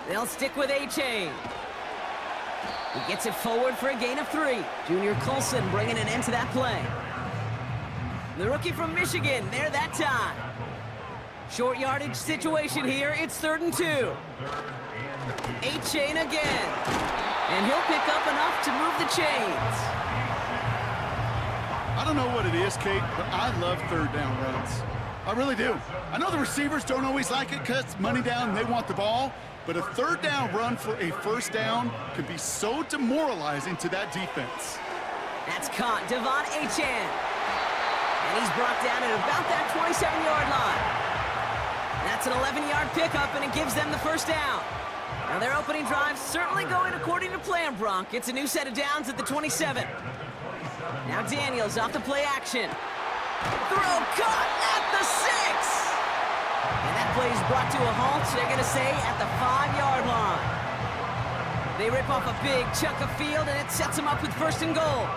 They'll stick with Achane. He gets it forward for a gain of 3. Junior Colson bringing an end to that play. The rookie from Michigan, there that time. Short yardage situation here. It's 3rd and 2. Achane again. And he'll pick up enough to move the chains. I don't know what it is, Kate, but I love 3rd down runs. I really do. I know the receivers don't always like it because it's money down and they want the ball. But a 3rd down run for a 1st down can be so demoralizing to that defense. That's caught, Devon Achane. And he's brought down at about that 27-yard line. That's an 11-yard pickup, and it gives them the 1st down. Now their opening drive certainly going according to plan, Bronk. It's a new set of downs at the 27. Now Daniels off the play action. Throw caught at the 6. And that play is brought to a halt, they're going to say, at the 5-yard line. They rip off a big chunk of field, and it sets them up with 1st and goal.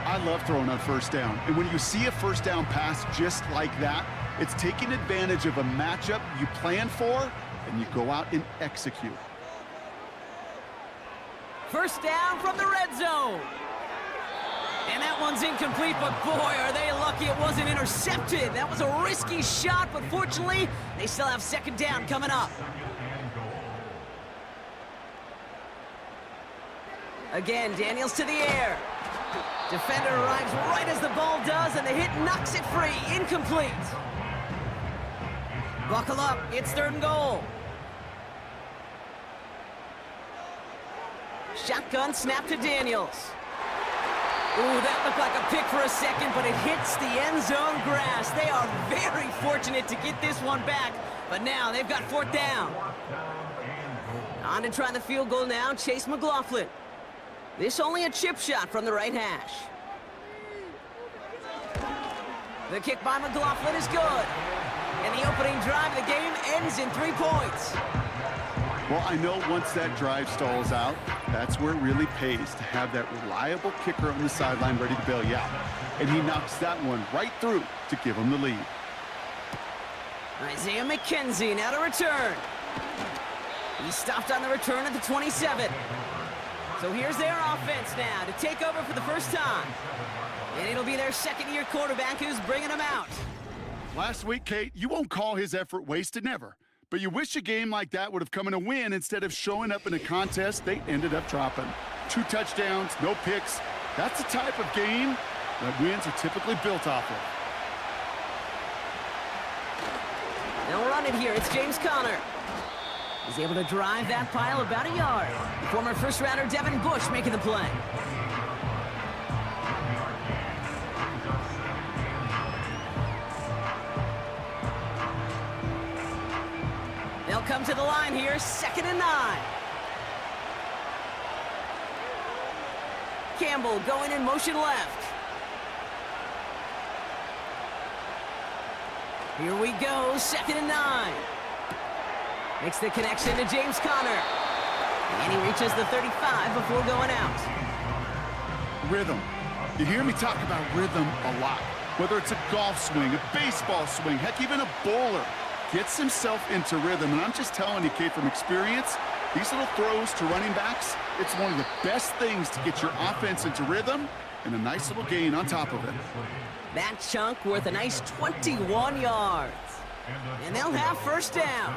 I love throwing on 1st down. And when you see a 1st down pass just like that, it's taking advantage of a matchup you plan for, and you go out and execute. 1st down from the red zone. And that one's incomplete, but boy, are they lucky it wasn't intercepted. That was a risky shot, but fortunately, they still have 2nd down coming up. Again, Daniels to the air. Defender arrives right as the ball does, and the hit knocks it free. Incomplete. Buckle up, it's 3rd and goal. Shotgun snap to Daniels. Ooh, that looked like a pick for a second, but it hits the end zone grass. They are very fortunate to get this one back, but now they've got 4th down. On to try the field goal now, Chase McLaughlin. This only a chip shot from the right hash. The kick by McLaughlin is good. And the opening drive of the game ends in 3 points. Well, I know once that drive stalls out, that's where it really pays to have that reliable kicker on the sideline ready to bail you out. And he knocks that one right through to give him the lead. Isaiah McKenzie now to return. He stopped on the return at the 27. So here's their offense now to take over for the first time. And it'll be their second-year quarterback who's bringing them out. Last week, Kate, you won't call his effort wasted, never. But you wish a game like that would have come in a win instead of showing up in a contest they ended up dropping. 2 touchdowns, no picks. That's the type of game that wins are typically built off of. They'll run it here. It's James Conner. He's able to drive that pile about a yard. Former first-rounder Devin Bush making the play. They'll come to the line here, 2nd and 9. Campbell going in motion left. Here we go, 2nd and 9. Makes the connection to James Conner. And he reaches the 35 before going out. Rhythm. You hear me talk about rhythm a lot. Whether it's a golf swing, a baseball swing, heck, even a bowler gets himself into rhythm. And I'm just telling you, Kate, from experience, these little throws to running backs, it's one of the best things to get your offense into rhythm and a nice little gain on top of it. That chunk worth a nice 21 yards. And they'll have first down.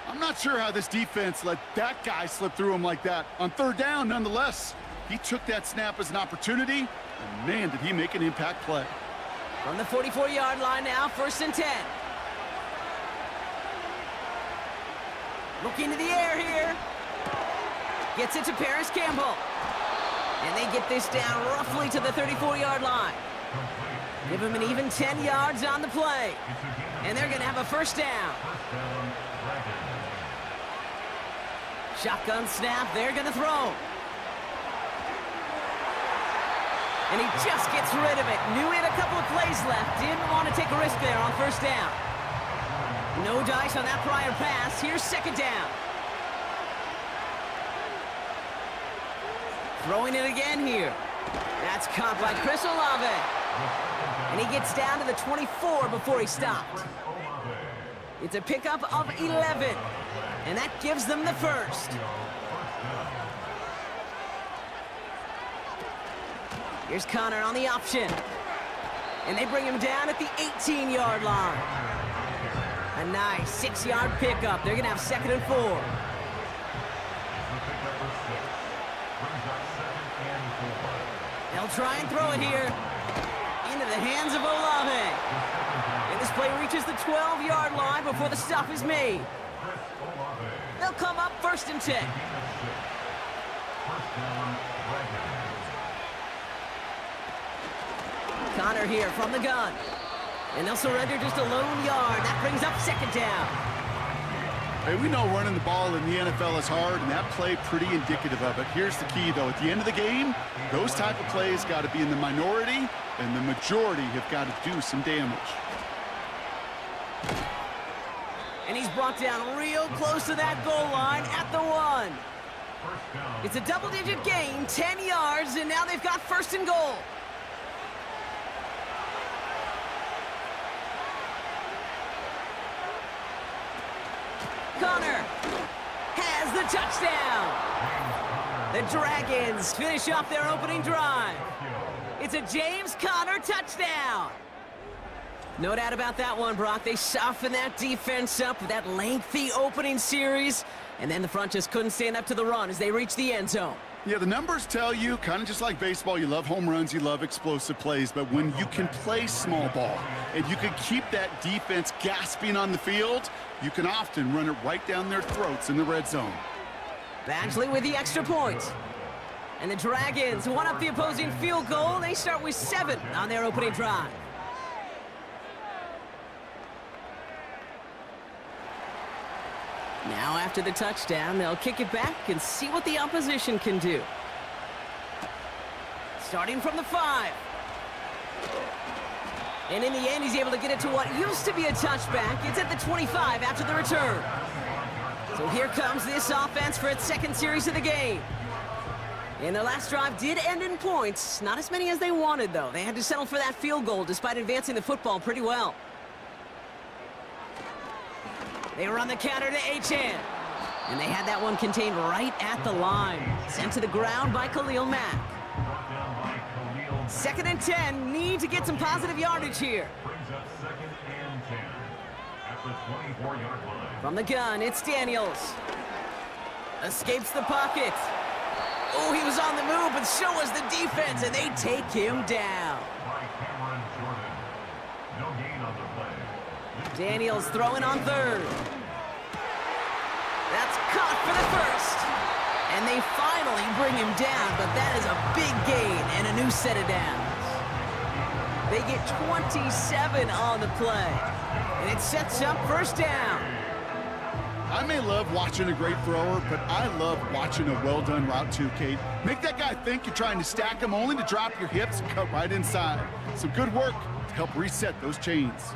I'm not sure how this defense let that guy slip through him like that. On 3rd down, nonetheless, he took that snap as an opportunity, and man, did he make an impact play. From the 44-yard line now, 1st and 10. Looking to the air here. Gets it to Paris Campbell. And they get this down roughly to the 34-yard line. Give him an even 10 yards on the play. And they're going to have a first down. Shotgun snap, they're going to throw. And he just gets rid of it. Knew he had a couple of plays left. Didn't want to take a risk there on 1st down. No dice on that prior pass. Here's 2nd down. Throwing it again here. That's caught by Chris Olave. And he gets down to the 24 before he stopped. It's a pickup of 11. And that gives them the first. Here's Conner on the option. And they bring him down at the 18-yard line. A nice 6-yard pickup. They're going to have 2nd and 4. They'll try and throw it here into the hands of Olave. And this play reaches the 12-yard line before the stop is made. They'll come up 1st and 10. Conner here from the gun. And they'll surrender just a lone yard. That brings up 2nd down. Hey, we know running the ball in the NFL is hard, and that play pretty indicative of it. Here's the key, though. At the end of the game, those type of plays got to be in the minority, and the majority have got to do some damage. And he's brought down real close to that goal line at the 1. It's a double-digit gain, 10 yards, and now they've got 1st and goal. Conner has the touchdown. The Dragons finish off their opening drive. It's a James Conner touchdown. No doubt about that one, Brock. They softened that defense up with that lengthy opening series, and then the front just couldn't stand up to the run as they reached the end zone. Yeah, the numbers tell you, kind of just like baseball, you love home runs, you love explosive plays, but when you can play small ball and you can keep that defense gasping on the field, you can often run it right down their throats in the red zone. Badgley with the extra point. And the Dragons won up the opposing field goal. They start with 7 on their opening drive. Now after the touchdown, they'll kick it back and see what the opposition can do. Starting from the 5. And in the end, he's able to get it to what used to be a touchback. It's at the 25 after the return. So here comes this offense for its second series of the game. And their last drive did end in points. Not as many as they wanted, though. They had to settle for that field goal despite advancing the football pretty well. They were on the counter to Achane. And they had that one contained right at the line. Sent to the ground by Khalil Mack. 2nd and 10. Need to get some positive yardage here. Brings up 2nd and 10 at the 24-yard line. From the gun, it's Daniels. Escapes the pocket. Oh, he was on the move, but so was the defense, and they take him down. By Cameron Jordan. No gain on the play. Daniels throwing on 3rd. That's caught for the 1st. And they finally bring him down, but that is a big gain and a new set of downs. They get 27 on the play. And it sets up 1st down. I may love watching a great thrower, but I love watching a well-done route too, Kate. Make that guy think you're trying to stack him only to drop your hips and cut right inside. Some good work to help reset those chains.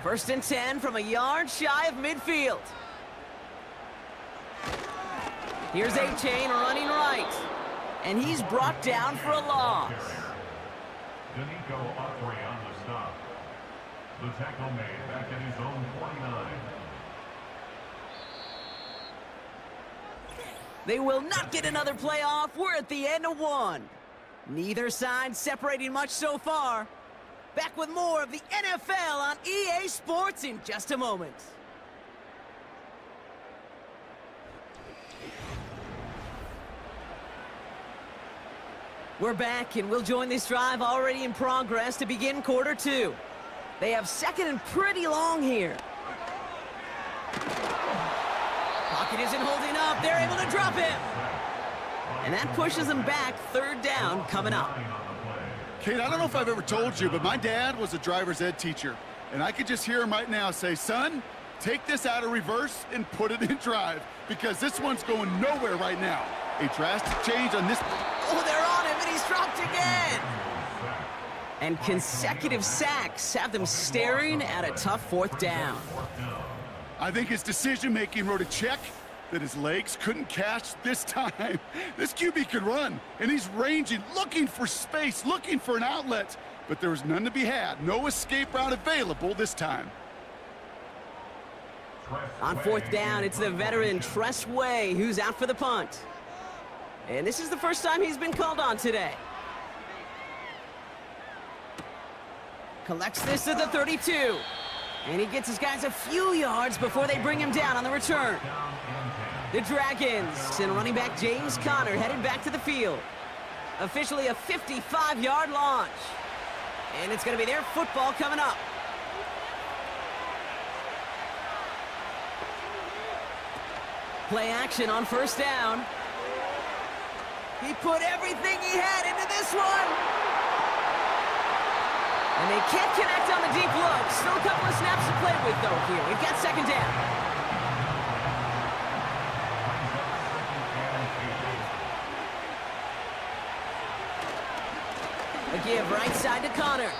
1st and 10 from a yard shy of midfield. Here's Achane running right. And he's brought down for a loss. Danico Autry on the stop. The tackle made back at his own 29. They will not get another play off. We're at the end of 1. Neither side separating much so far. Back with more of the NFL on EA Sports in just a moment. We're back, and we'll join this drive already in progress to begin quarter 2. They have 2nd and pretty long here. Pocket isn't holding up. They're able to drop him. And that pushes them back. 3rd down coming up. Kate, I don't know if I've ever told you, but my dad was a driver's ed teacher. And I could just hear him right now say, son, take this out of reverse and put it in drive, because this one's going nowhere right now. A drastic change on this. Oh, they're on him, and he's dropped again. And consecutive sacks have them staring at a tough 4th down. I think his decision-making wrote a check that his legs couldn't catch this time. This QB can run, and he's ranging, looking for space, looking for an outlet. But there was none to be had. No escape route available this time. On 4th down, it's the veteran Tress Way who's out for the punt. And this is the first time he's been called on today. Collects this at the 32. And he gets his guys a few yards before they bring him down on the return. The Dragons and running back James Conner headed back to the field. Officially a 55-yard launch. And it's going to be their football coming up. Play action on 1st down. He put everything he had into this one. And they can't connect on the deep look. Still a couple of snaps to play with, though, here. We've got 2nd down. A give right side to Conner.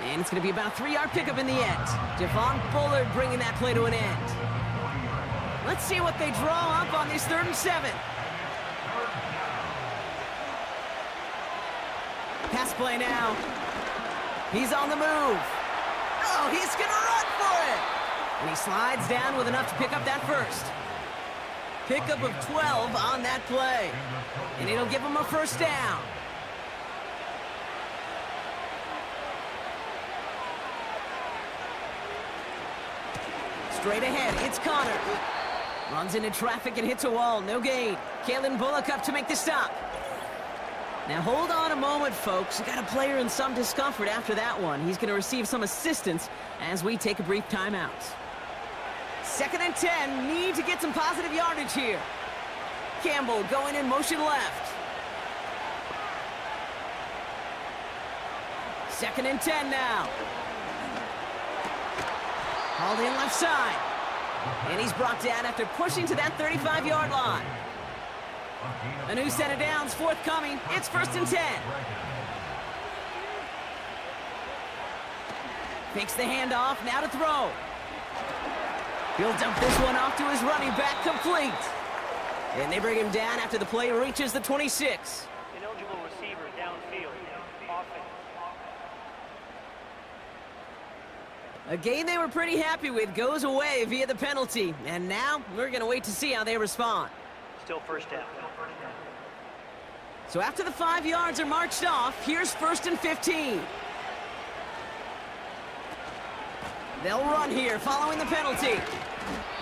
And it's going to be about a 3-yard pickup in the end. Javon Bullard bringing that play to an end. Let's see what they draw up on this 3rd and 7. Pass play now. He's on the move. Oh, he's going to run for it. And he slides down with enough to pick up that 1st. Pickup of 12 on that play. And it'll give him a 1st down. Straight ahead, it's Conner. Runs into traffic and hits a wall. No gain. Kalen Bullock up to make the stop. Now hold on a moment, folks. We got a player in some discomfort after that one. He's going to receive some assistance as we take a brief timeout. 2nd and 10. Need to get some positive yardage here. Campbell going in motion left. 2nd and 10 now. Hauled in left side. And he's brought down after pushing to that 35-yard line. A new set of downs forthcoming. It's 1st and 10. Fakes the handoff, now to throw. He'll dump this one off to his running back, complete. And they bring him down after the play reaches the 26. Ineligible receiver downfield. Offense. A game they were pretty happy with goes away via the penalty. And now we're going to wait to see how they respond. Still 1st down. So after the 5 yards are marched off, here's 1st and 15. They'll run here following the penalty.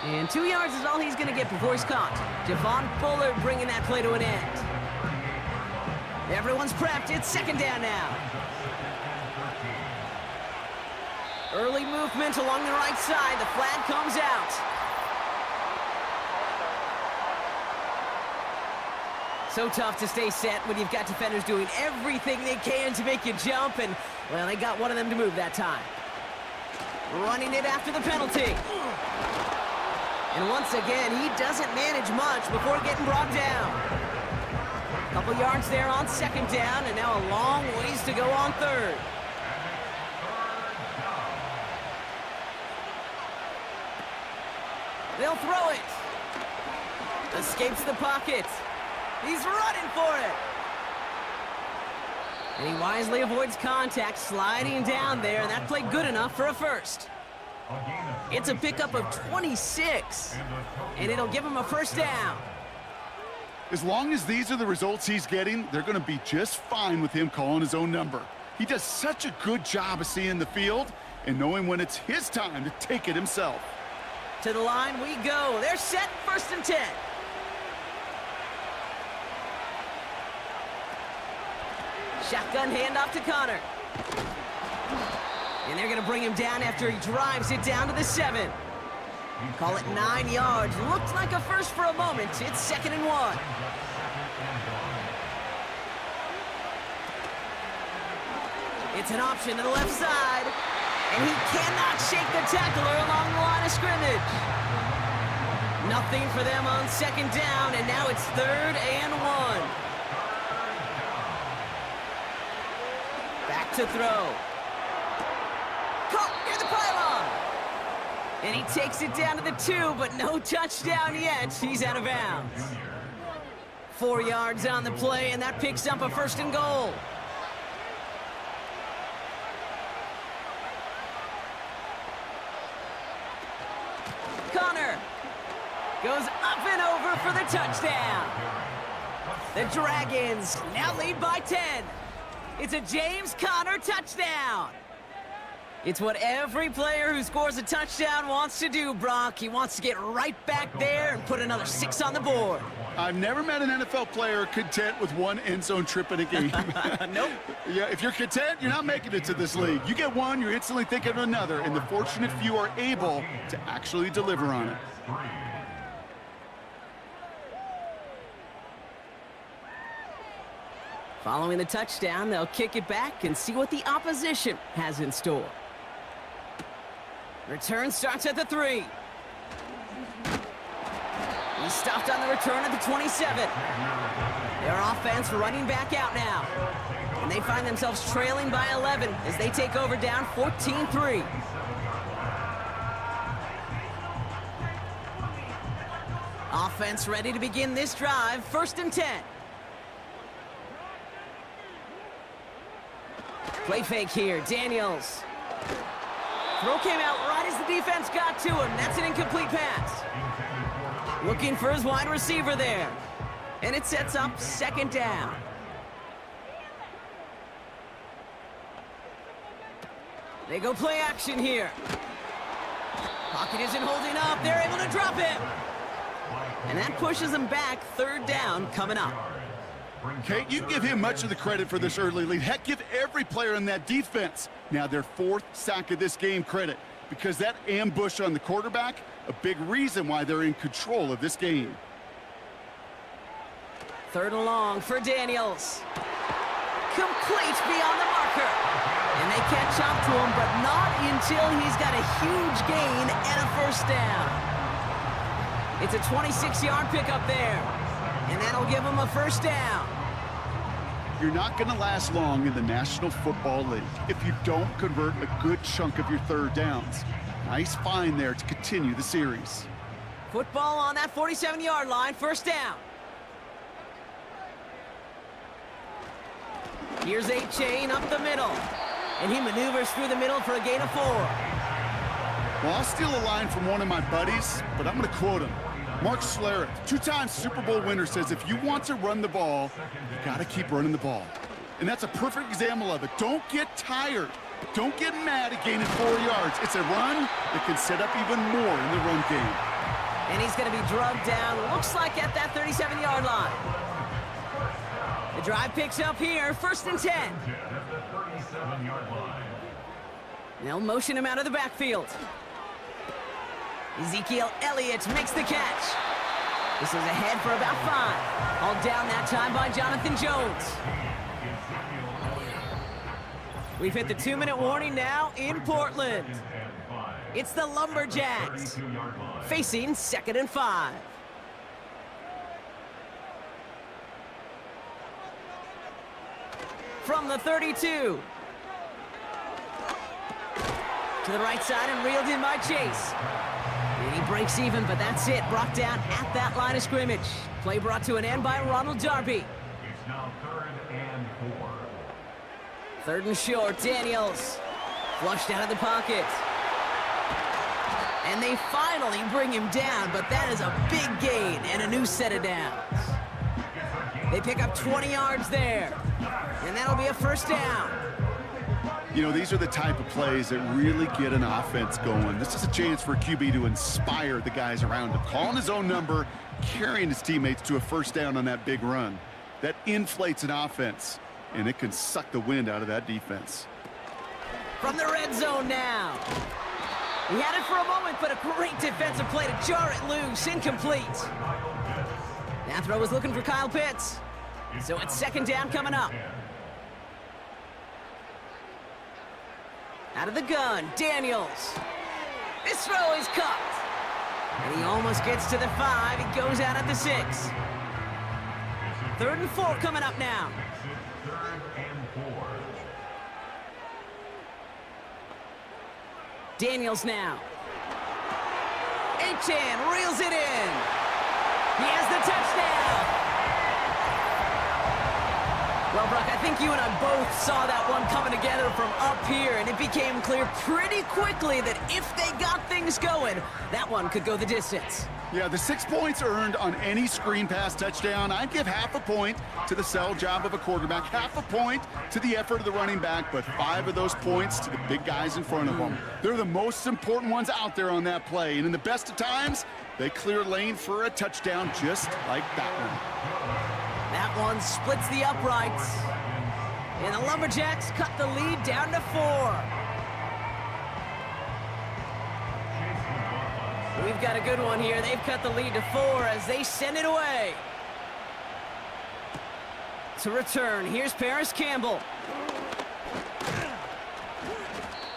And 2 yards is all he's going to get before he's caught. Javon Bullard bringing that play to an end. Everyone's prepped. It's 2nd down now. Early movement along the right side. The flag comes out. So tough to stay set when you've got defenders doing everything they can to make you jump. And, well, they got one of them to move that time. Running it after the penalty. And once again, he doesn't manage much before getting brought down. A couple yards there on 2nd down, and now a long ways to go on 3rd. They'll throw it. Escapes the pocket. He's running for it. And he wisely avoids contact, sliding down there, and that played good enough for a first. It's a pickup of 26, and it'll give him a 1st down. As long as these are the results he's getting, they're going to be just fine with him calling his own number. He does such a good job of seeing the field and knowing when it's his time to take it himself. To the line we go. They're set, 1st and 10. Shotgun handoff to Connor. And they're going to bring him down after he drives it down to the 7. Call it 9 yards. Looked like a first for a moment. It's 2nd and 1. It's an option to the left side. And he cannot shake the tackler along the line of scrimmage. Nothing for them on 2nd down, and now it's 3rd and 1. Back to throw. Caught near the pylon. And he takes it down to the 2, but no touchdown yet. He's out of bounds. 4 yards on the play, and that picks up a 1st and goal. Connor goes up and over for the touchdown. The Dragons now lead by 10. It's a James Conner touchdown. It's what every player who scores a touchdown wants to do, Brock. He wants to get right back there and put another 6 on the board. I've never met an NFL player content with one end zone trip in a game. Nope. Yeah, if you're content, you're not making it to this league. You get one, you're instantly thinking of another, and the fortunate few are able to actually deliver on it. Following the touchdown, they'll kick it back and see what the opposition has in store. Return starts at the 3. He's stopped on the return at the 27. Their offense running back out now. And they find themselves trailing by 11 as they take over down 14-3. Offense ready to begin this drive, 1st and 10. Play fake here, Daniels. Throw came out right as the defense got to him. That's an incomplete pass. Looking for his wide receiver there. And it sets up 2nd down. They go play action here. Pocket isn't holding up. They're able to drop him. And that pushes them back, 3rd down coming up. Kate, you give him much of the credit for this early lead. Heck, give every player in that defense now their 4th sack of this game credit, because that ambush on the quarterback, a big reason why they're in control of this game. 3rd and long for Daniels. Complete beyond the marker. And they catch up to him, but not until he's got a huge gain and a 1st down. It's a 26-yard pickup there, and that'll give them a first down. You're not going to last long in the National Football League if you don't convert a good chunk of your third downs. Nice find there to continue the series. Football on that 47-yard line, first down. Here's A-Chain up the middle, and he maneuvers through the middle for a gain of 4. Well, I'll steal a line from one of my buddies, but I'm going to quote him. Mark Schlereth, two-time Super Bowl winner, says if you want to run the ball, you got to keep running the ball. And that's a perfect example of it. Don't get tired. Don't get mad at gaining 4 yards. It's a run that can set up even more in the run game. And he's going to be drugged down, looks like at that 37-yard line. The drive picks up here, 1st and 10. They'll motion him out of the backfield. Ezekiel Elliott makes the catch. This is ahead for about 5. All down that time by Jonathan Jones. We've hit the 2-minute warning now in Portland. It's the Lumberjacks facing 2nd and 5. From the 32. To the right side and reeled in by Chase. And he breaks even, but that's it. Brought down at that line of scrimmage. Play brought to an end by Ronald Darby. It's now 3rd and 4. 3rd and short, Daniels. Flushed out of the pocket. And they finally bring him down, but that is a big gain and a new set of downs. They pick up 20 yards there, and that'll be a first down. You know, these are the type of plays that really get an offense going. This is a chance for a QB to inspire the guys around him. Calling his own number, carrying his teammates to a first down on that big run. That inflates an offense, and it can suck the wind out of that defense. From the red zone now. He had it for a moment, but a great defensive play to jar it loose. Incomplete. That throw was looking for Kyle Pitts. So it's 2nd down coming up. Out of the gun, Daniels. This throw is cut. And he almost gets to the 5. He goes out at the 6. 3rd and 4 coming up now. 3rd and 4. Daniels now. A-Chan reels it in. He has the touchdown. Well, Brock, I think you and I both saw that one coming together from up here, and it became clear pretty quickly that if they got things going, that one could go the distance. Yeah, the 6 points earned on any screen pass touchdown. I'd give half a point to the sell job of a quarterback, half a point to the effort of the running back, but 5 of those points to the big guys in front of them. They're the most important ones out there on that play, and in the best of times, they clear lane for a touchdown just like that one. That one splits the uprights. And the Lumberjacks cut the lead down to 4. We've got a good one here. They've cut the lead to 4 as they send it away. To return, here's Paris Campbell.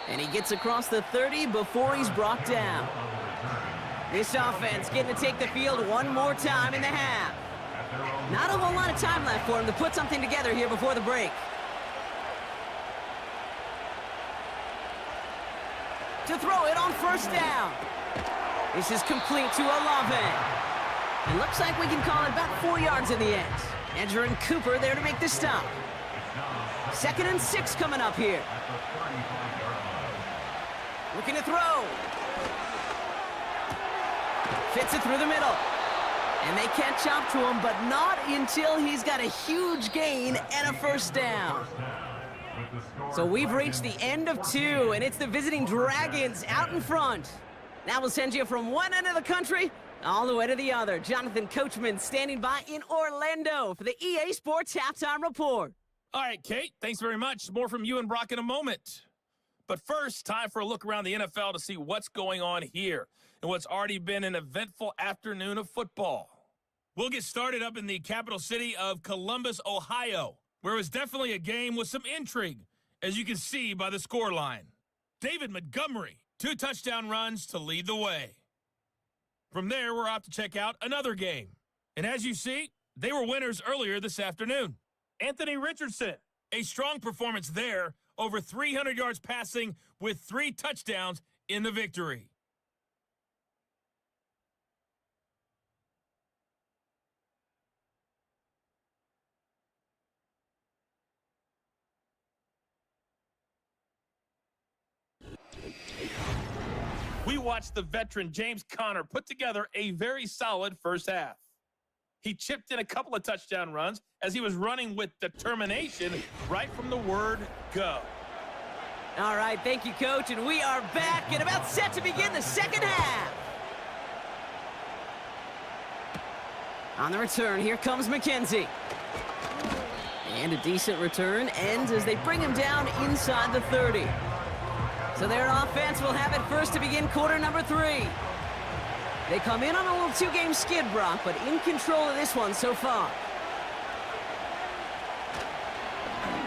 And he gets across the 30 before he's brought down. This offense getting to take the field one more time in the half. Not a whole lot of time left for him to put something together here before the break. To throw it on 1st down. This is complete to Olave. It looks like we can call it about 4 yards in the end. Edger and Cooper there to make the stop. 2nd and 6 coming up here. Looking to throw. Fits it through the middle. And they catch up to him, but not until he's got a huge gain and a first down. So we've reached the end of 2, and it's the visiting Dragons out in front. Now we'll send you from one end of the country all the way to the other. Jonathan Coachman standing by in Orlando for the EA Sports Halftime Report. All right, Kate, thanks very much. More from you and Brock in a moment. But first, time for a look around the NFL to see what's going on here and what's already been an eventful afternoon of football. We'll get started up in the capital city of Columbus, Ohio, where it was definitely a game with some intrigue, as you can see by the scoreline. David Montgomery, 2 touchdown runs to lead the way. From there, we're off to check out another game. And as you see, they were winners earlier this afternoon. Anthony Richardson, a strong performance there, over 300 yards passing with 3 touchdowns in the victory. We watched the veteran James Conner put together a very solid first half. He chipped in a couple of touchdown runs as he was running with determination right from the word go. All right, thank you, Coach, and we are back and about set to begin the second half. On the return, here comes McKenzie. And a decent return ends as they bring him down inside the 30. So their offense will have it first to begin quarter number 3. They come in on a little 2-game skid, Brock, but in control of this one so far.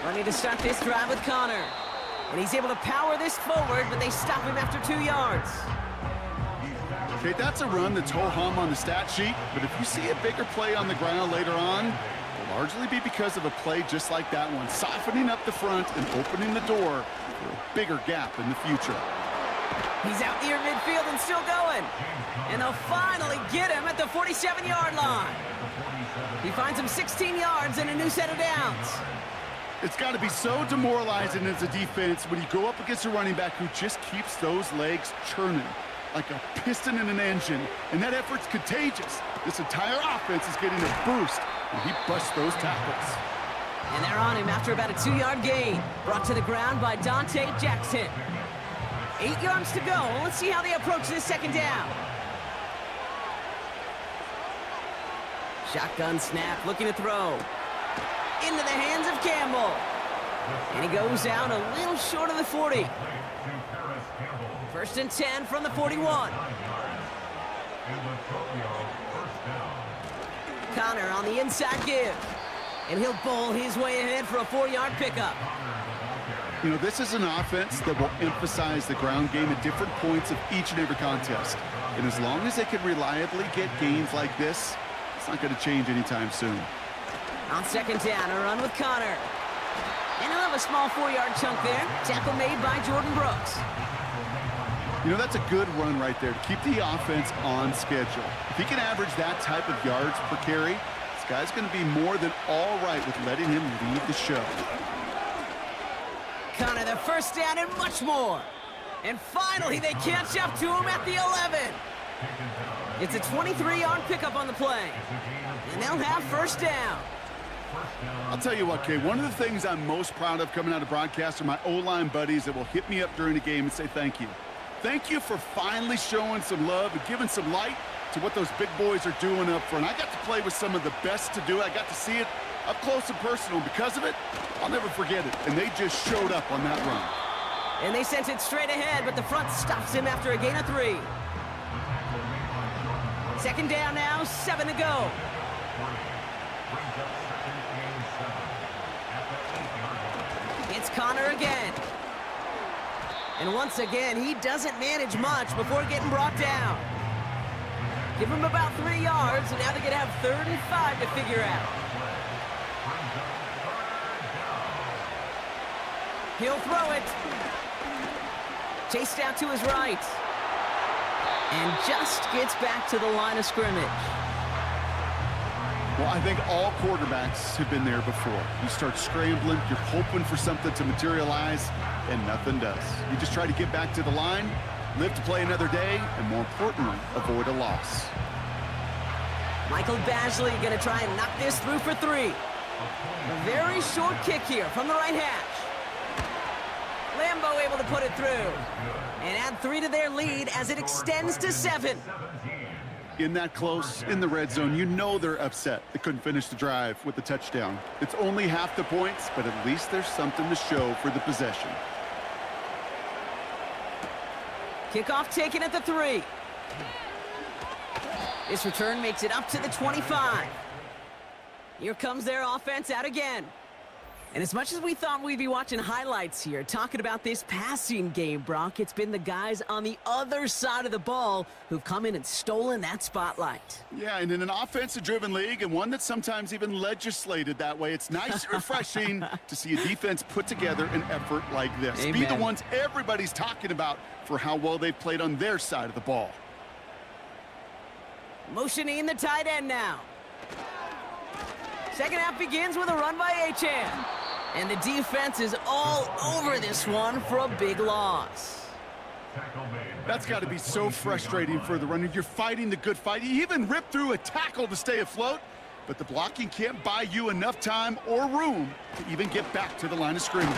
Ready to start this drive with Conner. And he's able to power this forward, but they stop him after 2 yards. Okay, that's a run that's ho-hum on the stat sheet, but if you see a bigger play on the ground later on, it'll largely be because of a play just like that one, softening up the front and opening the door for a bigger gap in the future. He's out near midfield and still going. And they'll finally get him at the 47-yard line. He finds him 16 yards and a new set of downs. It's got to be so demoralizing as a defense when you go up against a running back who just keeps those legs churning like a piston in an engine, and that effort's contagious. This entire offense is getting a boost when he busts those tackles. And they're on him after about a 2-yard gain. Brought to the ground by Dante Jackson. 8 yards to go. Let's see how they approach this second down. Shotgun snap, looking to throw. Into the hands of Campbell. And he goes out a little short of the 40. First and 10 from the 41. Conner on the inside give. And he'll bowl his way ahead for a 4-yard pickup. You know, this is an offense that will emphasize the ground game at different points of each and every contest. And as long as they can reliably get gains like this, it's not going to change anytime soon. On second down, a run with Conner. And he'll have a small 4-yard chunk there. Tackle made by Jordan Brooks. You know, that's a good run right there to keep the offense on schedule. If he can average that type of yards per carry, this guy's going to be more than all right with letting him lead the show. Conner, the first down and much more. And finally, they catch up to him at the 11. It's a 23-yard pickup on the play. And they'll have first down. I'll tell you what, Kay, one of the things I'm most proud of coming out of broadcast are my O-line buddies that will hit me up during the game and say thank you. Thank you for finally showing some love and giving some light to what those big boys are doing up front. I got to play with some of the best to do it. I got to see it up close and personal. Because of it, I'll never forget it. And they just showed up on that run. And they sent it straight ahead, but the front stops him after a gain of 3. Second down now, 7 to go. It's Conner again. And once again, he doesn't manage much before getting brought down. Give him about 3 yards, and now they're going to have 3rd and 5 to figure out. He'll throw it. Chased out to his right. And just gets back to the line of scrimmage. Well, I think all quarterbacks have been there before. You start scrambling, you're hoping for something to materialize, and nothing does. You just try to get back to the line, live to play another day, and more importantly, avoid a loss. Michael Badgley going to try and knock this through for 3. A very short kick here from the right hash. Lambeau able to put it through. And add 3 to their lead as it extends to 7. In that close, in the red zone, you know they're upset. They couldn't finish the drive with the touchdown. It's only half the points, but at least there's something to show for the possession. Kickoff taken at the 3. This return makes it up to the 25. Here comes their offense out again. And as much as we thought we'd be watching highlights here, talking about this passing game, Brock, it's been the guys on the other side of the ball who've come in and stolen that spotlight. Yeah, and in an offensive-driven league, and one that's sometimes even legislated that way, it's nice and refreshing to see a defense put together an effort like this. Amen. Be the ones everybody's talking about for how well they've played on their side of the ball. Motioning the tight end now. Second half begins with a run by Achane. And the defense is all over this one for a big loss. That's got to be so frustrating for the runner. You're fighting the good fight. You even rip through a tackle to stay afloat, but the blocking can't buy you enough time or room to even get back to the line of scrimmage.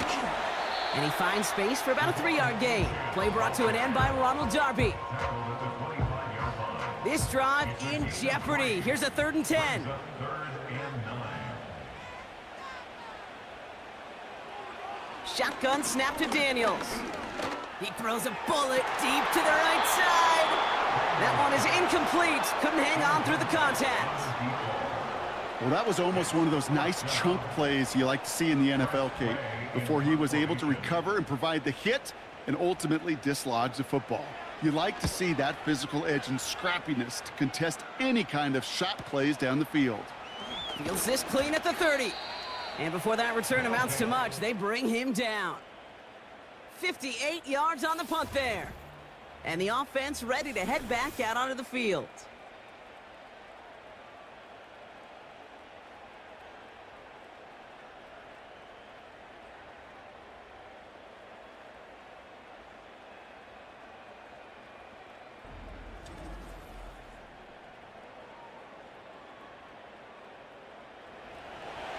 And he finds space for about a 3-yard gain. Play brought to an end by Ronald Darby. This drive in jeopardy. Here's a 3rd and 10. Shotgun snap to Daniels. He throws a bullet deep to the right side. That one is incomplete. Couldn't hang on through the contact. Well, that was almost one of those nice chunk plays you like to see in the NFL, Kate, before he was able to recover and provide the hit and ultimately dislodge the football. You like to see that physical edge and scrappiness to contest any kind of shot plays down the field. Fields this clean at the 30. And before that return amounts to much, they bring him down. 58 yards on the punt there. And the offense ready to head back out onto the field.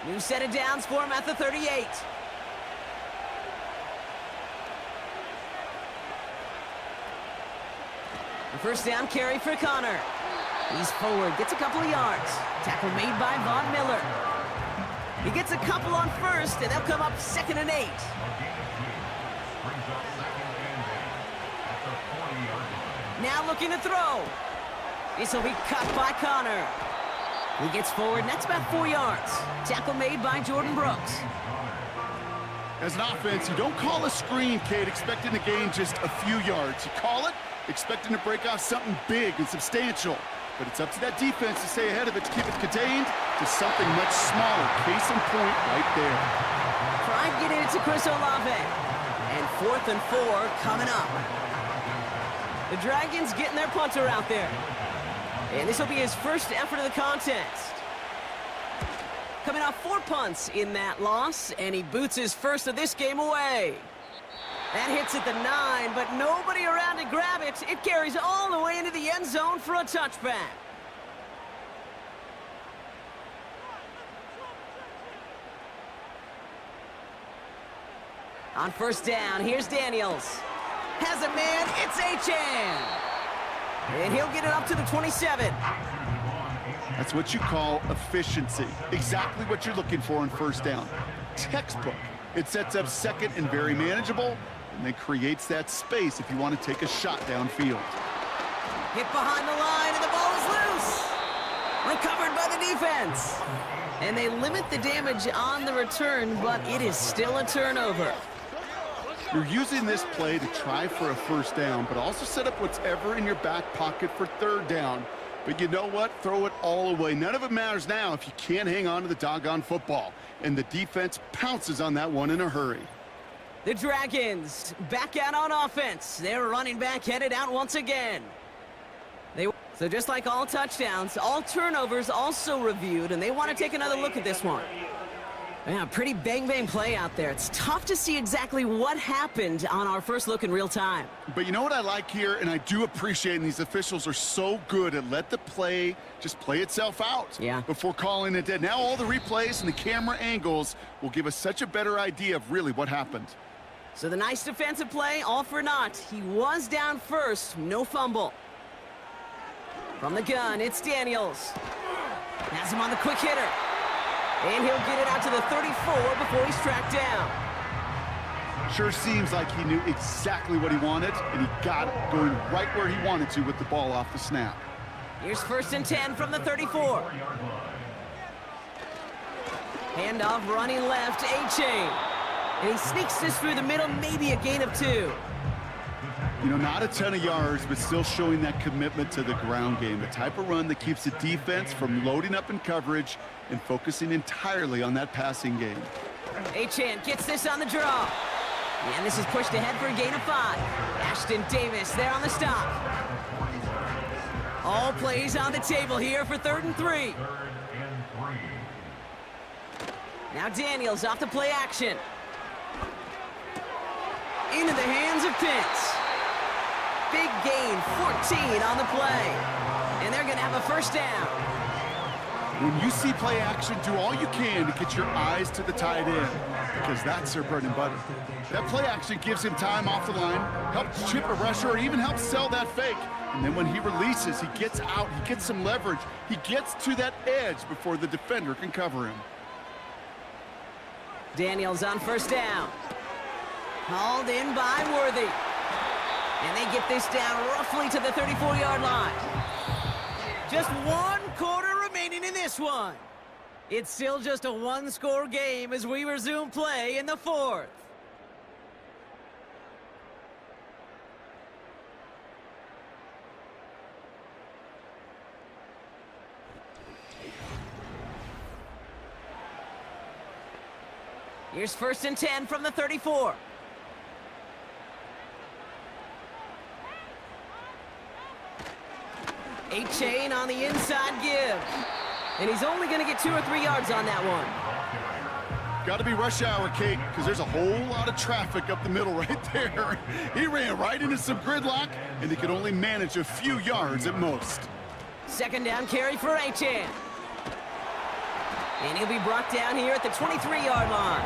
New set of downs for him at the 38. The first down carry for Connor. He's forward, gets a couple of yards. Tackle made by Von Miller. He gets a couple on first, and they'll come up 2nd and 8. Now looking to throw. This will be cut by Connor. He gets forward, and that's about 4 yards. Tackle made by Jordan Brooks. As an offense, you don't call a screen, Kate, expecting to gain just a few yards. You call it expecting to break off something big and substantial. But it's up to that defense to stay ahead of it, to keep it contained to something much smaller. Case in point right there. Tried getting it to Chris Olave. And 4th and 4 coming up. The Dragons getting their punter out there. And this will be his first effort of the contest. Coming off 4 punts in that loss, and he boots his first of this game away. That hits at the 9, but nobody around to grab it. It carries all the way into the end zone for a touchback. On first down, here's Daniels. Has a man, it's Achane. And he'll get it up to the 27. That's what you call efficiency. Exactly what you're looking for on first down. Textbook. It sets up second and very manageable, and then creates that space if you want to take a shot downfield. Hit behind the line, and the ball is loose. Recovered by the defense. And they limit the damage on the return, but it is still a turnover. You're using this play to try for a first down, but also set up what's ever in your back pocket for 3rd down. But you know what? Throw it all away. None of it matters now if you can't hang on to the doggone football. And the defense pounces on that one in a hurry. The Dragons back out on offense. Their running back headed out once again. So just like all touchdowns, all turnovers also reviewed, and they want to take another look at this one. Yeah, pretty bang-bang play out there. It's tough to see exactly what happened on our first look in real time. But you know what I like here, and I do appreciate, and these officials are so good at let the play just play itself out before calling it dead. Now all the replays and the camera angles will give us such a better idea of really what happened. So the nice defensive play, all for naught. He was down first, no fumble. From the gun, it's Daniels. Has him on the quick hitter. And he'll get it out to the 34 before he's tracked down. Sure seems like he knew exactly what he wanted, and he got it going right where he wanted to with the ball off the snap. Here's 1st and 10 from the 34. Handoff running left, A-Chain. And he sneaks this through the middle, maybe a gain of 2. You know, not a ton of yards, but still showing that commitment to the ground game. The type of run that keeps the defense from loading up in coverage and focusing entirely on that passing game. A-Chan gets this on the draw. And this is pushed ahead for a gain of 5. Ashton Davis there on the stop. All plays on the table here for 3rd and 3. Now Daniels off the play action. Into the hands of Pitts. Big gain, 14 on the play. And they're going to have a first down. When you see play action, do all you can to get your eyes to the tight end, because that's their bread and butter. That play action gives him time off the line, helps chip a rusher, or even helps sell that fake. And then when he releases, he gets out, he gets some leverage. He gets to that edge before the defender can cover him. Daniels on first down. Hauled in by Worthy. And they get this down roughly to the 34-yard line. Just 1 quarter remaining in this one. It's still just a 1-score game as we resume play in the 4th. Here's 1st and 10 from the 34. A-Chain on the inside give. And he's only going to get 2 or 3 yards on that one. Got to be rush hour, Kate, because there's a whole lot of traffic up the middle right there. He ran right into some gridlock, and he could only manage a few yards at most. 2nd down carry for A-Chan. And he'll be brought down here at the 23-yard line.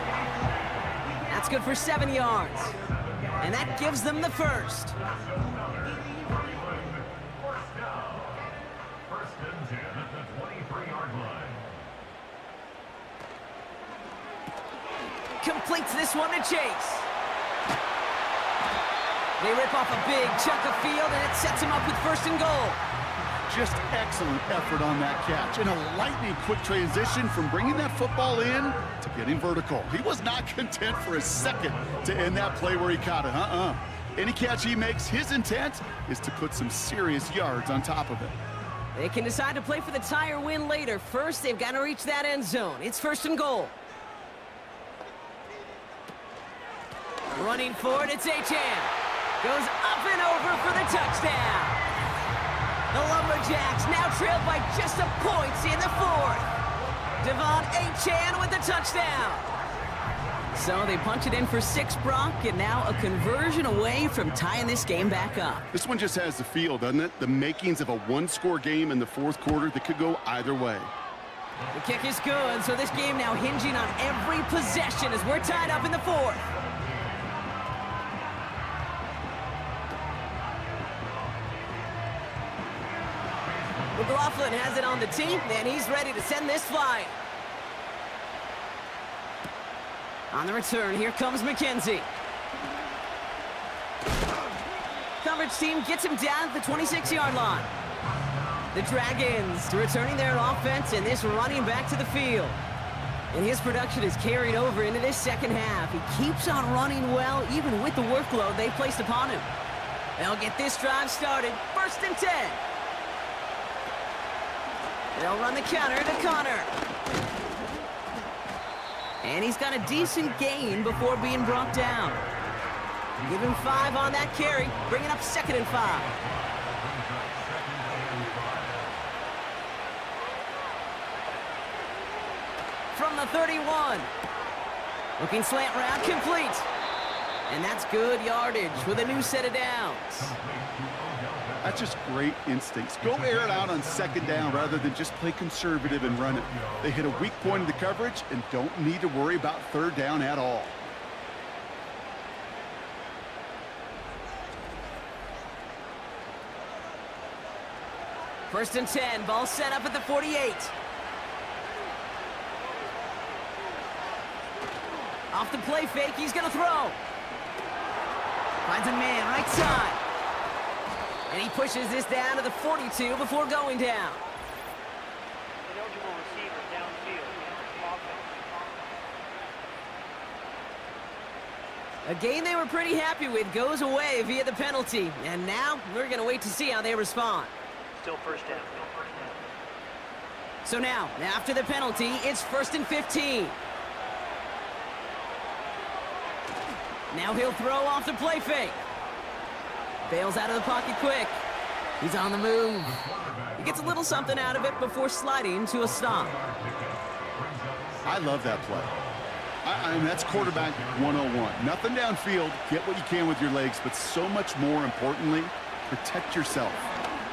That's good for 7 yards. And that gives them the first. Completes this one to Chase. They rip off a big chunk of field, and it sets him up with 1st and goal. Just excellent effort on that catch, and a lightning quick transition from bringing that football in to getting vertical. He was not content for a second to end that play where he caught it. Any catch he makes, his intent is to put some serious yards on top of it. They can decide to play for the tie or win later. First, they've got to reach that end zone. It's 1st and goal. Running forward, it's A-Chan. Goes up and over for the touchdown. The Lumberjacks now trailed by just a point in the 4th. Devon A-Chan with the touchdown. So they punch it in for 6, Brock, and now a conversion away from tying this game back up. This one just has the feel, doesn't it? The makings of a 1-score game in the 4th quarter that could go either way. The kick is good, so this game now hinging on every possession as we're tied up in the 4th. McLaughlin has it on the team, and he's ready to send this flying. On the return, here comes McKenzie. Coverage team gets him down at the 26-yard line. The Dragons returning their offense and this running back to the field. And his production is carried over into this 2nd half. He keeps on running well, even with the workload they placed upon him. They'll get this drive started. 1st and 10. They'll run the counter to Connor. And he's got a decent gain before being brought down. Give him 5 on that carry, bringing up 2nd and 5. From the 31. Looking slant route, complete. And that's good yardage with a new set of downs. That's just great instincts. Go air it out on 2nd down rather than just play conservative and run it. They hit a weak point in the coverage and don't need to worry about 3rd down at all. First and 10, ball set up at the 48. Off the play fake, he's gonna throw. Finds a man right side. And he pushes this down to the 42 before going down. Eligible receiver downfield. Offense. A game they were pretty happy with goes away via the penalty. And now we're going to wait to see how they respond. Still first down. So now, after the penalty, it's 1st and 15. Now he'll throw off the play fake. Bails out of the pocket quick. He's on the move. He gets a little something out of it before sliding to a stop. I love that play. I mean, that's quarterback 101. Nothing downfield, get what you can with your legs, but so much more importantly, protect yourself.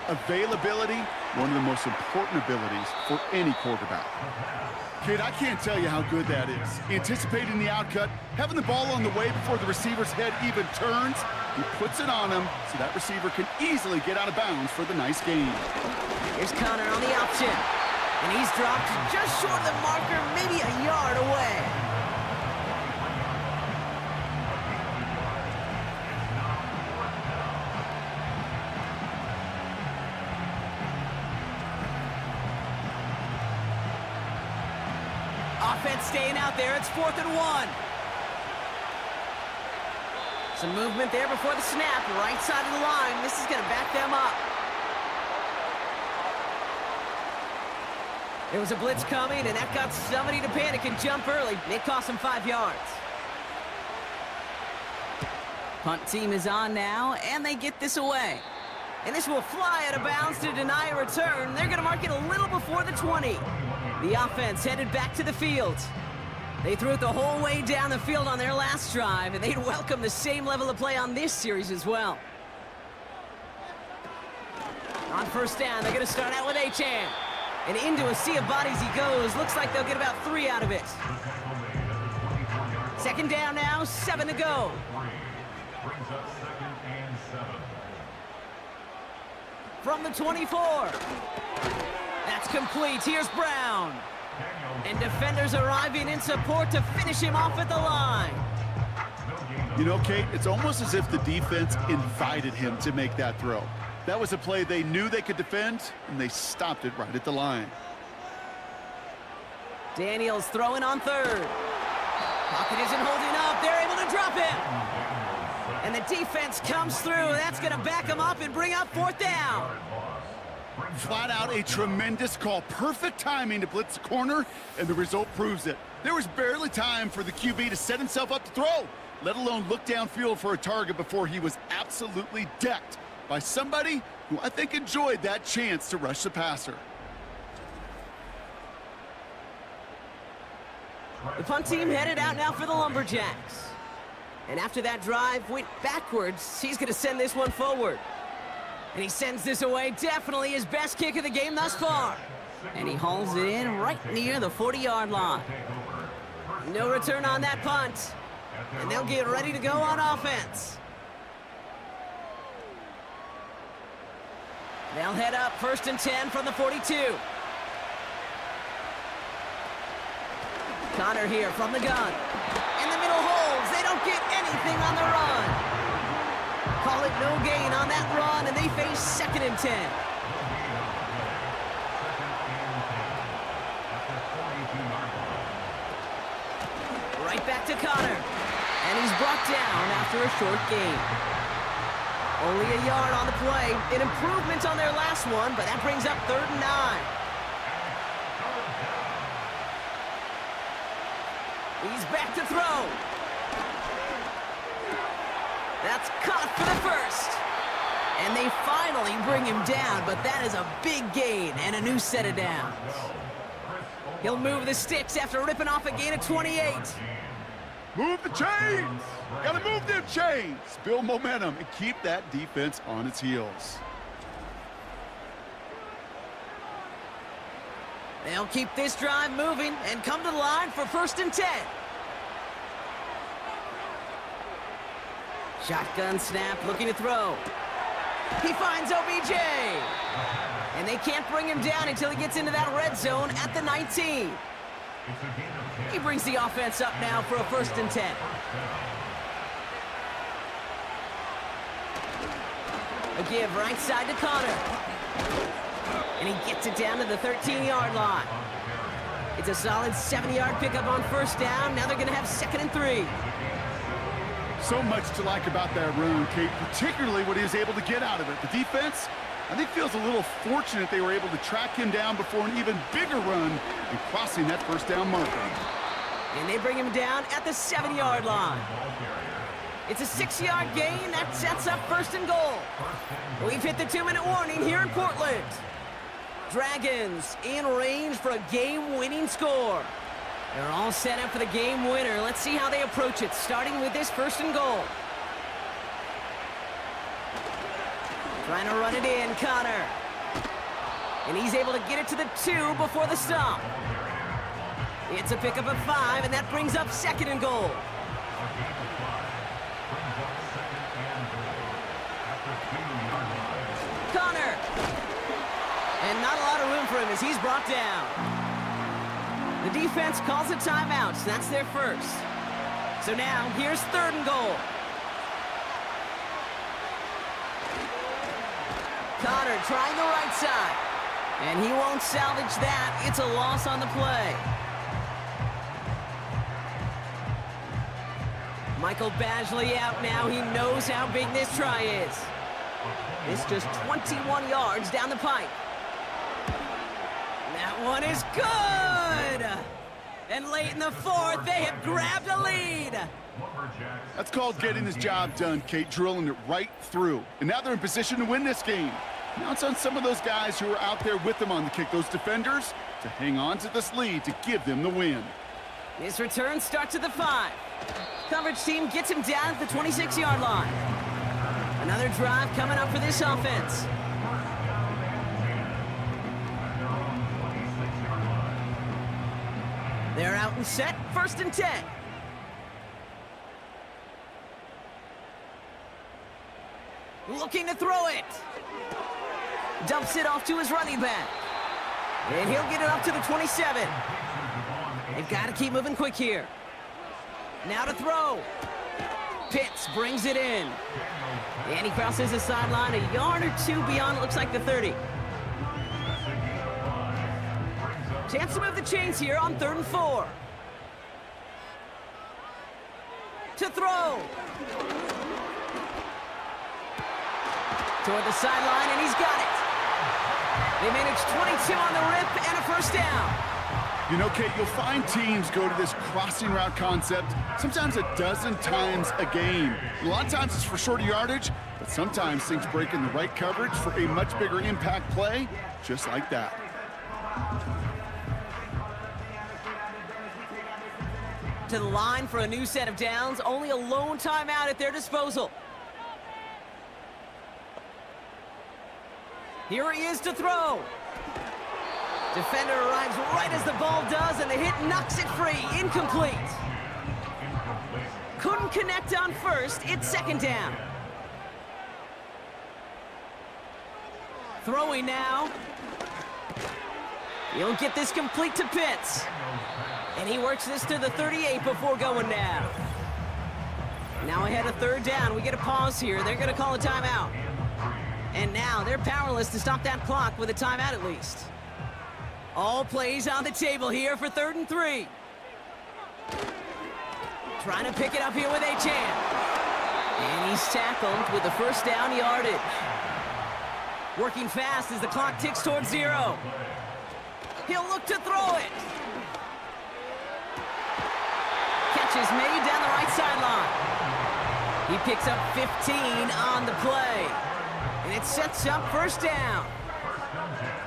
Availability, one of the most important abilities for any quarterback. Kid, I can't tell you how good that is. Anticipating the outcut, having the ball on the way before the receiver's head even turns, he puts it on him so that receiver can easily get out of bounds for the nice gain. Here's Connor on the option. And he's dropped just short of the marker, maybe a yard away. Offense staying out there. It's 4th and 1. Some movement there before the snap. Right side of the line. This is going to back them up. There was a blitz coming, and that got somebody to panic and jump early. It cost them 5 yards. Punt team is on now, and they get this away. And this will fly out of bounds to deny a return. They're going to mark it a little before the 20. The offense headed back to the field. They threw it the whole way down the field on their last drive, and they'd welcome the same level of play on this series as well. On first down, they're going to start out with Achane. And into a sea of bodies he goes. Looks like they'll get about 3 out of it. Second down now, 7 to go. Brings up 2nd and 7. From the 24. That's complete. Here's Brown. And defenders arriving in support to finish him off at the line. You know, Kate, it's almost as if the defense invited him to make that throw. That was a play they knew they could defend, and they stopped it right at the line. Daniels throwing on 3rd. Pocket isn't holding up. They're able to drop him. And the defense comes through. That's going to back them up and bring up 4th down. Flat out a tremendous call. Perfect timing to blitz the corner, and the result proves it. There was barely time for the QB to set himself up to throw, let alone look downfield for a target before he was absolutely decked by somebody who I think enjoyed that chance to rush the passer. The punt team headed out now for the Lumberjacks. And after that drive went backwards, he's going to send this one forward. And he sends this away, definitely his best kick of the game thus far. And he hauls it in right near the 40-yard line. No return on that punt. And they'll get ready to go on offense. They'll head up 1st and 10 from the 42. Connor here from the gun. In the middle holds. They don't get anything on the run. Call it no gain on that run, and they face 2nd and 10. Right back to Connor. And he's brought down after a short gain. Only a yard on the play. An improvement on their last one, but that brings up 3rd and 9. He's back to throw. That's caught for the first. And they finally bring him down, but that is a big gain and a new set of downs. He'll move the sticks after ripping off a gain of 28. Move the chains! Gotta move them chains! Build momentum and keep that defense on its heels. They'll keep this drive moving and come to the line for 1st and 10. Shotgun snap, looking to throw. He finds OBJ. And they can't bring him down until he gets into that red zone at the 19. He brings the offense up now for a 1st and 10. A give right side to Connor. And he gets it down to the 13-yard line. It's a solid 7-yard pickup on 1st down. Now they're going to have 2nd and 3. So much to like about that run, Kate, particularly what he was able to get out of it. The defense, I think, feels a little fortunate they were able to track him down before an even bigger run and crossing that first down marker. And they bring him down at the 7-yard line. It's a 6-yard gain. That sets up 1st and goal. We've hit the 2-minute warning here in Portland. Dragons in range for a game-winning score. They're all set up for the game winner. Let's see how they approach it, starting with this 1st and goal. Trying to run it in, Connor. And he's able to get it to the 2 before the stop. It's a pickup of 5, and that brings up 2nd and goal. Connor. And not a lot of room for him as he's brought down. The defense calls a timeout, so that's their first. So now, here's 3rd and goal. Connor trying the right side. And he won't salvage that. It's a loss on the play. Michael Badgley out now. He knows how big this try is. It's just 21 yards down the pipe. That one is good! And late in the 4th, they have grabbed a lead. That's called getting his job done, Kate, drilling it right through. And now they're in position to win this game. Now it's on some of those guys who are out there with them on the kick, those defenders, to hang on to this lead to give them the win. This return starts at the 5. Coverage team gets him down at the 26-yard line. Another drive coming up for this offense. They're out and set, 1st and 10. Looking to throw it. Dumps it off to his running back. And he'll get it up to the 27. They've got to keep moving quick here. Now to throw. Pitts brings it in. And he crosses the sideline a yard or 2 beyond, it looks like the 30. Chance to move the chains here on 3rd and 4. To throw. Toward the sideline, and he's got it. They manage 22 on the rip and a 1st down. You know, Kate, you'll find teams go to this crossing route concept sometimes a dozen times a game. A lot of times it's for shorter yardage, but sometimes things break in the right coverage for a much bigger impact play, just like that. To the line for a new set of downs, only a lone timeout at their disposal. Here he is to throw. Defender arrives right as the ball does, and the hit knocks it free. Incomplete. Couldn't connect on 1st. It's 2nd down. Throwing now. He'll get this complete to Pitts. And he works this to the 38 before going down. Now ahead of 3rd down. We get a pause here. They're going to call a timeout. And now they're powerless to stop that clock with a timeout at least. All plays on the table here for 3rd and 3. Trying to pick it up here with Achane. And he's tackled with the 1st down yardage. Working fast as the clock ticks towards 0. He'll look to throw it. Catch is made down the right sideline. He picks up 15 on the play. And it sets up 1st down.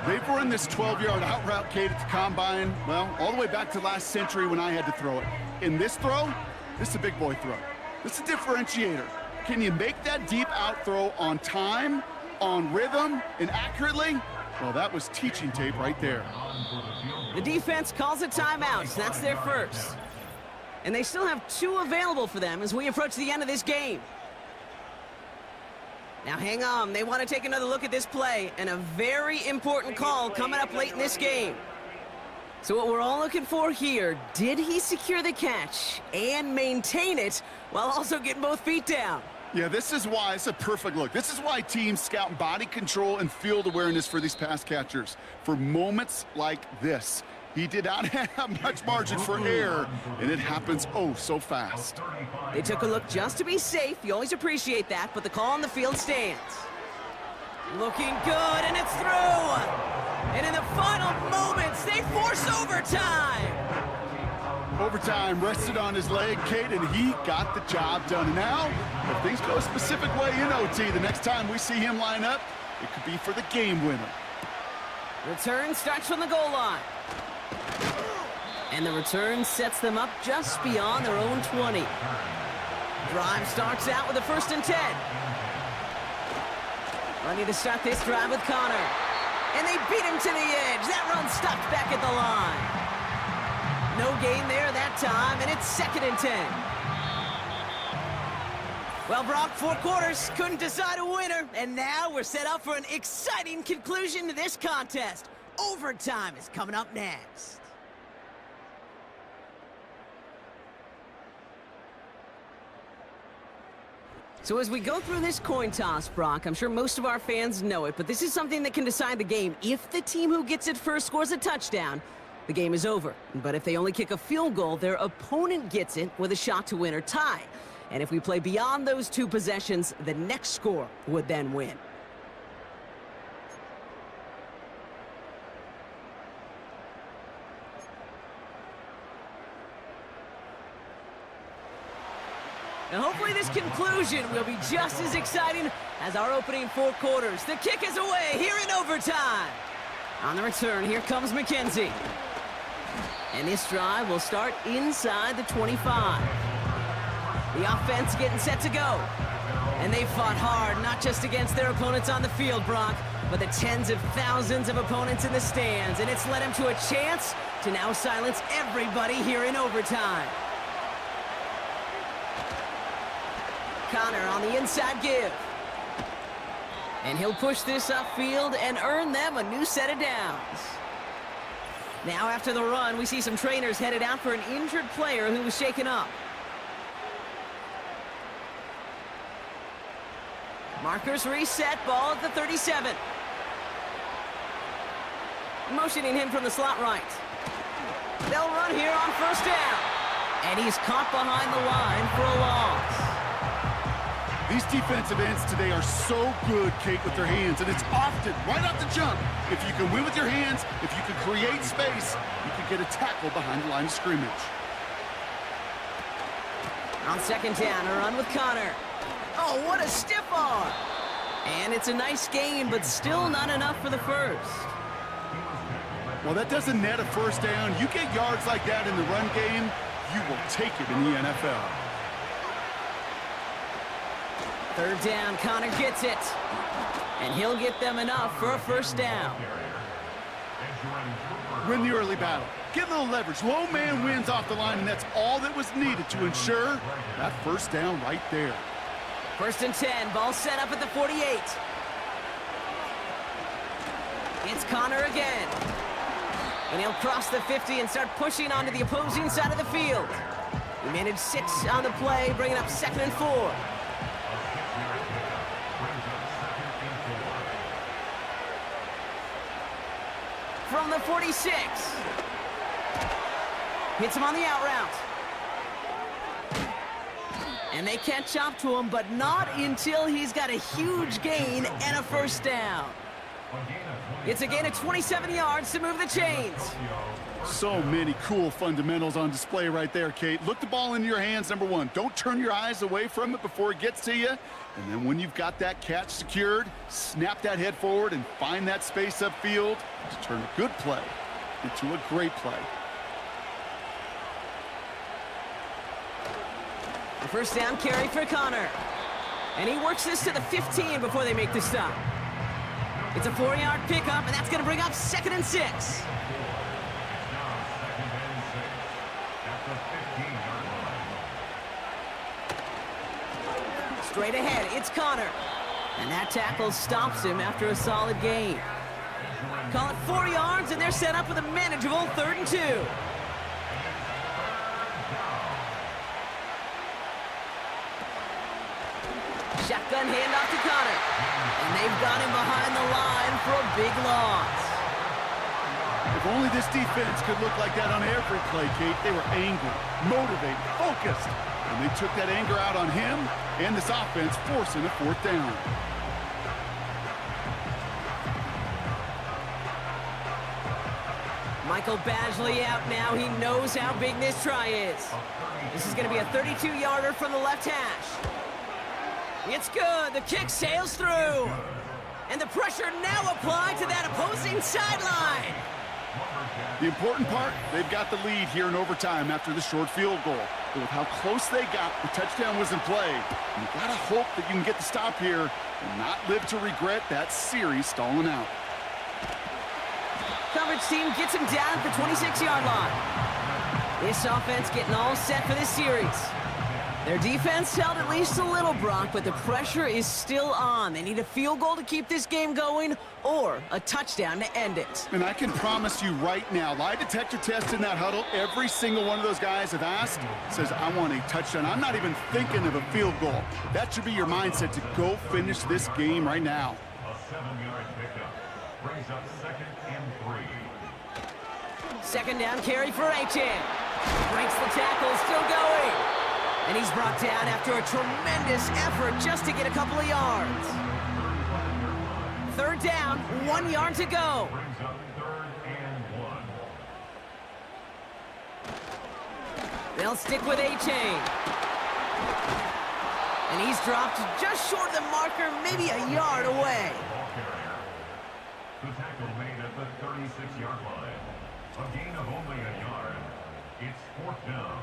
They've run this 12-yard out route, Kate, at the combine, well, all the way back to last century when I had to throw it. In this throw, this is a big boy throw. This is a differentiator. Can you make that deep out throw on time, on rhythm, and accurately? Well, that was teaching tape right there. The defense calls a timeout, so that's their first. And they still have 2 available for them as we approach the end of this game. Now hang on, they want to take another look at this play, and a very important call coming up late in this game. So what we're all looking for here, did he secure the catch and maintain it while also getting both feet down? Yeah, this is why it's a perfect look. This is why teams scout body control and field awareness for these pass catchers. For moments like this, He did not have much margin for error, and it happens oh so fast. They took a look just to be safe. You always appreciate that, but the call on the field stands. Looking good, and it's through. And in the final moments, they force overtime. Overtime rested on his leg, Kate, and he got the job done. And now, if things go a specific way in OT, the next time we see him line up, it could be for the game winner. Return starts from the goal line. And the return sets them up just beyond their own 20. Drive starts out with a 1st and 10. Ready to start this drive with Connor. And they beat him to the edge. That run stopped back at the line. No gain there that time, and it's 2nd and 10. Well, Brock, 4 quarters, couldn't decide a winner, and now we're set up for an exciting conclusion to this contest. Overtime is coming up next. So as we go through this coin toss, Brock, I'm sure most of our fans know it, but this is something that can decide the game. If the team who gets it first scores a touchdown, the game is over. But if they only kick a field goal, their opponent gets it with a shot to win or tie. And if we play beyond those 2 possessions, the next score would then win. And hopefully this conclusion will be just as exciting as our opening 4 quarters. The kick is away here in overtime. On the return, here comes McKenzie. And this drive will start inside the 25. The offense getting set to go. And they fought hard, not just against their opponents on the field, Brock, but the tens of thousands of opponents in the stands. And it's led them to a chance to now silence everybody here in overtime. Connor on the inside give. And he'll push this upfield and earn them a new set of downs. Now after the run, we see some trainers headed out for an injured player who was shaken up. Markers reset, ball at the 37. Motioning him from the slot right. They'll run here on 1st down. And he's caught behind the line for a loss. These defensive ends today are so good, Kate, with their hands, and it's often right off the jump. If you can win with your hands, if you can create space, you can get a tackle behind the line of scrimmage. On 2nd down, a run with Connor. Oh, what a stiff arm! And it's a nice gain, but still not enough for the first. Well, that doesn't net a 1st down. You get yards like that in the run game, you will take it in the NFL. 3rd down, Connor gets it. And he'll get them enough for a 1st down. Win the early battle. Get a little leverage. Low man wins off the line, and that's all that was needed to ensure that 1st down right there. 1st and 10, ball set up at the 48. It's Connor again. And he'll cross the 50 and start pushing onto the opposing side of the field. He managed 6 on the play, bringing up 2nd and 4. From the 46. Hits him on the out route. And they catch up to him, but not until he's got a huge gain and a 1st down. It's a gain of 27 yards to move the chains. So many cool fundamentals on display right there, Kate. Look the ball into your hands, number 1. Don't turn your eyes away from it before it gets to you. And then when you've got that catch secured, snap that head forward and find that space upfield to turn a good play into a great play. The 1st down carry for Connor. And he works this to the 15 before they make the stop. It's a 4-yard pickup, and that's going to bring up 2nd and 6. Straight ahead, it's Connor. And that tackle stops him after a solid gain. Call it 4 yards, and they're set up with a manageable 3rd and 2. Shotgun handoff to Connor. And they've got him behind the line for a big loss. If only this defense could look like that on every play, Kate. They were angry, motivated, focused. And they took that anger out on him and this offense, forcing a 4th down. Michael Badgley out now. He knows how big this try is. This is going to be a 32-yarder from the left hash. It's good. The kick sails through. And the pressure now applied to that opposing sideline. The important part, they've got the lead here in overtime after the short field goal. But with how close they got, the touchdown was in play. You've got to hope that you can get the stop here and not live to regret that series stalling out. Coverage team gets him down at the 26-yard line. This offense getting all set for this series. Their defense held at least a little, Brock, but the pressure is still on. They need a field goal to keep this game going or a touchdown to end it. And I can promise you right now, lie detector test in that huddle, every single one of those guys have asked says, I want a touchdown. I'm not even thinking of a field goal. That should be your mindset to go finish this game right now. A 7-yard pickup brings up 2nd and 3. Second down carry for Achane. Breaks the tackle, still going. And he's brought down after a tremendous effort just to get a couple of yards. 3rd down, 1 yard to go. Brings up 3rd and 1. They'll stick with Achane. And he's dropped just short of the marker, maybe a yard away. The tackle made at the 36-yard line. A gain of only a yard. It's 4th down.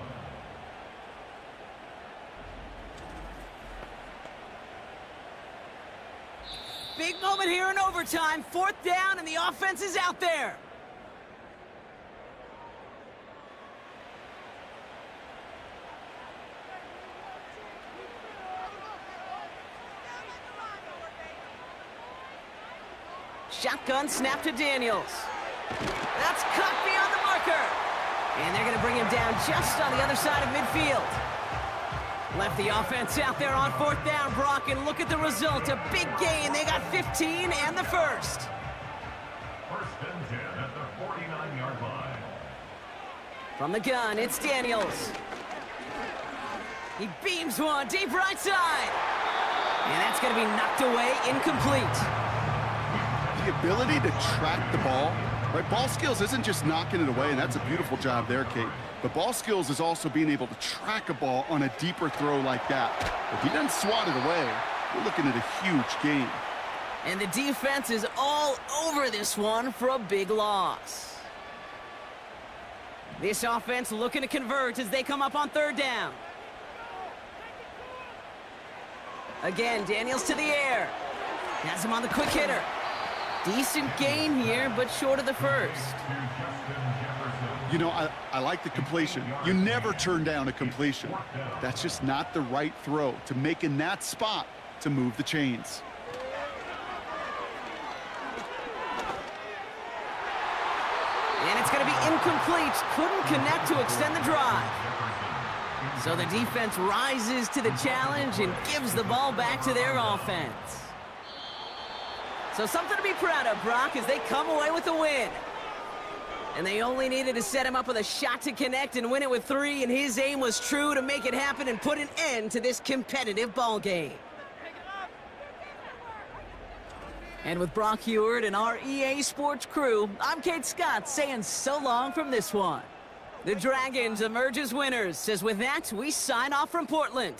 Big moment here in overtime. 4th down, and the offense is out there. Shotgun snap to Daniels. That's cut beyond the marker. And they're going to bring him down just on the other side of midfield. Left the offense out there on 4th down, Brock, and look at the result. A big gain. They got 15 and the first. 1st and 10 at the 49-yard line. From the gun, it's Daniels. He beams one deep right side. And that's going to be knocked away, incomplete. The ability to track the ball, right? Ball skills isn't just knocking it away, and that's a beautiful job there, Kate. But ball skills is also being able to track a ball on a deeper throw like that. If he doesn't swat it away, we're looking at a huge gain. And the defense is all over this one for a big loss. This offense looking to convert as they come up on 3rd down. Again, Daniels to the air. Has him on the quick hitter. Decent gain here, but short of the first. You know, I like the completion. You never turn down a completion. That's just not the right throw to make in that spot to move the chains. And it's going to be incomplete. Couldn't connect to extend the drive. So the defense rises to the challenge and gives the ball back to their offense. So something to be proud of, Brock, as they come away with the win. And they only needed to set him up with a shot to connect and win it with 3, and his aim was true to make it happen and put an end to this competitive ball game. And with Brock Heward and our EA Sports crew, I'm Kate Scott saying so long from this one. The Dragons emerge as winners, as with that, we sign off from Portland.